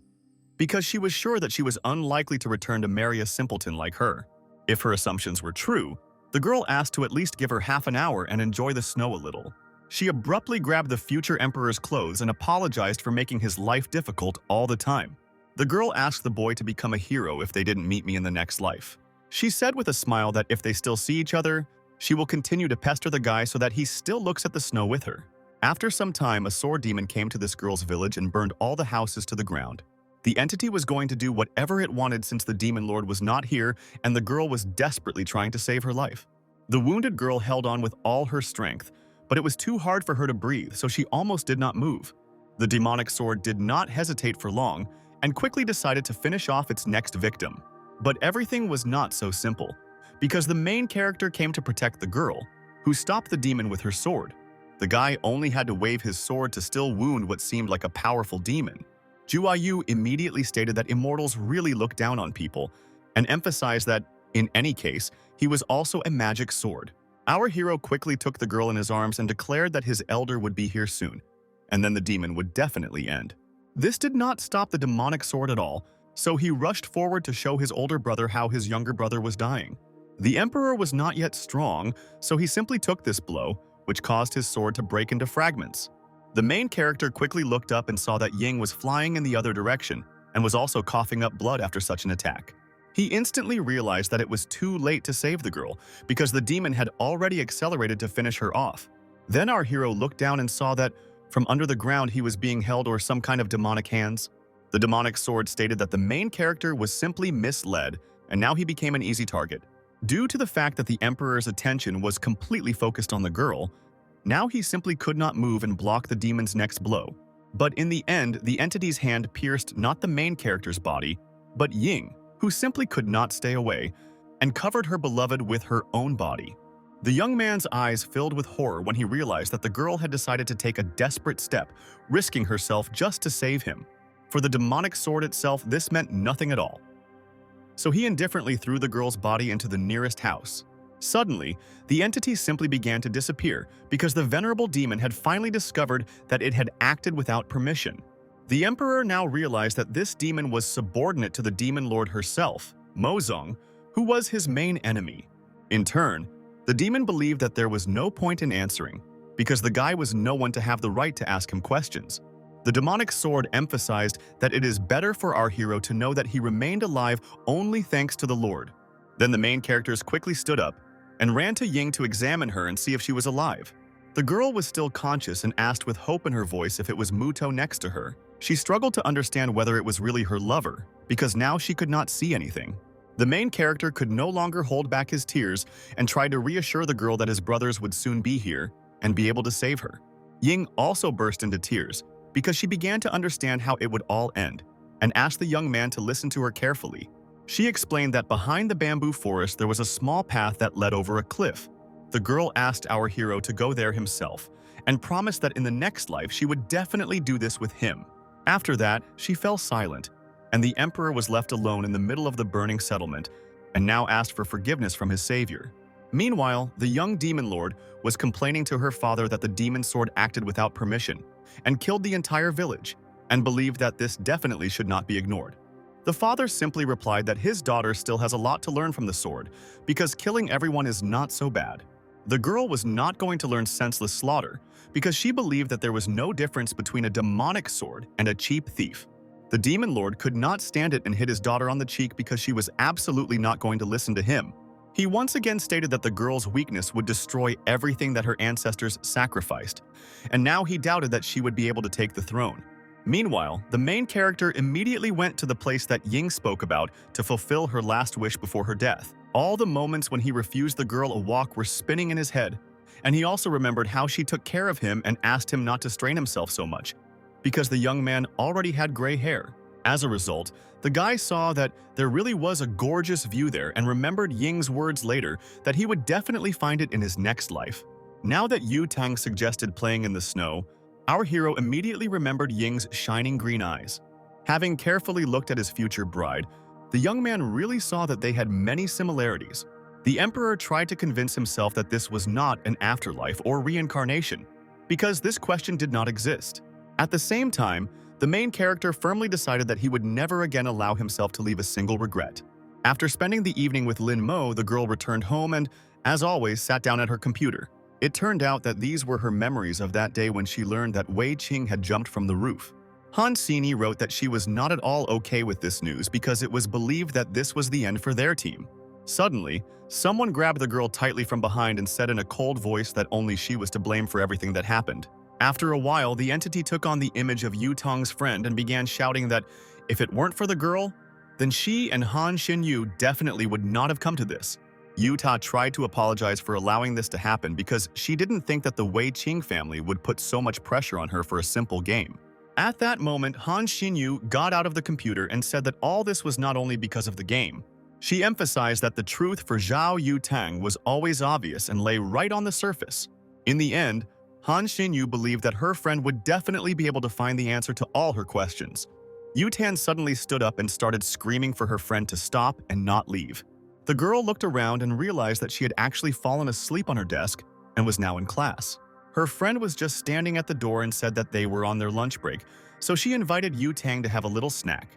Speaker 1: because she was sure that she was unlikely to return to marry a simpleton like her. If her assumptions were true, the girl asked to at least give her half an hour and enjoy the snow a little. She abruptly grabbed the future emperor's clothes and apologized for making his life difficult all the time. The girl asked the boy to become a hero if they didn't meet me in the next life. She said with a smile that if they still see each other, she will continue to pester the guy so that he still looks at the snow with her. After some time, a sword demon came to this girl's village and burned all the houses to the ground. The entity was going to do whatever it wanted since the demon lord was not here and the girl was desperately trying to save her life. The wounded girl held on with all her strength, but it was too hard for her to breathe, so she almost did not move. The demonic sword did not hesitate for long and quickly decided to finish off its next victim. But everything was not so simple, because the main character came to protect the girl, who stopped the demon with her sword. The guy only had to wave his sword to still wound what seemed like a powerful demon. Juayu immediately stated that immortals really look down on people, and emphasized that, in any case, he was also a magic sword. Our hero quickly took the girl in his arms and declared that his elder would be here soon, and then the demon would definitely end. This did not stop the demonic sword at all, so he rushed forward to show his older brother how his younger brother was dying. The emperor was not yet strong, so he simply took this blow, which caused his sword to break into fragments. The main character quickly looked up and saw that Ying was flying in the other direction and was also coughing up blood after such an attack. He instantly realized that it was too late to save the girl because the demon had already accelerated to finish her off. Then our hero looked down and saw that from under the ground he was being held or some kind of demonic hands. The demonic sword stated that the main character was simply misled and now he became an easy target. Due to the fact that the emperor's attention was completely focused on the girl, now he simply could not move and block the demon's next blow. But in the end, the entity's hand pierced not the main character's body, but Ying, who simply could not stay away, and covered her beloved with her own body. The young man's eyes filled with horror when he realized that the girl had decided to take a desperate step, risking herself just to save him. For the demonic sword itself, this meant nothing at all. So he indifferently threw the girl's body into the nearest house. Suddenly, the entity simply began to disappear because the venerable demon had finally discovered that it had acted without permission. The emperor now realized that this demon was subordinate to the demon lord herself, Mozong, who was his main enemy. In turn, the demon believed that there was no point in answering because the guy was no one to have the right to ask him questions. The demonic sword emphasized that it is better for our hero to know that he remained alive only thanks to the Lord. Then the main characters quickly stood up and ran to Ying to examine her and see if she was alive. The girl was still conscious and asked with hope in her voice if it was Muto next to her. She struggled to understand whether it was really her lover, because now she could not see anything. The main character could no longer hold back his tears and tried to reassure the girl that his brothers would soon be here and be able to save her. Ying also burst into tears because she began to understand how it would all end and asked the young man to listen to her carefully. She explained that behind the bamboo forest there was a small path that led over a cliff. The girl asked our hero to go there himself and promised that in the next life she would definitely do this with him. After that, she fell silent, and the emperor was left alone in the middle of the burning settlement and now asked for forgiveness from his savior. Meanwhile, the young demon lord was complaining to her father that the demon sword acted without permission and killed the entire village, and believed that this definitely should not be ignored. The father simply replied that his daughter still has a lot to learn from the sword because killing everyone is not so bad. The girl was not going to learn senseless slaughter because she believed that there was no difference between a demonic sword and a cheap thief. The demon lord could not stand it and hit his daughter on the cheek because she was absolutely not going to listen to him. He once again stated that the girl's weakness would destroy everything that her ancestors sacrificed, and now he doubted that she would be able to take the throne. Meanwhile, the main character immediately went to the place that Ying spoke about to fulfill her last wish before her death. All the moments when he refused the girl a walk were spinning in his head, and he also remembered how she took care of him and asked him not to strain himself so much, because the young man already had gray hair. As a result, the guy saw that there really was a gorgeous view there and remembered Ying's words later that he would definitely find it in his next life. Now that Yu Tang suggested playing in the snow, our hero immediately remembered Ying's shining green eyes. Having carefully looked at his future bride, the young man really saw that they had many similarities. The emperor tried to convince himself that this was not an afterlife or reincarnation, because this question did not exist. At the same time, the main character firmly decided that he would never again allow himself to leave a single regret. After spending the evening with Ling Mo, the girl returned home and, as always, sat down at her computer. It turned out that these were her memories of that day when she learned that Wei Qing had jumped from the roof. Han Xini wrote that she was not at all okay with this news because it was believed that this was the end for their team. Suddenly, someone grabbed the girl tightly from behind and said in a cold voice that only she was to blame for everything that happened. After a while, the entity took on the image of Yu Tong's friend and began shouting that if it weren't for the girl, then she and Han Xinyu definitely would not have come to this. Yu Ta tried to apologize for allowing this to happen because she didn't think that the Wei Qing family would put so much pressure on her for a simple game. At that moment, Han Xinyu got out of the computer and said that all this was not only because of the game. She emphasized that the truth for Zhao Yu Tang was always obvious and lay right on the surface. In the end, Han Xinyu believed that her friend would definitely be able to find the answer to all her questions. Yu Tan suddenly stood up and started screaming for her friend to stop and not leave. The girl looked around and realized that she had actually fallen asleep on her desk and was now in class. Her friend was just standing at the door and said that they were on their lunch break, so she invited Yu Tang to have a little snack.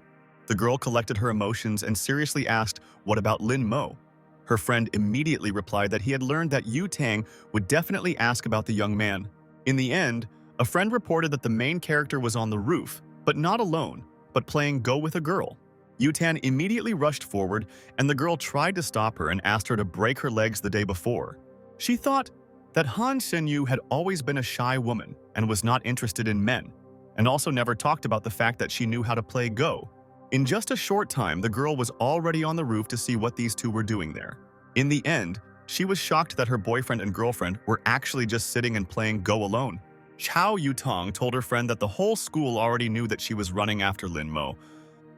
Speaker 1: The girl collected her emotions and seriously asked, "What about Ling Mo?" Her friend immediately replied that he had learned that Yu Tang would definitely ask about the young man. In the end, a friend reported that the main character was on the roof, but not alone, but playing Go with a girl. Yu Tan immediately rushed forward, and the girl tried to stop her and asked her to break her legs the day before. She thought that Han Xinyu had always been a shy woman and was not interested in men, and also never talked about the fact that she knew how to play Go. In just a short time, the girl was already on the roof to see what these two were doing there. In the end, she was shocked that her boyfriend and girlfriend were actually just sitting and playing Go alone. Chao Yutong told her friend that the whole school already knew that she was running after Ling Mo,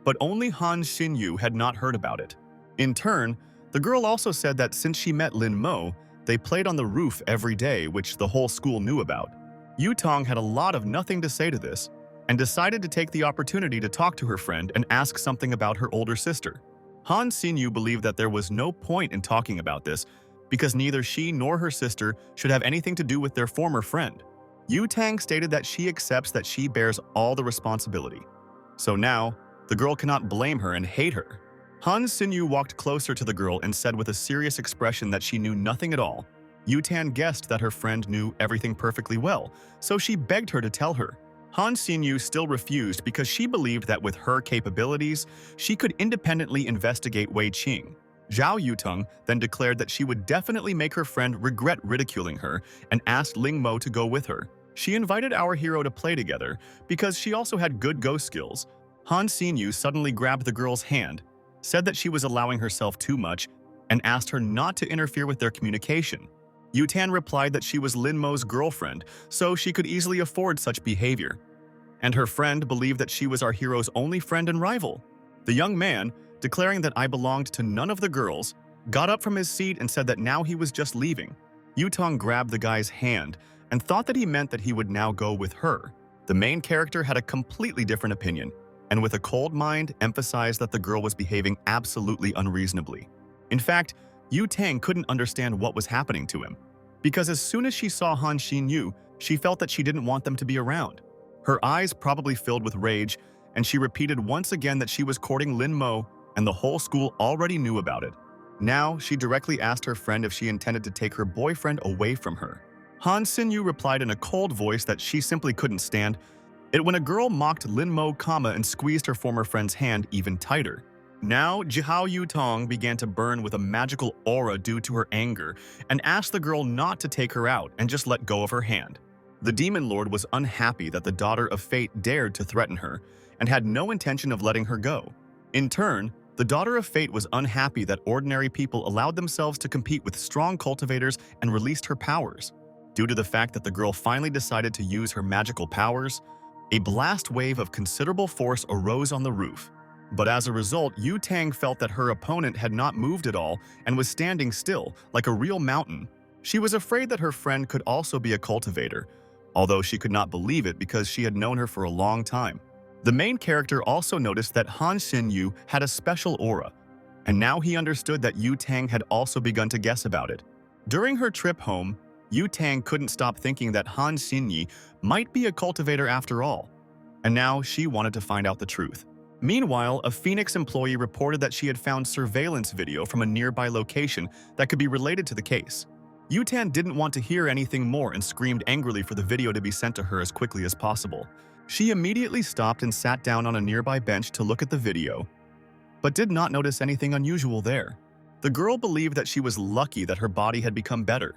Speaker 1: but only Han Xinyu had not heard about it. In turn, the girl also said that since she met Ling Mo, they played on the roof every day, which the whole school knew about. Yutong had a lot of nothing to say to this, and decided to take the opportunity to talk to her friend and ask something about her older sister. Han Xinyu believed that there was no point in talking about this, because neither she nor her sister should have anything to do with their former friend. Yu Tang stated that she accepts that she bears all the responsibility. So now, the girl cannot blame her and hate her. Han Xinyu walked closer to the girl and said with a serious expression that she knew nothing at all. Yu Tan guessed that her friend knew everything perfectly well, so she begged her to tell her. Han Xinyu still refused because she believed that with her capabilities, she could independently investigate Wei Qing. Zhao Yutong then declared that she would definitely make her friend regret ridiculing her and asked Ling Mo to go with her. She invited our hero to play together because she also had good Go skills. Han Xinyu suddenly grabbed the girl's hand, said that she was allowing herself too much, and asked her not to interfere with their communication. Yu Tan replied that she was Ling Mo's girlfriend, so she could easily afford such behavior. And her friend believed that she was our hero's only friend and rival. The young man, declaring that I belonged to none of the girls, got up from his seat and said that now he was just leaving. Yutong grabbed the guy's hand and thought that he meant that he would now go with her. The main character had a completely different opinion, and with a cold mind emphasized that the girl was behaving absolutely unreasonably. In fact, Yu Tang couldn't understand what was happening to him, because as soon as she saw Han Xinyu, she felt that she didn't want them to be around. Her eyes probably filled with rage, and she repeated once again that she was courting Ling Mo, and the whole school already knew about it. Now, she directly asked her friend if she intended to take her boyfriend away from her. Han Xinyu replied in a cold voice that she simply couldn't stand it when a girl mocked Ling Mo, and squeezed her former friend's hand even tighter. Now, Zhao Yutong began to burn with a magical aura due to her anger and asked the girl not to take her out and just let go of her hand. The Demon Lord was unhappy that the Daughter of Fate dared to threaten her and had no intention of letting her go. In turn, the Daughter of Fate was unhappy that ordinary people allowed themselves to compete with strong cultivators and released her powers. Due to the fact that the girl finally decided to use her magical powers, a blast wave of considerable force arose on the roof. But as a result, Yu Tang felt that her opponent had not moved at all and was standing still, like a real mountain. She was afraid that her friend could also be a cultivator, although she could not believe it because she had known her for a long time. The main character also noticed that Han Xinyu had a special aura, and now he understood that Yu Tang had also begun to guess about it. During her trip home, Yu Tang couldn't stop thinking that Han Xinyi might be a cultivator after all, and now she wanted to find out the truth. Meanwhile, a Phoenix employee reported that she had found surveillance video from a nearby location that could be related to the case. Yu Tang didn't want to hear anything more and screamed angrily for the video to be sent to her as quickly as possible. She immediately stopped and sat down on a nearby bench to look at the video, but did not notice anything unusual there. The girl believed that she was lucky that her body had become better,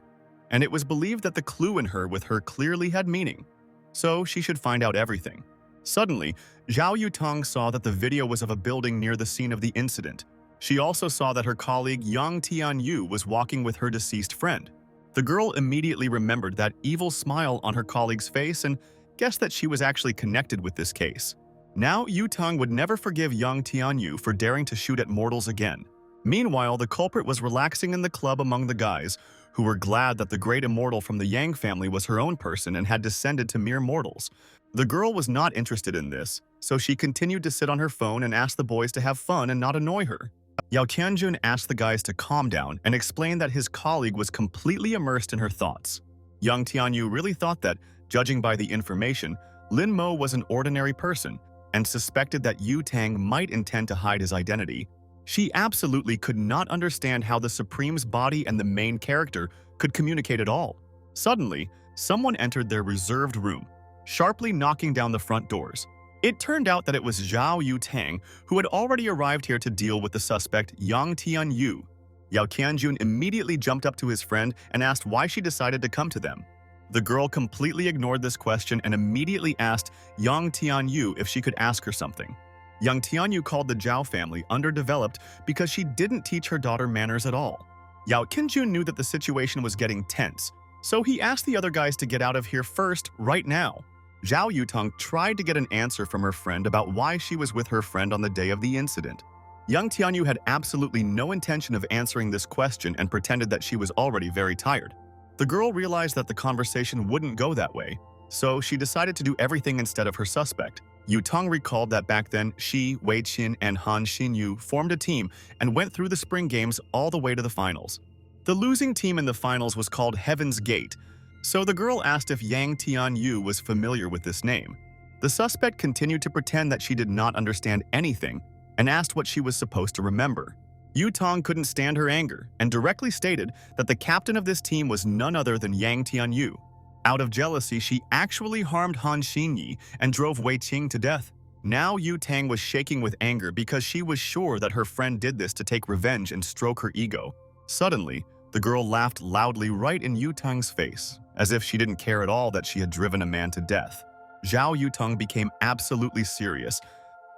Speaker 1: and it was believed that the clue in her with her clearly had meaning, so she should find out everything. Suddenly, Zhao Yutong saw that the video was of a building near the scene of the incident. She also saw that her colleague Yang Tianyu was walking with her deceased friend. The girl immediately remembered that evil smile on her colleague's face and guessed that she was actually connected with this case. Now, Yutong would never forgive Yang Tianyu for daring to shoot at mortals again. Meanwhile, the culprit was relaxing in the club among the guys, who were glad that the great immortal from the Yang family was her own person and had descended to mere mortals. The girl was not interested in this, so she continued to sit on her phone and ask the boys to have fun and not annoy her. Yao Qianjun asked the guys to calm down and explained that his colleague was completely immersed in her thoughts. Yang Tianyu really thought that, judging by the information, Ling Mo was an ordinary person and suspected that Yu Tang might intend to hide his identity. She absolutely could not understand how the Supreme's body and the main character could communicate at all. Suddenly, someone entered their reserved room, sharply knocking down the front doors. It turned out that it was Zhao Yutang, who had already arrived here to deal with the suspect Yang Tianyu. Yao Qianjun immediately jumped up to his friend and asked why she decided to come to them. The girl completely ignored this question and immediately asked Yang Tianyu if she could ask her something. Yang Tianyu called the Zhao family underdeveloped because she didn't teach her daughter manners at all. Yao Qianjun knew that the situation was getting tense, so he asked the other guys to get out of here first, right now. Zhao Yutong tried to get an answer from her friend about why she was with her friend on the day of the incident. Yang Tianyu had absolutely no intention of answering this question and pretended that she was already very tired. The girl realized that the conversation wouldn't go that way, so she decided to do everything instead of her suspect. Yutong recalled that back then, she, Wei Qin, and Han Xinyu formed a team and went through the spring games all the way to the finals. The losing team in the finals was called Heaven's Gate, so the girl asked if Yang Tianyu was familiar with this name. The suspect continued to pretend that she did not understand anything and asked what she was supposed to remember. Yutong couldn't stand her anger and directly stated that the captain of this team was none other than Yang Tianyu. Out of jealousy, she actually harmed Han Xinyi and drove Wei Qing to death. Now Yu Tang was shaking with anger because she was sure that her friend did this to take revenge and stroke her ego. Suddenly, the girl laughed loudly right in Yu Tang's face, as if she didn't care at all that she had driven a man to death. Zhao Yutong became absolutely serious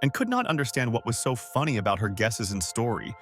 Speaker 1: and could not understand what was so funny about her guesses and story.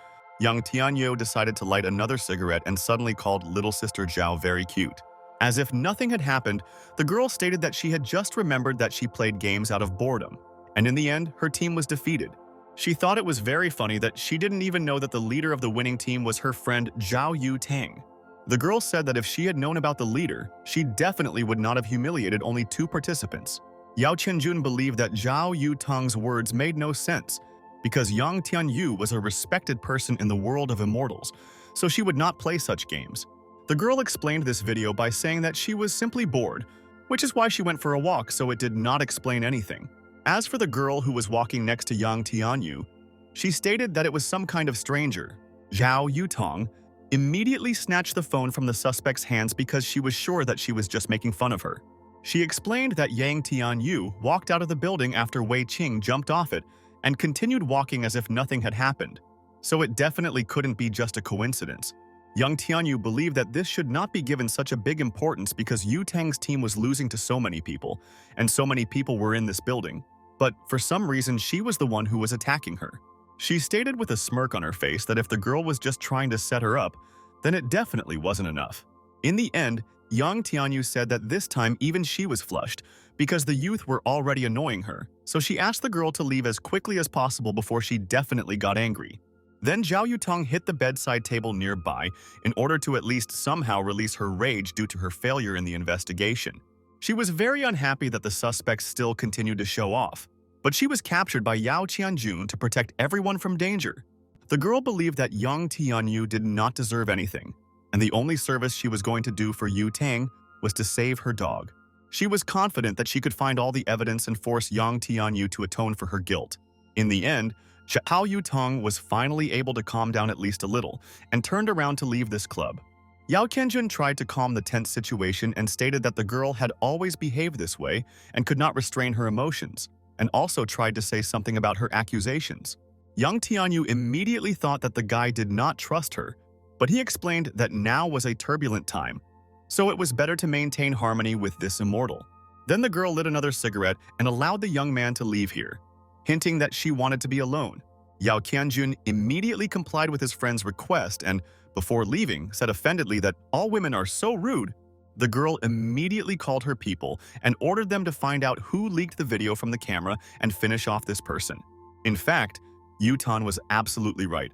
Speaker 1: Young Tianyu decided to light another cigarette and suddenly called little sister Zhao very cute. As if nothing had happened, the girl stated that she had just remembered that she played games out of boredom, and in the end, her team was defeated. She thought it was very funny that she didn't even know that the leader of the winning team was her friend Zhao Yu Tang. The girl said that if she had known about the leader, she definitely would not have humiliated only 2 participants. Yao Qianjun believed that Zhao Yu Tang's words made no sense, because Yang Tianyu was a respected person in the world of immortals, so she would not play such games. The girl explained this video by saying that she was simply bored, which is why she went for a walk, so it did not explain anything. As for the girl who was walking next to Yang Tianyu, she stated that it was some kind of stranger. Zhao Yutong immediately snatched the phone from the suspect's hands because she was sure that she was just making fun of her. She explained that Yang Tianyu walked out of the building after Wei Qing jumped off it and continued walking as if nothing had happened, so it definitely couldn't be just a coincidence. Young Tianyu believed that this should not be given such a big importance because Yu Tang's team was losing to so many people, and so many people were in this building. But for some reason, she was the one who was attacking her. She stated with a smirk on her face that if the girl was just trying to set her up, then it definitely wasn't enough. In the end, Young Tianyu said that this time even she was flushed because the youth were already annoying her, so she asked the girl to leave as quickly as possible before she definitely got angry. Then Zhao Yutong hit the bedside table nearby in order to at least somehow release her rage due to her failure in the investigation. She was very unhappy that the suspects still continued to show off, but she was captured by Yao Qianjun to protect everyone from danger. The girl believed that Young Tianyu did not deserve anything, and the only service she was going to do for Yu Tang was to save her dog. She was confident that she could find all the evidence and force Yang Tianyu to atone for her guilt. In the end, Zhao Yutong was finally able to calm down at least a little and turned around to leave this club. Yao Qianjun tried to calm the tense situation and stated that the girl had always behaved this way and could not restrain her emotions, and also tried to say something about her accusations. Young Tianyu immediately thought that the guy did not trust her, but he explained that now was a turbulent time, so it was better to maintain harmony with this immortal. Then the girl lit another cigarette and allowed the young man to leave here, hinting that she wanted to be alone. Yao Qianjun immediately complied with his friend's request and, before leaving, said offendedly that all women are so rude. The girl immediately called her people and ordered them to find out who leaked the video from the camera and finish off this person. In fact, Yutan was absolutely right,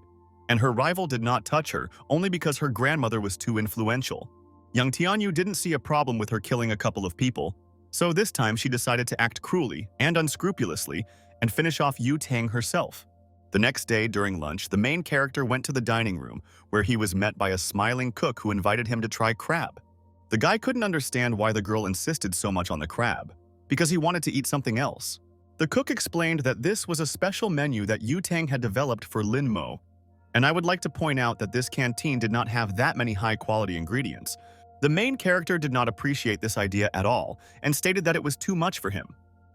Speaker 1: and her rival did not touch her only because her grandmother was too influential. Young Tianyu didn't see a problem with her killing a couple of people, so this time she decided to act cruelly and unscrupulously and finish off Yu Tang herself. The next day during lunch, the main character went to the dining room, where he was met by a smiling cook who invited him to try crab. The guy couldn't understand why the girl insisted so much on the crab, because he wanted to eat something else. The cook explained that this was a special menu that Yu Tang had developed for Ling Mo, and I would like to point out that this canteen did not have that many high-quality ingredients. The main character did not appreciate this idea at all and stated that it was too much for him.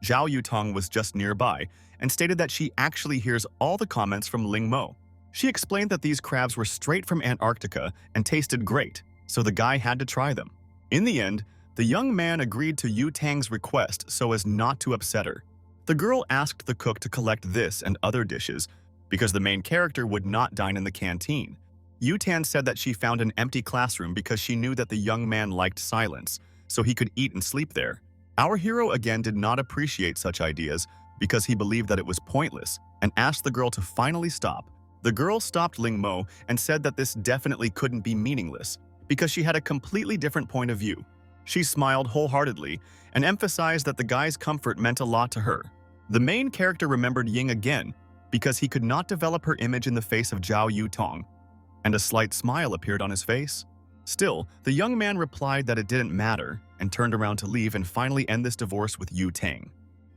Speaker 1: Zhao Yutong was just nearby and stated that she actually hears all the comments from Ling Mo. She explained that these crabs were straight from Antarctica and tasted great, so the guy had to try them. In the end, the young man agreed to Yu Tang's request so as not to upset her. The girl asked the cook to collect this and other dishes because the main character would not dine in the canteen. Yu Tan said that she found an empty classroom because she knew that the young man liked silence, so he could eat and sleep there. Our hero again did not appreciate such ideas because he believed that it was pointless and asked the girl to finally stop. The girl stopped Ling Mo and said that this definitely couldn't be meaningless because she had a completely different point of view. She smiled wholeheartedly and emphasized that the guy's comfort meant a lot to her. The main character remembered Ying again because he could not develop her image in the face of Zhao Yutong, and a slight smile appeared on his face. Still, the young man replied that it didn't matter and turned around to leave and finally end this divorce with Yu Tang.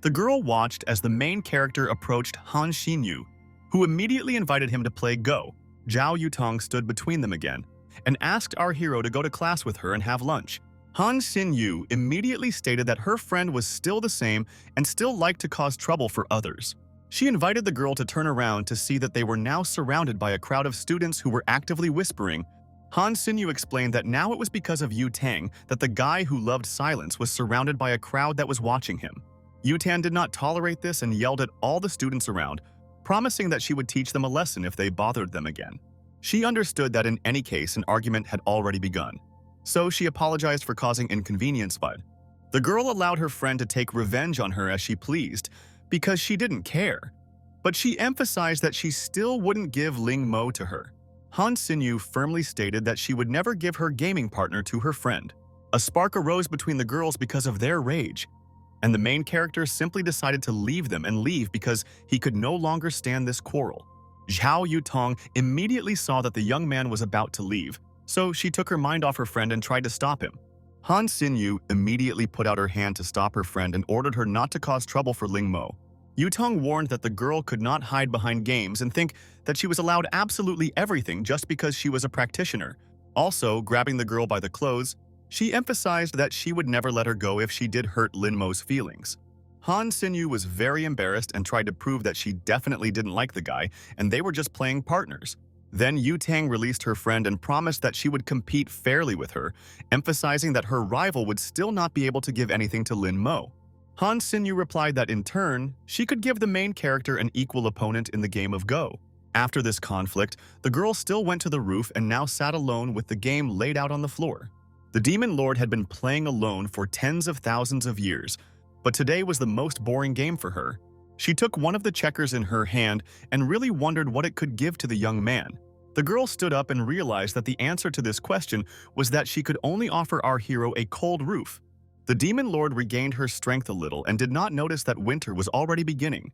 Speaker 1: The girl watched as the main character approached Han Xinyu, who immediately invited him to play Go. Zhao Yutong stood between them again and asked our hero to go to class with her and have lunch. Han Xinyu immediately stated that her friend was still the same and still liked to cause trouble for others. She invited the girl to turn around to see that they were now surrounded by a crowd of students who were actively whispering. Han Xinyu explained that now it was because of Yu Tang that the guy who loved silence was surrounded by a crowd that was watching him. Yu Tang did not tolerate this and yelled at all the students around, promising that she would teach them a lesson if they bothered them again. She understood that in any case an argument had already begun, so she apologized for causing inconvenience, but the girl allowed her friend to take revenge on her as she pleased because she didn't care. But she emphasized that she still wouldn't give Ling Mo to her. Han Xinyu firmly stated that she would never give her gaming partner to her friend. A spark arose between the girls because of their rage, and the main character simply decided to leave them and leave because he could no longer stand this quarrel. Zhao Yutong immediately saw that the young man was about to leave, so she took her mind off her friend and tried to stop him. Han Xinyu immediately put out her hand to stop her friend and ordered her not to cause trouble for Ling Mo. Yutong warned that the girl could not hide behind games and think that she was allowed absolutely everything just because she was a practitioner. Also, grabbing the girl by the clothes, she emphasized that she would never let her go if she did hurt Lin Mo's feelings. Han Xinyu was very embarrassed and tried to prove that she definitely didn't like the guy and they were just playing partners. Then Yu Tang released her friend and promised that she would compete fairly with her, emphasizing that her rival would still not be able to give anything to Ling Mo. Han Xinyu replied that in turn, she could give the main character an equal opponent in the game of Go. After this conflict, the girl still went to the roof and now sat alone with the game laid out on the floor. The Demon Lord had been playing alone for tens of thousands of years, but today was the most boring game for her. She took one of the checkers in her hand and really wondered what it could give to the young man. The girl stood up and realized that the answer to this question was that she could only offer our hero a cold roof. The Demon Lord regained her strength a little and did not notice that winter was already beginning.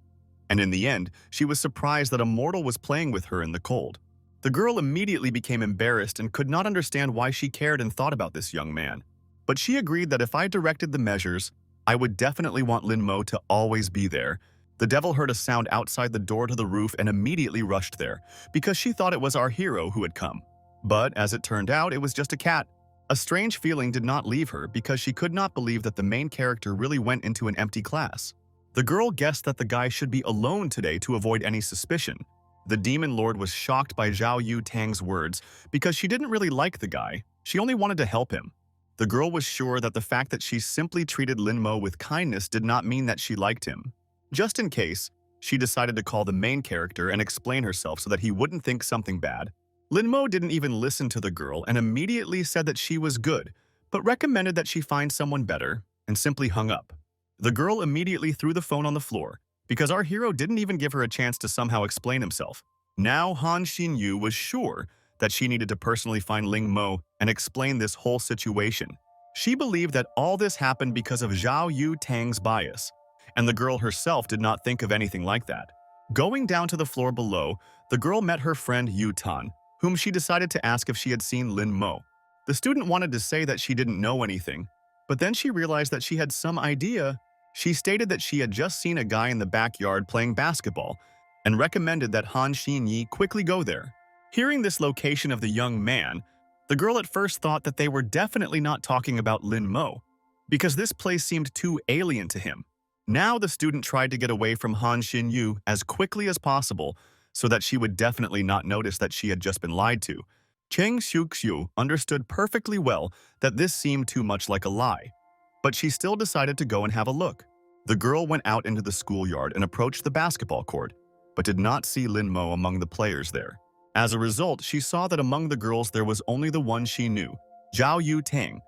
Speaker 1: And in the end, she was surprised that a mortal was playing with her in the cold. The girl immediately became embarrassed and could not understand why she cared and thought about this young man. But she agreed that if I directed the measures, I would definitely want Ling Mo to always be there. The devil heard a sound outside the door to the roof and immediately rushed there, because she thought it was our hero who had come. But as it turned out, it was just a cat. A strange feeling did not leave her because she could not believe that the main character really went into an empty class. The girl guessed that the guy should be alone today to avoid any suspicion. The Demon Lord was shocked by Zhao Yu Tang's words because she didn't really like the guy, she only wanted to help him. The girl was sure that the fact that she simply treated Ling Mo with kindness did not mean that she liked him. Just in case, she decided to call the main character and explain herself so that he wouldn't think something bad. Ling Mo didn't even listen to the girl and immediately said that she was good, but recommended that she find someone better and simply hung up. The girl immediately threw the phone on the floor because our hero didn't even give her a chance to somehow explain himself. Now Han Xinyu was sure that she needed to personally find Ling Mo and explain this whole situation. She believed that all this happened because of Zhao Yu Tang's bias, and the girl herself did not think of anything like that. Going down to the floor below, the girl met her friend Yu Tan, whom she decided to ask if she had seen Ling Mo. The student wanted to say that she didn't know anything, but then she realized that she had some idea. She stated that she had just seen a guy in the backyard playing basketball and recommended that Han Xinyi quickly go there. Hearing this location of the young man, the girl at first thought that they were definitely not talking about Ling Mo, because this place seemed too alien to him. Now the student tried to get away from Han Xinyu as quickly as possible so that she would definitely not notice that she had just been lied to. Cheng Xiuxiu understood perfectly well that this seemed too much like a lie, but she still decided to go and have a look. The girl went out into the schoolyard and approached the basketball court, but did not see Ling Mo among the players there. As a result, she saw that among the girls there was only the one she knew, Zhao Yu Tang,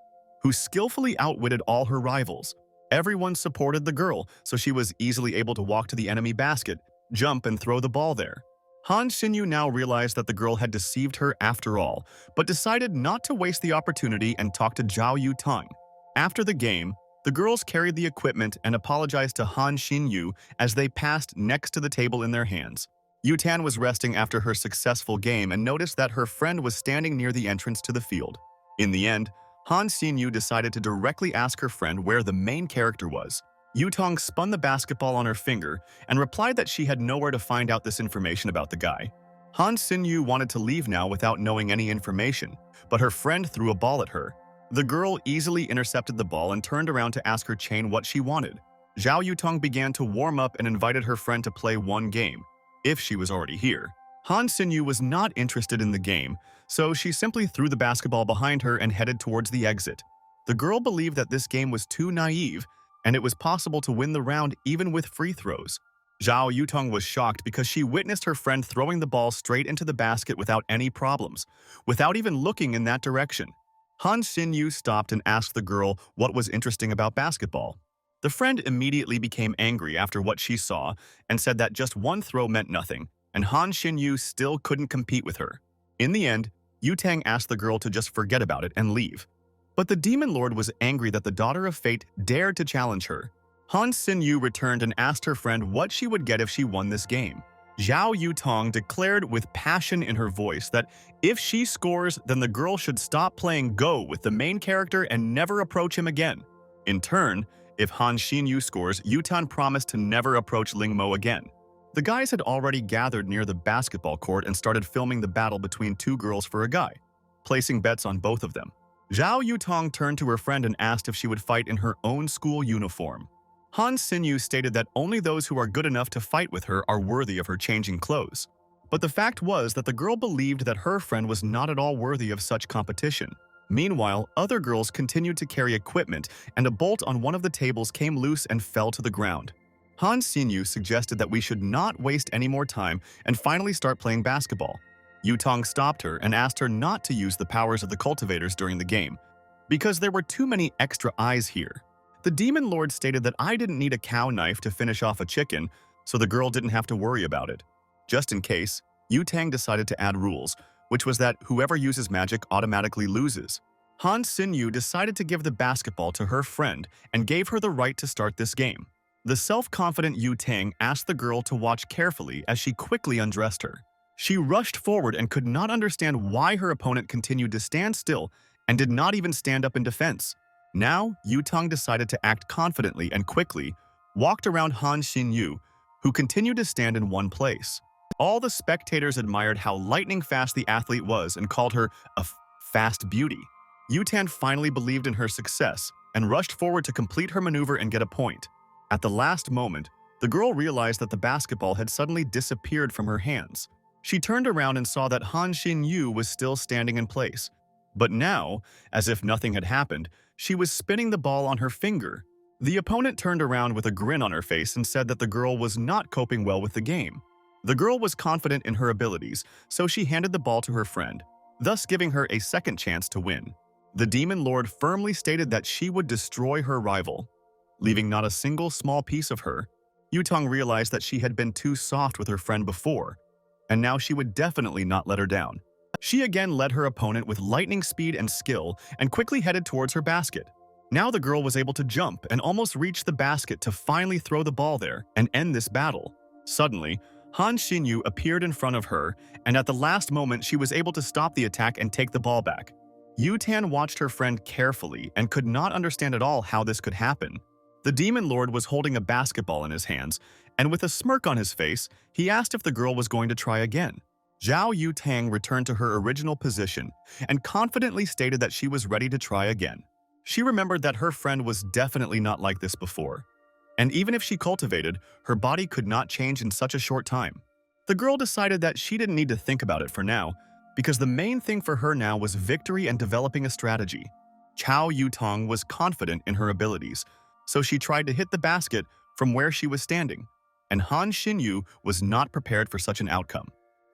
Speaker 1: who skillfully outwitted all her rivals. Everyone supported the girl, so she was easily able to walk to the enemy basket, jump and throw the ball there. Han Xinyu now realized that the girl had deceived her after all, but decided not to waste the opportunity and talk to Zhao Yu Tang. After the game, the girls carried the equipment and apologized to Han Xinyu as they passed next to the table in their hands. Yu Tan was resting after her successful game and noticed that her friend was standing near the entrance to the field. In the end, Han Xinyu decided to directly ask her friend where the main character was. Yu Tang spun the basketball on her finger and replied that she had nowhere to find out this information about the guy. Han Xinyu wanted to leave now without knowing any information, but her friend threw a ball at her. The girl easily intercepted the ball and turned around to ask her chain what she wanted. Zhao Yutong began to warm up and invited her friend to play one game, if she was already here. Han Xinyu was not interested in the game, so she simply threw the basketball behind her and headed towards the exit. The girl believed that this game was too naive, and it was possible to win the round even with free throws. Zhao Yutong was shocked because she witnessed her friend throwing the ball straight into the basket without any problems, without even looking in that direction. Han Xinyu stopped and asked the girl what was interesting about basketball. The friend immediately became angry after what she saw and said that just one throw meant nothing, and Han Xinyu still couldn't compete with her. In the end, Yu Tang asked the girl to just forget about it and leave. But the Demon Lord was angry that the Daughter of Fate dared to challenge her. Han Xinyu returned and asked her friend what she would get if she won this game. Zhao Yutong declared with passion in her voice that if she scores, then the girl should stop playing Go with the main character and never approach him again. In turn, if Han Xinyu scores, Yutan promised to never approach Ling Mo again. The guys had already gathered near the basketball court and started filming the battle between two girls for a guy, placing bets on both of them. Zhao Yutong turned to her friend and asked if she would fight in her own school uniform. Han Xinyu stated that only those who are good enough to fight with her are worthy of her changing clothes. But the fact was that the girl believed that her friend was not at all worthy of such competition. Meanwhile, other girls continued to carry equipment, and a bolt on one of the tables came loose and fell to the ground. Han Xinyu suggested that we should not waste any more time and finally start playing basketball. Yutong stopped her and asked her not to use the powers of the cultivators during the game, because there were too many extra eyes here. The Demon Lord stated that I didn't need a cow knife to finish off a chicken, so the girl didn't have to worry about it. Just in case, Yutang decided to add rules, which was that whoever uses magic automatically loses. Han Xinyu decided to give the basketball to her friend and gave her the right to start this game. The self-confident Yu Tang asked the girl to watch carefully as she quickly undressed her. She rushed forward and could not understand why her opponent continued to stand still and did not even stand up in defense. Now, Yu Tang decided to act confidently and quickly walked around Han Xinyu, who continued to stand in one place. All the spectators admired how lightning fast the athlete was and called her a fast beauty. Yutan finally believed in her success and rushed forward to complete her maneuver and get a point. At the last moment, the girl realized that the basketball had suddenly disappeared from her hands. She turned around and saw that Han Xinyu was still standing in place. But now, as if nothing had happened, she was spinning the ball on her finger. The opponent turned around with a grin on her face and said that the girl was not coping well with the game. The girl was confident in her abilities, so she handed the ball to her friend, thus giving her a second chance to win. The Demon Lord firmly stated that she would destroy her rival. Leaving not a single small piece of her, Yutong realized that she had been too soft with her friend before, and now she would definitely not let her down. She again led her opponent with lightning speed and skill and quickly headed towards her basket. Now the girl was able to jump and almost reach the basket to finally throw the ball there and end this battle. Suddenly, Han Xinyu appeared in front of her, and at the last moment she was able to stop the attack and take the ball back. Yu Tan watched her friend carefully and could not understand at all how this could happen. The Demon Lord was holding a basketball in his hands, and with a smirk on his face, he asked if the girl was going to try again. Zhao Yutang returned to her original position and confidently stated that she was ready to try again. She remembered that her friend was definitely not like this before. And even if she cultivated, her body could not change in such a short time. The girl decided that she didn't need to think about it for now, because the main thing for her now was victory and developing a strategy. Chao Yutong was confident in her abilities, so she tried to hit the basket from where she was standing, and Han Xinyu was not prepared for such an outcome.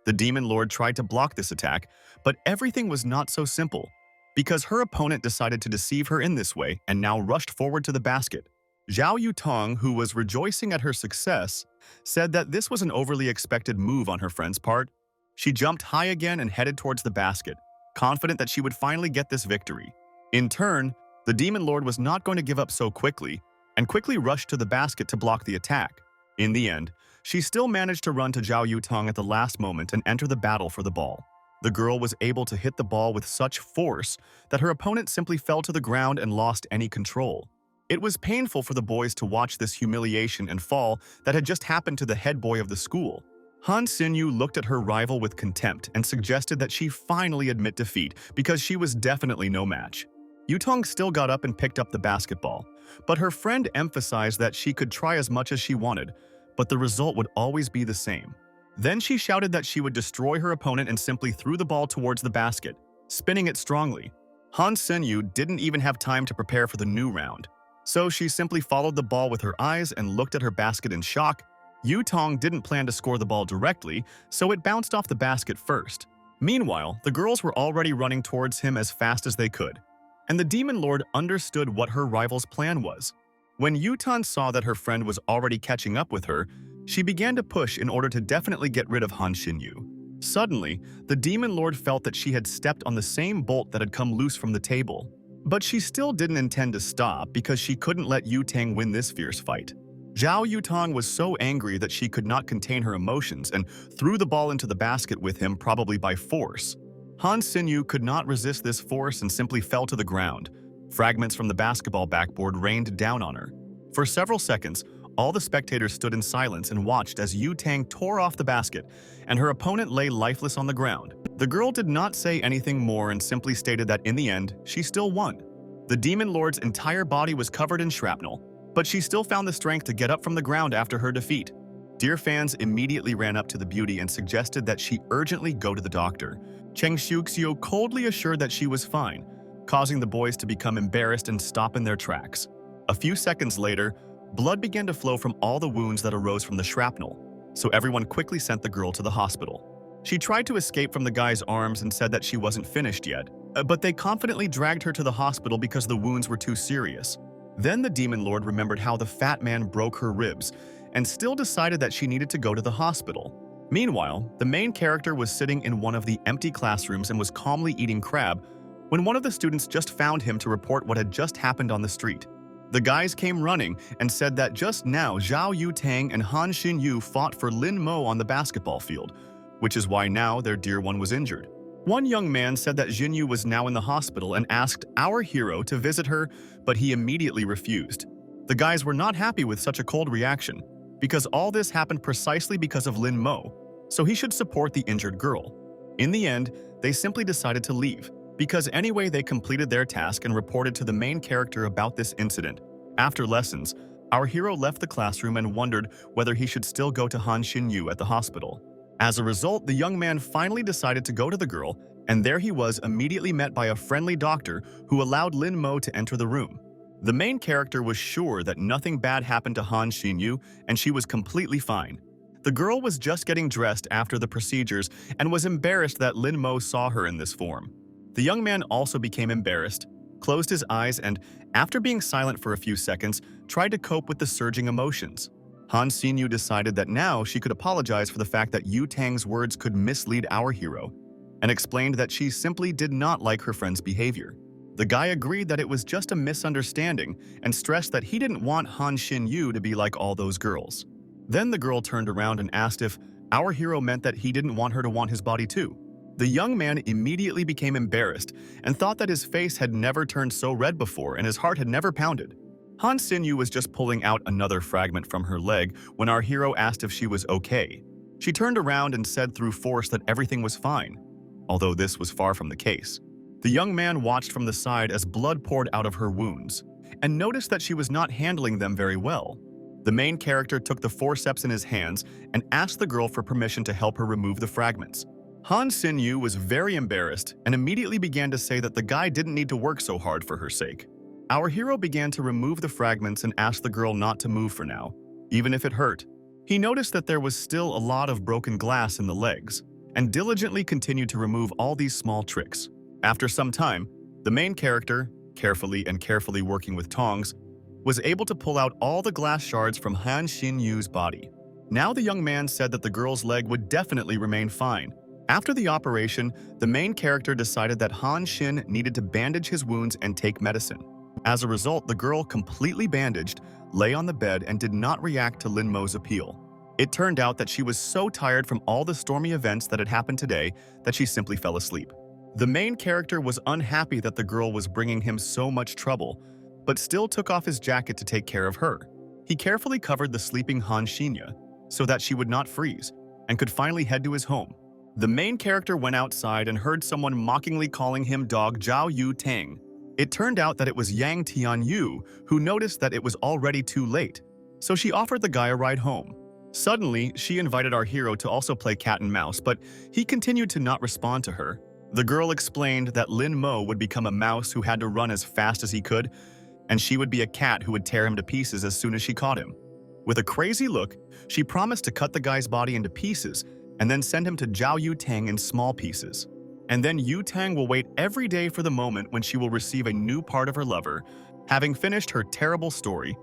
Speaker 1: The Demon Lord tried to block this attack, but everything was not so simple, because her opponent decided to deceive her in this way and now rushed forward to the basket. Zhao Yutong, who was rejoicing at her success, said that this was an overly expected move on her friend's part. She jumped high again and headed towards the basket, confident that she would finally get this victory. In turn, the Demon Lord was not going to give up so quickly and quickly rushed to the basket to block the attack. In the end, she still managed to run to Zhao Yutong at the last moment and enter the battle for the ball. The girl was able to hit the ball with such force that her opponent simply fell to the ground and lost any control. It was painful for the boys to watch this humiliation and fall that had just happened to the head boy of the school. Han Xinyu looked at her rival with contempt and suggested that she finally admit defeat because she was definitely no match. Yutong still got up and picked up the basketball, but her friend emphasized that she could try as much as she wanted, but the result would always be the same. Then she shouted that she would destroy her opponent and simply threw the ball towards the basket, spinning it strongly. Han Xinyu didn't even have time to prepare for the new round, so she simply followed the ball with her eyes and looked at her basket in shock. Yutong didn't plan to score the ball directly, so it bounced off the basket first. Meanwhile, the girls were already running towards him as fast as they could, and the Demon Lord understood what her rival's plan was. When Yutan saw that her friend was already catching up with her, she began to push in order to definitely get rid of Han Xinyu. Suddenly, the Demon Lord felt that she had stepped on the same bolt that had come loose from the table. But she still didn't intend to stop because she couldn't let Yu Tang win this fierce fight. Zhao Yutong was so angry that she could not contain her emotions and threw the ball into the basket with him, probably by force. Han Xinyu could not resist this force and simply fell to the ground. Fragments from the basketball backboard rained down on her. For several seconds, all the spectators stood in silence and watched as Yu Tang tore off the basket, and her opponent lay lifeless on the ground. The girl did not say anything more and simply stated that in the end, she still won. The Demon Lord's entire body was covered in shrapnel, but she still found the strength to get up from the ground after her defeat. Dear fans immediately ran up to the beauty and suggested that she urgently go to the doctor. Cheng Xiuxiu coldly assured that she was fine, causing the boys to become embarrassed and stop in their tracks. A few seconds later, blood began to flow from all the wounds that arose from the shrapnel, so everyone quickly sent the girl to the hospital. She tried to escape from the guy's arms and said that she wasn't finished yet, but they confidently dragged her to the hospital because the wounds were too serious. Then the demon lord remembered how the fat man broke her ribs and still decided that she needed to go to the hospital. Meanwhile, the main character was sitting in one of the empty classrooms and was calmly eating crab when one of the students just found him to report what had just happened on the street. The guys came running and said that just now Zhao Yutang and Han Xinyu fought for Ling Mo on the basketball field, which is why now their dear one was injured. One young man said that Jinyu was now in the hospital and asked our hero to visit her, but he immediately refused. The guys were not happy with such a cold reaction, because all this happened precisely because of Ling Mo, so he should support the injured girl. In the end, they simply decided to leave, because anyway they completed their task and reported to the main character about this incident. After lessons, our hero left the classroom and wondered whether he should still go to Han Xinyu at the hospital. As a result, the young man finally decided to go to the girl, and there he was immediately met by a friendly doctor who allowed Ling Mo to enter the room. The main character was sure that nothing bad happened to Han Xinyu, and she was completely fine. The girl was just getting dressed after the procedures and was embarrassed that Ling Mo saw her in this form. The young man also became embarrassed, closed his eyes, and, after being silent for a few seconds, tried to cope with the surging emotions. Han Xinyu decided that now she could apologize for the fact that Yu Tang's words could mislead our hero, and explained that she simply did not like her friend's behavior. The guy agreed that it was just a misunderstanding and stressed that he didn't want Han Xinyu to be like all those girls. Then the girl turned around and asked if our hero meant that he didn't want her to want his body too. The young man immediately became embarrassed and thought that his face had never turned so red before and his heart had never pounded. Han Xinyu was just pulling out another fragment from her leg when our hero asked if she was okay. She turned around and said through force that everything was fine, although this was far from the case. The young man watched from the side as blood poured out of her wounds, and noticed that she was not handling them very well. The main character took the forceps in his hands and asked the girl for permission to help her remove the fragments. Han Xinyu was very embarrassed and immediately began to say that the guy didn't need to work so hard for her sake. Our hero began to remove the fragments and asked the girl not to move for now, even if it hurt. He noticed that there was still a lot of broken glass in the legs, and diligently continued to remove all these small tricks. After some time, the main character, carefully working with tongs, was able to pull out all the glass shards from Han Xinyu's body. Now the young man said that the girl's leg would definitely remain fine. After the operation, the main character decided that Han Xin needed to bandage his wounds and take medicine. As a result, the girl, completely bandaged, lay on the bed and did not react to Ling Mo's appeal. It turned out that she was so tired from all the stormy events that had happened today that she simply fell asleep. The main character was unhappy that the girl was bringing him so much trouble, but still took off his jacket to take care of her. He carefully covered the sleeping Han Xinya so that she would not freeze and could finally head to his home. The main character went outside and heard someone mockingly calling him dog Zhao Yu Tang. It turned out that it was Yang Tianyu, who noticed that it was already too late, so she offered the guy a ride home. Suddenly, she invited our hero to also play cat and mouse, but he continued to not respond to her. The girl explained that Ling Mo would become a mouse who had to run as fast as he could, and she would be a cat who would tear him to pieces as soon as she caught him. With a crazy look, she promised to cut the guy's body into pieces and then send him to Zhao Yutang in small pieces. And then Yutang will wait every day for the moment when she will receive a new part of her lover. Having finished her terrible story,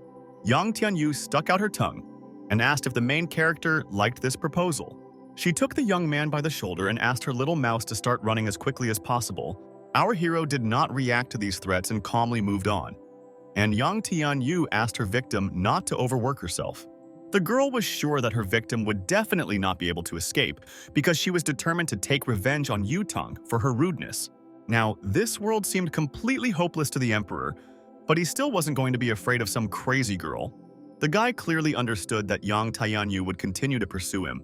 Speaker 1: Yang Tianyu stuck out her tongue and asked if the main character liked this proposal. She took the young man by the shoulder and asked her little mouse to start running as quickly as possible. Our hero did not react to these threats and calmly moved on. And Yang Tianyu asked her victim not to overwork herself. The girl was sure that her victim would definitely not be able to escape because she was determined to take revenge on Yutang for her rudeness. Now, this world seemed completely hopeless to the emperor, but he still wasn't going to be afraid of some crazy girl. The guy clearly understood that Yang Tianyu would continue to pursue him,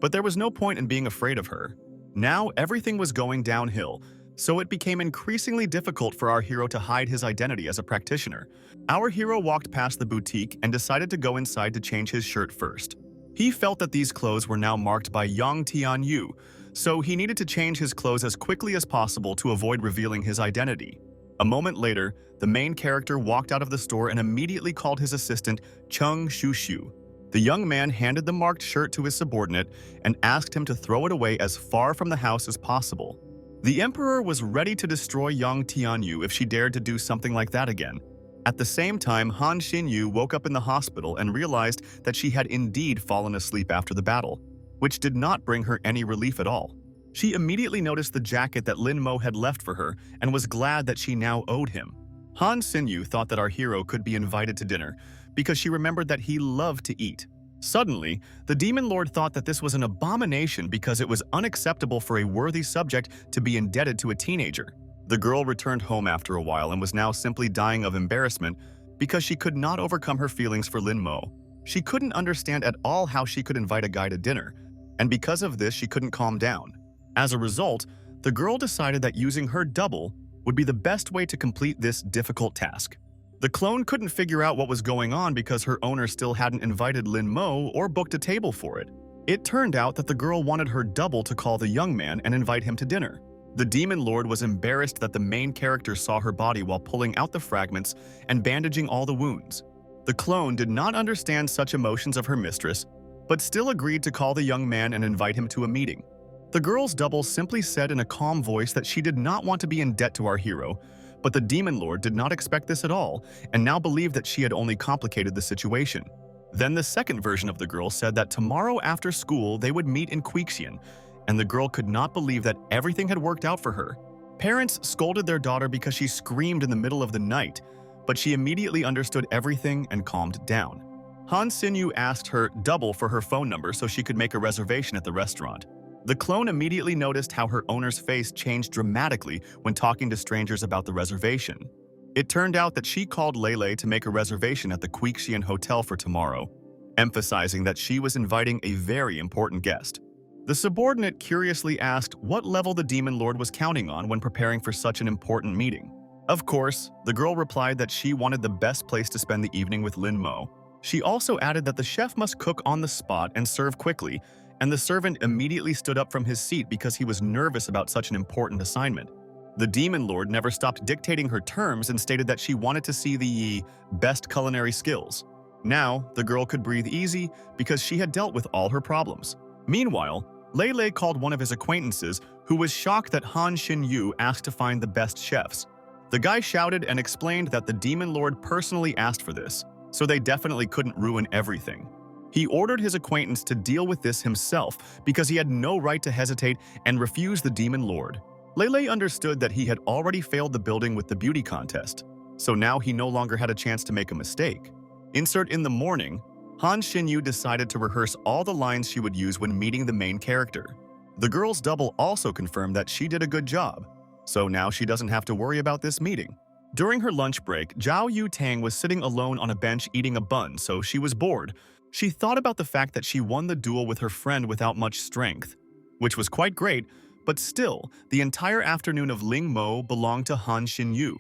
Speaker 1: but there was no point in being afraid of her. Now everything was going downhill, so it became increasingly difficult for our hero to hide his identity as a practitioner. Our hero walked past the boutique and decided to go inside to change his shirt first. He felt that these clothes were now marked by Yang Tianyu, so he needed to change his clothes as quickly as possible to avoid revealing his identity. A moment later, the main character walked out of the store and immediately called his assistant Chung Shushu. The young man handed the marked shirt to his subordinate and asked him to throw it away as far from the house as possible. The emperor was ready to destroy Yang Tianyu if she dared to do something like that again. At the same time, Han Xinyu woke up in the hospital and realized that she had indeed fallen asleep after the battle, which did not bring her any relief at all. She immediately noticed the jacket that Ling Mo had left for her and was glad that she now owed him. Han Xinyu thought that our hero could be invited to dinner because she remembered that he loved to eat. Suddenly, the Demon Lord thought that this was an abomination because it was unacceptable for a worthy subject to be indebted to a teenager. The girl returned home after a while and was now simply dying of embarrassment because she could not overcome her feelings for Ling Mo. She couldn't understand at all how she could invite a guy to dinner, and because of this she couldn't calm down. As a result, the girl decided that using her double would be the best way to complete this difficult task. The clone couldn't figure out what was going on because her owner still hadn't invited Ling Mo or booked a table for it. It turned out that the girl wanted her double to call the young man and invite him to dinner. The Demon Lord was embarrassed that the main character saw her body while pulling out the fragments and bandaging all the wounds. The clone did not understand such emotions of her mistress, but still agreed to call the young man and invite him to a meeting. The girl's double simply said in a calm voice that she did not want to be in debt to our hero, but the Demon Lord did not expect this at all and now believed that she had only complicated the situation. Then the second version of the girl said that tomorrow after school they would meet in Quixian, and the girl could not believe that everything had worked out for her. Parents scolded their daughter because she screamed in the middle of the night, but she immediately understood everything and calmed down. Han Xinyu asked her double for her phone number so she could make a reservation at the restaurant. The clone immediately noticed how her owner's face changed dramatically when talking to strangers about the reservation. It turned out that she called Lele to make a reservation at the Quixian Hotel for tomorrow, emphasizing that she was inviting a very important guest. The subordinate curiously asked what level the Demon Lord was counting on when preparing for such an important meeting. Of course, the girl replied that she wanted the best place to spend the evening with Ling Mo. She also added that the chef must cook on the spot and serve quickly, and the servant immediately stood up from his seat because he was nervous about such an important assignment. The Demon Lord never stopped dictating her terms and stated that she wanted to see the best culinary skills. Now, the girl could breathe easy because she had dealt with all her problems. Meanwhile, Lele called one of his acquaintances who was shocked that Han Xinyu asked to find the best chefs. The guy shouted and explained that the Demon Lord personally asked for this, so they definitely couldn't ruin everything. He ordered his acquaintance to deal with this himself because he had no right to hesitate and refuse the Demon Lord. Lele understood that he had already failed the building with the beauty contest, so now he no longer had a chance to make a mistake. Insert in the morning, Han Xinyu decided to rehearse all the lines she would use when meeting the main character. The girl's double also confirmed that she did a good job, so now she doesn't have to worry about this meeting. During her lunch break, Zhao Yutang was sitting alone on a bench eating a bun, so she was bored. She thought about the fact that she won the duel with her friend without much strength, which was quite great, but still, the entire afternoon of Ling Mo belonged to Han Xinyu.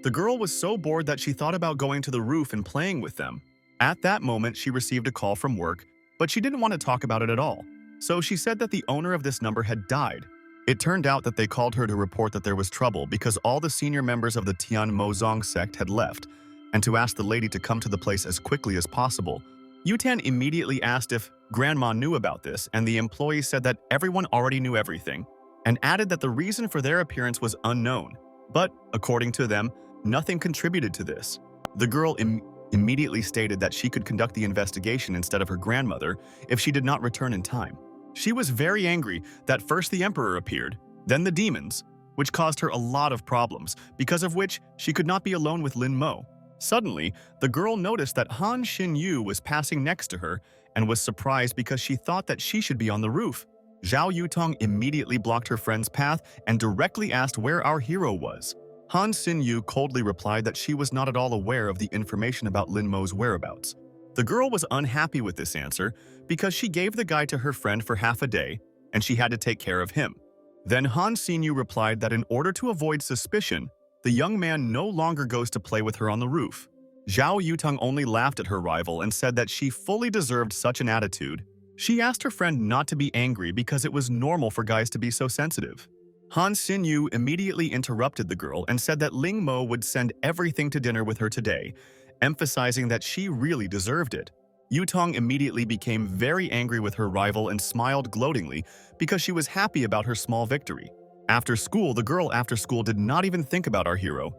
Speaker 1: The girl was so bored that she thought about going to the roof and playing with them. At that moment, she received a call from work, but she didn't want to talk about it at all. So she said that the owner of this number had died. It turned out that they called her to report that there was trouble because all the senior members of the Tian Mozong sect had left, and to ask the lady to come to the place as quickly as possible. Yutan immediately asked if Grandma knew about this, and the employee said that everyone already knew everything, and added that the reason for their appearance was unknown. But, according to them, nothing contributed to this. The girl immediately stated that she could conduct the investigation instead of her grandmother if she did not return in time. She was very angry that first the Emperor appeared, then the demons, which caused her a lot of problems, because of which she could not be alone with Ling Mo. Suddenly, the girl noticed that Han Xinyu was passing next to her and was surprised because she thought that she should be on the roof. Zhao Yutong immediately blocked her friend's path and directly asked where our hero was. Han Xinyu coldly replied that she was not at all aware of the information about Ling Mo's whereabouts. The girl was unhappy with this answer because she gave the guy to her friend for half a day and she had to take care of him. Then Han Xinyu replied that in order to avoid suspicion, the young man no longer goes to play with her on the roof. Zhao Yutong only laughed at her rival and said that she fully deserved such an attitude. She asked her friend not to be angry because it was normal for guys to be so sensitive. Han Xinyu immediately interrupted the girl and said that Ling Mo would send everything to dinner with her today, emphasizing that she really deserved it. Yutong immediately became very angry with her rival and smiled gloatingly because she was happy about her small victory. After school, the girl after school did not even think about our hero,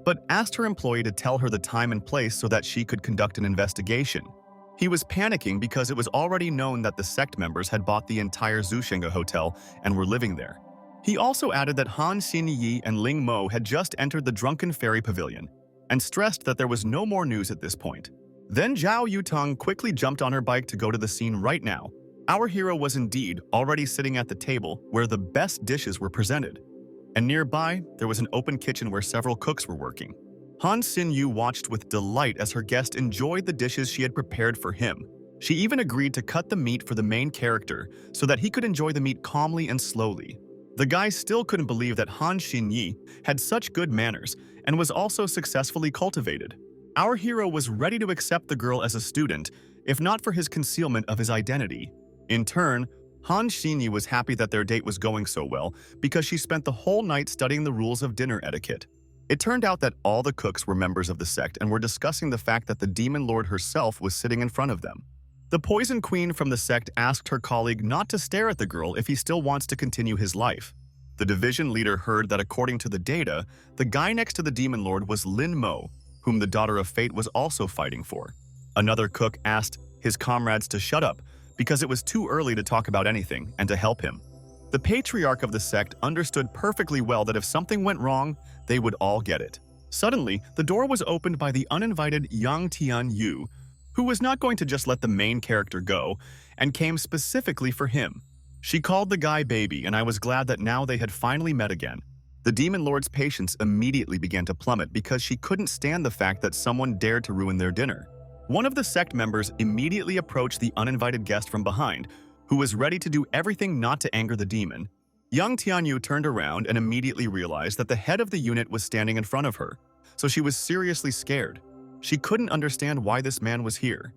Speaker 1: but asked her employee to tell her the time and place so that she could conduct an investigation. He was panicking because it was already known that the sect members had bought the entire Zushenga hotel and were living there. He also added that Han Xinyi and Ling Mo had just entered the Drunken Fairy Pavilion and stressed that there was no more news at this point. Then Zhao Yutong quickly jumped on her bike to go to the scene right now. Our hero was indeed already sitting at the table where the best dishes were presented, and nearby there was an open kitchen where several cooks were working. Han Xinyu watched with delight as her guest enjoyed the dishes she had prepared for him. She even agreed to cut the meat for the main character so that he could enjoy the meat calmly and slowly. The guy still couldn't believe that Han Xinyi had such good manners and was also successfully cultivated. Our hero was ready to accept the girl as a student, if not for his concealment of his identity. In turn, Han Xinyi was happy that their date was going so well because she spent the whole night studying the rules of dinner etiquette. It turned out that all the cooks were members of the sect and were discussing the fact that the Demon Lord herself was sitting in front of them. The Poison Queen from the sect asked her colleague not to stare at the girl if he still wants to continue his life. The division leader heard that according to the data, the guy next to the Demon Lord was Ling Mo, whom the Daughter of Fate was also fighting for. Another cook asked his comrades to shut up because it was too early to talk about anything and to help him. The patriarch of the sect understood perfectly well that if something went wrong, they would all get it. Suddenly, the door was opened by the uninvited Yanhu, who was not going to just let the main character go, and came specifically for him. She called the guy baby, and I was glad that now they had finally met again. The Demon Lord's patience immediately began to plummet because she couldn't stand the fact that someone dared to ruin their dinner. One of the sect members immediately approached the uninvited guest from behind, who was ready to do everything not to anger the demon. Young Tianyu turned around and immediately realized that the head of the unit was standing in front of her, so she was seriously scared. She couldn't understand why this man was here,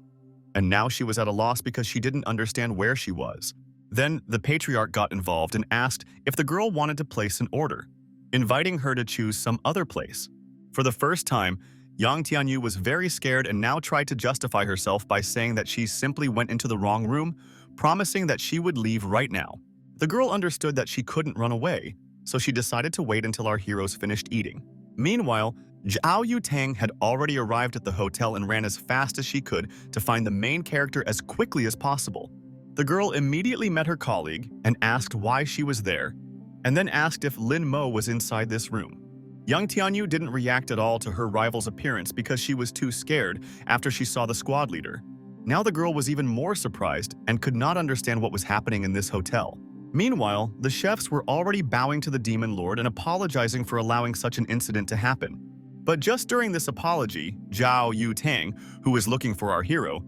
Speaker 1: and now she was at a loss because she didn't understand where she was. Then the patriarch got involved and asked if the girl wanted to place an order, inviting her to choose some other place. For the first time, Yang Tianyu was very scared and now tried to justify herself by saying that she simply went into the wrong room, promising that she would leave right now. The girl understood that she couldn't run away, so she decided to wait until our heroes finished eating. Meanwhile, Zhao Yutang had already arrived at the hotel and ran as fast as she could to find the main character as quickly as possible. The girl immediately met her colleague and asked why she was there, and then asked if Ling Mo was inside this room. Young Tianyu didn't react at all to her rival's appearance because she was too scared after she saw the squad leader. Now the girl was even more surprised and could not understand what was happening in this hotel. Meanwhile, the chefs were already bowing to the Demon Lord and apologizing for allowing such an incident to happen. But just during this apology, Zhao Yutang, who was looking for our hero,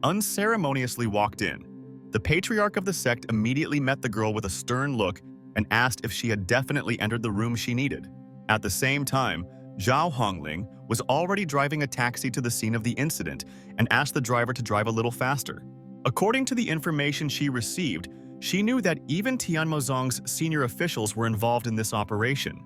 Speaker 1: unceremoniously walked in. The patriarch of the sect immediately met the girl with a stern look and asked if she had definitely entered the room she needed. At the same time, Zhao Hongling was already driving a taxi to the scene of the incident and asked the driver to drive a little faster. According to the information she received, she knew that even Tianmozong's senior officials were involved in this operation,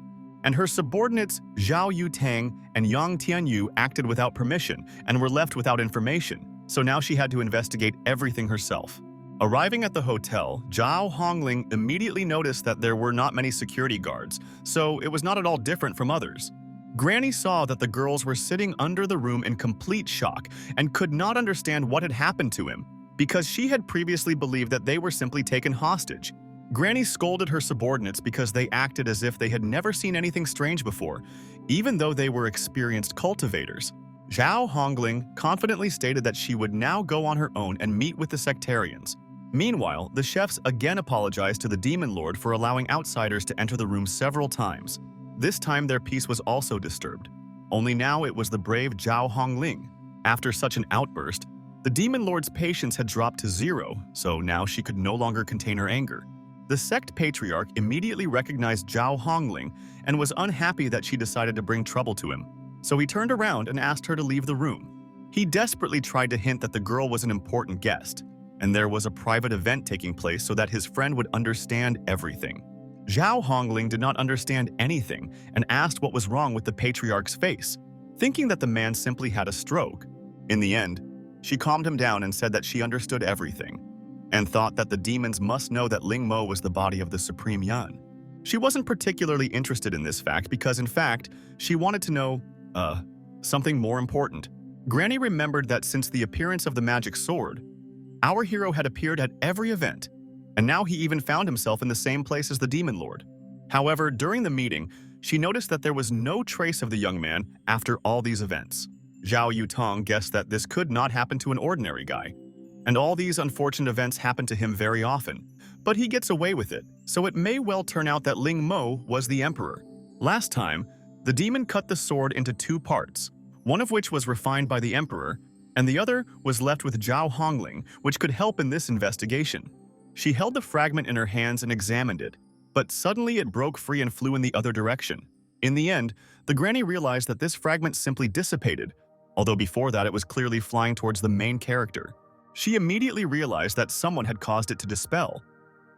Speaker 1: and her subordinates Zhao Yutang and Yang Tianyu acted without permission and were left without information, so now she had to investigate everything herself. Arriving at the hotel, Zhao Hongling immediately noticed that there were not many security guards, so it was not at all different from others. Granny saw that the girls were sitting under the room in complete shock and could not understand what had happened to him, because she had previously believed that they were simply taken hostage. Granny scolded her subordinates because they acted as if they had never seen anything strange before, even though they were experienced cultivators. Zhao Hongling confidently stated that she would now go on her own and meet with the sectarians. Meanwhile, the chefs again apologized to the Demon Lord for allowing outsiders to enter the room several times. This time their peace was also disturbed. Only now it was the brave Zhao Hongling. After such an outburst, the Demon Lord's patience had dropped to zero, so now she could no longer contain her anger. The sect patriarch immediately recognized Zhao Hongling and was unhappy that she decided to bring trouble to him, so he turned around and asked her to leave the room. He desperately tried to hint that the girl was an important guest, and there was a private event taking place so that his friend would understand everything. Zhao Hongling did not understand anything and asked what was wrong with the patriarch's face, thinking that the man simply had a stroke. In the end, she calmed him down and said that she understood everything, and thought that the demons must know that Ling Mo was the body of the Supreme Yan. She wasn't particularly interested in this fact because, in fact, she wanted to know, something more important. Granny remembered that since the appearance of the magic sword, our hero had appeared at every event, and now he even found himself in the same place as the Demon Lord. However, during the meeting, she noticed that there was no trace of the young man after all these events. Zhao Yutong guessed that this could not happen to an ordinary guy, and all these unfortunate events happen to him very often, but he gets away with it, so it may well turn out that Ling Mo was the emperor. Last time, the demon cut the sword into two parts, one of which was refined by the emperor, and the other was left with Zhao Hongling, which could help in this investigation. She held the fragment in her hands and examined it, but suddenly it broke free and flew in the other direction. In the end, the granny realized that this fragment simply dissipated, although before that it was clearly flying towards the main character. She immediately realized that someone had caused it to dispel,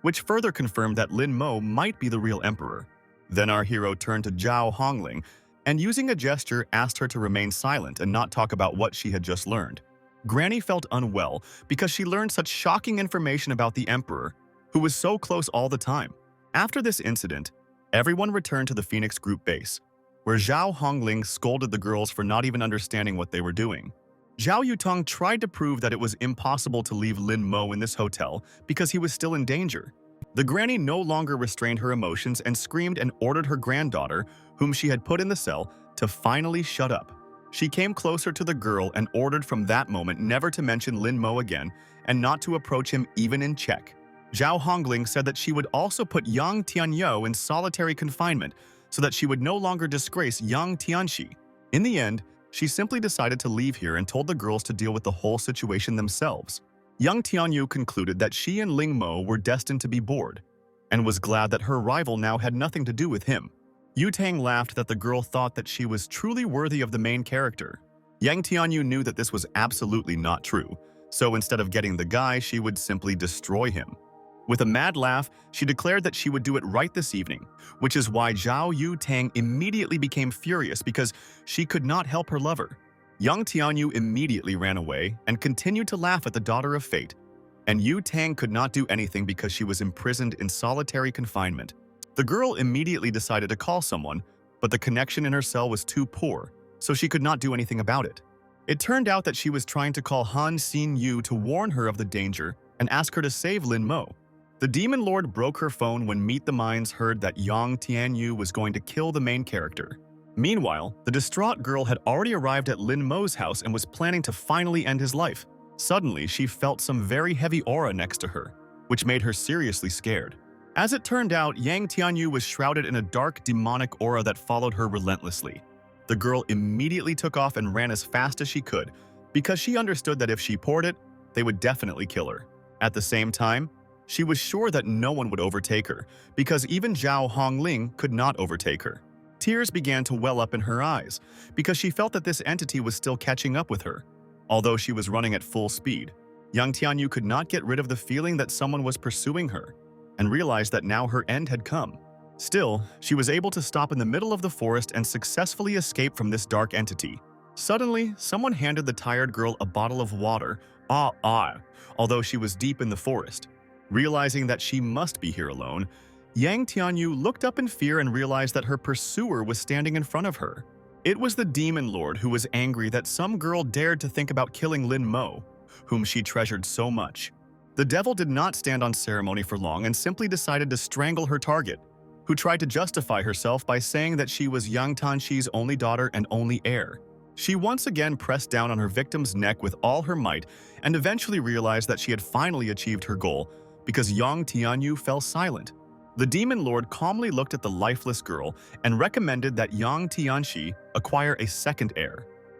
Speaker 1: which further confirmed that Ling Mo might be the real emperor. Then our hero turned to Zhao Hongling and, using a gesture, asked her to remain silent and not talk about what she had just learned. Granny felt unwell because she learned such shocking information about the emperor, who was so close all the time. After this incident, everyone returned to the Phoenix Group base, where Zhao Hongling scolded the girls for not even understanding what they were doing. Zhao Yutong tried to prove that it was impossible to leave Ling Mo in this hotel because he was still in danger. The granny no longer restrained her emotions and screamed and ordered her granddaughter, whom she had put in the cell, to finally shut up. She came closer to the girl and ordered from that moment never to mention Ling Mo again and not to approach him even in check. Zhao Hongling said that she would also put Yang Tianyou in solitary confinement so that she would no longer disgrace Yang Tianxi. In the end, she simply decided to leave here and told the girls to deal with the whole situation themselves. Yang Tianyou concluded that she and Ling Mo were destined to be bored, and was glad that her rival now had nothing to do with him. Yu Tang laughed that the girl thought that she was truly worthy of the main character. Yang Tianyou knew that this was absolutely not true, so instead of getting the guy, she would simply destroy him. With a mad laugh, she declared that she would do it right this evening, which is why Zhao Yu Tang immediately became furious because she could not help her lover. Yang Tianyou immediately ran away and continued to laugh at the daughter of fate, and Yu Tang could not do anything because she was imprisoned in solitary confinement. The girl immediately decided to call someone, but the connection in her cell was too poor, so she could not do anything about it. It turned out that she was trying to call Han Xin Yu to warn her of the danger and ask her to save Ling Mo. The Demon Lord broke her phone when Meet the Minds heard that Yang Tianyou was going to kill the main character. Meanwhile, the distraught girl had already arrived at Ling Mo's house and was planning to finally end his life. Suddenly, she felt some very heavy aura next to her, which made her seriously scared. As it turned out, Yang Tianyou was shrouded in a dark, demonic aura that followed her relentlessly. The girl immediately took off and ran as fast as she could, because she understood that if she poured it, they would definitely kill her. At the same time, she was sure that no one would overtake her, because even Zhao Hongling could not overtake her. Tears began to well up in her eyes, because she felt that this entity was still catching up with her. Although she was running at full speed, Yang Tianyou could not get rid of the feeling that someone was pursuing her, and realized that now her end had come. Still, she was able to stop in the middle of the forest and successfully escape from this dark entity. Suddenly, someone handed the tired girl a bottle of water, although she was deep in the forest. Realizing that she must be here alone, Yang Tianyou looked up in fear and realized that her pursuer was standing in front of her. It was the Demon Lord, who was angry that some girl dared to think about killing Ling Mo, whom she treasured so much. The devil did not stand on ceremony for long and simply decided to strangle her target, who tried to justify herself by saying that she was Yang Tianxi's only daughter and only heir. She once again pressed down on her victim's neck with all her might and eventually realized that she had finally achieved her goal because Yang Tianyou fell silent. The Demon Lord calmly looked at the lifeless girl and recommended that Yang Tianxi acquire a second heir.